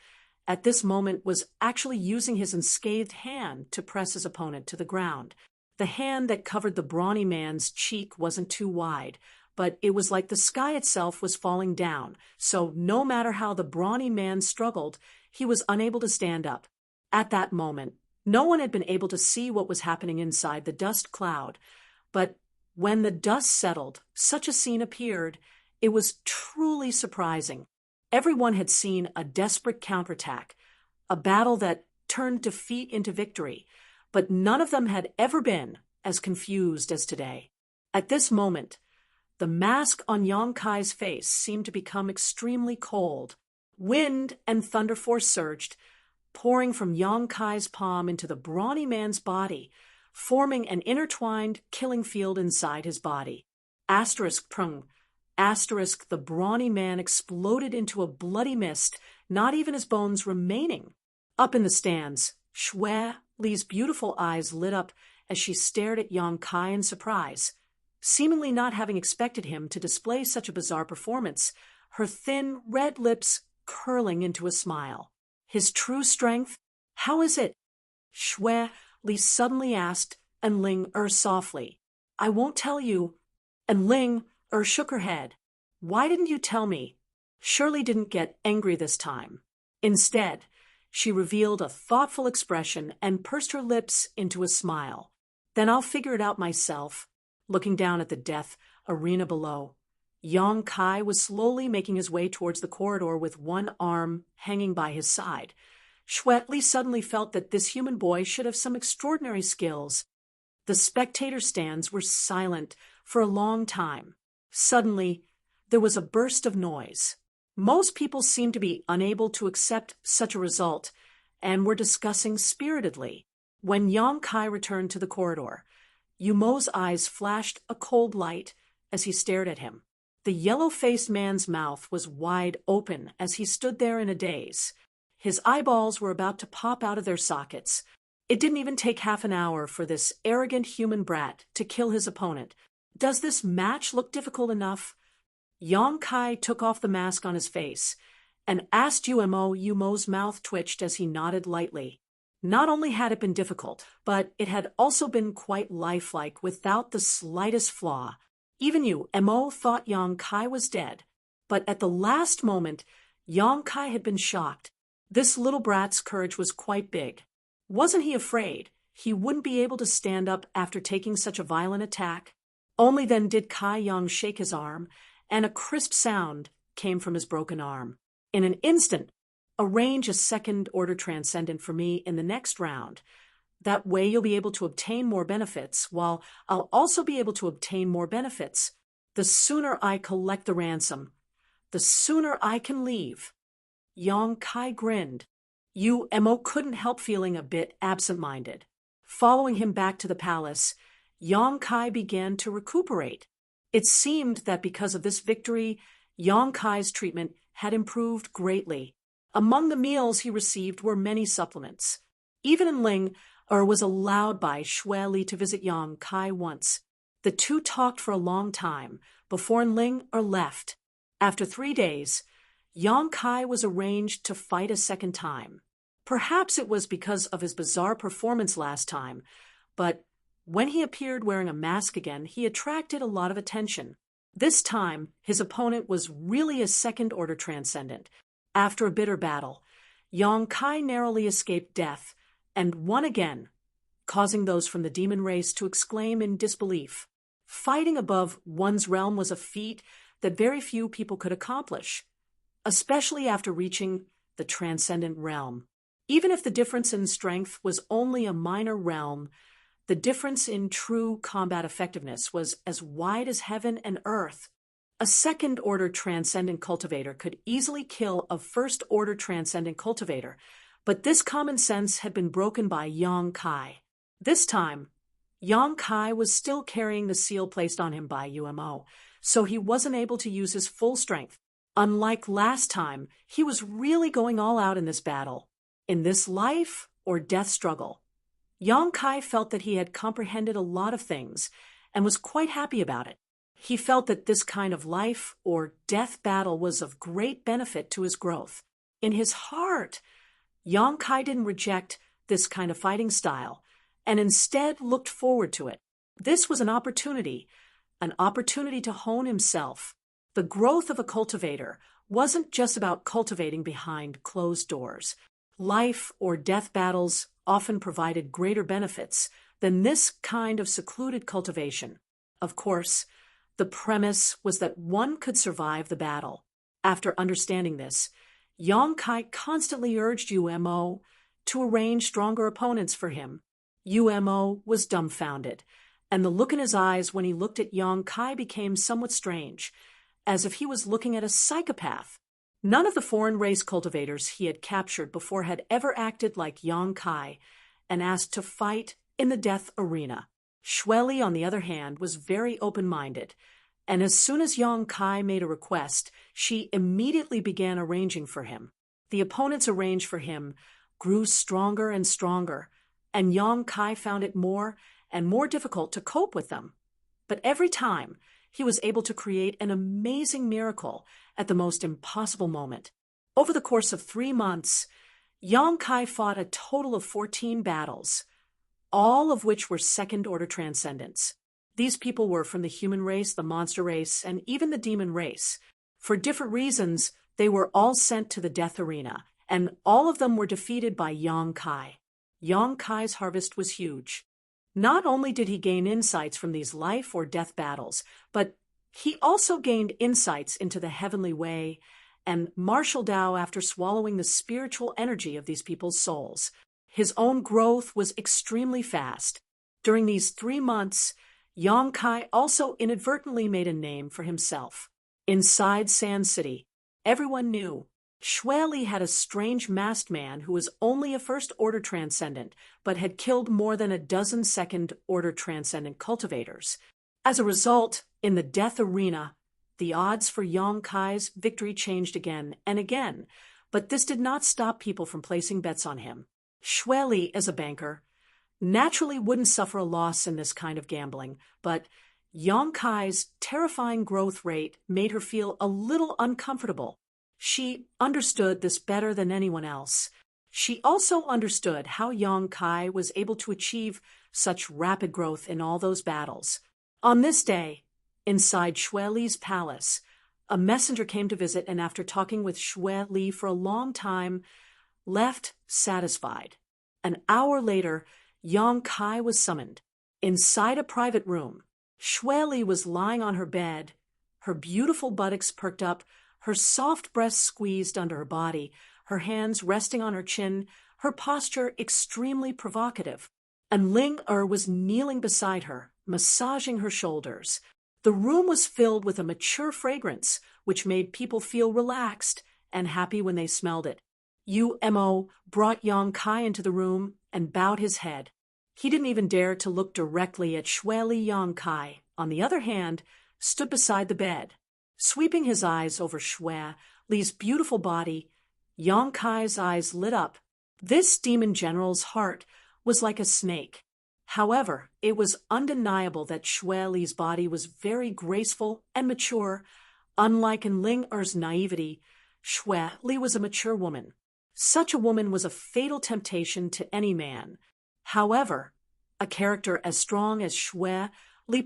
at this moment was actually using his unscathed hand to press his opponent to the ground. The hand that covered the brawny man's cheek wasn't too wide, but it was like the sky itself was falling down, so no matter how the brawny man struggled, he was unable to stand up. At that moment, no one had been able to see what was happening inside the dust cloud, but when the dust settled, such a scene appeared. It was truly surprising. Everyone had seen a desperate counterattack, a battle that turned defeat into victory, but none of them had ever been as confused as today. At this moment, the mask on Yong Kai's face seemed to become extremely cold. Wind and thunder force surged, pouring from Yong Kai's palm into the brawny man's body, forming an intertwined killing field inside his body. Asterisk prung. Asterisk, the brawny man exploded into a bloody mist, not even his bones remaining. Up in the stands, Xue Li's beautiful eyes lit up as she stared at Yong Kai in surprise. Seemingly not having expected him to display such a bizarre performance, her thin, red lips curling into a smile. His true strength? How is it? Xue Li suddenly asked, and Ling softly. I won't tell you. And Ling shook her head. Why didn't you tell me? Shirley didn't get angry this time. Instead, she revealed a thoughtful expression and pursed her lips into a smile. Then I'll figure it out myself. Looking down at the death arena below, Yong Kai was slowly making his way towards the corridor with one arm hanging by his side. Xue Li suddenly felt that this human boy should have some extraordinary skills. The spectator stands were silent for a long time. Suddenly, there was a burst of noise. Most people seemed to be unable to accept such a result and were discussing spiritedly. When Yong Kai returned to the corridor, Yumo's eyes flashed a cold light as he stared at him. The yellow-faced man's mouth was wide open as he stood there in a daze. His eyeballs were about to pop out of their sockets. It didn't even take half an hour for this arrogant human brat to kill his opponent. Does this match look difficult enough? Yong Kai took off the mask on his face and asked Yumo's mouth twitched as he nodded lightly. Not only had it been difficult, but it had also been quite lifelike without the slightest flaw. Even Yumo thought Yong Kai was dead, but at the last moment, Yong Kai had been shocked. This little brat's courage was quite big. Wasn't he afraid he wouldn't be able to stand up after taking such a violent attack? Only then did Kai Yang shake his arm, and a crisp sound came from his broken arm. In an instant, arrange a second-order transcendent for me in the next round. That way you'll be able to obtain more benefits, while I'll also be able to obtain more benefits. The sooner I collect the ransom, the sooner I can leave. Yong Kai grinned. Yumo couldn't help feeling a bit absent-minded. Following him back to the palace, Yong Kai began to recuperate. It seemed that because of this victory, Yong Kai's treatment had improved greatly. Among the meals he received were many supplements. Even Ling was allowed by Xue Li to visit Yong Kai once. The two talked for a long time before Ling left. After 3 days, Yong Kai was arranged to fight a second time. Perhaps it was because of his bizarre performance last time, but when he appeared wearing a mask again, he attracted a lot of attention. This time, his opponent was really a second-order transcendent. After a bitter battle, Yong Kai narrowly escaped death and won again, causing those from the demon race to exclaim in disbelief. Fighting above one's realm was a feat that very few people could accomplish, especially after reaching the transcendent realm. Even if the difference in strength was only a minor realm, the difference in true combat effectiveness was as wide as heaven and earth. A second-order transcendent cultivator could easily kill a first-order transcendent cultivator, but this common sense had been broken by Yong Kai. This time, Yong Kai was still carrying the seal placed on him by Yumo, so he wasn't able to use his full strength. Unlike last time, he was really going all out in this battle. In this life or death struggle, Yong Kai felt that he had comprehended a lot of things and was quite happy about it. He felt that this kind of life or death battle was of great benefit to his growth. In his heart, Yong Kai didn't reject this kind of fighting style and instead looked forward to it. This was an opportunity an opportunity to hone himself. The growth of a cultivator wasn't just about cultivating behind closed doors. Life or death battles often provided greater benefits than this kind of secluded cultivation. Of course, the premise was that one could survive the battle. After understanding this, Yang Kai constantly urged UMO to arrange stronger opponents for him. UMO was dumbfounded, and the look in his eyes when he looked at Yang Kai became somewhat strange, as if he was looking at a psychopath. None of the foreign race cultivators he had captured before had ever acted like Yang Kai and asked to fight in the death arena. Xueli, on the other hand, was very open-minded, and as soon as Yang Kai made a request, she immediately began arranging for him. The opponents arranged for him grew stronger and stronger, and Yang Kai found it more and more difficult to cope with them. But every time, he was able to create an amazing miracle at the most impossible moment. Over the course of 3 months, Yang Kai fought a total of 14 battles, all of which were second-order transcendents. These people were from the human race, the monster race, and even the demon race. For different reasons, they were all sent to the death arena, and all of them were defeated by Yang Kai. Yang Kai's harvest was huge. Not only did he gain insights from these life or death battles, but he also gained insights into the heavenly way and martial Dao after swallowing the spiritual energy of these people's souls. His own growth was extremely fast. During these 3 months, Yang Kai also inadvertently made a name for himself. Inside Sand City, everyone knew Xueli had a strange masked man who was only a first-order transcendent, but had killed more than a dozen second-order transcendent cultivators. As a result, in the death arena, the odds for Yang Kai's victory changed again and again, but this did not stop people from placing bets on him. Xueli, as a banker, naturally wouldn't suffer a loss in this kind of gambling, but Yang Kai's terrifying growth rate made her feel a little uncomfortable. She understood this better than anyone else. She also understood how Yang Kai was able to achieve such rapid growth in all those battles. On this day, inside Xueli's palace, a messenger came to visit and after talking with Xueli for a long time, left satisfied. An hour later, Yang Kai was summoned. Inside a private room, Xueli was lying on her bed, her beautiful buttocks perked up, her soft breasts squeezed under her body, her hands resting on her chin, her posture extremely provocative. And Ling was kneeling beside her, massaging her shoulders. The room was filled with a mature fragrance, which made people feel relaxed and happy when they smelled it. UMO brought Yang Kai into the room and bowed his head. He didn't even dare to look directly at Xueli. Yang Kai, on the other hand, stood beside the bed. Sweeping his eyes over Xueli's beautiful body, Yang Kai's eyes lit up. This demon general's heart was like a snake. However, it was undeniable that Xueli's body was very graceful and mature. Unlike in Ling Er's naivety, Xueli was a mature woman. Such a woman was a fatal temptation to any man. However, a character as strong as Xueli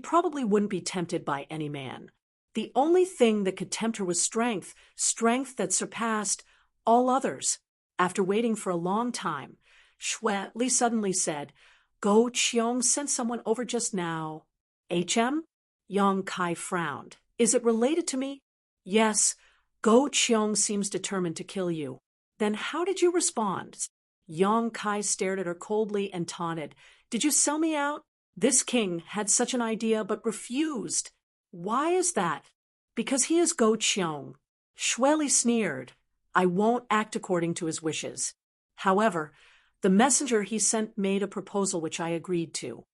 probably wouldn't be tempted by any man. The only thing that could tempt her was strength that surpassed all others. After waiting for a long time, Xueli suddenly said, "Go Qiong sent someone over just now." "HM?" Yang Kai frowned. "Is it related to me?" "Yes, Go Qiong seems determined to kill you." "Then how did you respond?" Yang Kai stared at her coldly and taunted. "Did you sell me out?" This king had such an idea but refused. "Why is that?" "Because he is Go Qiong." Xueli sneered. "I won't act according to his wishes." However, the messenger he sent made a proposal which I agreed to.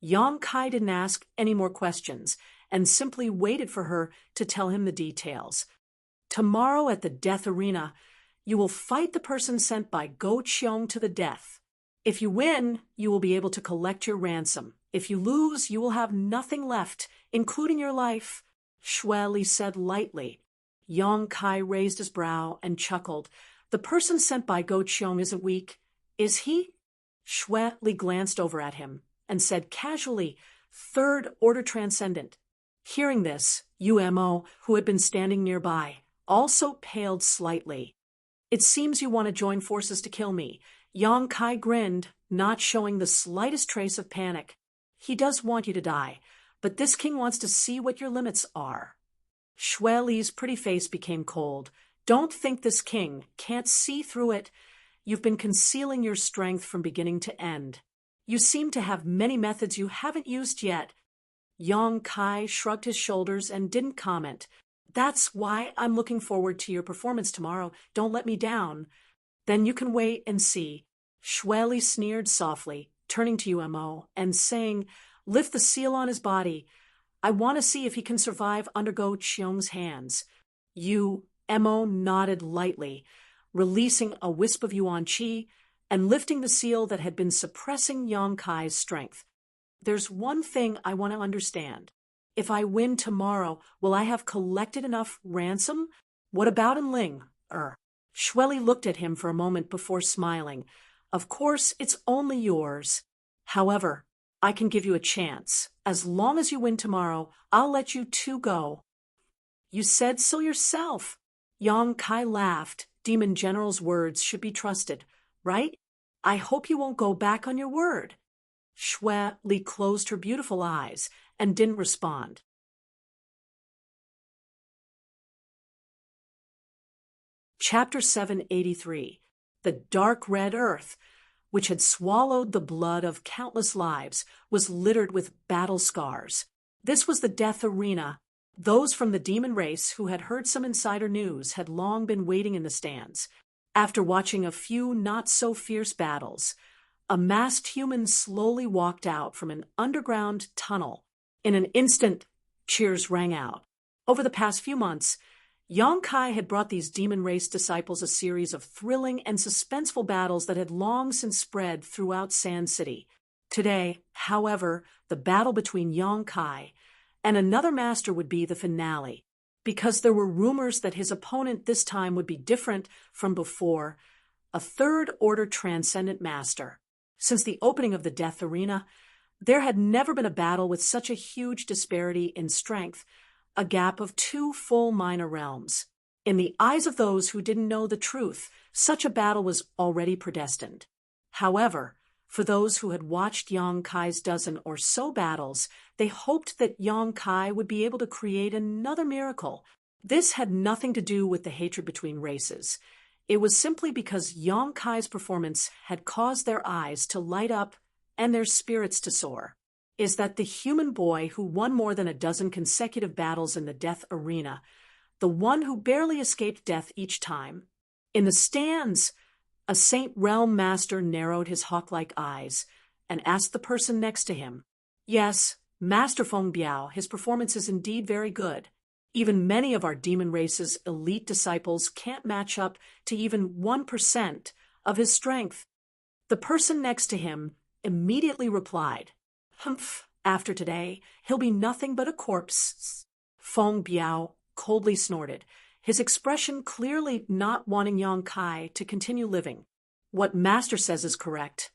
Yang Kai didn't ask any more questions and simply waited for her to tell him the details. "Tomorrow at the death arena, you will fight the person sent by Go Qiong to the death. If you win, you will be able to collect your ransom. If you lose, you will have nothing left, including your life," Xueli said lightly. Yang Kai raised his brow and chuckled. "The person sent by Go Qiong isn't weak, is he?" Xueli glanced over at him and said casually, "Third-order transcendent." Hearing this, Umo, who had been standing nearby, also paled slightly. It seems you want to join forces to kill me. Yang Kai grinned, not showing the slightest trace of panic. He does want you to die, but this king wants to see what your limits are. Xue Li's pretty face became cold. Don't think this king can't see through it. You've been concealing your strength from beginning to end. You seem to have many methods you haven't used yet. Yang Kai shrugged his shoulders and didn't comment. That's why I'm looking forward to your performance tomorrow. Don't let me down. Then you can wait and see. Xue Li sneered softly, turning to Umo and saying, lift the seal on his body. I want to see if he can survive under Go Qiong's hands. Umo nodded lightly, releasing a wisp of yuan qi and lifting the seal that had been suppressing Yang Kai's strength. There's one thing I want to understand. If I win tomorrow, will I have collected enough ransom? What about Enling? Xue Li looked at him for a moment before smiling. Of course, it's only yours. However, I can give you a chance. As long as you win tomorrow, I'll let you two go. You said so yourself. Yang Kai laughed. Demon General's words should be trusted, right? I hope you won't go back on your word. Xue Li closed her beautiful eyes and didn't respond. Chapter 783. The dark red earth, which had swallowed the blood of countless lives, was littered with battle scars. This was the death arena. Those from the demon race who had heard some insider news had long been waiting in the stands. After watching a few not-so-fierce battles, a masked human slowly walked out from an underground tunnel. In an instant, cheers rang out. Over the past few months, Yang Kai had brought these demon race disciples a series of thrilling and suspenseful battles that had long since spread throughout Sand City. Today, however, the battle between Yang Kai and another master would be the finale, because there were rumors that his opponent this time would be different from before, a third-order transcendent master. Since the opening of the Death Arena, there had never been a battle with such a huge disparity in strength, a gap of 2 full minor realms. In the eyes of those who didn't know the truth, such a battle was already predestined. However, for those who had watched Yang Kai's dozen or so battles, they hoped that Yang Kai would be able to create another miracle. This had nothing to do with the hatred between races. It was simply because Yang Kai's performance had caused their eyes to light up and their spirits to soar. Is that the human boy who won more than a dozen consecutive battles in the death arena, the one who barely escaped death each time? In the stands, a Saint Realm master narrowed his hawk-like eyes and asked the person next to him, Yes, Master Feng Biao, his performance is indeed very good. Even many of our demon race's elite disciples can't match up to even 1% of his strength. The person next to him immediately replied, Humph, after today, he'll be nothing but a corpse. Feng Biao coldly snorted, his expression clearly not wanting Yang Kai to continue living. What Master says is correct.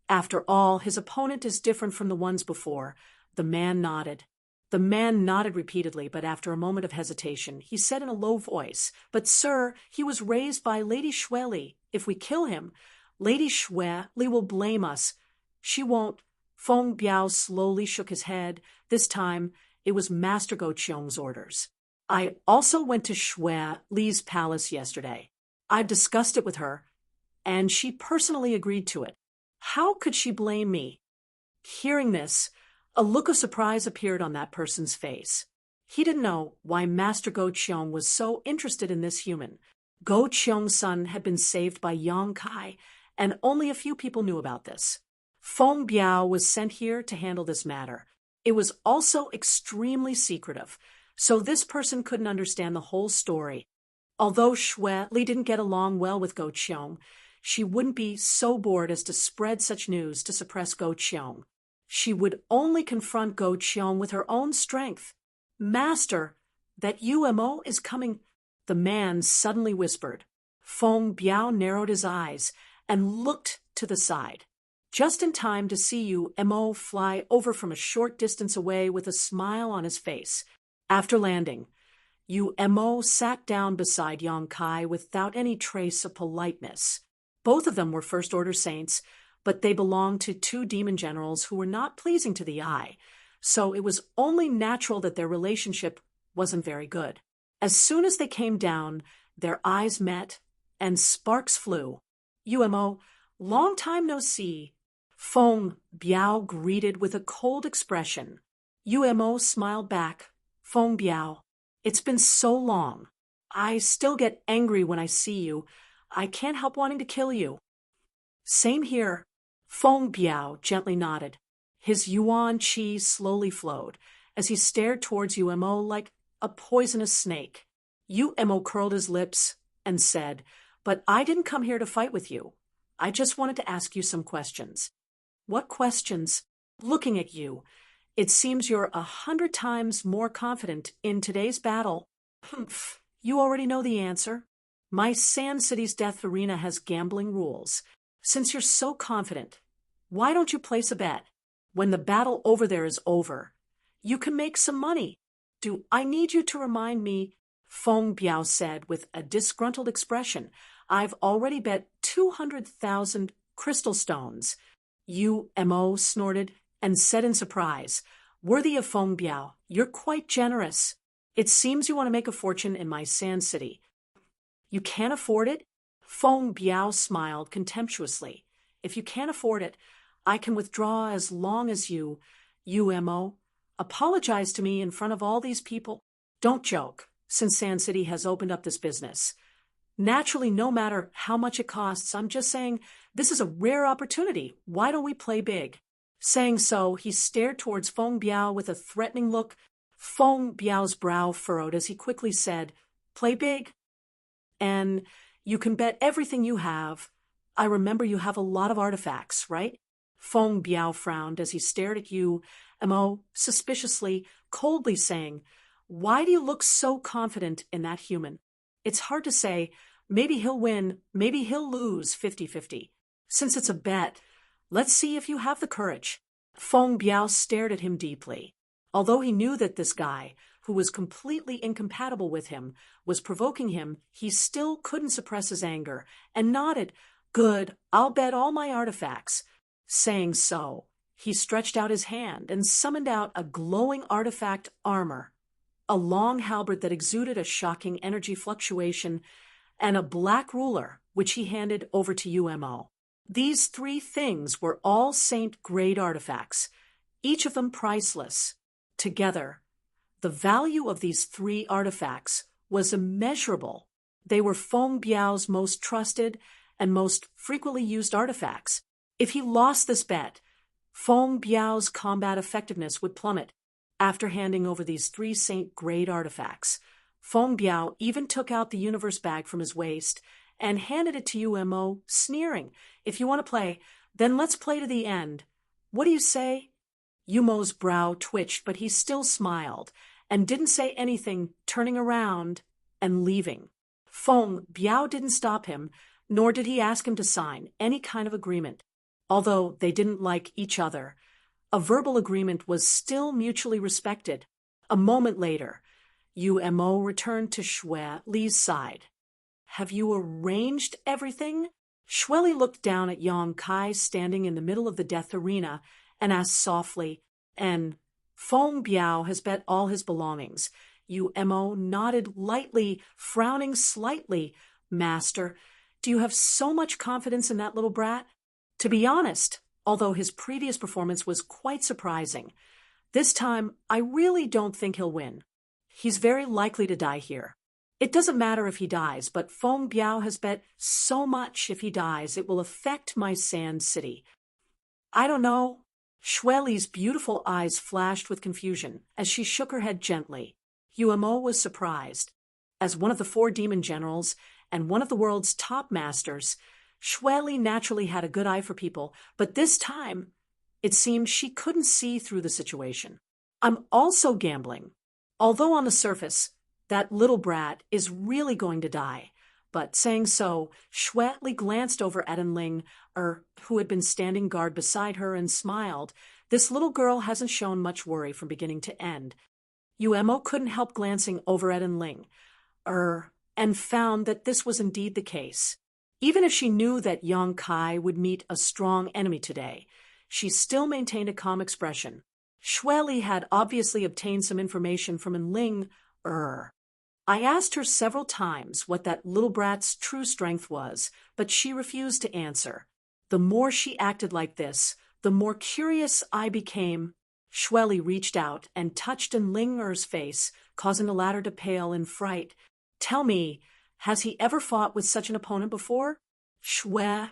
After all, his opponent is different from the ones before. The man nodded. The man nodded repeatedly, but after a moment of hesitation, he said in a low voice, But sir, he was raised by Lady Xue Li. If we kill him, Lady Xue Li will blame us. She won't. Feng Biao slowly shook his head. This time, it was Master Go Qiong's orders. I also went to Xue Li's palace yesterday. I've discussed it with her, and she personally agreed to it. How could she blame me? Hearing this, a look of surprise appeared on that person's face. He didn't know why Master Go Qiong was so interested in this human. Go Qiong's son had been saved by Yang Kai, and only a few people knew about this. Feng Biao was sent here to handle this matter. It was also extremely secretive, so this person couldn't understand the whole story. Although Xue Li didn't get along well with Go Qiong, she wouldn't be so bored as to spread such news to suppress Go Qiong. She would only confront Go Qiong with her own strength. Master, that Umo is coming, the man suddenly whispered. Feng Biao narrowed his eyes and looked to the side, just in time to see Umo fly over from a short distance away with a smile on his face. After landing, Mo sat down beside Yang Kai without any trace of politeness. Both of them were first-order saints, but they belonged to two demon generals who were not pleasing to the eye, so it was only natural that their relationship wasn't very good. As soon as they came down, their eyes met, and sparks flew. Mo, long time no see. Feng Biao greeted with a cold expression. Mo smiled back. Feng Biao, it's been so long. I still get angry when I see you. I can't help wanting to kill you. Same here. Feng Biao gently nodded. His yuan qi slowly flowed as he stared towards Mo like a poisonous snake. Mo curled his lips and said, "But I didn't come here to fight with you. I just wanted to ask you some questions." "What questions?" "Looking at you, it seems you're 100 times more confident in today's battle." "Humph, you already know the answer. My Sand City's death arena has gambling rules. Since you're so confident, why don't you place a bet? When the battle over there is over, you can make some money." "Do I need you to remind me?" Feng Biao said with a disgruntled expression. "I've already bet 200,000 crystal stones." Mo snorted and said in surprise, "Worthy of Feng Biao, you're quite generous. It seems you want to make a fortune in my Sand City." "You can't afford it?" Feng Biao smiled contemptuously. "If you can't afford it, I can withdraw as long as you, Mo, apologize to me in front of all these people." "Don't joke, since Sand City has opened up this business. Naturally, no matter how much it costs, I'm just saying this is a rare opportunity. Why don't we play big?" Saying so, he stared towards Feng Biao with a threatening look. Feng Biao's brow furrowed as he quickly said, "Play big? And you can bet everything you have. I remember you have a lot of artifacts, right?" Feng Biao frowned as he stared at Mo suspiciously, coldly saying, "Why do you look so confident in that human? It's hard to say. Maybe he'll win, maybe he'll lose 50-50. Since it's a bet, let's see if you have the courage." Feng Biao stared at him deeply. Although he knew that this guy, who was completely incompatible with him, was provoking him, he still couldn't suppress his anger, and nodded. "Good, I'll bet all my artifacts." Saying so, he stretched out his hand and summoned out a glowing artifact armor, a long halberd that exuded a shocking energy fluctuation, and a black ruler, which he handed over to Mo. These three things were all saint-grade artifacts, each of them priceless. Together, the value of these three artifacts was immeasurable. They were Feng Biao's most trusted and most frequently used artifacts. If he lost this bet, Feng Biao's combat effectiveness would plummet. After handing over these three saint-grade artifacts, Feng Biao even took out the universe bag from his waist and handed it to Mo, sneering, "If you want to play, then let's play to the end. What do you say?" Mo's brow twitched, but he still smiled and didn't say anything, turning around and leaving. Feng Biao didn't stop him, nor did he ask him to sign any kind of agreement. Although they didn't like each other, a verbal agreement was still mutually respected. A moment later, Mo returned to Xue Li's side. "Have you arranged everything?" Xue Li looked down at Yang Kai standing in the middle of the death arena and asked softly, "And Feng Biao has bet all his belongings." Mo nodded lightly, frowning slightly. "Master, do you have so much confidence in that little brat?" To be honest, although his previous performance was quite surprising, this time I really don't think he'll win. He's very likely to die here. It doesn't matter if he dies, but Feng Biao has bet so much if he dies it will affect my Sand City. "I don't know." Xue Li's beautiful eyes flashed with confusion as she shook her head gently. Mo was surprised. As one of the 4 demon generals and one of the world's top masters, Xue Li naturally had a good eye for people, but this time, it seemed she couldn't see through the situation. "I'm also gambling. Although on the surface, that little brat is really going to die." But saying so, Xue Li glanced over at Enling, who had been standing guard beside her, and smiled. This little girl hasn't shown much worry from beginning to end. Umo couldn't help glancing over at Ling, and found that this was indeed the case. Even if she knew that Yang Kai would meet a strong enemy today, she still maintained a calm expression. Shueli had obviously obtained some information from Ling. I asked her several times what that little brat's true strength was, but she refused to answer. The more she acted like this, the more curious I became. Shueli reached out and touched Ling's face, causing the latter to pale in fright. Tell me, has he ever fought with such an opponent before? Shueli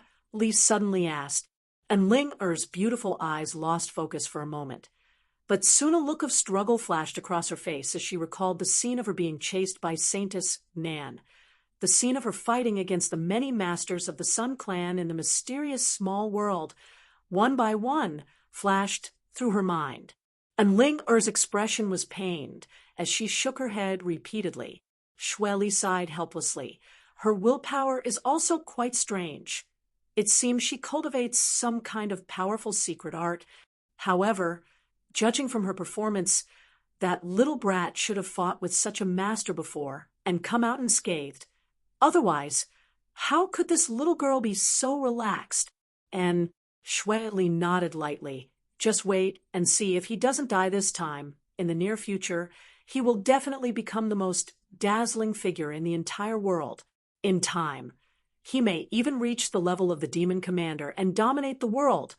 suddenly asked, and Ling's beautiful eyes lost focus for a moment. But soon a look of struggle flashed across her face as she recalled the scene of her being chased by Saintess Nan, the scene of her fighting against the many masters of the Sun Clan in the mysterious small world. One by one flashed through her mind. And Ling's expression was pained as she shook her head repeatedly. Shueli sighed helplessly. Her willpower is also quite strange. It seems she cultivates some kind of powerful secret art. However, judging from her performance, that little brat should have fought with such a master before and come out unscathed. Otherwise, how could this little girl be so relaxed? And Shueli nodded lightly. Just wait and see. If he doesn't die this time, in the near future, he will definitely become the most dazzling figure in the entire world. In time, he may even reach the level of the demon commander and dominate the world.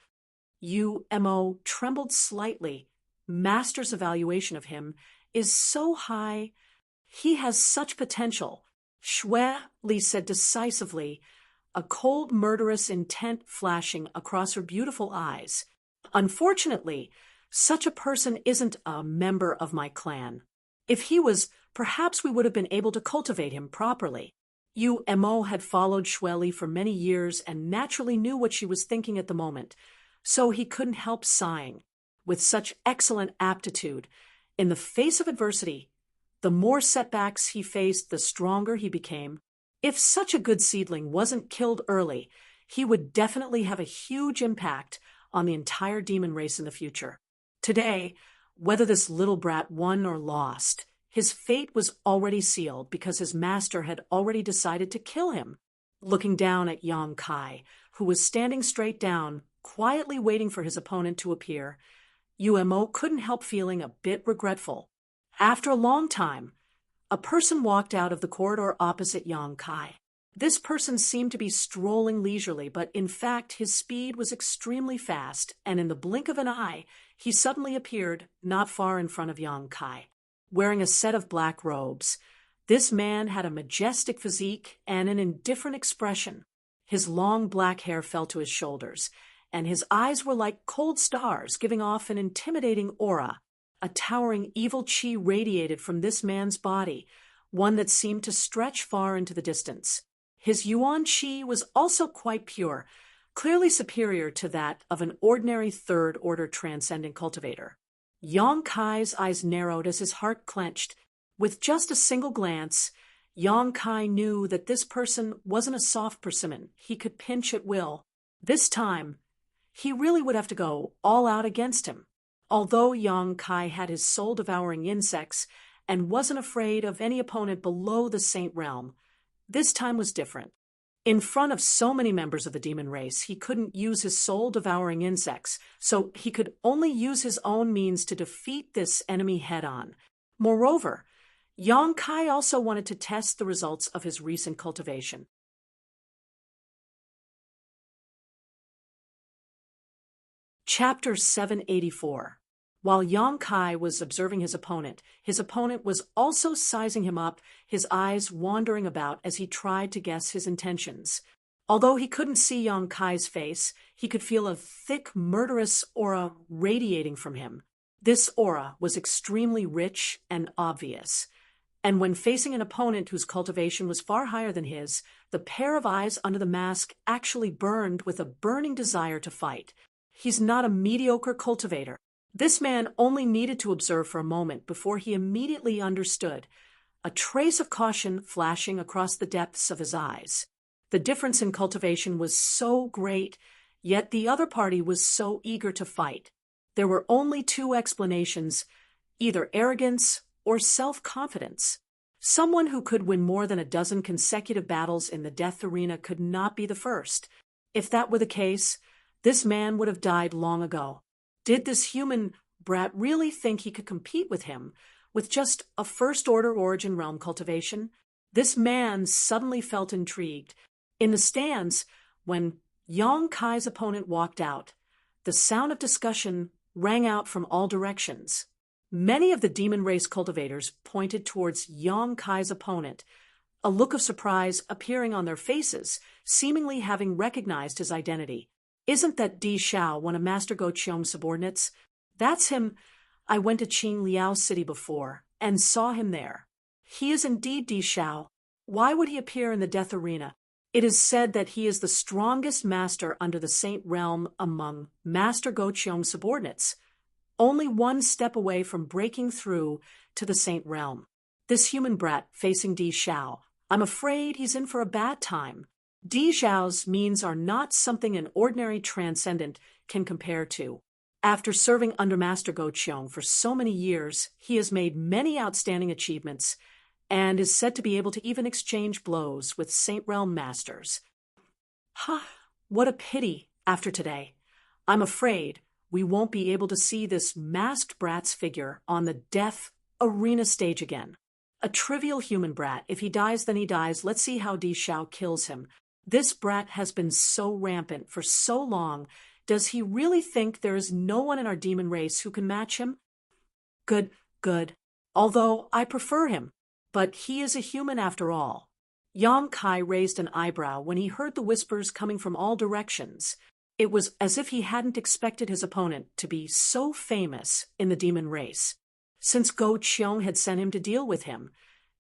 Umo trembled slightly. Master's evaluation of him is so high. He has such potential. Shueli said decisively, a cold, murderous intent flashing across her beautiful eyes. Unfortunately, such a person isn't a member of my clan. If he was, perhaps we would have been able to cultivate him properly. Umo had followed Shueli for many years and naturally knew what she was thinking at the moment, so he couldn't help sighing. With such excellent aptitude, in the face of adversity, the more setbacks he faced, the stronger he became. If such a good seedling wasn't killed early, he would definitely have a huge impact on the entire demon race in the future. Today, whether this little brat won or lost, his fate was already sealed because his master had already decided to kill him. Looking down at Yang Kai, who was standing straight down, quietly waiting for his opponent to appear, Umo couldn't help feeling a bit regretful. After a long time, a person walked out of the corridor opposite Yang Kai. This person seemed to be strolling leisurely, but in fact his speed was extremely fast, and in the blink of an eye, he suddenly appeared not far in front of Yang Kai. Wearing a set of black robes, this man had a majestic physique and an indifferent expression. His long black hair fell to his shoulders, and his eyes were like cold stars, giving off an intimidating aura. A towering evil chi radiated from this man's body, one that seemed to stretch far into the distance. His yuan chi was also quite pure, clearly superior to that of an ordinary third-order transcendent cultivator. Yang Kai's eyes narrowed as his heart clenched. With just a single glance, Yang Kai knew that this person wasn't a soft persimmon he could pinch at will. This time, he really would have to go all out against him. Although Yang Kai had his soul-devouring insects and wasn't afraid of any opponent below the Saint Realm, this time was different. In front of so many members of the demon race, he couldn't use his soul-devouring insects, so he could only use his own means to defeat this enemy head-on. Moreover, Yang Kai also wanted to test the results of his recent cultivation. Chapter 784. While Yang Kai was observing his opponent was also sizing him up, his eyes wandering about as he tried to guess his intentions. Although he couldn't see Yang Kai's face, he could feel a thick, murderous aura radiating from him. This aura was extremely rich and obvious. And when facing an opponent whose cultivation was far higher than his, the pair of eyes under the mask actually burned with a burning desire to fight. He's not a mediocre cultivator. This man only needed to observe for a moment before he immediately understood, a trace of caution flashing across the depths of his eyes. The difference in cultivation was so great, yet the other party was so eager to fight. There were only two explanations, either arrogance or self-confidence. Someone who could win more than a dozen consecutive battles in the death arena could not be the first. If that were the case, this man would have died long ago. Did this human brat really think he could compete with him with just a first-order origin realm cultivation? This man suddenly felt intrigued. In the stands, when Yang Kai's opponent walked out, the sound of discussion rang out from all directions. Many of the demon race cultivators pointed towards Yang Kai's opponent, a look of surprise appearing on their faces, seemingly having recognized his identity. Isn't that Di Xiao, one of Master Go Qiong's subordinates? That's him. I went to Qing Liao City before and saw him there. He is indeed Di Xiao. Why would he appear in the death arena? It is said that he is the strongest master under the Saint Realm among Master Go Qiong's subordinates, only one step away from breaking through to the Saint Realm. This human brat facing Di Xiao, I'm afraid he's in for a bad time. Di Xiao's means are not something an ordinary transcendent can compare to. After serving under Master Go Qiong for so many years, he has made many outstanding achievements and is said to be able to even exchange blows with Saint Realm masters. What a pity after today. I'm afraid we won't be able to see this masked brat's figure on the death arena stage again. A trivial human brat. If he dies, then he dies. Let's see how Di Xiao kills him. This brat has been so rampant for so long. Does he really think there is no one in our demon race who can match him? Good. Although I prefer him. But he is a human after all. Yang Kai raised an eyebrow when he heard the whispers coming from all directions. It was as if he hadn't expected his opponent to be so famous in the demon race. Since Go Qiong had sent him to deal with him,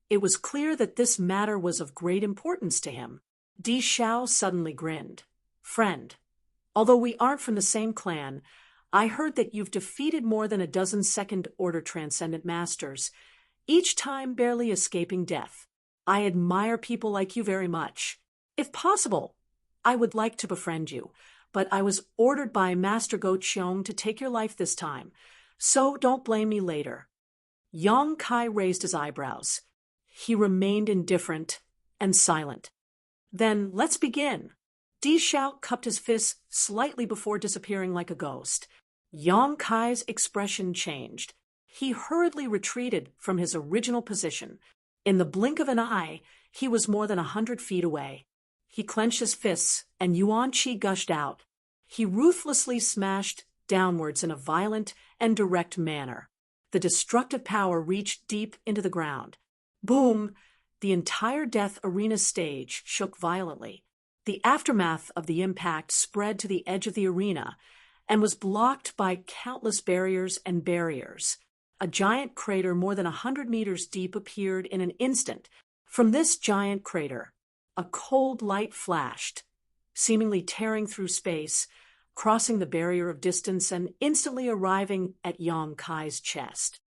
it was clear that this matter was of great importance to him. Di Xiao suddenly grinned. Friend, although we aren't from the same clan, I heard that you've defeated more than a dozen second-order transcendent masters, each time barely escaping death. I admire people like you very much. If possible, I would like to befriend you, but I was ordered by Master Go Qiong to take your life this time, so don't blame me later. Yang Kai raised his eyebrows. He remained indifferent and silent. Then let's begin. Di Xiao cupped his fist slightly before disappearing like a ghost. Yang Kai's expression changed. He hurriedly retreated from his original position. In the blink of an eye, he was more than 100 feet away. He clenched his fists, and yuan qi gushed out. He ruthlessly smashed downwards in a violent and direct manner. The destructive power reached deep into the ground. Boom! The entire death arena stage shook violently. The aftermath of the impact spread to the edge of the arena and was blocked by countless barriers and barriers. A giant crater more than 100 meters deep appeared in an instant. From this giant crater, a cold light flashed, seemingly tearing through space, crossing the barrier of distance and instantly arriving at Yang Kai's chest.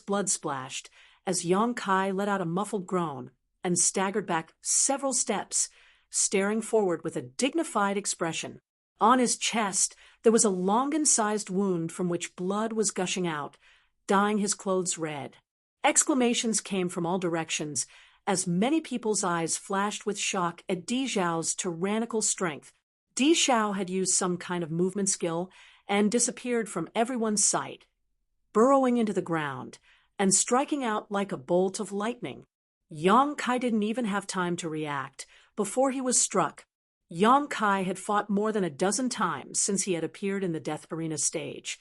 Blood splashed as Yang Kai let out a muffled groan and staggered back several steps, staring forward with a dignified expression. On his chest, there was a longan-sized wound from which blood was gushing out, dyeing his clothes red. Exclamations came from all directions as many people's eyes flashed with shock at Di Xiao's tyrannical strength. Di Xiao had used some kind of movement skill and disappeared from everyone's sight, burrowing into the ground and striking out like a bolt of lightning. Yang Kai didn't even have time to react before he was struck. Yang Kai had fought more than a dozen times since he had appeared in the death arena stage,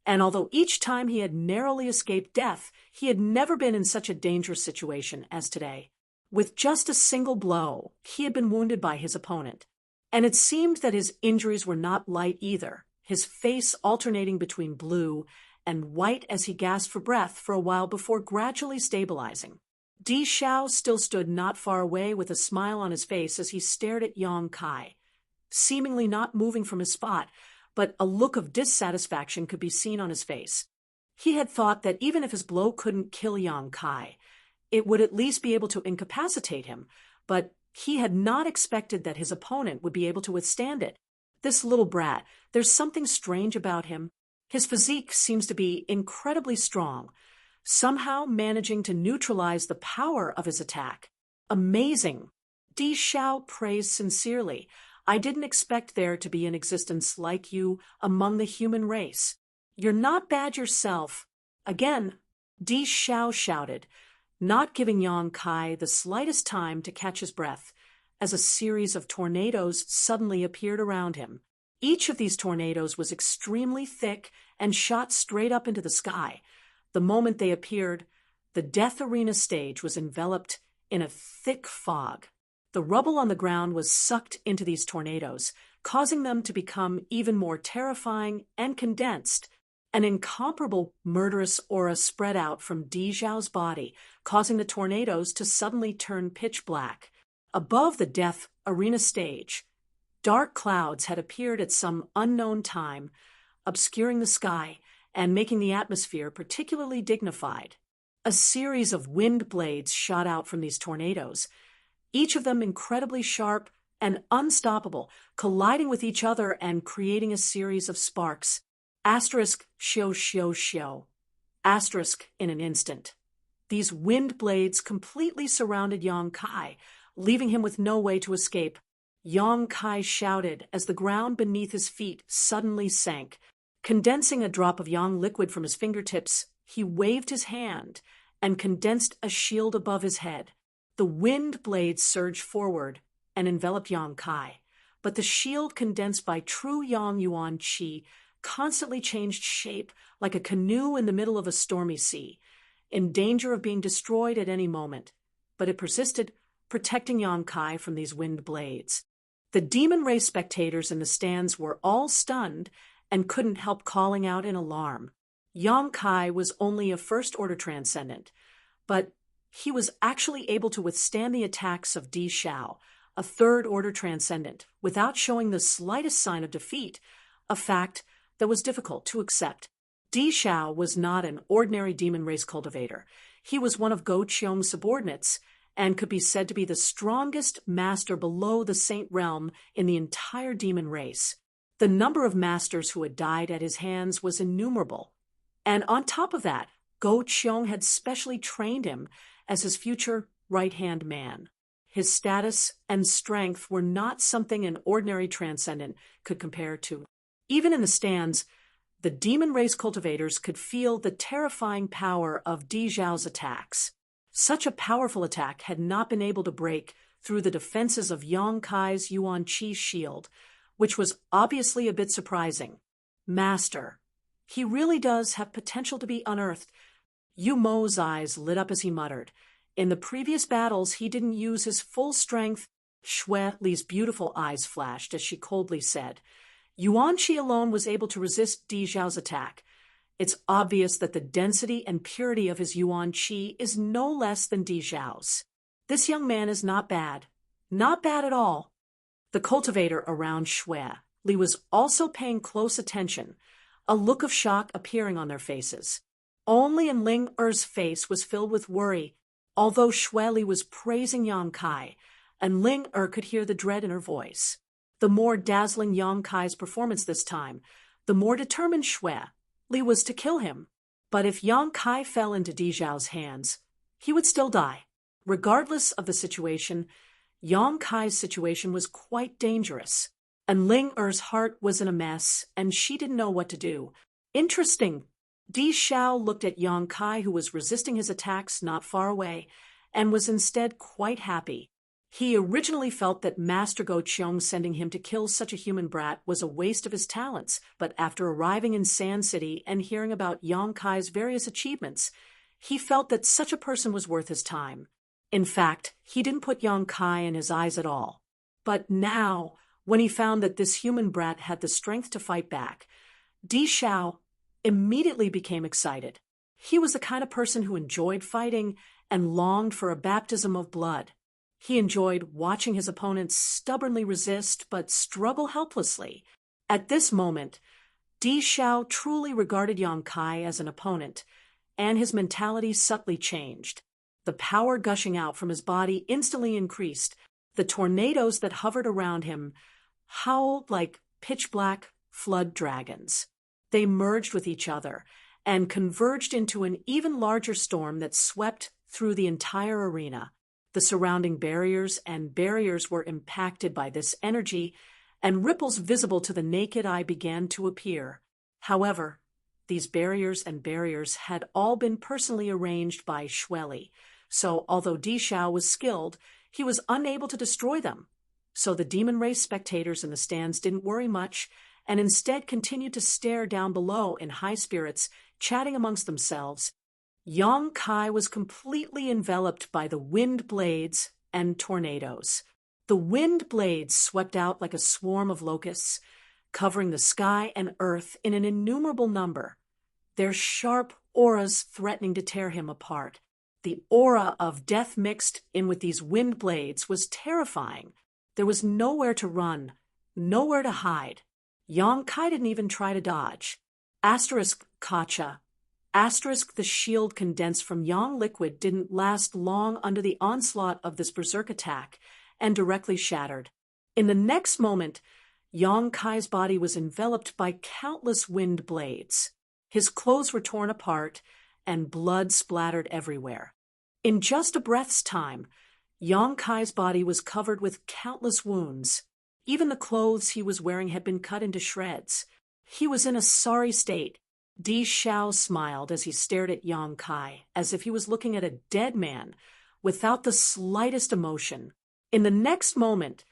and although each time he had narrowly escaped death, he had never been in such a dangerous situation as today. With just a single blow, he had been wounded by his opponent, and it seemed that his injuries were not light either, his face alternating between blue and white as he gasped for breath for a while before gradually stabilizing. Di Xiao still stood not far away with a smile on his face as he stared at Yang Kai, seemingly not moving from his spot, but a look of dissatisfaction could be seen on his face. He had thought that even if his blow couldn't kill Yang Kai, it would at least be able to incapacitate him, but he had not expected that his opponent would be able to withstand it. This little brat, there's something strange about him. His physique seems to be incredibly strong, somehow managing to neutralize the power of his attack. Amazing! Di Xiao praised sincerely. I didn't expect there to be an existence like you among the human race. You're not bad yourself. Again, Di Xiao shouted, not giving Yang Kai the slightest time to catch his breath, as a series of tornadoes suddenly appeared around him. Each of these tornadoes was extremely thick and shot straight up into the sky. The moment they appeared, the Death Arena stage was enveloped in a thick fog. The rubble on the ground was sucked into these tornadoes, causing them to become even more terrifying and condensed. An incomparable murderous aura spread out from Di Xiao's body, causing the tornadoes to suddenly turn pitch black. Above the Death Arena stage, dark clouds had appeared at some unknown time, obscuring the sky and making the atmosphere particularly dignified. A series of wind blades shot out from these tornadoes, each of them incredibly sharp and unstoppable, colliding with each other and creating a series of sparks. Asterisk, xiu xiu xiu. Asterisk, in an instant. These wind blades completely surrounded Yang Kai, leaving him with no way to escape. Yang Kai shouted as the ground beneath his feet suddenly sank. Condensing a drop of yang liquid from his fingertips, he waved his hand and condensed a shield above his head. The wind blades surged forward and enveloped Yang Kai, but the shield condensed by true Yang Yuan Qi constantly changed shape like a canoe in the middle of a stormy sea, in danger of being destroyed at any moment. But it persisted, protecting Yang Kai from these wind blades. The demon race spectators in the stands were all stunned and couldn't help calling out in alarm. Yang Kai was only a first-order transcendent, but he was actually able to withstand the attacks of Di Xiao, a third-order transcendent, without showing the slightest sign of defeat, a fact that was difficult to accept. Di Xiao was not an ordinary demon race cultivator. He was one of Go Qiong's subordinates and could be said to be the strongest master below the Saint Realm in the entire demon race. The number of masters who had died at his hands was innumerable. And on top of that, Go Qiong had specially trained him as his future right-hand man. His status and strength were not something an ordinary transcendent could compare to. Even in the stands, the demon race cultivators could feel the terrifying power of Di Xiao's attacks. Such a powerful attack had not been able to break through the defenses of Yang Kai's Yuan Qi shield, which was obviously a bit surprising. Master, he really does have potential to be unearthed. Yu Mo's eyes lit up as he muttered. In the previous battles, he didn't use his full strength. Xue Li's beautiful eyes flashed as she coldly said, Yuan Qi alone was able to resist Di Xiao's attack. It's obvious that the density and purity of his Yuan Qi is no less than Di Xiao's. This young man is not bad. Not bad at all. The cultivator around Xue Li was also paying close attention, a look of shock appearing on their faces. Only in Ling Er's face was filled with worry, although Xue Li was praising Yang Kai, and Ling Er could hear the dread in her voice. The more dazzling Yang Kai's performance this time, the more determined Xue Li was to kill him. But if Yang Kai fell into Di Xiao's hands, he would still die. Regardless of the situation, Yang Kai's situation was quite dangerous, and Ling Er's heart was in a mess, and she didn't know what to do. Interesting. Di Xiao looked at Yang Kai, who was resisting his attacks not far away, and was instead quite happy. He originally felt that Master Go Qiong sending him to kill such a human brat was a waste of his talents, but after arriving in Sand City and hearing about Yang Kai's various achievements, he felt that such a person was worth his time. In fact, he didn't put Yang Kai in his eyes at all. But now, when he found that this human brat had the strength to fight back, Di Xiao immediately became excited. He was the kind of person who enjoyed fighting and longed for a baptism of blood. He enjoyed watching his opponents stubbornly resist but struggle helplessly. At this moment, Di Xiao truly regarded Yang Kai as an opponent, and his mentality subtly changed. The power gushing out from his body instantly increased. The tornadoes that hovered around him howled like pitch-black flood dragons. They merged with each other and converged into an even larger storm that swept through the entire arena. The surrounding barriers were impacted by this energy, and ripples visible to the naked eye began to appear. However, these barriers had all been personally arranged by Xueli, so although Di Xiao was skilled, he was unable to destroy them. So the demon race spectators in the stands didn't worry much, and instead continued to stare down below in high spirits, chatting amongst themselves. Yang Kai was completely enveloped by the wind blades and tornadoes. The wind blades swept out like a swarm of locusts, covering the sky and earth in an innumerable number, their sharp auras threatening to tear him apart. The aura of death mixed in with these wind blades was terrifying. There was nowhere to run, nowhere to hide. Yang Kai didn't even try to dodge. Asterisk Kacha. Asterisk the shield condensed from Yang liquid didn't last long under the onslaught of this berserk attack and directly shattered. In the next moment, Yang Kai's body was enveloped by countless wind blades. His clothes were torn apart and blood splattered everywhere. In just a breath's time, Yang Kai's body was covered with countless wounds. Even the clothes he was wearing had been cut into shreds. He was in a sorry state. Di Xiao smiled as he stared at Yang Kai, as if he was looking at a dead man, without the slightest emotion. In the next moment,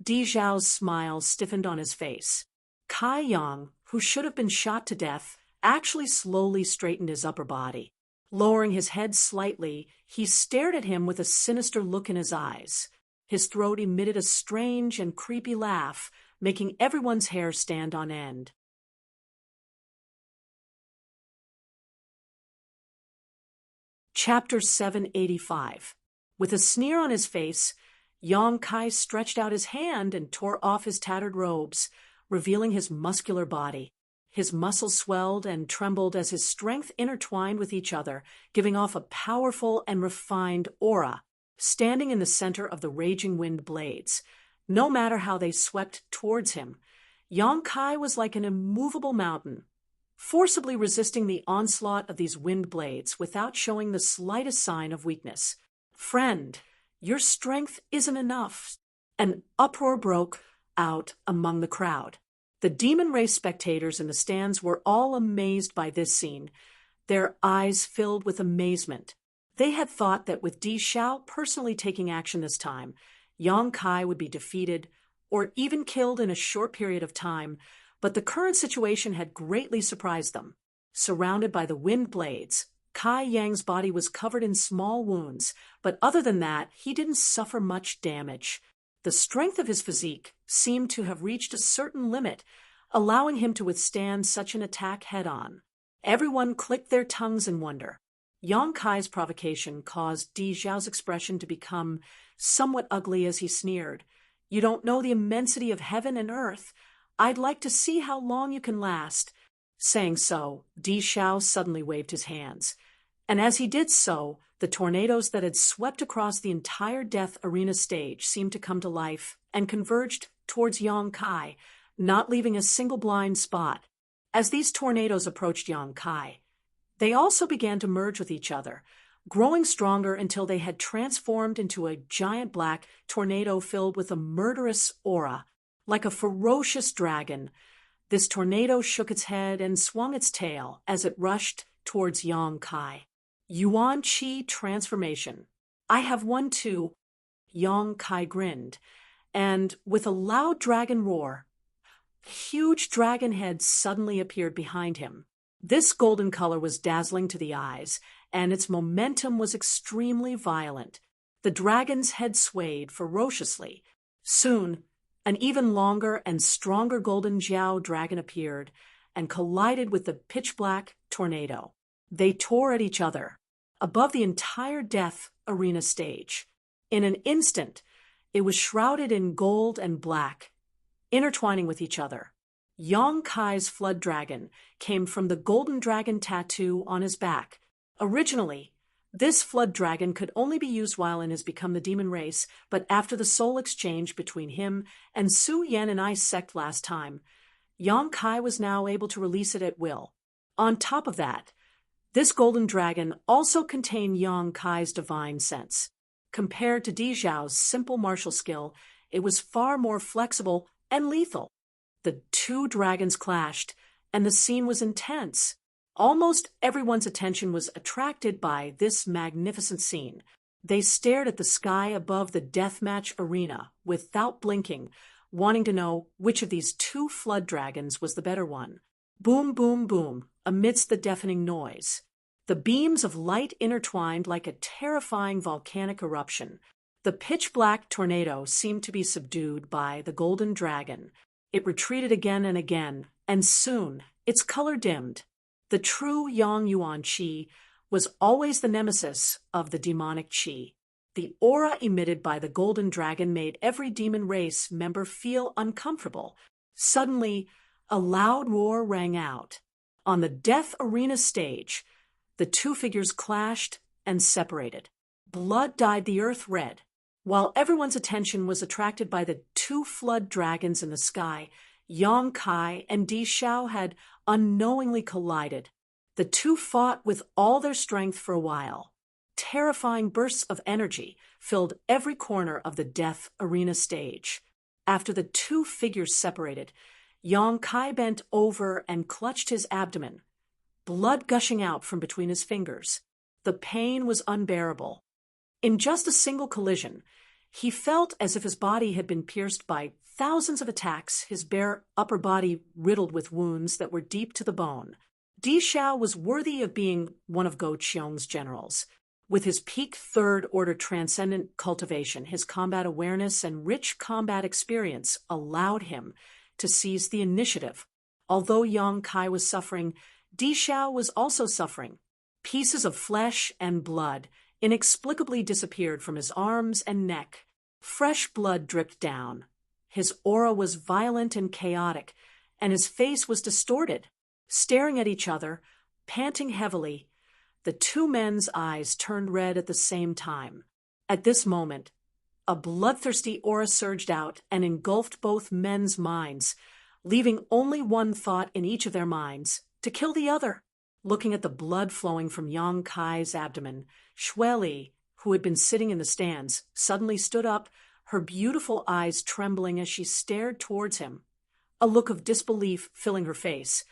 Di Xiao's smile stiffened on his face. Kai Yang, who should have been shot to death, actually slowly straightened his upper body. Lowering his head slightly, he stared at him with a sinister look in his eyes. His throat emitted a strange and creepy laugh, making everyone's hair stand on end. Chapter 785. With a sneer on his face, Yang Kai stretched out his hand and tore off his tattered robes, revealing his muscular body. His muscles swelled and trembled as his strength intertwined with each other, giving off a powerful and refined aura. Standing in the center of the raging wind blades, no matter how they swept towards him, Yang Kai was like an immovable mountain, forcibly resisting the onslaught of these wind blades without showing the slightest sign of weakness. "Friend, your strength isn't enough." An uproar broke out among the crowd. The demon race spectators in the stands were all amazed by this scene, their eyes filled with amazement. They had thought that with Di Xiao personally taking action this time, Yang Kai would be defeated or even killed in a short period of time, but the current situation had greatly surprised them. Surrounded by the wind blades, Kai Yang's body was covered in small wounds, but other than that, he didn't suffer much damage. The strength of his physique seemed to have reached a certain limit, allowing him to withstand such an attack head-on. Everyone clicked their tongues in wonder. Yang Kai's provocation caused Di Xiao's expression to become somewhat ugly as he sneered. "You don't know the immensity of heaven and earth. I'd like to see how long you can last." Saying so, Di Xiao suddenly waved his hands. And as he did so, the tornadoes that had swept across the entire death arena stage seemed to come to life and converged towards Yang Kai, not leaving a single blind spot. As these tornadoes approached Yang Kai, they also began to merge with each other, growing stronger until they had transformed into a giant black tornado filled with a murderous aura. Like a ferocious dragon, this tornado shook its head and swung its tail as it rushed towards Yang Kai. Yuan Qi transformation. "I have one too." Yang Kai grinned, and with a loud dragon roar, a huge dragon head suddenly appeared behind him. This golden color was dazzling to the eyes, and its momentum was extremely violent. The dragon's head swayed ferociously. Soon, an even longer and stronger golden Jiao dragon appeared and collided with the pitch-black tornado. They tore at each other above the entire death arena stage. In an instant, it was shrouded in gold and black, intertwining with each other. Yang Kai's flood dragon came from the golden dragon tattoo on his back. Originally, this flood dragon could only be used while in his Become the Demon race, but after the soul exchange between him and Su Yan and Ice sect last time, Yang Kai was now able to release it at will. On top of that, this golden dragon also contained Yang Kai's divine sense. Compared to Di Zhao's simple martial skill, it was far more flexible and lethal. The two dragons clashed, and the scene was intense. Almost everyone's attention was attracted by this magnificent scene. They stared at the sky above the deathmatch arena without blinking, wanting to know which of these two flood dragons was the better one. Boom, boom, boom, amidst the deafening noise. The beams of light intertwined like a terrifying volcanic eruption. The pitch-black tornado seemed to be subdued by the golden dragon. It retreated again and again, and soon its color dimmed. The true Yang Yuan Qi was always the nemesis of the demonic Qi. The aura emitted by the golden dragon made every demon race member feel uncomfortable. Suddenly, a loud roar rang out. On the death arena stage, the two figures clashed and separated. Blood dyed the earth red. While everyone's attention was attracted by the two flood dragons in the sky, Yang Kai and Di Zhao had unknowingly collided. The two fought with all their strength for a while. Terrifying bursts of energy filled every corner of the death arena stage. After the two figures separated, Yang Kai bent over and clutched his abdomen, blood gushing out from between his fingers. The pain was unbearable. In just a single collision, he felt as if his body had been pierced by thousands of attacks, his bare upper body riddled with wounds that were deep to the bone. Di Zhao was worthy of being one of Go Qiong's generals. With his peak third-order transcendent cultivation, his combat awareness and rich combat experience allowed him to seize the initiative. Although Yang Kai was suffering, Di Zhao was also suffering. Pieces of flesh and blood inexplicably disappeared from his arms and neck. Fresh blood dripped down. His aura was violent and chaotic, and his face was distorted. Staring at each other, panting heavily, the two men's eyes turned red at the same time. At this moment, a bloodthirsty aura surged out and engulfed both men's minds, leaving only one thought in each of their minds: to kill the other. Looking at the blood flowing from Yang Kai's abdomen, Xue Li, who had been sitting in the stands, suddenly stood up, her beautiful eyes trembling as she stared towards him, a look of disbelief filling her face,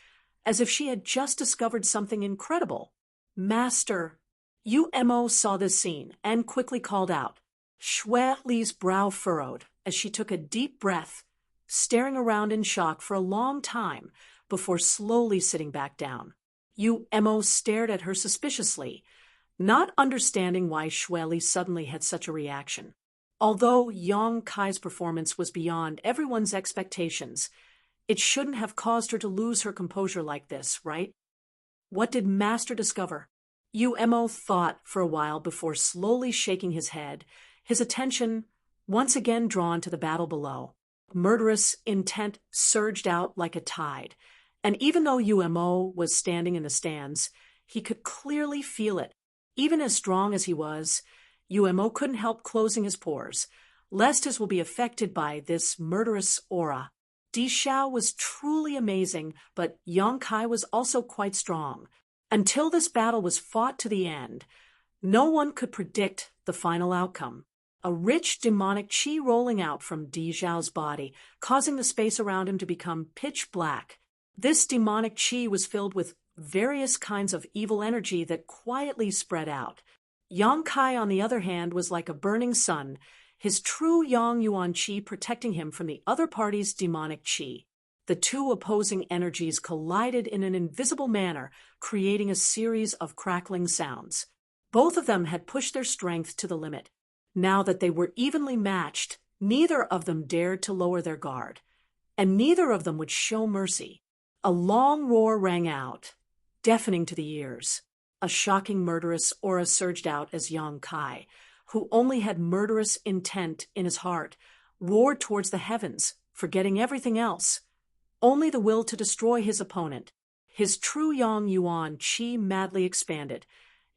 as if she had just discovered something incredible. "Master!" Yu Mo saw this scene and quickly called out. Xue Li's brow furrowed as she took a deep breath, staring around in shock for a long time before slowly sitting back down. Yu Mo stared at her suspiciously, not understanding why Xue Li suddenly had such a reaction. Although Yang Kai's performance was beyond everyone's expectations, it shouldn't have caused her to lose her composure like this, right? What did Master discover? Yu Mo thought for a while before slowly shaking his head, his attention once again drawn to the battle below. Murderous intent surged out like a tide, and even though Yu Mo was standing in the stands, he could clearly feel it. Even as strong as he was, Yu Mo couldn't help closing his pores, lest his will be affected by this murderous aura. Di Zhao was truly amazing, but Yang Kai was also quite strong. Until this battle was fought to the end, no one could predict the final outcome. A rich demonic qi rolling out from Di Zhao's body, causing the space around him to become pitch black. This demonic qi was filled with various kinds of evil energy that quietly spread out. Yang Kai, on the other hand, was like a burning sun, his true Yang Yuan Qi protecting him from the other party's demonic Qi. The two opposing energies collided in an invisible manner, creating a series of crackling sounds. Both of them had pushed their strength to the limit. Now that they were evenly matched, neither of them dared to lower their guard, and neither of them would show mercy. A long roar rang out, deafening to the ears. A shocking murderous aura surged out as Yang Kai, who only had murderous intent in his heart, roared towards the heavens, forgetting everything else. Only the will to destroy his opponent. His true Yang Yuan Qi madly expanded,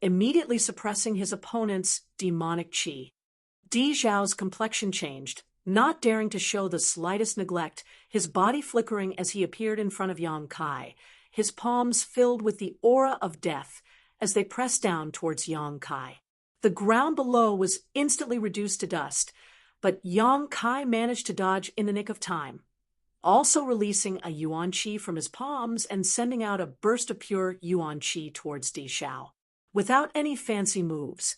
immediately suppressing his opponent's demonic Qi. Di Zhao's complexion changed, not daring to show the slightest neglect, his body flickering as he appeared in front of Yang Kai, his palms filled with the aura of death as they pressed down towards Yang Kai. The ground below was instantly reduced to dust, but Yang Kai managed to dodge in the nick of time, also releasing a yuan qi from his palms and sending out a burst of pure yuan qi towards Di Xiao. Without any fancy moves,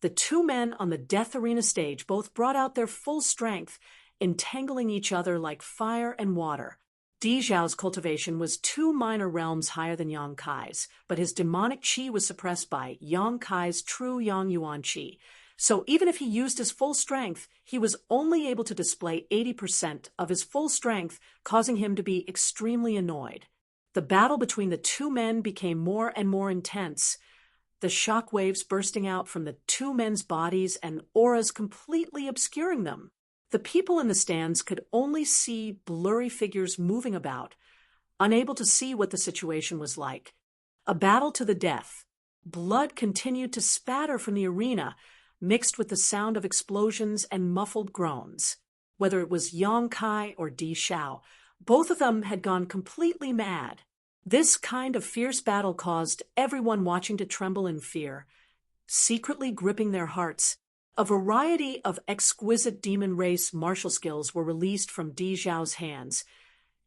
the two men on the death arena stage both brought out their full strength, entangling each other like fire and water. Di Xiao's cultivation was 2 minor realms higher than Yang Kai's, but his demonic qi was suppressed by Yang Kai's true Yang Yuan qi. So even if he used his full strength, he was only able to display 80% of his full strength, causing him to be extremely annoyed. The battle between the two men became more and more intense, the shock waves bursting out from the two men's bodies and auras completely obscuring them. The people in the stands could only see blurry figures moving about, unable to see what the situation was like. A battle to the death. Blood continued to spatter from the arena, mixed with the sound of explosions and muffled groans. Whether it was Yang Kai or Di Xiao, both of them had gone completely mad. This kind of fierce battle caused everyone watching to tremble in fear, secretly gripping their hearts. A variety of exquisite demon race martial skills were released from Di Xiao's hands,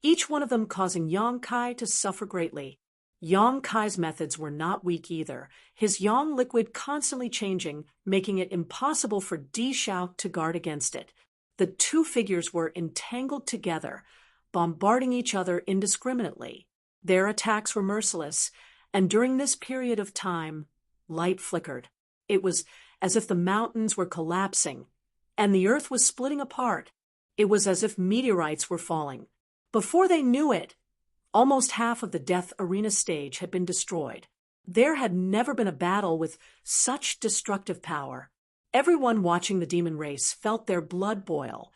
each one of them causing Yang Kai to suffer greatly. Yang Kai's methods were not weak either, his yang liquid constantly changing, making it impossible for Di Xiao to guard against it. The two figures were entangled together, bombarding each other indiscriminately. Their attacks were merciless, and during this period of time, light flickered. It was as if the mountains were collapsing, and the earth was splitting apart. It was as if meteorites were falling. Before they knew it, almost half of the death arena stage had been destroyed. There had never been a battle with such destructive power. Everyone watching the demon race felt their blood boil,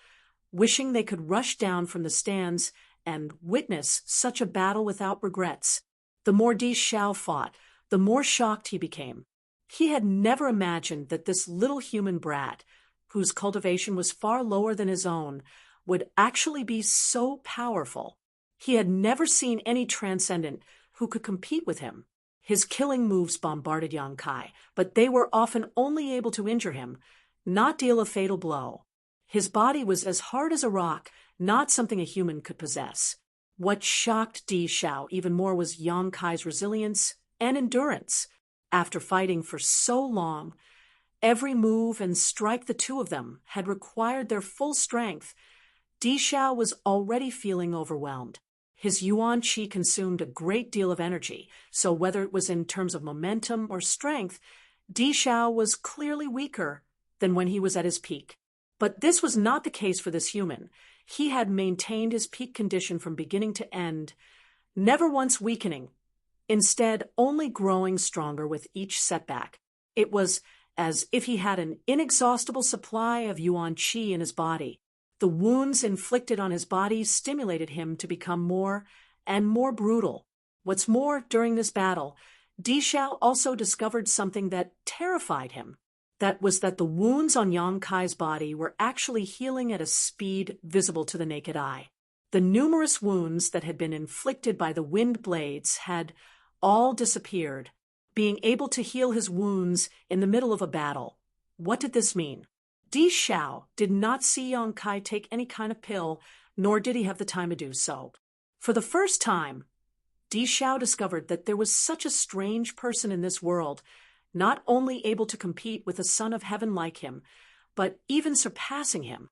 wishing they could rush down from the stands and witness such a battle without regrets. The more Di Xiao fought, the more shocked he became. He had never imagined that this little human brat, whose cultivation was far lower than his own, would actually be so powerful. He had never seen any transcendent who could compete with him. His killing moves bombarded Yang Kai, but they were often only able to injure him, not deal a fatal blow. His body was as hard as a rock, not something a human could possess. What shocked Di Xiao even more was Yang Kai's resilience and endurance. After fighting for so long, every move and strike the two of them had required their full strength. Di Xiao was already feeling overwhelmed. His yuan qi consumed a great deal of energy, so whether it was in terms of momentum or strength, Di Xiao was clearly weaker than when he was at his peak. But this was not the case for this human. He had maintained his peak condition from beginning to end, never once weakening, instead only growing stronger with each setback. It was as if he had an inexhaustible supply of yuan qi in his body. The wounds inflicted on his body stimulated him to become more and more brutal. What's more, during this battle, Di Xiao also discovered something that terrified him. That was that the wounds on Yang Kai's body were actually healing at a speed visible to the naked eye. The numerous wounds that had been inflicted by the wind blades had all disappeared, being able to heal his wounds in the middle of a battle. What did this mean? Di Xiao did not see Yang Kai take any kind of pill, nor did he have the time to do so. For the first time, Di Xiao discovered that there was such a strange person in this world, not only able to compete with a son of heaven like him, but even surpassing him.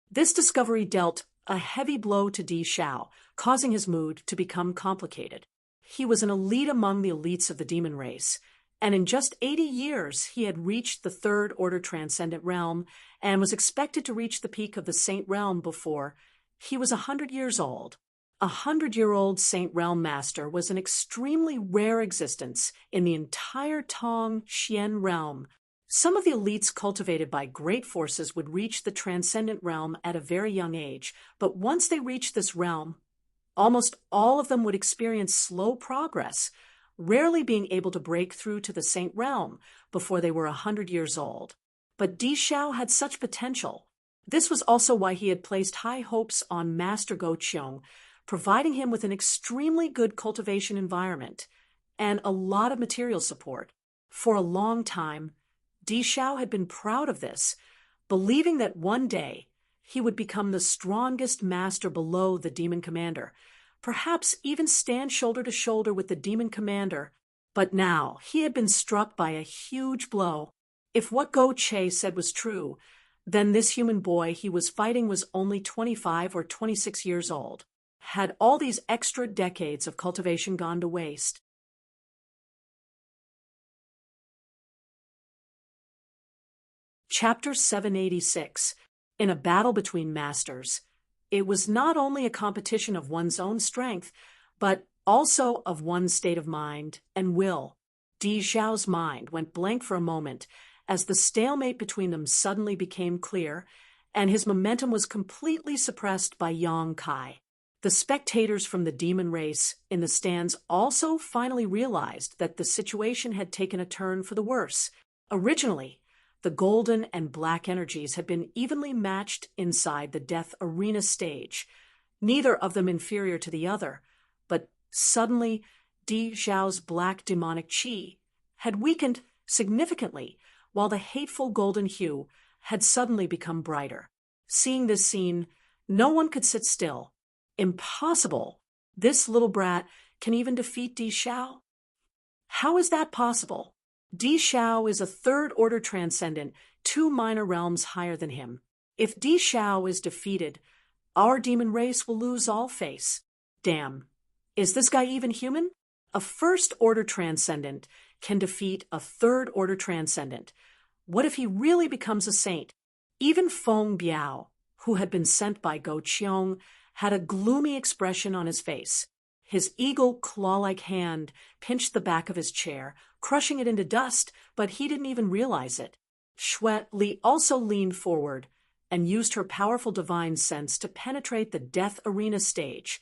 This discovery dealt a heavy blow to Di Xiao, causing his mood to become complicated. He was an elite among the elites of the demon race, and in just 80 years he had reached the third order transcendent realm and was expected to reach the peak of the saint realm before he was 100 years old. A 100-year-old Saint Realm Master was an extremely rare existence in the entire Tong Xian realm. Some of the elites cultivated by great forces would reach the transcendent realm at a very young age, but once they reached this realm, almost all of them would experience slow progress, rarely being able to break through to the Saint Realm before they were 100 years old. But Di Xiao had such potential. This was also why he had placed high hopes on Master Go Qiong, providing him with an extremely good cultivation environment and a lot of material support. For a long time, Di Xiao had been proud of this, believing that one day he would become the strongest master below the demon commander, perhaps even stand shoulder to shoulder with the demon commander. But now he had been struck by a huge blow. If what Go Che said was true, then this human boy he was fighting was only 25 or 26 years old. Had all these extra decades of cultivation gone to waste? Chapter 786. In a battle between masters, it was not only a competition of one's own strength, but also of one's state of mind and will. Di Xiao's mind went blank for a moment as the stalemate between them suddenly became clear, and his momentum was completely suppressed by Yang Kai. The spectators from the demon race in the stands also finally realized that the situation had taken a turn for the worse. Originally, the golden and black energies had been evenly matched inside the death arena stage, neither of them inferior to the other, but suddenly Di Xiao's black demonic qi had weakened significantly, while the hateful golden hue had suddenly become brighter. Seeing this scene, no one could sit still. Impossible! This little brat can even defeat Di Xiao? How is that possible? Di Xiao is a third-order transcendent, 2 minor realms higher than him. If Di Xiao is defeated, our demon race will lose all face. Damn. Is this guy even human? A first-order transcendent can defeat a third-order transcendent. What if he really becomes a saint? Even Feng Biao, who had been sent by Go Qiong, had a gloomy expression on his face. His eagle claw-like hand pinched the back of his chair, crushing it into dust, but he didn't even realize it. Xue Li also leaned forward and used her powerful divine sense to penetrate the death arena stage,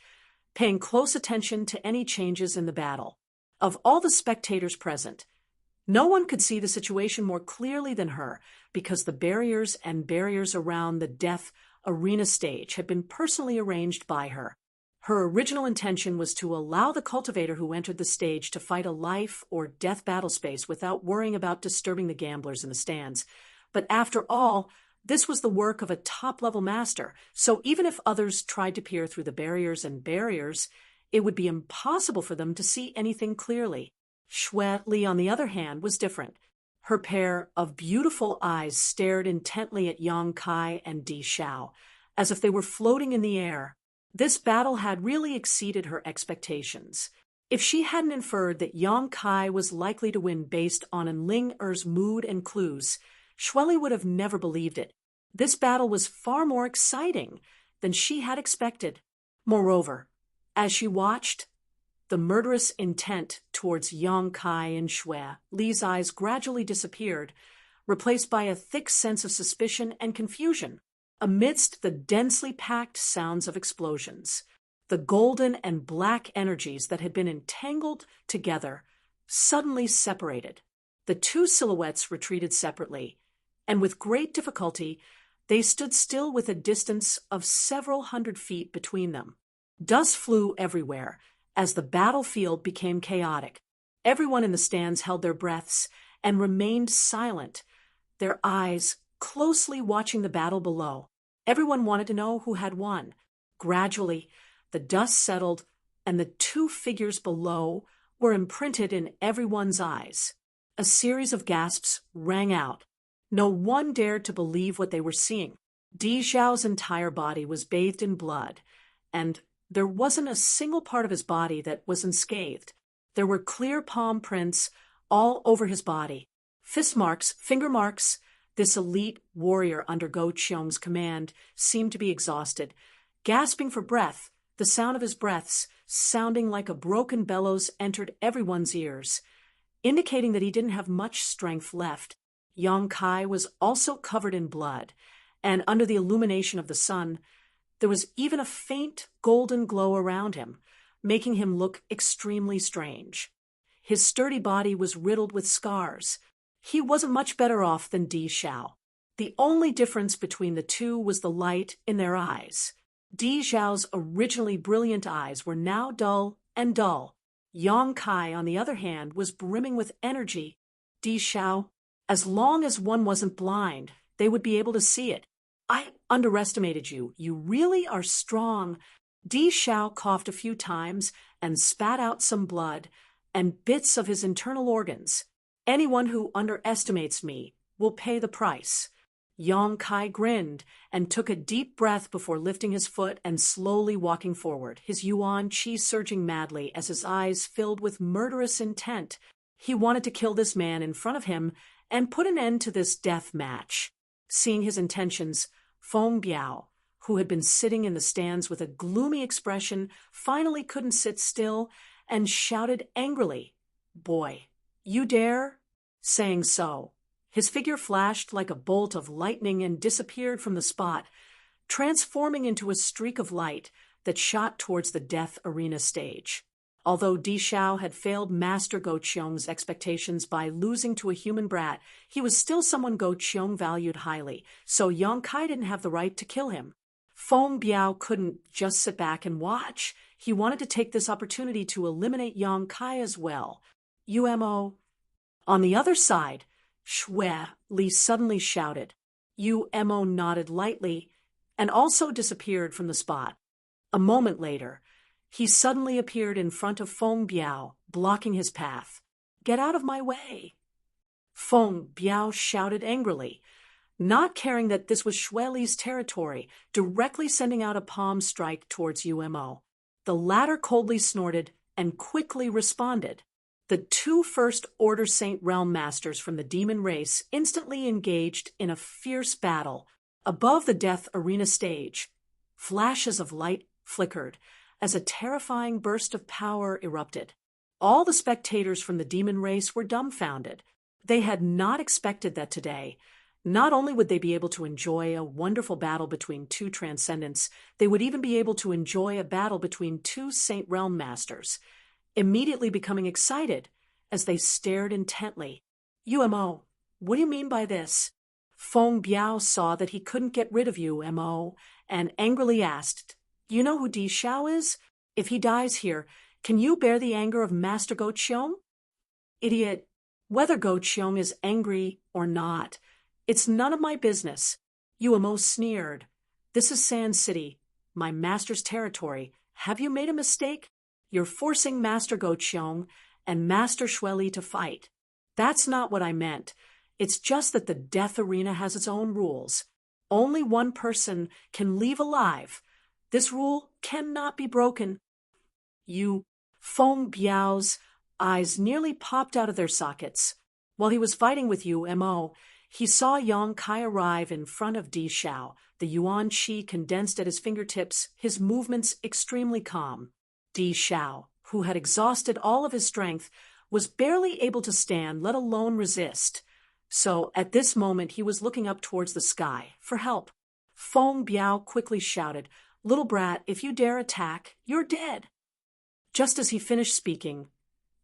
paying close attention to any changes in the battle. Of all the spectators present, no one could see the situation more clearly than her, because the barriers around the death arena stage had been personally arranged by her. Her original intention was to allow the cultivator who entered the stage to fight a life or death battle space without worrying about disturbing the gamblers in the stands. But after all, this was the work of a top-level master, so even if others tried to peer through the barriers, it would be impossible for them to see anything clearly. Xue Li, on the other hand, was different. Her pair of beautiful eyes stared intently at Yang Kai and Di Xiao, as if they were floating in the air. This battle had really exceeded her expectations. If she hadn't inferred that Yang Kai was likely to win based on Ling Er's mood and clues, Xue Li would have never believed it. This battle was far more exciting than she had expected. Moreover, as she watched, the murderous intent towards Yang Kai and Xue Li's eyes gradually disappeared, replaced by a thick sense of suspicion and confusion. Amidst the densely packed sounds of explosions, the golden and black energies that had been entangled together suddenly separated. The two silhouettes retreated separately, and with great difficulty, they stood still with a distance of several hundred feet between them. Dust flew everywhere as the battlefield became chaotic. Everyone in the stands held their breaths and remained silent, their eyes closely watching the battle below. Everyone wanted to know who had won. Gradually, the dust settled, and the two figures below were imprinted in everyone's eyes. A series of gasps rang out. No one dared to believe what they were seeing. Di Xiao's entire body was bathed in blood, and there wasn't a single part of his body that was unscathed. There were clear palm prints all over his body. Fist marks, finger marks. This elite warrior under Go Qiong's command seemed to be exhausted, gasping for breath. The sound of his breaths, sounding like a broken bellows, entered everyone's ears, indicating that he didn't have much strength left. Yang Kai was also covered in blood, and under the illumination of the sun, there was even a faint golden glow around him, making him look extremely strange. His sturdy body was riddled with scars. He wasn't much better off than Di Xiao. The only difference between the two was the light in their eyes. Di Zhao's originally brilliant eyes were now dull and dull. Yang Kai, on the other hand, was brimming with energy. Di Zhao, as long as one wasn't blind, they would be able to see it. I underestimated you. You really are strong. Di Zhao coughed a few times and spat out some blood and bits of his internal organs. Anyone who underestimates me will pay the price. Yang Kai grinned and took a deep breath before lifting his foot and slowly walking forward, his yuan qi surging madly as his eyes filled with murderous intent. He wanted to kill this man in front of him and put an end to this death match. Seeing his intentions, Feng Biao, who had been sitting in the stands with a gloomy expression, finally couldn't sit still and shouted angrily, "Boy, you dare?" Saying so, his figure flashed like a bolt of lightning and disappeared from the spot, transforming into a streak of light that shot towards the death arena stage. Although Di Zhao had failed Master Go Qiong's expectations by losing to a human brat, he was still someone Go Qiong valued highly, so Yang Kai didn't have the right to kill him. Feng Biao couldn't just sit back and watch. He wanted to take this opportunity to eliminate Yang Kai as well. UMO. On the other side, Xue Li suddenly shouted. UMO nodded lightly and also disappeared from the spot. A moment later, he suddenly appeared in front of Feng Biao, blocking his path. "Get out of my way!" Feng Biao shouted angrily, not caring that this was Xue Li's territory, directly sending out a palm strike towards UMO. The latter coldly snorted and quickly responded. The two First Order Saint Realm Masters from the demon race instantly engaged in a fierce battle. Above the death arena stage, flashes of light flickered as a terrifying burst of power erupted. All the spectators from the demon race were dumbfounded. They had not expected that today. Not only would they be able to enjoy a wonderful battle between two transcendents, they would even be able to enjoy a battle between two Saint Realm Masters, immediately becoming excited as they stared intently. UMO, what do you mean by this? Feng Biao saw that he couldn't get rid of UMO and angrily asked, "You know who Di Zhao is? If he dies here, can you bear the anger of Master Go Qiong?" "Idiot, whether Go Qiong is angry or not, it's none of my business." UMO sneered. "This is Sand City, my master's territory. Have you made a mistake? You're forcing Master Go Qiong and Master Xue Li to fight." "That's not what I meant. It's just that the death arena has its own rules. Only one person can leave alive. This rule cannot be broken." Feng Biao's eyes nearly popped out of their sockets. While he was fighting with UMO, he saw Yang Kai arrive in front of Di Zhao, the yuan qi condensed at his fingertips, his movements extremely calm. Di Zhao, who had exhausted all of his strength, was barely able to stand, let alone resist. So at this moment he was looking up towards the sky for help. Feng Biao quickly shouted, "Little brat, if you dare attack, you're dead." Just as he finished speaking,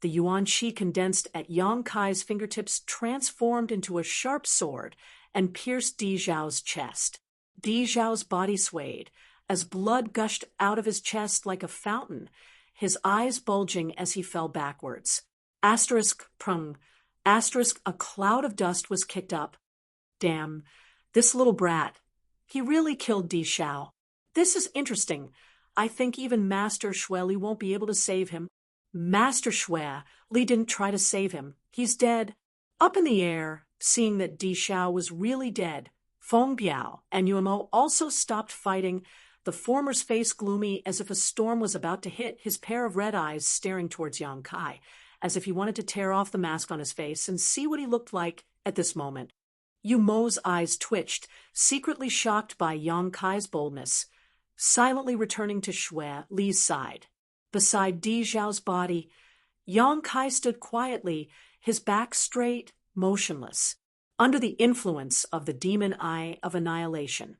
the yuan qi condensed at Yang Kai's fingertips transformed into a sharp sword and pierced Di Zhao's chest. Di Zhao's body swayed as blood gushed out of his chest like a fountain, his eyes bulging as he fell backwards. Prung. A cloud of dust was kicked up. "Damn, this little brat. He really killed Di Zhao. This is interesting. I think even Master Xue Li won't be able to save him." "Master Xue Li didn't try to save him. He's dead." Up in the air, seeing that Di Zhao was really dead, Feng Biao and Yuemo also stopped fighting, the former's face gloomy as if a storm was about to hit, his pair of red eyes staring towards Yang Kai, as if he wanted to tear off the mask on his face and see what he looked like at this moment. Yumo's eyes twitched, secretly shocked by Yang Kai's boldness, silently returning to Xue Li's side. Beside Di Zhao's body, Yang Kai stood quietly, his back straight, motionless. Under the influence of the demon eye of annihilation,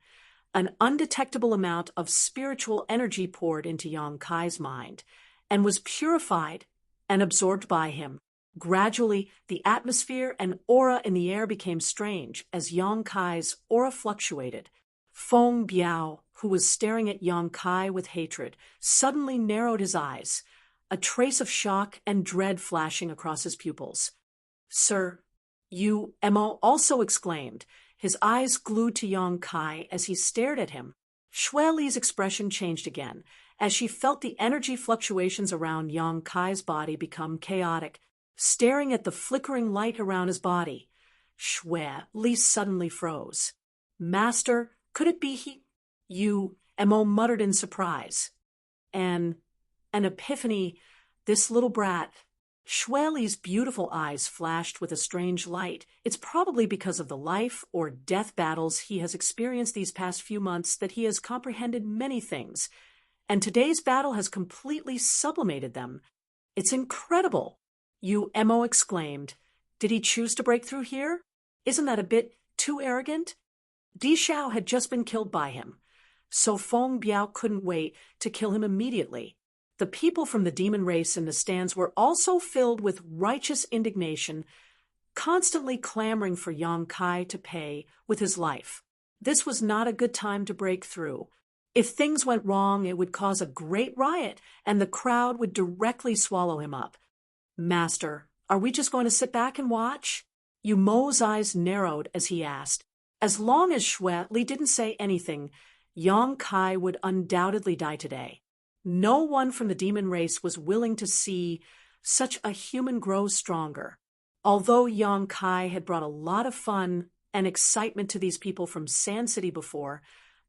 an undetectable amount of spiritual energy poured into Yang Kai's mind and was purified and absorbed by him. Gradually, the atmosphere and aura in the air became strange as Yang Kai's aura fluctuated. Feng Biao, who was staring at Yang Kai with hatred, suddenly narrowed his eyes, a trace of shock and dread flashing across his pupils. "Sir, you," Emo also exclaimed, his eyes glued to Yang Kai as he stared at him. Shui Li's expression changed again, as she felt the energy fluctuations around Yang Kai's body become chaotic, staring at the flickering light around his body. Shui Li suddenly froze. "Master, could it be he?" "You," Emo muttered in surprise. An epiphany, this little brat." Shui Li's beautiful eyes flashed with a strange light. It's probably because of the life or death battles he has experienced these past few months that he has comprehended many things, and today's battle has completely sublimated them. "It's incredible!" "You," Emo exclaimed. "Did he choose to break through here? Isn't that a bit too arrogant?" Di Xiao had just been killed by him, so Feng Biao couldn't wait to kill him immediately. The people from the demon race in the stands were also filled with righteous indignation, constantly clamoring for Yang Kai to pay with his life. This was not a good time to break through. If things went wrong, it would cause a great riot, and the crowd would directly swallow him up. "Master, are we just going to sit back and watch?" Yu Mo's eyes narrowed as he asked. As long as Shui Li didn't say anything, Yang Kai would undoubtedly die today. No one from the demon race was willing to see such a human grow stronger. Although Yang Kai had brought a lot of fun and excitement to these people from Sand City before,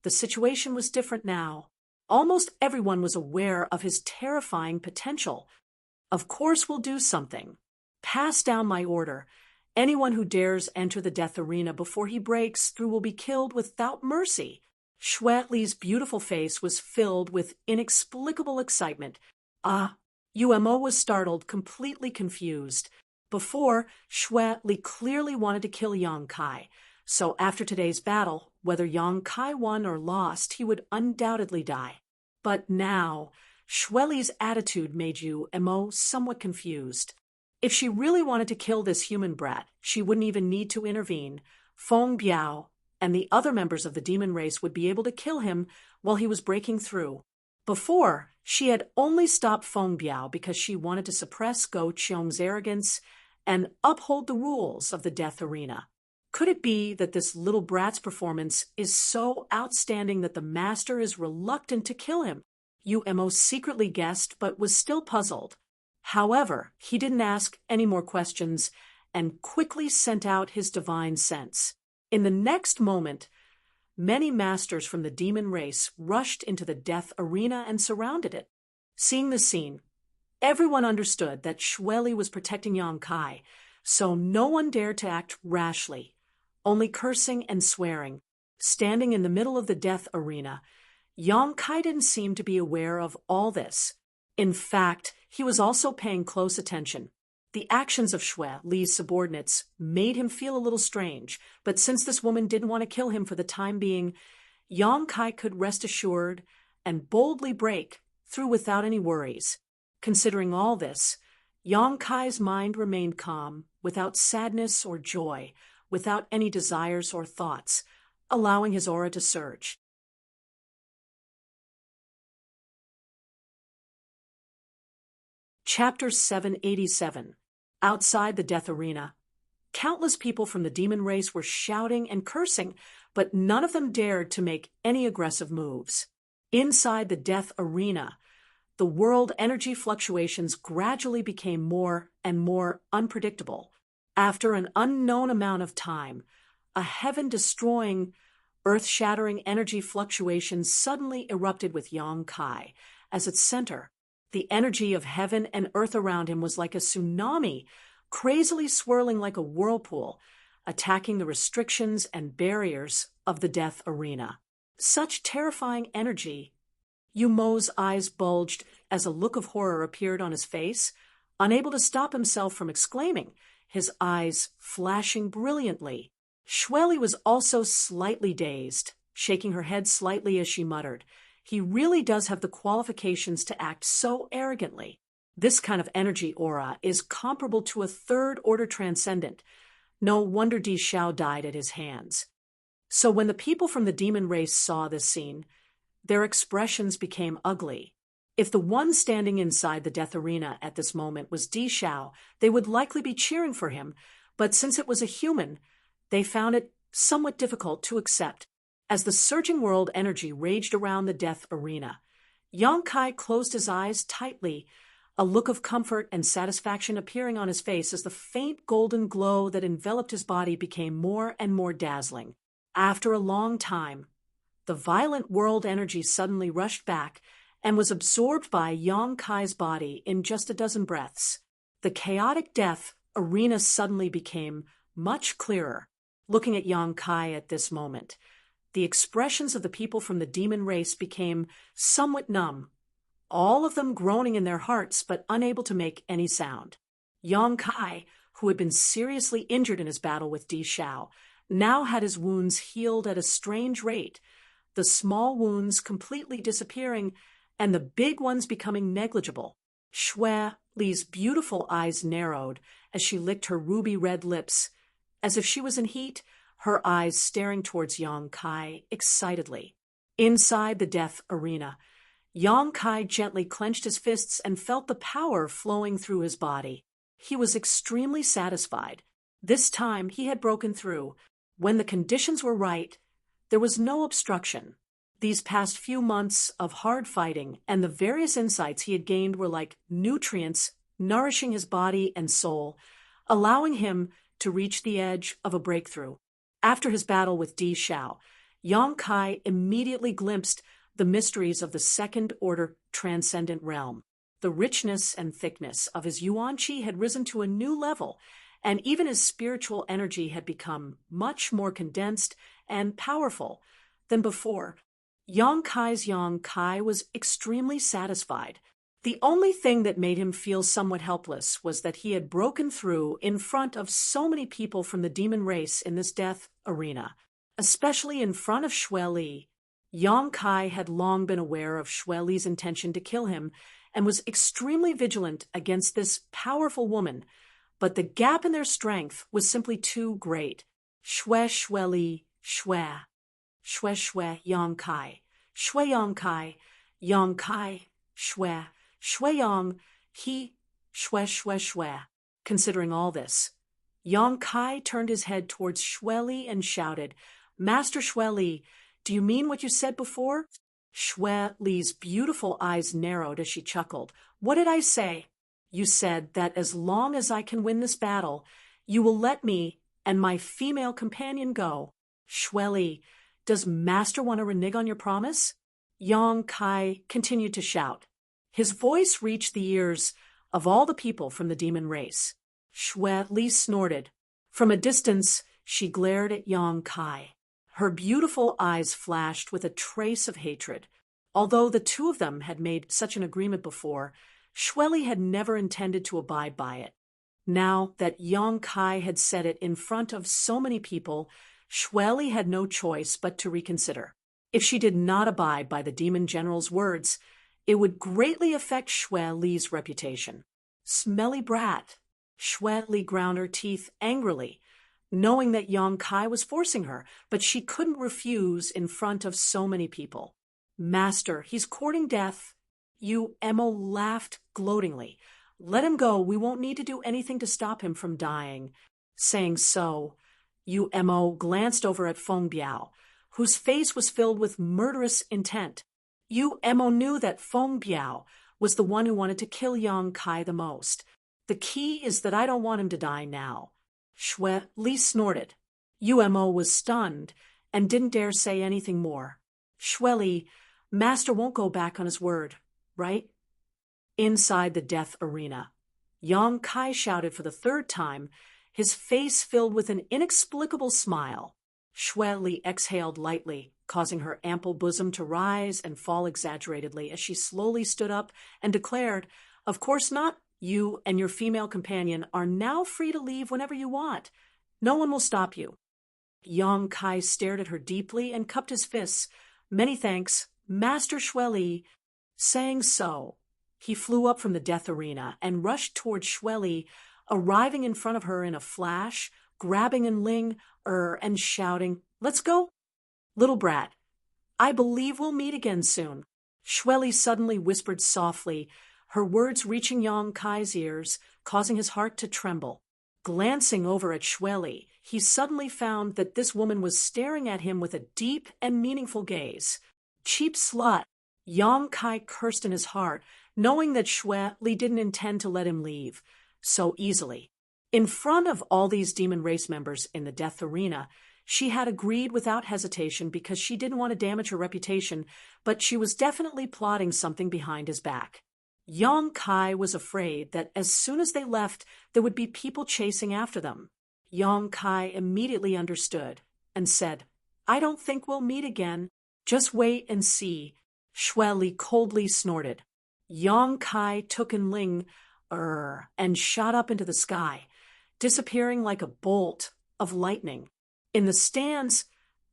the situation was different now. Almost everyone was aware of his terrifying potential. "Of course we'll do something. Pass down my order. Anyone who dares enter the death arena before he breaks through will be killed without mercy." Shui Li's beautiful face was filled with inexplicable excitement. Umo was startled, completely confused. Before, Shui Li clearly wanted to kill Yang Kai, so after today's battle, whether Yang Kai won or lost, he would undoubtedly die. But now, Shui Li's attitude made Umo somewhat confused. If she really wanted to kill this human brat, she wouldn't even need to intervene. Feng Biao and the other members of the demon race would be able to kill him while he was breaking through. Before, she had only stopped Feng Biao because she wanted to suppress Go Qiong's arrogance and uphold the rules of the death arena. Could it be that this little brat's performance is so outstanding that the master is reluctant to kill him? Umo secretly guessed but was still puzzled. However, he didn't ask any more questions and quickly sent out his divine sense. In the next moment, many masters from the demon race rushed into the death arena and surrounded it. Seeing the scene, everyone understood that Shui Li was protecting Yang Kai, so no one dared to act rashly, only cursing and swearing. Standing in the middle of the death arena, Yang Kai didn't seem to be aware of all this. In fact, he was also paying close attention. The actions of Shui Li's subordinates made him feel a little strange, but since this woman didn't want to kill him for the time being, Yang Kai could rest assured and boldly break through without any worries. Considering all this, Yang Kai's mind remained calm, without sadness or joy, without any desires or thoughts, allowing his aura to surge. Chapter 787. Outside the death arena, countless people from the demon race were shouting and cursing, but none of them dared to make any aggressive moves. Inside the death arena, the world energy fluctuations gradually became more and more unpredictable. After an unknown amount of time, a heaven-destroying, earth-shattering energy fluctuation suddenly erupted with Yang Kai as its center. The energy of heaven and earth around him was like a tsunami, crazily swirling like a whirlpool, attacking the restrictions and barriers of the death arena. Such terrifying energy. Umo's eyes bulged as a look of horror appeared on his face, unable to stop himself from exclaiming, his eyes flashing brilliantly. Shui Li was also slightly dazed, shaking her head slightly as she muttered, "He really does have the qualifications to act so arrogantly." This kind of energy aura is comparable to a third-order transcendent. No wonder Di Xiao died at his hands. So when the people from the demon race saw this scene, their expressions became ugly. If the one standing inside the death arena at this moment was Di Xiao, they would likely be cheering for him, but since it was a human, they found it somewhat difficult to accept. As the surging world energy raged around the death arena, Yang Kai closed his eyes tightly, a look of comfort and satisfaction appearing on his face as the faint golden glow that enveloped his body became more and more dazzling. After a long time, the violent world energy suddenly rushed back and was absorbed by Yang Kai's body in just a dozen breaths. The chaotic death arena suddenly became much clearer. Looking at Yang Kai at this moment, the expressions of the people from the demon race became somewhat numb, all of them groaning in their hearts but unable to make any sound. Yang Kai, who had been seriously injured in his battle with Di Xiao, now had his wounds healed at a strange rate, the small wounds completely disappearing and the big ones becoming negligible. Xue Li's beautiful eyes narrowed as she licked her ruby-red lips, as if she was in heat, her eyes staring towards Yang Kai excitedly. Inside the death arena, Yang Kai gently clenched his fists and felt the power flowing through his body. He was extremely satisfied. This time he had broken through. When the conditions were right, there was no obstruction. These past few months of hard fighting and the various insights he had gained were like nutrients nourishing his body and soul, allowing him to reach the edge of a breakthrough. After his battle with Di Xiao, Yang Kai immediately glimpsed the mysteries of the second-order transcendent realm. The richness and thickness of his yuan qi had risen to a new level, and even his spiritual energy had become much more condensed and powerful than before. Yang Kai was extremely satisfied. The only thing that made him feel somewhat helpless was that he had broken through in front of so many people from the demon race in this death arena, especially in front of Xue Li. Yang Kai had long been aware of Xue Li's intention to kill him and was extremely vigilant against this powerful woman, but the gap in their strength was simply too great. Xue Li, Xue, Yang Kai, Yang Kai, Yang Kai, Xue Yang, he, Xue. Considering all this, Yang Kai turned his head towards Xue Li and shouted, "Master Xue Li, do you mean what you said before?" Xue Li's beautiful eyes narrowed as she chuckled. "What did I say?" "You said that as long as I can win this battle, you will let me and my female companion go." "Xue Li, does Master want to renege on your promise?" Yang Kai continued to shout. His voice reached the ears of all the people from the demon race. Xue Li snorted. From a distance, she glared at Yang Kai. Her beautiful eyes flashed with a trace of hatred. Although the two of them had made such an agreement before, Xue Li had never intended to abide by it. Now that Yang Kai had said it in front of so many people, Xue Li had no choice but to reconsider. If she did not abide by the demon general's words, it would greatly affect Xue Li's reputation. Smelly brat! Xue Li ground her teeth angrily, knowing that Yang Kai was forcing her, but she couldn't refuse in front of so many people. "Master, he's courting death." Yu Emo laughed gloatingly. "Let him go, we won't need to do anything to stop him from dying." Saying so, Yu Emo glanced over at Feng Biao, whose face was filled with murderous intent. Yu Emo knew that Feng Biao was the one who wanted to kill Yang Kai the most. "The key is that I don't want him to die now." Xue Li snorted. Yu Emo was stunned and didn't dare say anything more. "Xue Li, Master won't go back on his word, right?" Inside the death arena, Yang Kai shouted for the third time, his face filled with an inexplicable smile. Xue Li exhaled lightly, causing her ample bosom to rise and fall exaggeratedly as she slowly stood up and declared, "Of course not. You and your female companion are now free to leave whenever you want. No one will stop you." Yang Kai stared at her deeply and cupped his fists. "Many thanks, Master Xue Li." Saying so, He flew up from the death arena and rushed toward Shueli, arriving in front of her in a flash, grabbing Enling and shouting, "Let's go!" "Little brat, I believe we'll meet again soon," Shueli suddenly whispered softly, her words reaching Yang Kai's ears, causing his heart to tremble. Glancing over at Shueli, he suddenly found that this woman was staring at him with a deep and meaningful gaze. Cheap slut! Yang Kai cursed in his heart, knowing that Shueli didn't intend to let him leave so easily. In front of all these demon race members in the death arena, she had agreed without hesitation because she didn't want to damage her reputation, but she was definitely plotting something behind his back. Yang Kai was afraid that as soon as they left, there would be people chasing after them. Yang Kai immediately understood and said, "I don't think we'll meet again. Just wait and see." Shueli coldly snorted. Yang Kai took Enling and shot up into the sky, disappearing like a bolt of lightning. In the stands,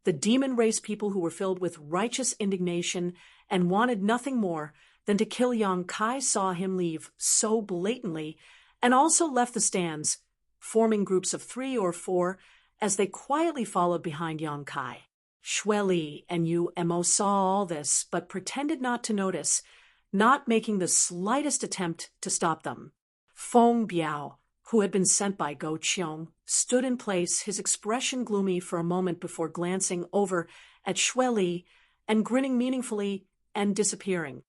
the demon race people who were filled with righteous indignation and wanted nothing more than to kill Yang Kai saw him leave so blatantly and also left the stands, forming groups of 3 or 4 as they quietly followed behind Yang Kai. Shueli and Mo saw all this but pretended not to notice, not making the slightest attempt to stop them. Feng Biao, who had been sent by Go Qiong, stood in place, his expression gloomy for a moment before glancing over at Shueli and grinning meaningfully and disappearing.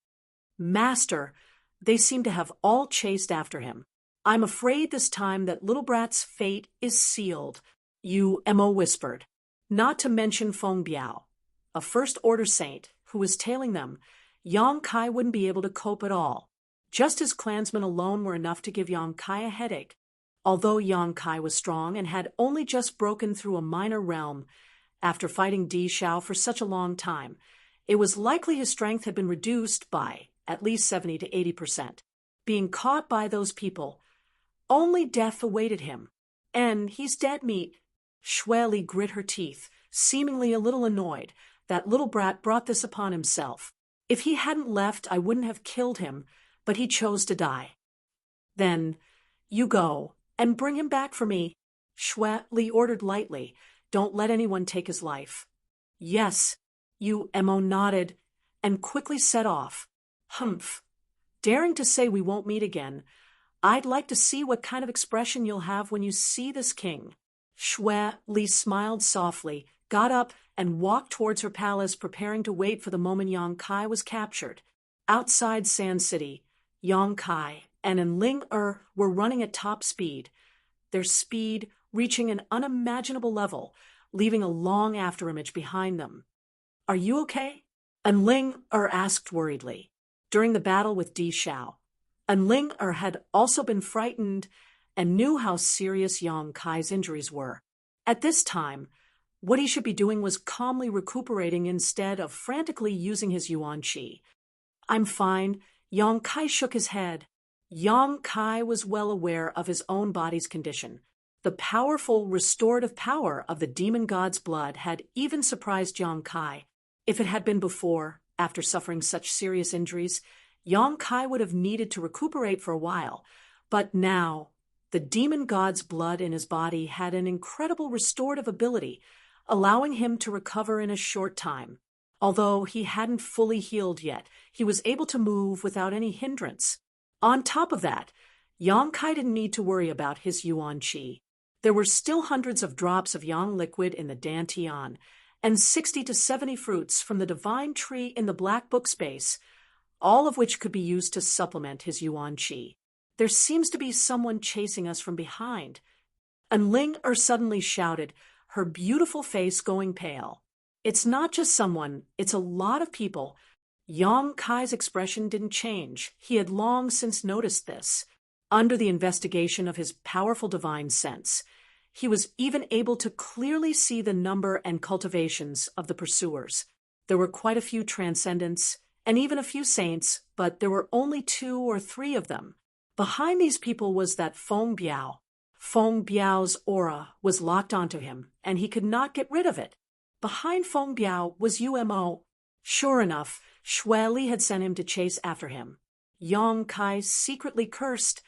"Master, they seem to have all chased after him. I'm afraid this time that little brat's fate is sealed," Mo whispered. Not to mention Feng Biao, a first-order saint who was tailing them. Yang Kai wouldn't be able to cope at all. Just his clansmen alone were enough to give Yang Kai a headache. Although Yang Kai was strong and had only just broken through a minor realm after fighting Di Xiao for such a long time, it was likely his strength had been reduced by at least 70 to 80%. Being caught by those people, only death awaited him. And he's dead meat. Shueli grit her teeth, seemingly a little annoyed. That little brat brought this upon himself. If he hadn't left, I wouldn't have killed him, but he chose to die. "Then, you go and bring him back for me," Shueli ordered lightly. "Don't let anyone take his life." "Yes," Mo nodded and quickly set off. "Humph. Daring to say we won't meet again. I'd like to see what kind of expression you'll have when you see this king." Shueli smiled softly, got up, and walked towards her palace, preparing to wait for the moment Yang Kai was captured. Outside Sand City, Yang Kai and Enling were running at top speed, their speed reaching an unimaginable level, leaving a long afterimage behind them. "Are you okay?" Enling asked worriedly. During the battle with Di Xiao, Enling had also been frightened and knew how serious Yang Kai's injuries were. At this time, what he should be doing was calmly recuperating instead of frantically using his Yuan Qi. "I'm fine." Yang Kai shook his head. Yang Kai was well aware of his own body's condition. The powerful restorative power of the demon god's blood had even surprised Yang Kai. If it had been before, after suffering such serious injuries, Yang Kai would have needed to recuperate for a while. But now, the demon god's blood in his body had an incredible restorative ability, allowing him to recover in a short time. Although he hadn't fully healed yet, he was able to move without any hindrance. On top of that, Yang Kai didn't need to worry about his Yuan Qi. There were still hundreds of drops of Yang liquid in the Dantian, and 60 to 70 fruits from the divine tree in the Black Book space, all of which could be used to supplement his Yuan Qi. "There seems to be someone chasing us from behind." Enling suddenly shouted, her beautiful face going pale. "It's not just someone, it's a lot of people." Yang Kai's expression didn't change. He had long since noticed this. Under the investigation of his powerful divine sense, he was even able to clearly see the number and cultivations of the pursuers. There were quite a few transcendents, and even a few saints, but there were only 2 or 3 of them. Behind these people was that Feng Biao. Feng Biao's aura was locked onto him, and he could not get rid of it. Behind Feng Biao was Mo. Sure enough, Shueli had sent him to chase after him. Yang Kai secretly cursed,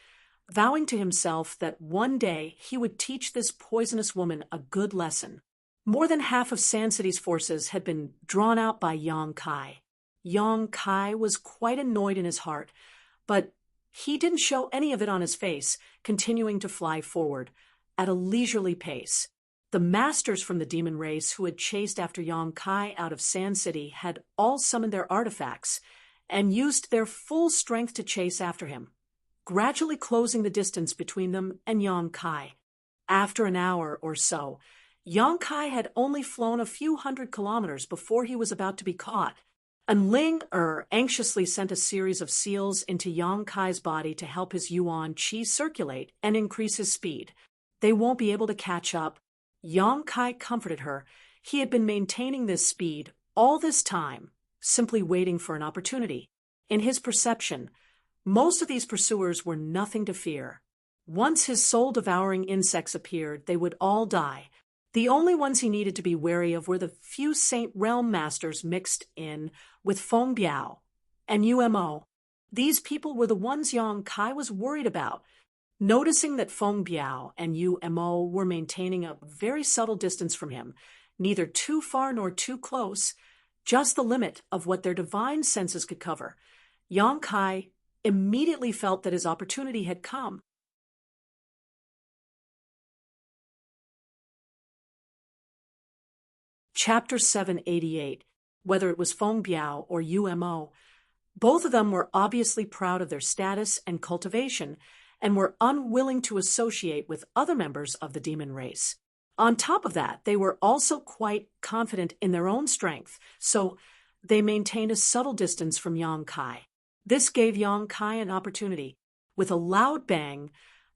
vowing to himself that one day he would teach this poisonous woman a good lesson. More than half of Sand City's forces had been drawn out by Yang Kai. Yang Kai was quite annoyed in his heart, but he didn't show any of it on his face, continuing to fly forward at a leisurely pace. The masters from the demon race who had chased after Yang Kai out of Sand City had all summoned their artifacts and used their full strength to chase after him, gradually closing the distance between them and Yang Kai. After an hour or so, Yang Kai had only flown a few hundred kilometers before he was about to be caught, and Ling anxiously sent a series of seals into Yang Kai's body to help his yuan qi circulate and increase his speed. They won't be able to catch up. Yang Kai comforted her. He had been maintaining this speed all this time, simply waiting for an opportunity. In his perception, most of these pursuers were nothing to fear. Once his soul-devouring insects appeared, they would all die. The only ones he needed to be wary of were the few Saint Realm Masters mixed in with Feng Biao and Umo. These people were the ones Yang Kai was worried about. Noticing that Feng Biao and Umo were maintaining a very subtle distance from him, neither too far nor too close, just the limit of what their divine senses could cover, Yang Kai immediately felt that his opportunity had come. Chapter 788. Whether it was Feng Biao or Umo, both of them were obviously proud of their status and cultivation, and were unwilling to associate with other members of the demon race. On top of that, they were also quite confident in their own strength, so they maintained a subtle distance from Yang Kai. This gave Yang Kai an opportunity. With a loud bang,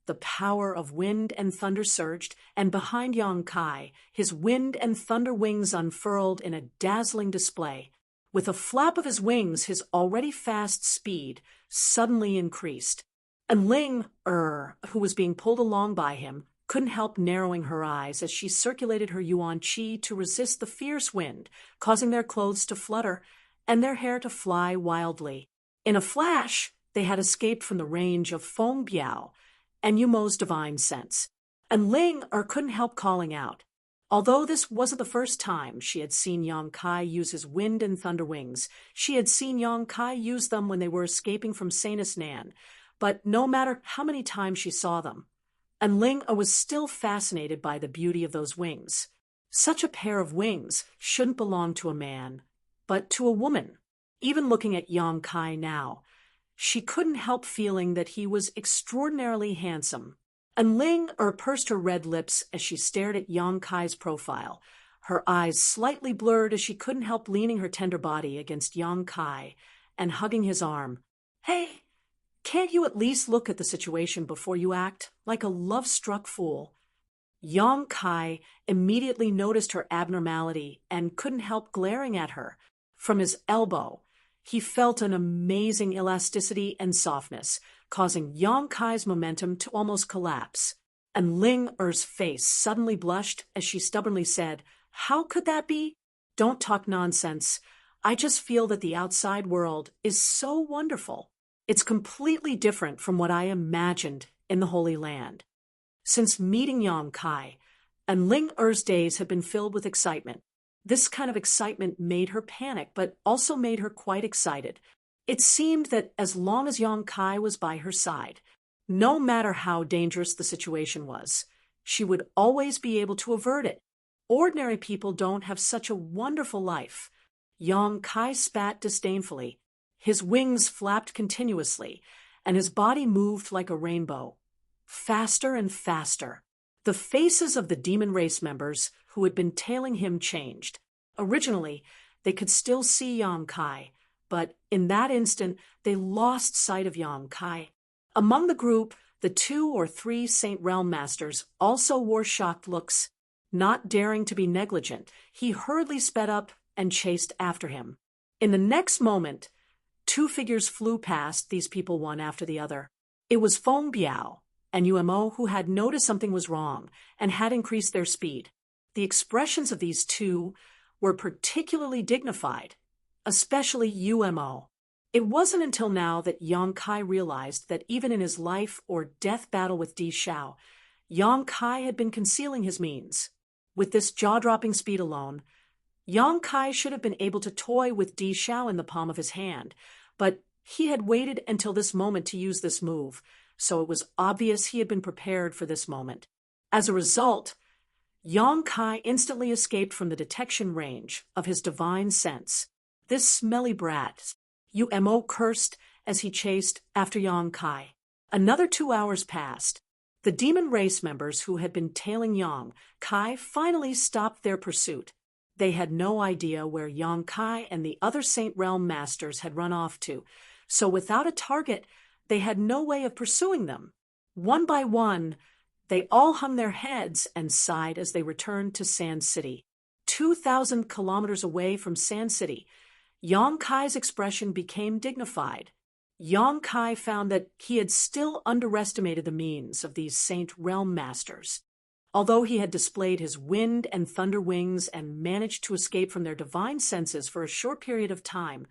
the power of wind and thunder surged, and behind Yang Kai, his wind and thunder wings unfurled in a dazzling display. With a flap of his wings, his already fast speed suddenly increased. And Ling, who was being pulled along by him, couldn't help narrowing her eyes as she circulated her yuan qi to resist the fierce wind, causing their clothes to flutter and their hair to fly wildly. In a flash, they had escaped from the range of Feng Biao and Yumo's divine sense, and Ling couldn't help calling out. Although this wasn't the first time she had seen Yang Kai use his wind and thunder wings, she had seen Yang Kai use them when they were escaping from Sanus Nan, but no matter how many times she saw them, and Ling was still fascinated by the beauty of those wings. Such a pair of wings shouldn't belong to a man, but to a woman. Even looking at Yang Kai now, she couldn't help feeling that he was extraordinarily handsome. And Ling pursed her red lips as she stared at Yang Kai's profile, her eyes slightly blurred as she couldn't help leaning her tender body against Yang Kai and hugging his arm. "Hey, can't you at least look at the situation before you act like a love-struck fool?" Yang Kai immediately noticed her abnormality and couldn't help glaring at her. From his elbow, he felt an amazing elasticity and softness, causing Yang Kai's momentum to almost collapse. And Ling face suddenly blushed as she stubbornly said, "How could that be? Don't talk nonsense. I just feel that the outside world is so wonderful. It's completely different from what I imagined in the Holy Land." Since meeting Yang Kai, and Ling days had been filled with excitement. This kind of excitement made her panic, but also made her quite excited. It seemed that as long as Yang Kai was by her side, no matter how dangerous the situation was, she would always be able to avert it. Ordinary people don't have such a wonderful life. Yang Kai spat disdainfully. His wings flapped continuously, and his body moved like a rainbow. Faster and faster. The faces of the demon race members who had been tailing him changed. Originally, they could still see Yang Kai, but in that instant, they lost sight of Yang Kai. Among the group, the 2 or 3 Saint Realm Masters also wore shocked looks. Not daring to be negligent, he hurriedly sped up and chased after him. In the next moment, 2 figures flew past these people one after the other. It was Feng Biao and Umo who had noticed something was wrong and had increased their speed. The expressions of these 2 were particularly dignified, especially Umo. It wasn't until now that Yang Kai realized that even in his life or death battle with Di Xiao, Yang Kai had been concealing his means. With this jaw-dropping speed alone, Yang Kai should have been able to toy with Di Xiao in the palm of his hand, but he had waited until this moment to use this move, so it was obvious he had been prepared for this moment. As a result, Yang Kai instantly escaped from the detection range of his divine sense. This smelly brat, Umo cursed as he chased after Yang Kai. Another 2 hours passed. The demon race members who had been tailing Yang Kai finally stopped their pursuit. They had no idea where Yang Kai and the other Saint Realm masters had run off to, so without a target, they had no way of pursuing them. One by one, they all hung their heads and sighed as they returned to Sand City. 2,000 kilometers away from Sand City, Yang Kai's expression became dignified. Yang Kai found that he had still underestimated the means of these Saint Realm masters. Although he had displayed his wind and thunder wings and managed to escape from their divine senses for a short period of time,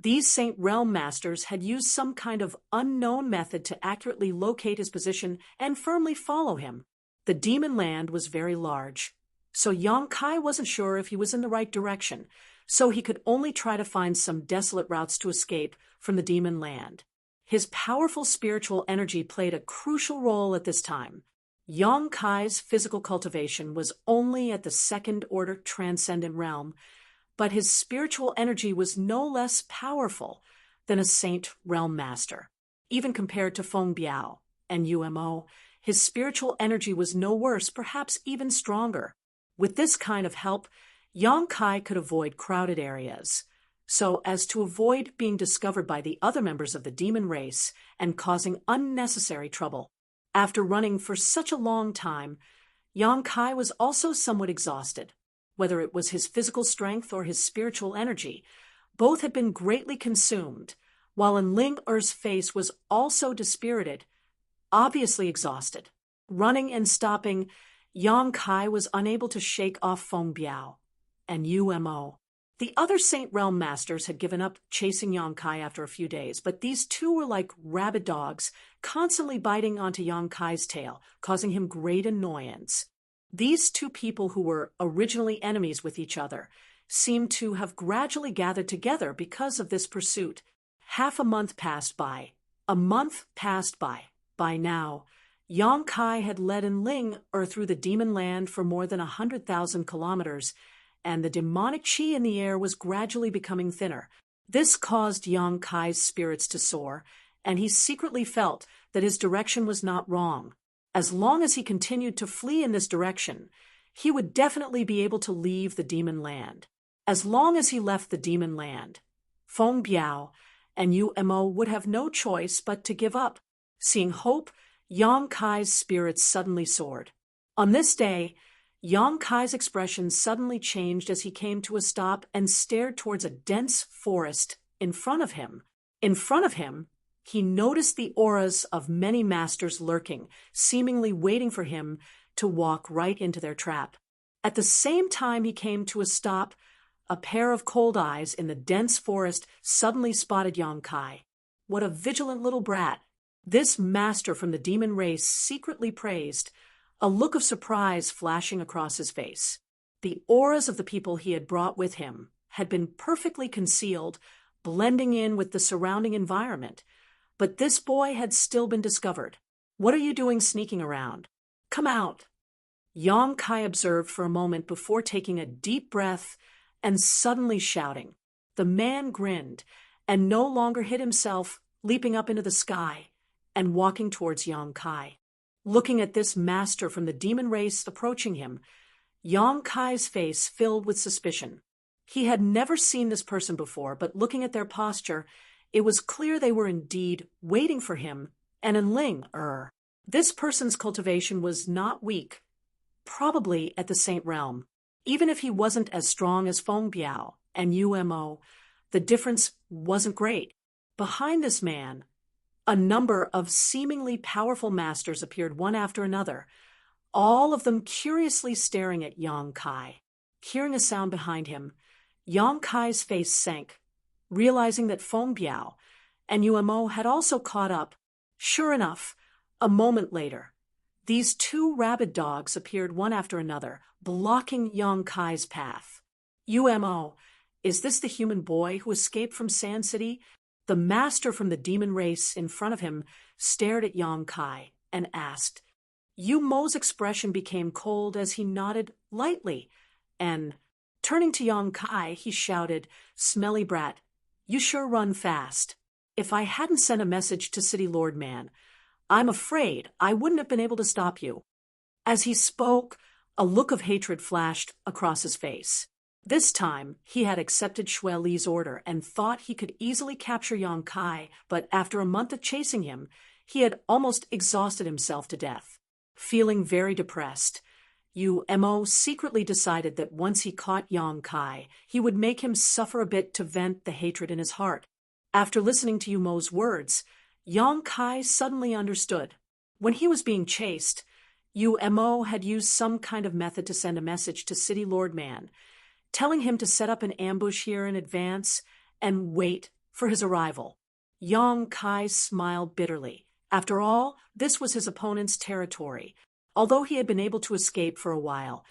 these Saint Realm masters had used some kind of unknown method to accurately locate his position and firmly follow him. The demon land was very large, so Yang Kai wasn't sure if he was in the right direction, so he could only try to find some desolate routes to escape from the demon land. His powerful spiritual energy played a crucial role at this time. Yang Kai's physical cultivation was only at the second-order transcendent realm, but his spiritual energy was no less powerful than a Saint Realm Master. Even compared to Feng Biao and Umo, his spiritual energy was no worse, perhaps even stronger. With this kind of help, Yang Kai could avoid crowded areas, so as to avoid being discovered by the other members of the demon race and causing unnecessary trouble. After running for such a long time, Yang Kai was also somewhat exhausted. Whether it was his physical strength or his spiritual energy, both had been greatly consumed, while Ling Er's face was also dispirited, obviously exhausted. Running and stopping, Yang Kai was unable to shake off Feng Biao and Umo. The other Saint Realm masters had given up chasing Yang Kai after a few days, but these two were like rabid dogs, constantly biting onto Yang Kai's tail, causing him great annoyance. These two people who were originally enemies with each other seemed to have gradually gathered together because of this pursuit. Half a month passed by. A month passed by. By now, Yang Kai had led Ling through the demon land for more than 100,000 kilometers, and the demonic qi in the air was gradually becoming thinner. This caused Yang Kai's spirits to soar, and he secretly felt that his direction was not wrong. As long as he continued to flee in this direction, he would definitely be able to leave the demon land. As long as he left the demon land, Feng Biao and Umo would have no choice but to give up. Seeing hope, Yang Kai's spirits suddenly soared. On this day, Yang Kai's expression suddenly changed as he came to a stop and stared towards a dense forest in front of him. In front of him, he noticed the auras of many masters lurking, seemingly waiting for him to walk right into their trap. At the same time he came to a stop, a pair of cold eyes in the dense forest suddenly spotted Yang Kai. What a vigilant little brat! This master from the demon race secretly praised, a look of surprise flashing across his face. The auras of the people he had brought with him had been perfectly concealed, blending in with the surrounding environment. But this boy had still been discovered. What are you doing sneaking around? Come out! Yang Kai observed for a moment before taking a deep breath and suddenly shouting. The man grinned and no longer hid himself, leaping up into the sky and walking towards Yang Kai. Looking at this master from the demon race approaching him, Yang Kai's face filled with suspicion. He had never seen this person before, but looking at their posture, it was clear they were indeed waiting for him and Ling Er. This person's cultivation was not weak, probably at the Saint Realm. Even if he wasn't as strong as Feng Biao and Umo, the difference wasn't great. Behind this man, a number of seemingly powerful masters appeared one after another, all of them curiously staring at Yang Kai. Hearing a sound behind him, Yang Kai's face sank. realizing that Feng Biao and Umo had also caught up. Sure enough, a moment later, these two rabid dogs appeared one after another, blocking Yang Kai's path. Umo, is this the human boy who escaped from Sand City? The master from the demon race in front of him stared at Yang Kai and asked. Yu Mo's expression became cold as he nodded lightly, and, turning to Yang Kai, he shouted, "Smelly brat, you sure run fast. If I hadn't sent a message to City Lord Man, I'm afraid I wouldn't have been able to stop you." As he spoke, a look of hatred flashed across his face. This time, he had accepted Xue Li's order and thought he could easily capture Yang Kai, but after a month of chasing him, he had almost exhausted himself to death. Feeling very depressed, Umo secretly decided that once he caught Yang Kai, he would make him suffer a bit to vent the hatred in his heart. After listening to Umo's words, Yang Kai suddenly understood. When he was being chased, Umo had used some kind of method to send a message to City Lord Man, telling him to set up an ambush here in advance and wait for his arrival. Yang Kai smiled bitterly. After all, this was his opponent's territory. Although he had been able to escape for a while,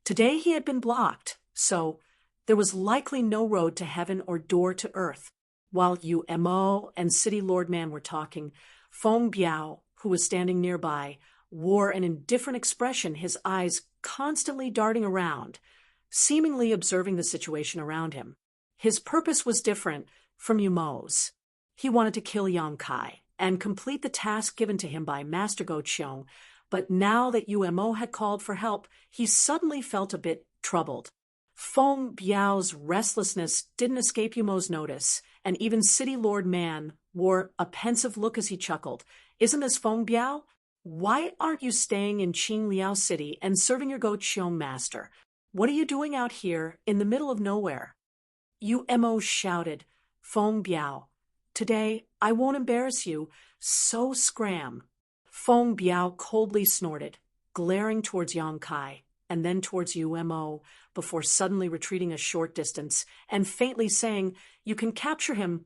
today he had been blocked, so there was likely no road to heaven or door to earth. While Umo and City Lord Man were talking, Feng Biao, who was standing nearby, wore an indifferent expression, his eyes constantly darting around, seemingly observing the situation around him. His purpose was different from Umo's. He wanted to kill Yang Kai and complete the task given to him by Master Go Qiong, but now that Umo had called for help, he suddenly felt a bit troubled. Feng Biao's restlessness didn't escape Umo's notice, and even City Lord Man wore a pensive look as he chuckled. "Isn't this Feng Biao? Why aren't you staying in Qingliao City and serving your Go Qiong master? What are you doing out here in the middle of nowhere?" Umo shouted, "Feng Biao, today I won't embarrass you, so scram." Feng Biao coldly snorted, glaring towards Yang Kai and then towards Umo before suddenly retreating a short distance and faintly saying, "You can capture him.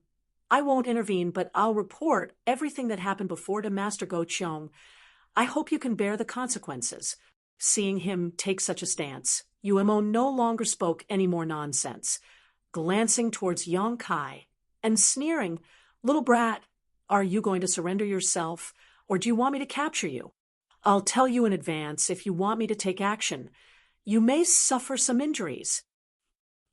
I won't intervene, but I'll report everything that happened before to Master Go Qiong. I hope you can bear the consequences." Seeing him take such a stance, Umo no longer spoke any more nonsense, glancing towards Yang Kai and sneering, "Little brat, are you going to surrender yourself, or do you want me to capture you? I'll tell you in advance if you want me to take action. You may suffer some injuries.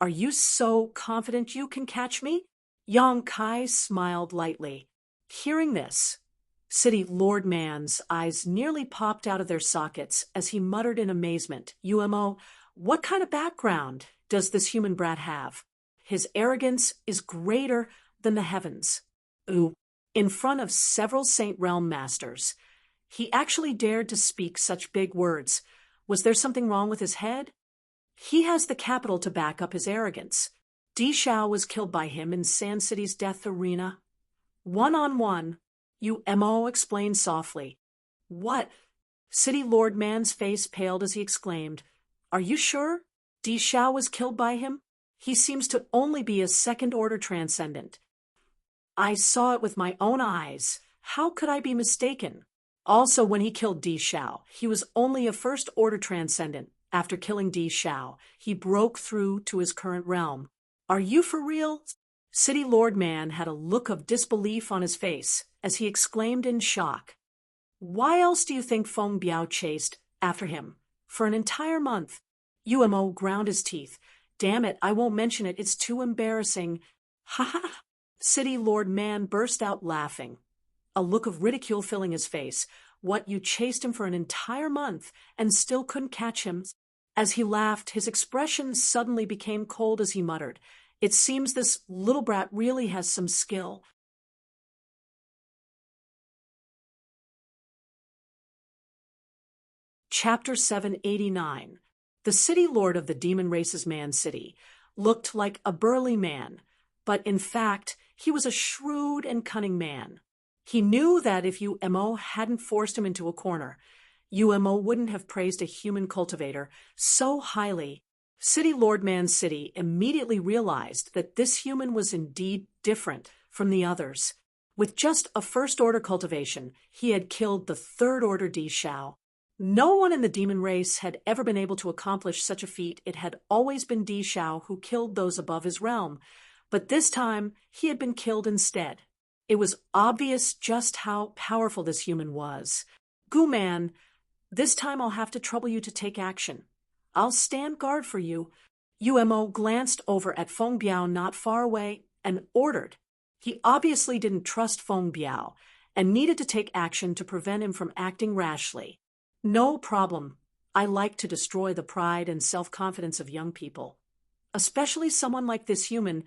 Are you so confident you can catch me?" Yang Kai smiled lightly. Hearing this, City Lord Man's eyes nearly popped out of their sockets as he muttered in amazement, "Umo, what kind of background does this human brat have? His arrogance is greater than the heavens." In front of several Saint Realm masters, he actually dared to speak such big words. Was there something wrong with his head? He has the capital to back up his arrogance. Di Shao was killed by him in Sand City's death arena. One-on-one, Umo explained softly. "What?" City Lord Man's face paled as he exclaimed, "Are you sure? Di Shao was killed by him? He seems to only be a second-order transcendent." "I saw it with my own eyes. How could I be mistaken? Also, when he killed Di Shao, he was only a first-order transcendent. After killing Di Shao, he broke through to his current realm." "Are you for real?" City Lord Man had a look of disbelief on his face as he exclaimed in shock. "Why else do you think Feng Biao chased after him for an entire month?" Umo ground his teeth. "Damn it, I won't mention it. It's too embarrassing." "Ha ha!" City Lord Man burst out laughing, a look of ridicule filling his face. "What, you chased him for an entire month and still couldn't catch him?" As he laughed, his expression suddenly became cold as he muttered, "It seems this little brat really has some skill." Chapter 789. The city lord of the demon race's Man City looked like a burly man, but in fact, he was a shrewd and cunning man. He knew that if Umo hadn't forced him into a corner, Umo wouldn't have praised a human cultivator so highly City Lord Man City immediately realized that this human was indeed different from the others. With just a first-order cultivation, he had killed the third-order Di Shao. No one in the demon race had ever been able to accomplish such a feat. It had always been Di Shao who killed those above his realm, but this time he had been killed instead. It was obvious just how powerful this human was. Gu Man, this time I'll have to trouble you to take action. I'll stand guard for you. Umo glanced over at Feng Biao not far away and ordered. He obviously didn't trust Feng Biao and needed to take action to prevent him from acting rashly. No problem. I like to destroy the pride and self-confidence of young people. Especially someone like this human,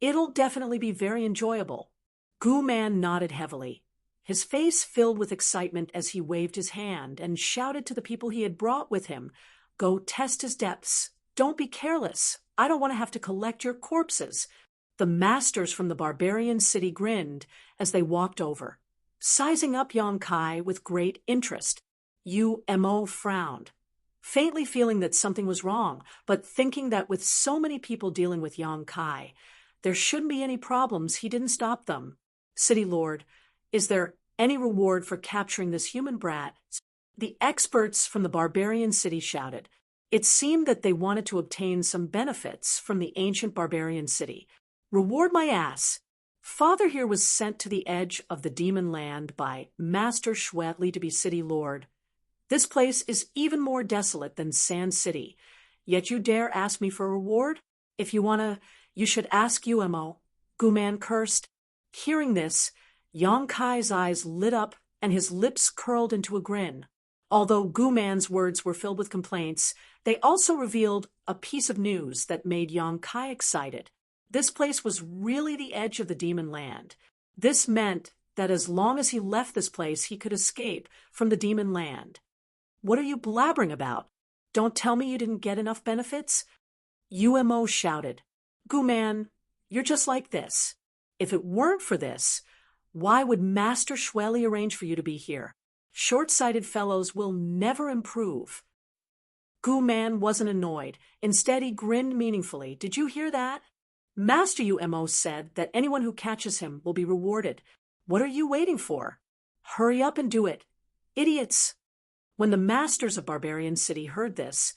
it'll definitely be very enjoyable. Gu Man nodded heavily. His face filled with excitement as he waved his hand and shouted to the people he had brought with him, "Go test his depths. Don't be careless. I don't want to have to collect your corpses." The masters from the barbarian city grinned as they walked over, sizing up Yang Kai with great interest. Umo frowned, faintly feeling that something was wrong, but thinking that with so many people dealing with Yang Kai, there shouldn't be any problems. He didn't stop them. "City Lord, is there any reward for capturing this human brat?" The experts from the barbarian city shouted. It seemed that they wanted to obtain some benefits from the ancient barbarian city. "Reward my ass." Father here was sent to the edge of the demon land by Master Schwedley to be city lord. This place is even more desolate than Sand City, yet you dare ask me for a reward? If you wanna, you should ask Umo. Gu Man cursed. Hearing this, Yang Kai's eyes lit up and his lips curled into a grin. Although Gu Man's words were filled with complaints, they also revealed a piece of news that made Yang Kai excited. This place was really the edge of the demon land. This meant that as long as he left this place, he could escape from the demon land. "What are you blabbering about? Don't tell me you didn't get enough benefits?" Umo shouted. "Gu Man, you're just like this. If it weren't for this, why would Master Schwedley arrange for you to be here? Short-sighted fellows will never improve." Gu Man wasn't annoyed. Instead, he grinned meaningfully. "Did you hear that? Master Umo said that anyone who catches him will be rewarded. What are you waiting for? Hurry up and do it. Idiots!" When the masters of Barbarian City heard this,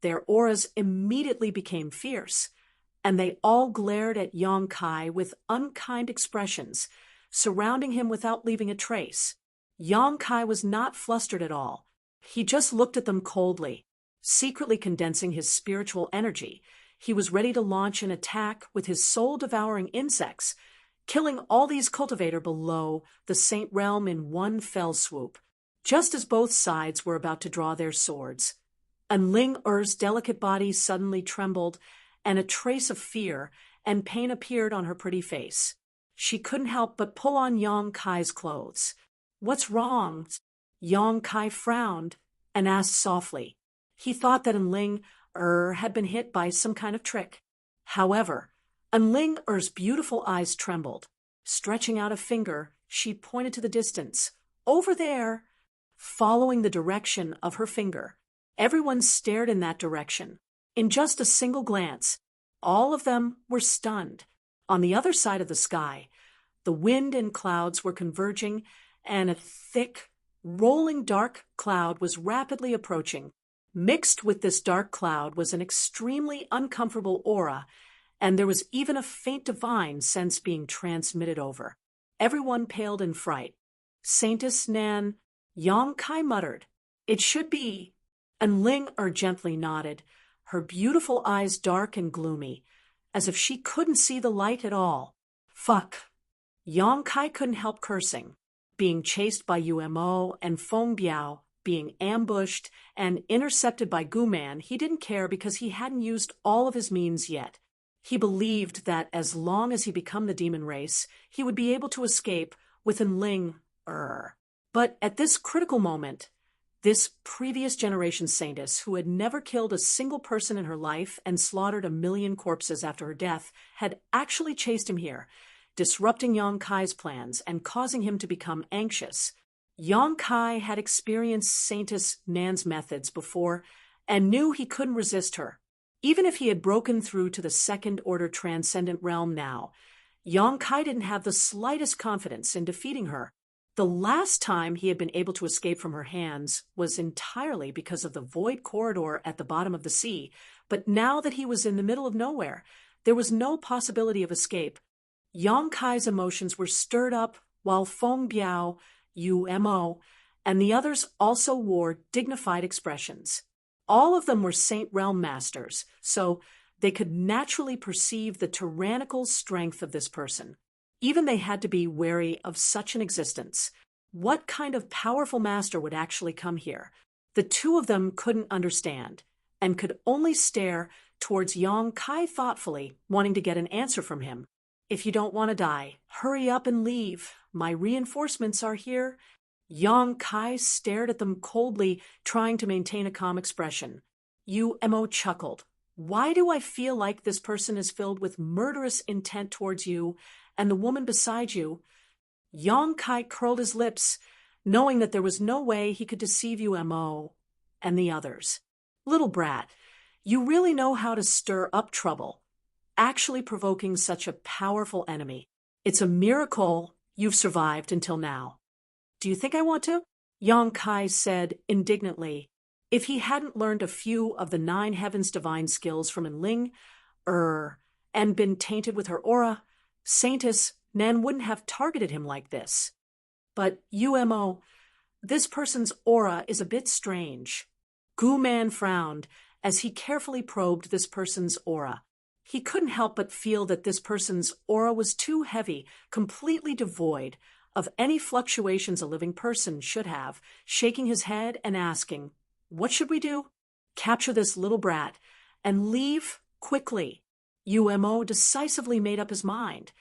their auras immediately became fierce, and they all glared at Yang Kai with unkind expressions, surrounding him without leaving a trace. Yang Kai was not flustered at all. He just looked at them coldly. Secretly condensing his spiritual energy, he was ready to launch an attack with his soul-devouring insects, killing all these cultivators below the Saint Realm in one fell swoop. Just as both sides were about to draw their swords, and Ling Er's delicate body suddenly trembled, and a trace of fear and pain appeared on her pretty face. She couldn't help but pull on Yang Kai's clothes. "What's wrong?" Yang Kai frowned and asked softly. He thought that Ling had been hit by some kind of trick. However, Ling Er's beautiful eyes trembled. Stretching out a finger, she pointed to the distance. "Over there!" Following the direction of her finger, everyone stared in that direction. In just a single glance, all of them were stunned. On the other side of the sky, the wind and clouds were converging, and a thick, rolling dark cloud was rapidly approaching. Mixed with this dark cloud was an extremely uncomfortable aura, and there was even a faint divine sense being transmitted over. Everyone paled in fright. "Saintess Nan," Yang Kai muttered. "It should be." And Ling gently nodded, her beautiful eyes dark and gloomy, as if she couldn't see the light at all. "Fuck." Yang Kai couldn't help cursing. Being chased by Umo and Feng Biao, being ambushed and intercepted by Gu Man, he didn't care because he hadn't used all of his means yet. He believed that as long as he became the demon race, he would be able to escape with Ling. But at this critical moment, this previous generation saintess, who had never killed a single person in her life and slaughtered 1,000,000 corpses after her death, had actually chased him here, disrupting Yang Kai's plans and causing him to become anxious. Yang Kai had experienced Saintess Nan's methods before and knew he couldn't resist her. Even if he had broken through to the second-order transcendent realm now, Yong-kai didn't have the slightest confidence in defeating her. The last time he had been able to escape from her hands was entirely because of the void corridor at the bottom of the sea, but now that he was in the middle of nowhere, there was no possibility of escape. Yong-kai's emotions were stirred up while Feng Biao, Umo, and the others also wore dignified expressions. All of them were Saint Realm masters, so they could naturally perceive the tyrannical strength of this person. Even they had to be wary of such an existence. What kind of powerful master would actually come here? The two of them couldn't understand, and could only stare towards Yong-kai thoughtfully, wanting to get an answer from him. If you don't want to die, hurry up and leave. My reinforcements are here. Yong-kai stared at them coldly, trying to maintain a calm expression. Umo chuckled. Why do I feel like this person is filled with murderous intent towards you and the woman beside you? Yong-kai curled his lips, knowing that there was no way he could deceive Umo and the others. Little brat, you really know how to stir up trouble, actually provoking such a powerful enemy. It's a miracle you've survived until now. Do you think I want to? Yong-kai said indignantly. If he hadn't learned a few of the 9 heavens divine skills from Enling, and been tainted with her aura, Saintess Nan wouldn't have targeted him like this. But Umo, this person's aura is a bit strange. Gu-man frowned as he carefully probed this person's aura. He couldn't help but feel that this person's aura was too heavy, completely devoid of any fluctuations a living person should have, shaking his head and asking, "What should we do?" "Capture this little brat and leave quickly." Umo decisively made up his mind,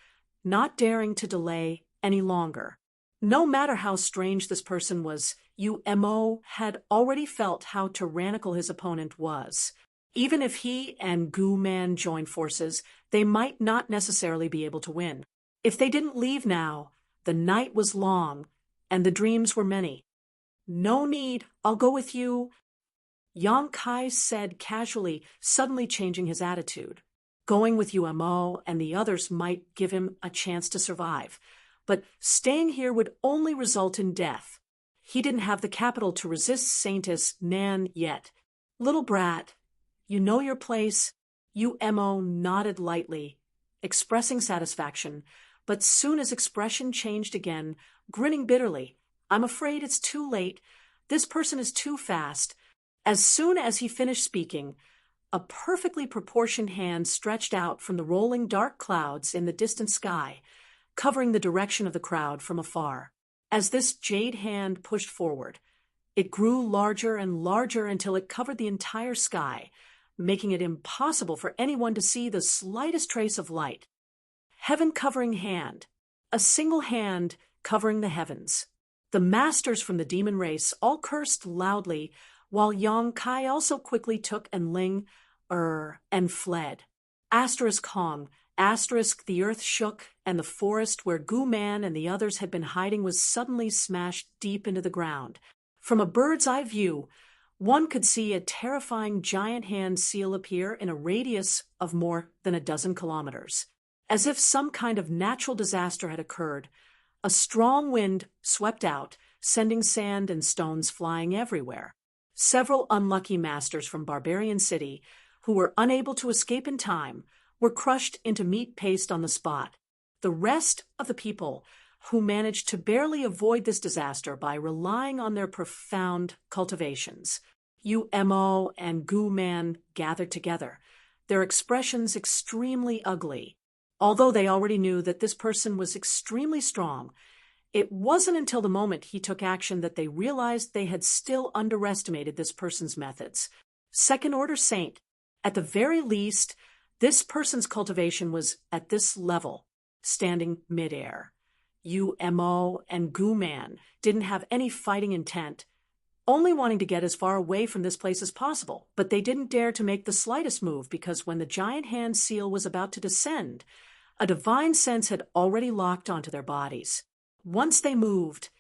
not daring to delay any longer. No matter how strange this person was, Umo had already felt how tyrannical his opponent was. Even if he and Gu-man joined forces, they might not necessarily be able to win. If they didn't leave now, the night was long, and the dreams were many. "No need, I'll go with you," Yong-kai said casually, suddenly changing his attitude. Going with Umo and the others might give him a chance to survive, but staying here would only result in death. He didn't have the capital to resist Saintess Nan yet. "Little brat, you know your place." Umo nodded lightly, expressing satisfaction, but soon his expression changed again, grinning bitterly. "I'm afraid it's too late. This person is too fast." As soon as he finished speaking, a perfectly proportioned hand stretched out from the rolling dark clouds in the distant sky, covering the direction of the crowd from afar. As this jade hand pushed forward, it grew larger and larger until it covered the entire sky, making it impossible for anyone to see the slightest trace of light. Heaven-covering hand, a single hand covering the heavens. The masters from the demon race all cursed loudly, while Yong-kai also quickly took Enling, and fled. Hong, the earth shook, and the forest where Gu-man and the others had been hiding was suddenly smashed deep into the ground. From a bird's-eye view, one could see a terrifying giant hand seal appear in a radius of more than a dozen kilometers. As if some kind of natural disaster had occurred, a strong wind swept out, sending sand and stones flying everywhere. Several unlucky masters from Barbarian City, who were unable to escape in time, were crushed into meat paste on the spot. The rest of the people, who managed to barely avoid this disaster by relying on their profound cultivations. Umo and Gu-man gathered together, their expressions extremely ugly. Although they already knew that this person was extremely strong, it wasn't until the moment he took action that they realized they had still underestimated this person's methods. Second-order saint. At the very least, this person's cultivation was at this level, standing midair. Umo and Gu-man didn't have any fighting intent, only wanting to get as far away from this place as possible, but they didn't dare to make the slightest move because when the giant hand seal was about to descend, a divine sense had already locked onto their bodies. Once they moved,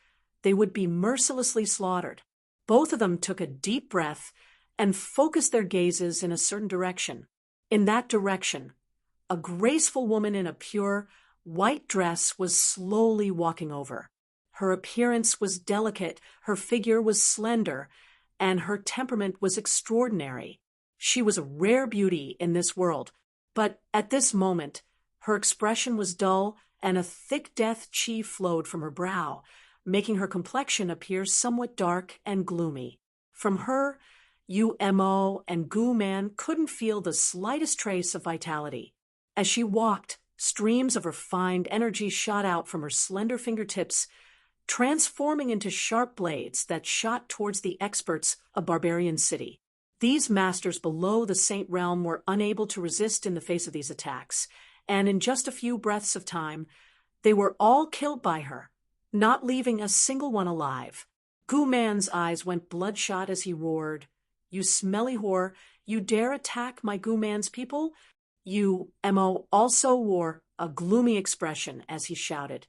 they would be mercilessly slaughtered. Both of them took a deep breath and focused their gazes in a certain direction. In that direction, a graceful woman in a pure, white dress was slowly walking over. Her appearance was delicate, her figure was slender, and her temperament was extraordinary. She was a rare beauty in this world, but at this moment, her expression was dull and a thick death chi flowed from her brow, making her complexion appear somewhat dark and gloomy. From her, Umo and Gu Man couldn't feel the slightest trace of vitality. As she walked, streams of refined energy shot out from her slender fingertips, transforming into sharp blades that shot towards the experts of Barbarian City. These masters below the Saint Realm were unable to resist in the face of these attacks, and in just a few breaths of time, they were all killed by her, not leaving a single one alive. Gu Man's eyes went bloodshot as he roared, "You smelly whore, you dare attack my Gu Man's people?" Mo also wore a gloomy expression as he shouted,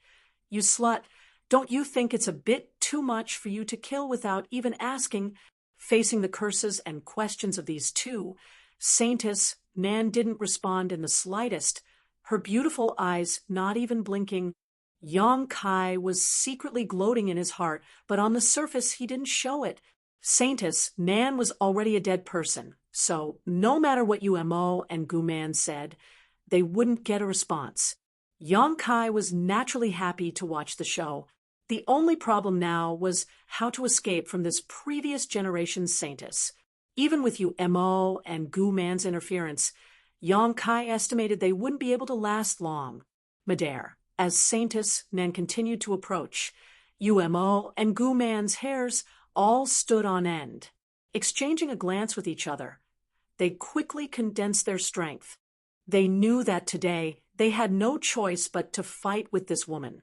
"You slut, don't you think it's a bit too much for you to kill without even asking?" Facing the curses and questions of these two, Saintess Nan didn't respond in the slightest, her beautiful eyes not even blinking. Yang Kai was secretly gloating in his heart, but on the surface he didn't show it. Saintess Nan was already a dead person, so no matter what Umo and Gu Man said, they wouldn't get a response. Yang Kai was naturally happy to watch the show. The only problem now was how to escape from this previous generation's saintess. Even with Umo and Gu Man's interference, Yang Kai estimated they wouldn't be able to last long. Midair, as Saintess Nan continued to approach, Umo and Gu Man's hairs all stood on end. Exchanging a glance with each other, they quickly condensed their strength. They knew that today they had no choice but to fight with this woman.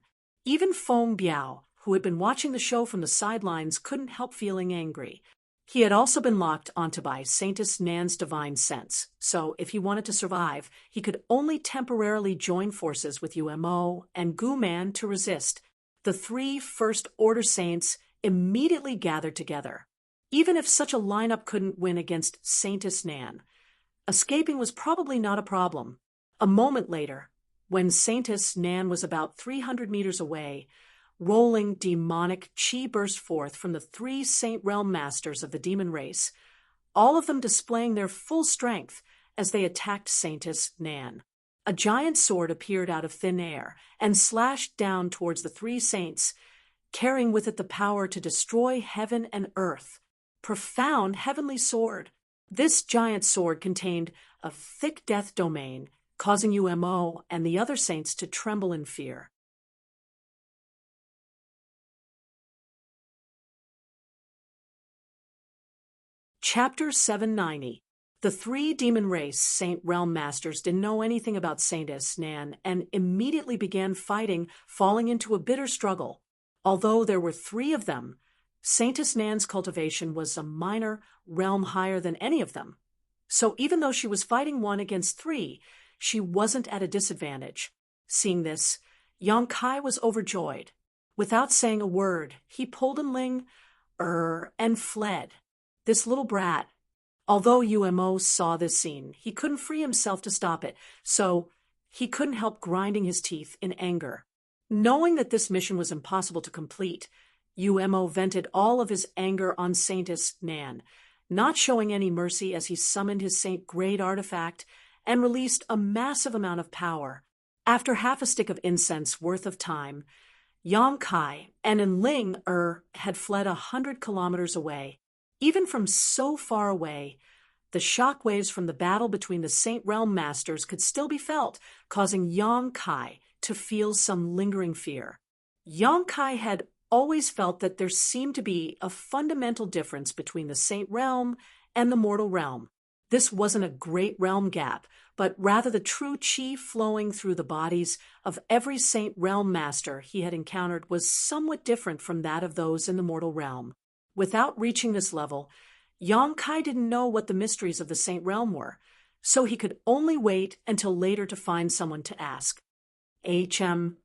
Even Feng Biao, who had been watching the show from the sidelines, couldn't help feeling angry. He had also been locked onto by Saintess Nan's divine sense, so if he wanted to survive, he could only temporarily join forces with Umo and Gu Man to resist. The three First Order Saints immediately gathered together. Even if such a lineup couldn't win against Saintess Nan, escaping was probably not a problem. A moment later, when Saintess Nan was about 300 meters away, rolling demonic chi burst forth from the three Saint Realm Masters of the demon race, all of them displaying their full strength as they attacked Saintess Nan. A giant sword appeared out of thin air and slashed down towards the three saints, carrying with it the power to destroy heaven and earth. Profound heavenly sword. This giant sword contained a thick death domain, causing Umo and the other saints to tremble in fear. Chapter 790. The three demon race Saint Realm Masters didn't know anything about Saintess Nan and immediately began fighting, falling into a bitter struggle. Although there were three of them, Saintess Nan's cultivation was a minor realm higher than any of them. So even though she was fighting one against three, she wasn't at a disadvantage. Seeing this, Yang Kai was overjoyed. Without saying a word, he pulled an Ling, and fled. This little brat. Although Umo saw this scene, he couldn't free himself to stop it, so he couldn't help grinding his teeth in anger. Knowing that this mission was impossible to complete, Umo vented all of his anger on Saintess Nan, not showing any mercy as he summoned his Saint Grade artifact and released a massive amount of power. After half a stick of incense worth of time, Yang Kai and Enling had fled 100 kilometers away. Even from so far away, the shock waves from the battle between the Saint Realm Masters could still be felt, causing Yang Kai to feel some lingering fear. Yang Kai had always felt that there seemed to be a fundamental difference between the Saint Realm and the mortal realm. This wasn't a great realm gap, but rather the true chi flowing through the bodies of every Saint Realm Master he had encountered was somewhat different from that of those in the mortal realm. Without reaching this level, Yang Kai didn't know what the mysteries of the Saint Realm were, so he could only wait until later to find someone to ask. And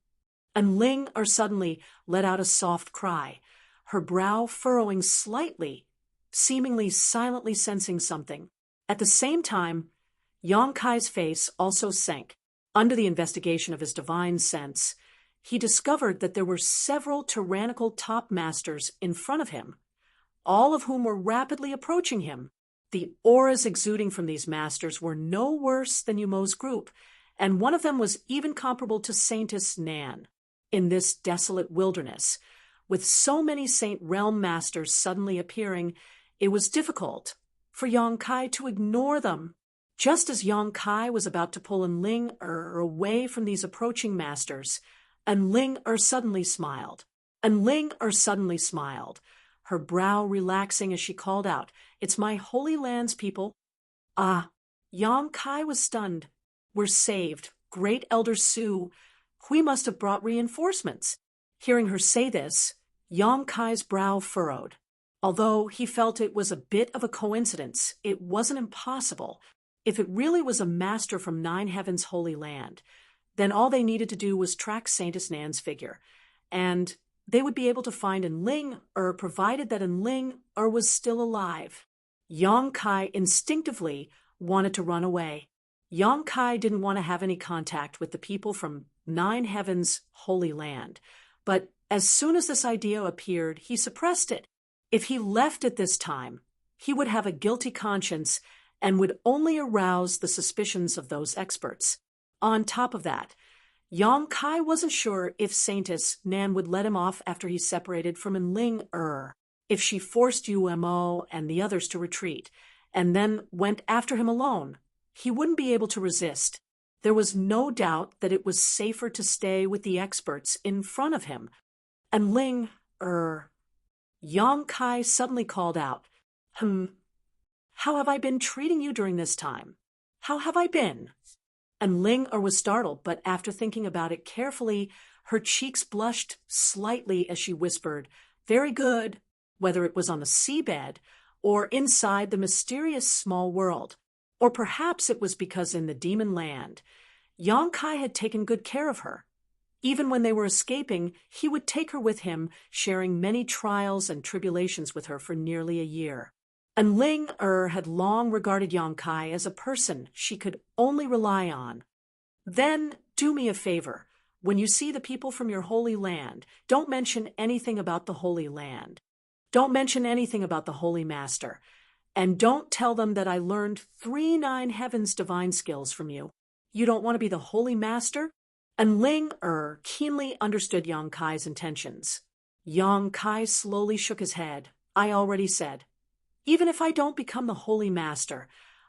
Ling suddenly let out a soft cry, her brow furrowing slightly seemingly silently sensing something. At the same time, Yang Kai's face also sank. Under the investigation of his divine sense, he discovered that there were several tyrannical top masters in front of him, all of whom were rapidly approaching him. The auras exuding from these masters were no worse than Yumo's group, and one of them was even comparable to Saintess Nan. In this desolate wilderness, with so many Saint Realm masters suddenly appearing, it was difficult for Yang Kai to ignore them. Just as Yang Kai was about to pull Enling away from these approaching masters, Enling suddenly smiled. Enling suddenly smiled, her brow relaxing as she called out, "It's my holy lands, people." Ah, Yang Kai was stunned. "We're saved. Great Elder Su. We must have brought reinforcements." Hearing her say this, Yang Kai's brow furrowed. Although he felt it was a bit of a coincidence, it wasn't impossible. If it really was a master from Nine Heavens' Holy Land, then all they needed to do was track Saintess Nan's figure, and they would be able to find Enling provided that Enling was still alive. Yang Kai instinctively wanted to run away. Yang Kai didn't want to have any contact with the people from Nine Heavens' Holy Land, but as soon as this idea appeared, he suppressed it. If he left at this time, he would have a guilty conscience and would only arouse the suspicions of those experts. On top of that, Yang Kai wasn't sure if Saintess Nan would let him off after he separated from Enling if she forced Yumo and the others to retreat, and then went after him alone. He wouldn't be able to resist. There was no doubt that it was safer to stay with the experts in front of him. Enling Yang Kai suddenly called out, "How have I been treating you during this time? How have I been?" And Ling was startled, but after thinking about it carefully, her cheeks blushed slightly as she whispered, "Very good," whether it was on the seabed or inside the mysterious small world. Or perhaps it was because in the demon land, Yang Kai had taken good care of her. Even when they were escaping, he would take her with him, sharing many trials and tribulations with her for nearly a year. And Ling had long regarded Yang Kai as a person she could only rely on. "Then do me a favor. When you see the people from your holy land, don't mention anything about the Holy Land. Don't mention anything about the Holy Master. And don't tell them that I learned 3 Nine Heavens divine skills from you. You don't want to be the Holy Master?" And Ling keenly understood Yang Kai's intentions. Yang Kai slowly shook his head. "I already said. Even if I don't become the Holy Master,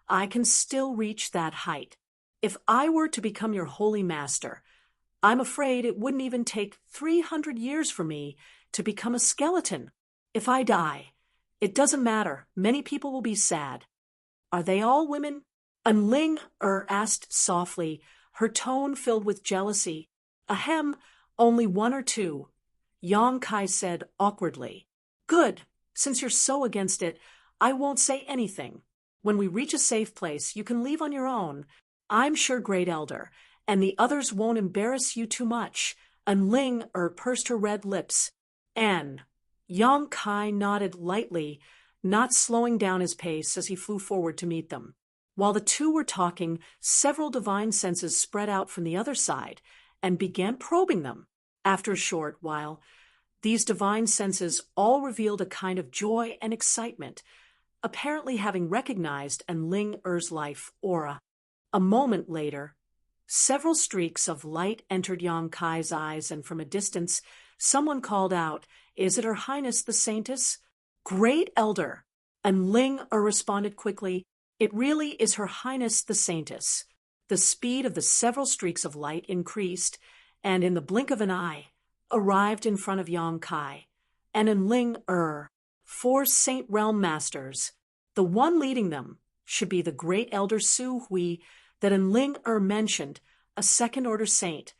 I can still reach that height. If I were to become your Holy Master, I'm afraid it wouldn't even take 300 years for me to become a skeleton. If I die, it doesn't matter. Many people will be sad." "Are they all women?" And Ling asked softly, her tone filled with jealousy. "Ahem, only 1 or 2. Yang Kai said awkwardly. "Good. Since you're so against it, I won't say anything. When we reach a safe place, you can leave on your own. I'm sure, Great Elder, and the others won't embarrass you too much." And Ling pursed her red lips. "N." Yang Kai nodded lightly, not slowing down his pace as he flew forward to meet them. While the two were talking, several divine senses spread out from the other side and began probing them. After a short while, these divine senses all revealed a kind of joy and excitement, apparently having recognized Enling life aura. A moment later, several streaks of light entered Yang Kai's eyes, and from a distance, someone called out, "Is it Her Highness the Saintess?" "Great Elder!" And Ling responded quickly, "It really is Her Highness the Saintess." The speed of the several streaks of light increased, and in the blink of an eye, arrived in front of Yang Kai, and Enling 4 Saint Realm Masters. The one leading them should be the Great Elder Su Hui that Enling mentioned, a second-order saint,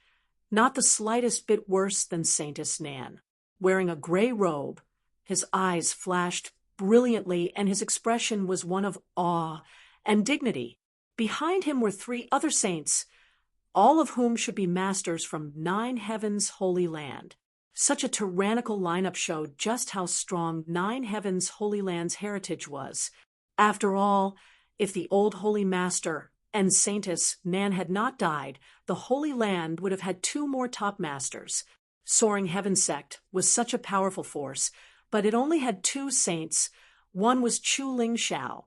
not the slightest bit worse than Saintess Nan. Wearing a gray robe, his eyes flashed brilliantly, and his expression was one of awe and dignity. Behind him were 3 other saints, all of whom should be masters from Nine Heavens' Holy Land. Such a tyrannical lineup showed just how strong Nine Heavens Holy Land's heritage was. After all, if the old Holy Master and Saintess Nan had not died, the Holy Land would have had two more top masters. Soaring Heaven Sect was such a powerful force, but it only had two saints. One was Chu Ling Shao,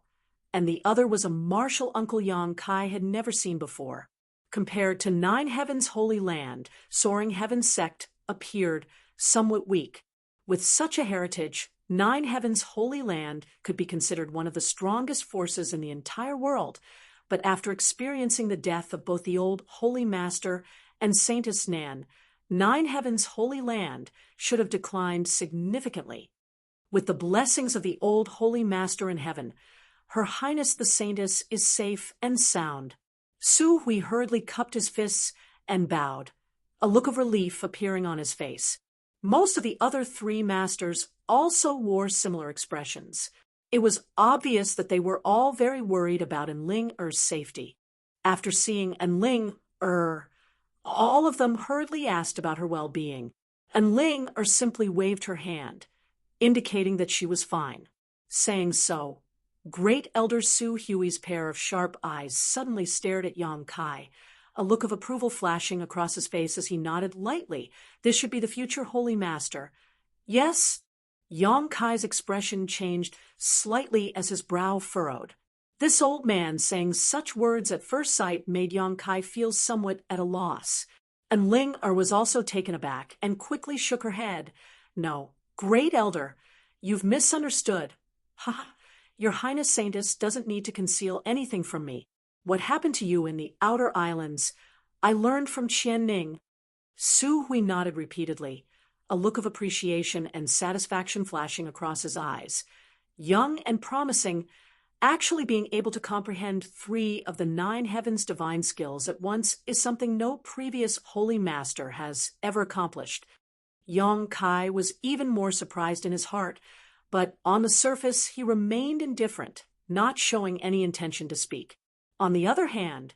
and the other was a martial Uncle Yang Kai had never seen before. Compared to Nine Heavens Holy Land, Soaring Heaven Sect appeared somewhat weak. With such a heritage, Nine Heavens Holy Land could be considered one of the strongest forces in the entire world, but after experiencing the death of both the old Holy Master and Saintess Nan, Nine Heavens Holy Land should have declined significantly. With the blessings of the old Holy Master in heaven, Her Highness the Saintess is safe and sound. Su Hui hurriedly cupped his fists and bowed, a look of relief appearing on his face. Most of the other three masters also wore similar expressions. It was obvious that they were all very worried about Enling Er's safety. After seeing Enling Er, all of them hurriedly asked about her well-being. Enling Er simply waved her hand, indicating that she was fine. Saying so, Great Elder Su Hui's pair of sharp eyes suddenly stared at Yang Kai, a look of approval flashing across his face as he nodded lightly. This should be the future Holy Master. Yes? Yang Kai's expression changed slightly as his brow furrowed. This old man saying such words at first sight made Yang Kai feel somewhat at a loss. And Ling Er was also taken aback and quickly shook her head. No, Great Elder, you've misunderstood. Ha! Your Highness Saintess doesn't need to conceal anything from me. What happened to you in the outer islands, I learned from Qian Ning. Su Hui nodded repeatedly, a look of appreciation and satisfaction flashing across his eyes. Young and promising, actually being able to comprehend 3 of the 9 heavens' divine skills at once is something no previous holy master has ever accomplished. Yang Kai was even more surprised in his heart, but on the surface he remained indifferent, not showing any intention to speak. On the other hand,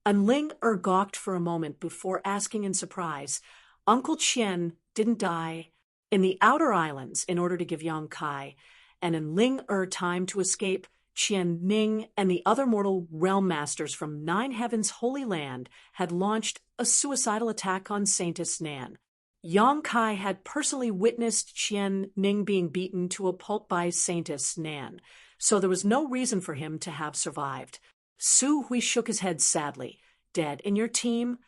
Enling Er gawked for a moment before asking in surprise, Uncle Qian didn't die in the outer islands in order to give Yang Kai and Enling Er time to escape. Qian Ning and the other mortal realm masters from 9 Heavens Holy Land had launched a suicidal attack on Saintess Nan. Yang Kai had personally witnessed Qian Ning being beaten to a pulp by Saintess Nan, so there was no reason for him to have survived. Su Hui shook his head sadly. Dead in your team?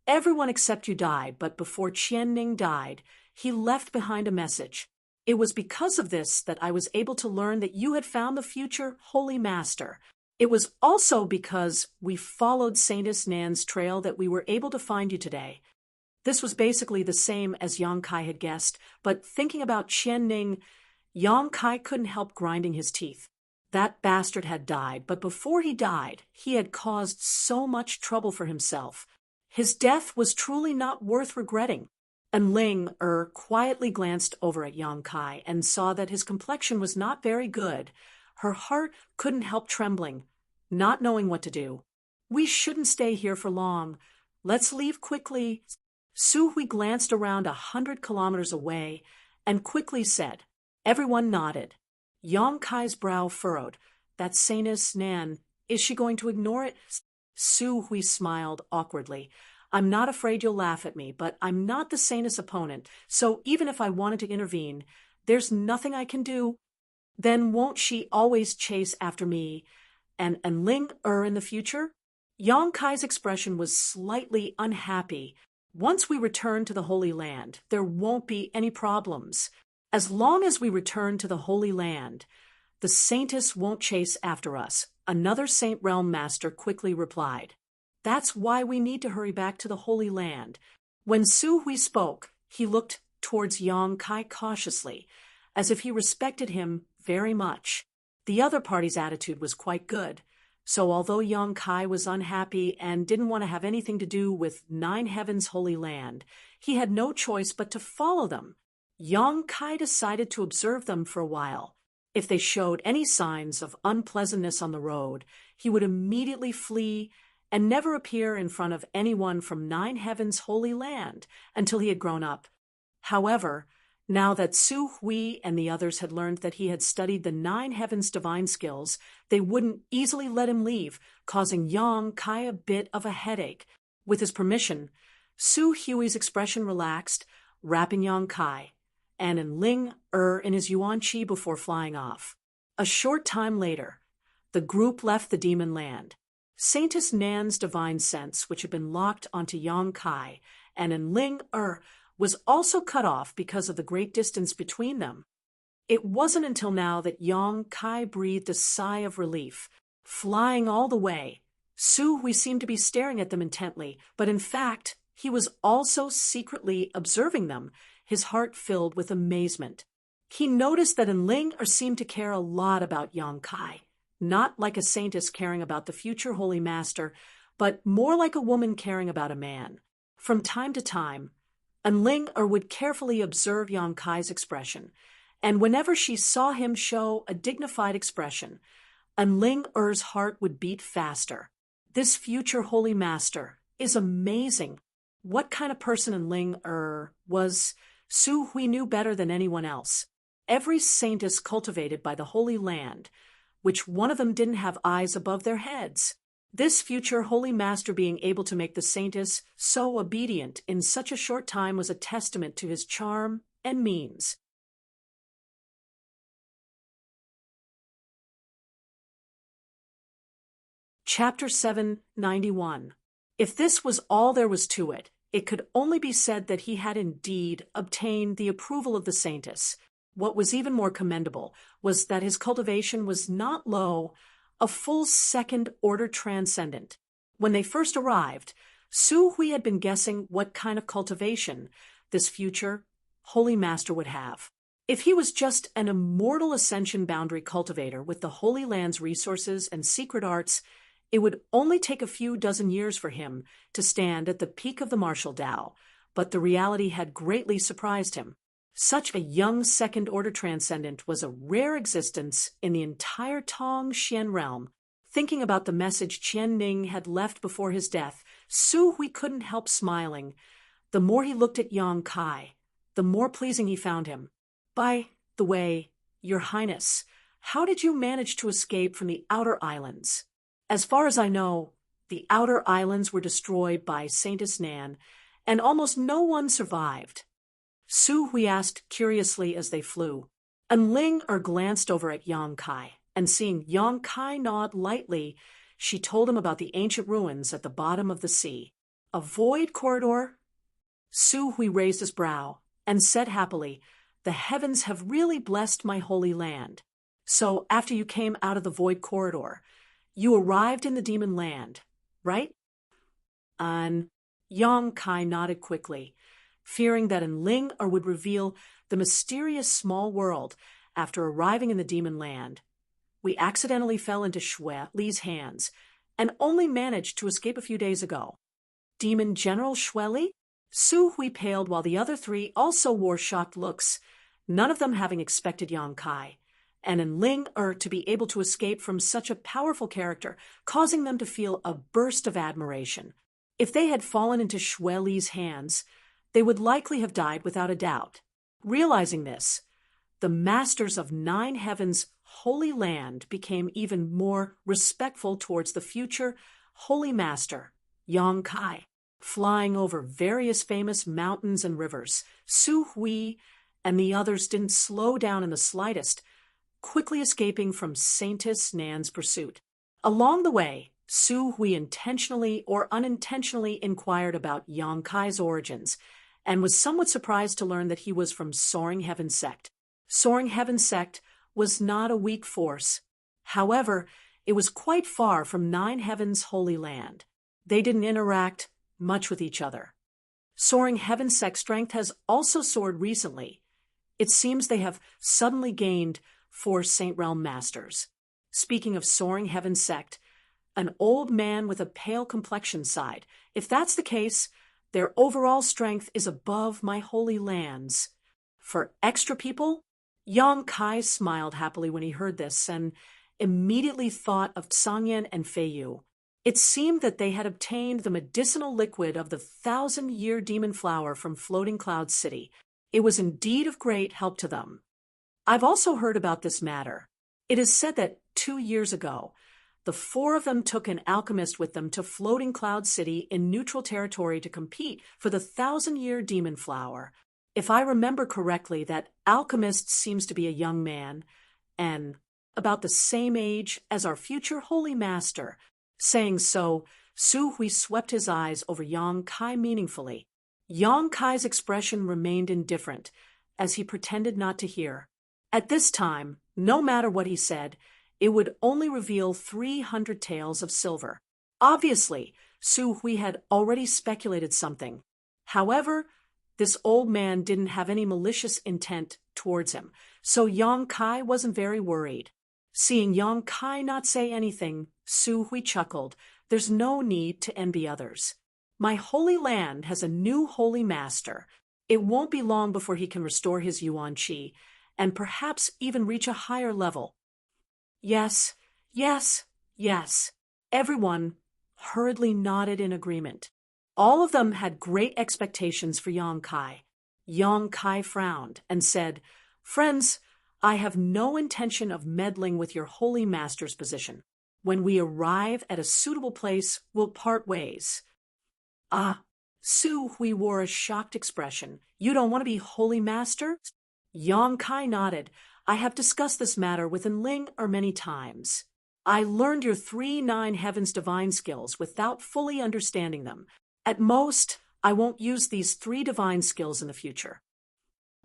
Everyone except you died, but before Qian Ning died, he left behind a message. It was because of this that I was able to learn that you had found the future Holy Master. It was also because we followed Saintess Nan's trail that we were able to find you today. This was basically the same as Yang Kai had guessed, but thinking about Qian Ning, Yang Kai couldn't help grinding his teeth. That bastard had died, but before he died, he had caused so much trouble for himself. His death was truly not worth regretting. And Ling Er quietly glanced over at Yang Kai and saw that his complexion was not very good. Her heart couldn't help trembling, not knowing what to do. We shouldn't stay here for long. Let's leave quickly. Su Hui glanced around 100 kilometers away and quickly said. Everyone nodded. Yang Kai's brow furrowed. That Saintess Nan, is she going to ignore it? Su Hui smiled awkwardly. I'm not afraid you'll laugh at me, but I'm not the Saintess opponent, so even if I wanted to intervene, there's nothing I can do. Then won't she always chase after me and Ling Er in the future? Yang Kai's expression was slightly unhappy. Once we return to the Holy Land, there won't be any problems. As long as we return to the Holy Land, the Saintess won't chase after us, another Saint Realm Master quickly replied. That's why we need to hurry back to the Holy Land. When Su Hui spoke, he looked towards Yang Kai cautiously, as if he respected him very much. The other party's attitude was quite good. So although Yang Kai was unhappy and didn't want to have anything to do with 9 Heavens Holy Land, he had no choice but to follow them. Yang Kai decided to observe them for a while. If they showed any signs of unpleasantness on the road, he would immediately flee and never appear in front of anyone from 9 Heavens Holy Land until he had grown up. However, now that Su Hui and the others had learned that he had studied the nine heavens' divine skills, they wouldn't easily let him leave, causing Yang Kai a bit of a headache. With his permission, Su Hui's expression relaxed, wrapping Yang Kai and Ling in his yuan qi before flying off. A short time later, the group left the demon land. Saintess Nan's divine sense, which had been locked onto Yang Kai and Ling was also cut off because of the great distance between them. It wasn't until now that Yang Kai breathed a sigh of relief. Flying all the way, Su Hui seemed to be staring at them intently, but in fact, he was also secretly observing them, his heart filled with amazement. He noticed that Ling seemed to care a lot about Yang Kai, not like a saintess caring about the future Holy Master, but more like a woman caring about a man. From time to time, Ling would carefully observe Yang Kai's expression, and whenever she saw him show a dignified expression, Ling's heart would beat faster. This future Holy Master is amazing. What kind of person Ling was, Su Hui knew better than anyone else. Every saintess cultivated by the Holy Land, which one of them didn't have eyes above their heads. This future Holy Master being able to make the saintess so obedient in such a short time was a testament to his charm and means. Chapter 791. If this was all there was to it, it could only be said that he had indeed obtained the approval of the saintess. What was even more commendable was that his cultivation was not low, a full second-order transcendent. When they first arrived, Su Hui had been guessing what kind of cultivation this future Holy Master would have. If he was just an immortal ascension boundary cultivator with the Holy Land's resources and secret arts, it would only take a few dozen years for him to stand at the peak of the martial Tao, but the reality had greatly surprised him. Such a young second-order transcendent was a rare existence in the entire Tong Xian realm. Thinking about the message Qian Ning had left before his death, Su Hui couldn't help smiling. The more he looked at Yang Kai, the more pleasing he found him. By the way, Your Highness, how did you manage to escape from the outer islands? As far as I know, the outer islands were destroyed by Saintess Nan, and almost no one survived. Su Hui asked curiously as they flew. Ling glanced over at Yang Kai, and seeing Yang Kai nod lightly, she told him about the ancient ruins at the bottom of the sea. A void corridor? Su Hui raised his brow and said happily, "The heavens have really blessed my holy land. So after you came out of the void corridor, you arrived in the demon land, right?" Yang Kai nodded quickly, fearing that Ling would reveal the mysterious small world after arriving in the demon land. "We accidentally fell into Shui Li's hands and only managed to escape a few days ago." Demon General Shui Li? Su Hui paled while the other three also wore shocked looks, none of them having expected Yang Kai and Ling to be able to escape from such a powerful character, causing them to feel a burst of admiration. If they had fallen into Shui Li's hands, they would likely have died without a doubt. Realizing this, the masters of Nine Heavens' Holy Land became even more respectful towards the future Holy Master, Yang Kai. Flying over various famous mountains and rivers, Su Hui and the others didn't slow down in the slightest, quickly escaping from Saintess Nan's pursuit. Along the way, Su Hui intentionally or unintentionally inquired about Yang Kai's origins, and was somewhat surprised to learn that he was from Soaring Heaven Sect. Soaring Heaven Sect was not a weak force. However, it was quite far from Nine Heavens' Holy Land. They didn't interact much with each other. Soaring Heaven Sect strength has also soared recently. It seems they have suddenly gained 4 Saint Realm Masters. Speaking of Soaring Heaven Sect, an old man with a pale complexion sighed. If that's the case, their overall strength is above my holy lands. For extra people? Yang Kai smiled happily when he heard this and immediately thought of Sangyan and Feiyu. It seemed that they had obtained the medicinal liquid of the 1,000-year demon flower from Floating Cloud City. It was indeed of great help to them. I've also heard about this matter. It is said that 2 years ago, the four of them took an alchemist with them to Floating Cloud City in neutral territory to compete for the 1,000-year demon flower. If I remember correctly, that alchemist seems to be a young man, and about the same age as our future holy master. Saying so, Su Hui swept his eyes over Yang Kai meaningfully. Yang Kai's expression remained indifferent, as he pretended not to hear. At this time, no matter what he said, it would only reveal 300 taels of silver. Obviously, Su Hui had already speculated something. However, this old man didn't have any malicious intent towards him, so Yang Kai wasn't very worried. Seeing Yang Kai not say anything, Su Hui chuckled. There's no need to envy others. My holy land has a new holy master. It won't be long before he can restore his Yuan Qi, and perhaps even reach a higher level. Yes, yes, yes. Everyone hurriedly nodded in agreement. All of them had great expectations for Yang Kai. Yang Kai frowned and said, "Friends, I have no intention of meddling with your holy master's position. When we arrive at a suitable place, we'll part ways." Ah, Su Hui wore a shocked expression. "You don't want to be holy master?" Yang Kai nodded. "I have discussed this matter with Enling many times. I learned your 3 9 heavens divine skills without fully understanding them. At most, I won't use these 3 divine skills in the future."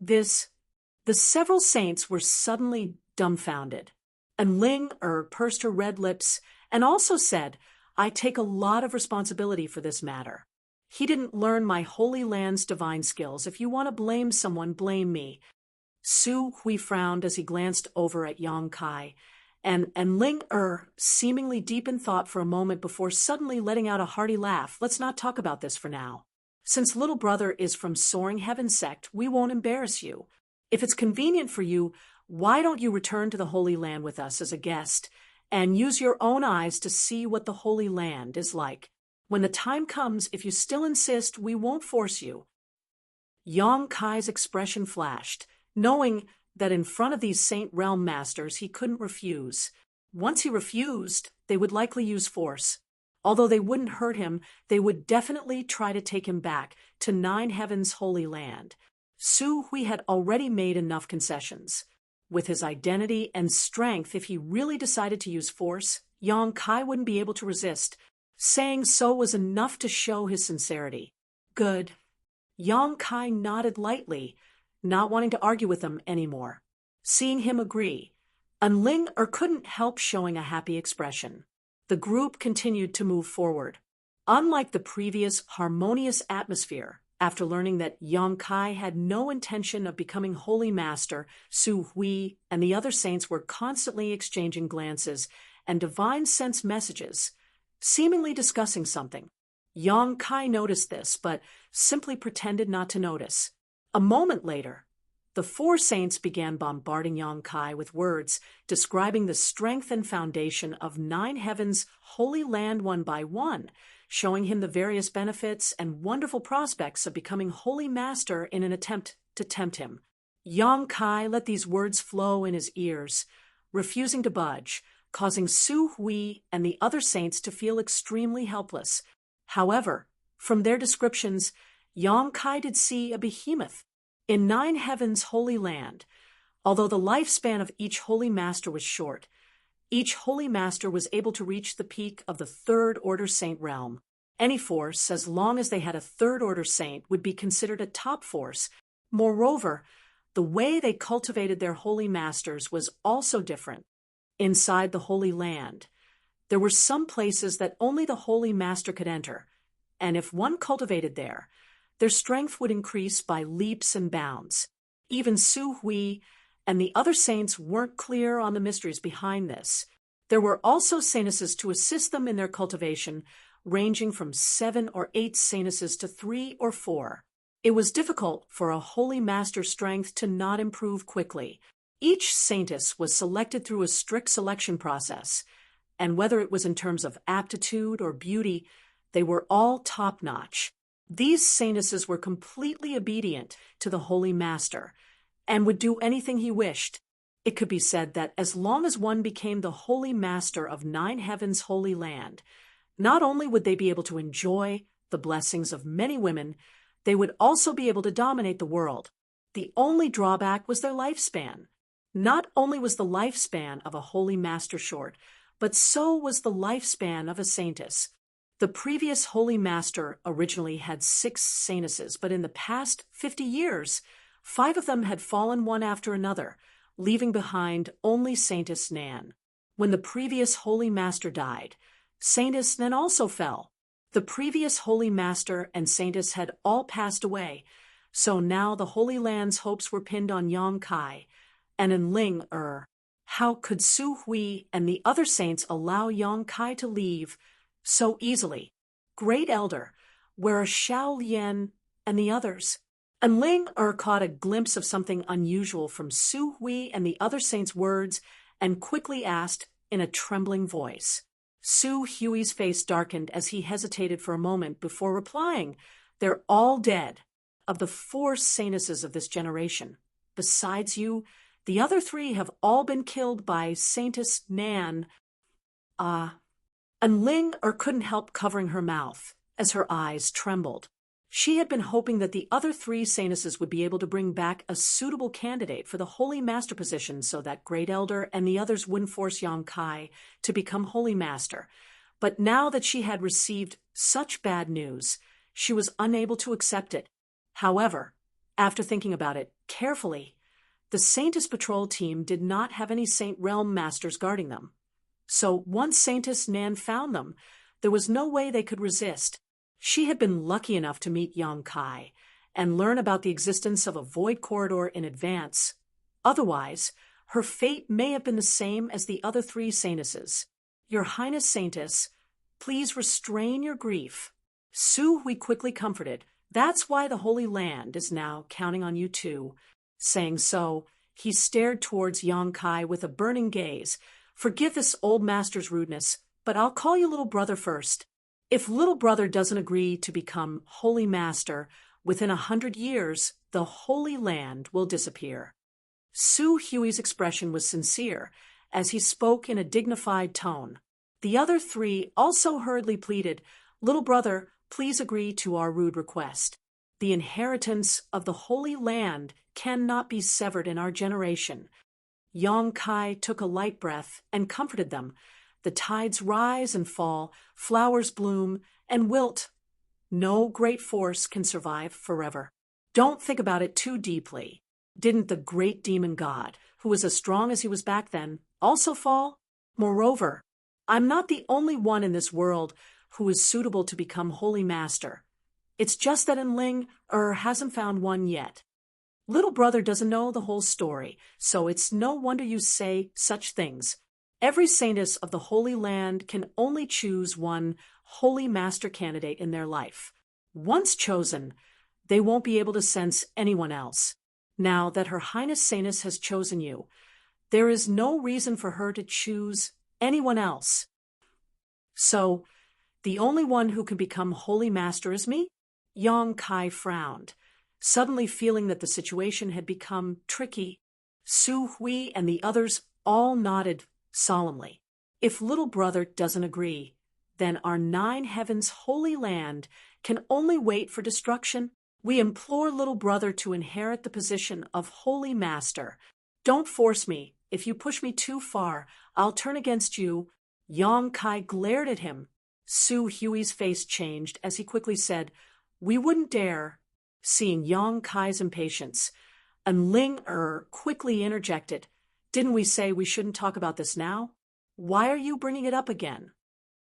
The several saints were suddenly dumbfounded. Enling pursed her red lips and also said, "I take a lot of responsibility for this matter. He didn't learn my holy land's divine skills. If you want to blame someone, blame me." Su Hui frowned as he glanced over at Yang Kai, and Ling seemingly deep in thought for a moment before suddenly letting out a hearty laugh. "Let's not talk about this for now. Since little brother is from Soaring Heaven sect, we won't embarrass you. If it's convenient for you, why don't you return to the Holy Land with us as a guest and use your own eyes to see what the Holy Land is like? When the time comes, if you still insist, we won't force you." Yang Kai's expression flashed, knowing that in front of these Saint Realm Masters he couldn't refuse. Once he refused, they would likely use force. Although they wouldn't hurt him, they would definitely try to take him back to 9 Heavens' Holy Land. Su Hui had already made enough concessions. With his identity and strength, if he really decided to use force, Yang Kai wouldn't be able to resist. Saying so was enough to show his sincerity. Good. Yang Kai nodded lightly, not wanting to argue with him anymore. Seeing him agree, Enling couldn't help showing a happy expression. The group continued to move forward. Unlike the previous harmonious atmosphere, after learning that Yang Kai had no intention of becoming holy master, Su Hui and the other saints were constantly exchanging glances and divine sense messages, seemingly discussing something. Yang Kai noticed this, but simply pretended not to notice. A moment later, the 4 saints began bombarding Yang Kai with words describing the strength and foundation of 9 Heavens' Holy Land one by one, showing him the various benefits and wonderful prospects of becoming holy master in an attempt to tempt him. Yang Kai let these words flow in his ears, refusing to budge, causing Su Hui and the other saints to feel extremely helpless. However, from their descriptions, Yang Kai did see a behemoth. In 9 Heavens' Holy Land, although the lifespan of each holy master was short, each holy master was able to reach the peak of the 3rd Order Saint realm. Any force, as long as they had a 3rd Order Saint, would be considered a top force. Moreover, the way they cultivated their holy masters was also different. Inside the Holy Land, there were some places that only the holy master could enter, and if one cultivated there, their strength would increase by leaps and bounds. Even Su Hui and the other saints weren't clear on the mysteries behind this. There were also saintesses to assist them in their cultivation, ranging from 7 or 8 saintesses to 3 or 4. It was difficult for a holy master's strength to not improve quickly. Each saintess was selected through a strict selection process, and whether it was in terms of aptitude or beauty, they were all top-notch. These saintesses were completely obedient to the Holy Master and would do anything he wished. It could be said that as long as one became the Holy Master of 9 heavens' holy land, not only would they be able to enjoy the blessings of many women, they would also be able to dominate the world. The only drawback was their lifespan. Not only was the lifespan of a Holy Master short, but so was the lifespan of a saintess. The previous Holy Master originally had 6 saintesses, but in the past 50 years, 5 of them had fallen one after another, leaving behind only Saintess Nan. When the previous Holy Master died, Saintess Nan also fell. The previous Holy Master and Saintess had all passed away, so now the Holy Land's hopes were pinned on Yang Kai and Enling Er. How could Su Hui and the other saints allow Yang Kai to leave so easily? Great Elder, where are Xiao Lian and the others? Enling Er caught a glimpse of something unusual from Su Hui and the other saints' words and quickly asked in a trembling voice. Su Hui's face darkened as he hesitated for a moment before replying, "They're all dead. Of the 4 saintesses of this generation, besides you, the other 3 have all been killed by Saintess Nan." And Ling couldn't help covering her mouth as her eyes trembled. She had been hoping that the other 3 saintesses would be able to bring back a suitable candidate for the Holy Master position so that Great Elder and the others wouldn't force Yang Kai to become Holy Master. But now that she had received such bad news, she was unable to accept it. However, after thinking about it carefully, the Saintess Patrol team did not have any Saint Realm Masters guarding them. So once Saintess Nan found them, there was no way they could resist. She had been lucky enough to meet Yang Kai and learn about the existence of a void corridor in advance. Otherwise, her fate may have been the same as the other 3 saintesses. "Your Highness Saintess, please restrain your grief." Su Hui quickly comforted. "That's why the Holy Land is now counting on you too." Saying so, he stared towards Yang Kai with a burning gaze. "Forgive this old master's rudeness, but I'll call you little brother first. If little brother doesn't agree to become Holy Master, within 100 years, the Holy Land will disappear." Su Hui's expression was sincere, as he spoke in a dignified tone. The other 3 also hurriedly pleaded, "Little brother, please agree to our rude request. The inheritance of the Holy Land cannot be severed in our generation." Yang Kai took a light breath and comforted them. The tides rise and fall, flowers bloom and wilt. No great force can survive forever. Don't think about it too deeply. Didn't the great demon god, who was as strong as he was back then, also fall? Moreover, I'm not the only one in this world who is suitable to become Holy Master. It's just that Enling hasn't found one yet. Little brother doesn't know the whole story, so it's no wonder you say such things. Every saintess of the Holy Land can only choose one Holy Master candidate in their life. Once chosen, they won't be able to sense anyone else. Now that Her Highness Saintess has chosen you, there is no reason for her to choose anyone else. So, the only one who can become Holy Master is me? Yang Kai frowned, suddenly feeling that the situation had become tricky. Su Hui and the others all nodded solemnly. If little brother doesn't agree, then our 9 heavens holy land can only wait for destruction. We implore little brother to inherit the position of Holy Master. Don't force me. If you push me too far, I'll turn against you. Yang Kai glared at him. Su Hui's face changed as he quickly said, "We wouldn't dare." Seeing Yang Kai's impatience, and Ling quickly interjected, "Didn't we say we shouldn't talk about this now? Why are you bringing it up again?"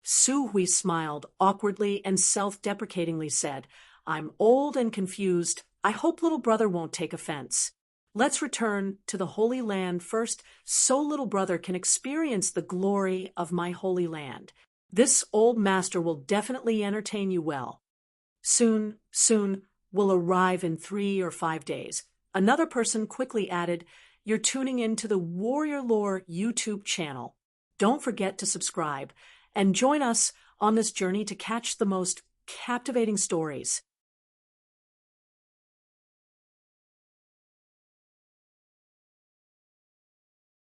Su Hui smiled awkwardly and self-deprecatingly said, "I'm old and confused. I hope little brother won't take offense. Let's return to the Holy Land first so little brother can experience the glory of my Holy Land. This old master will definitely entertain you well. Soon, we'll arrive in 3 or 5 days." Another person quickly added, "You're tuning in to the Warrior Lore YouTube channel. Don't forget to subscribe and join us on this journey to catch the most captivating stories."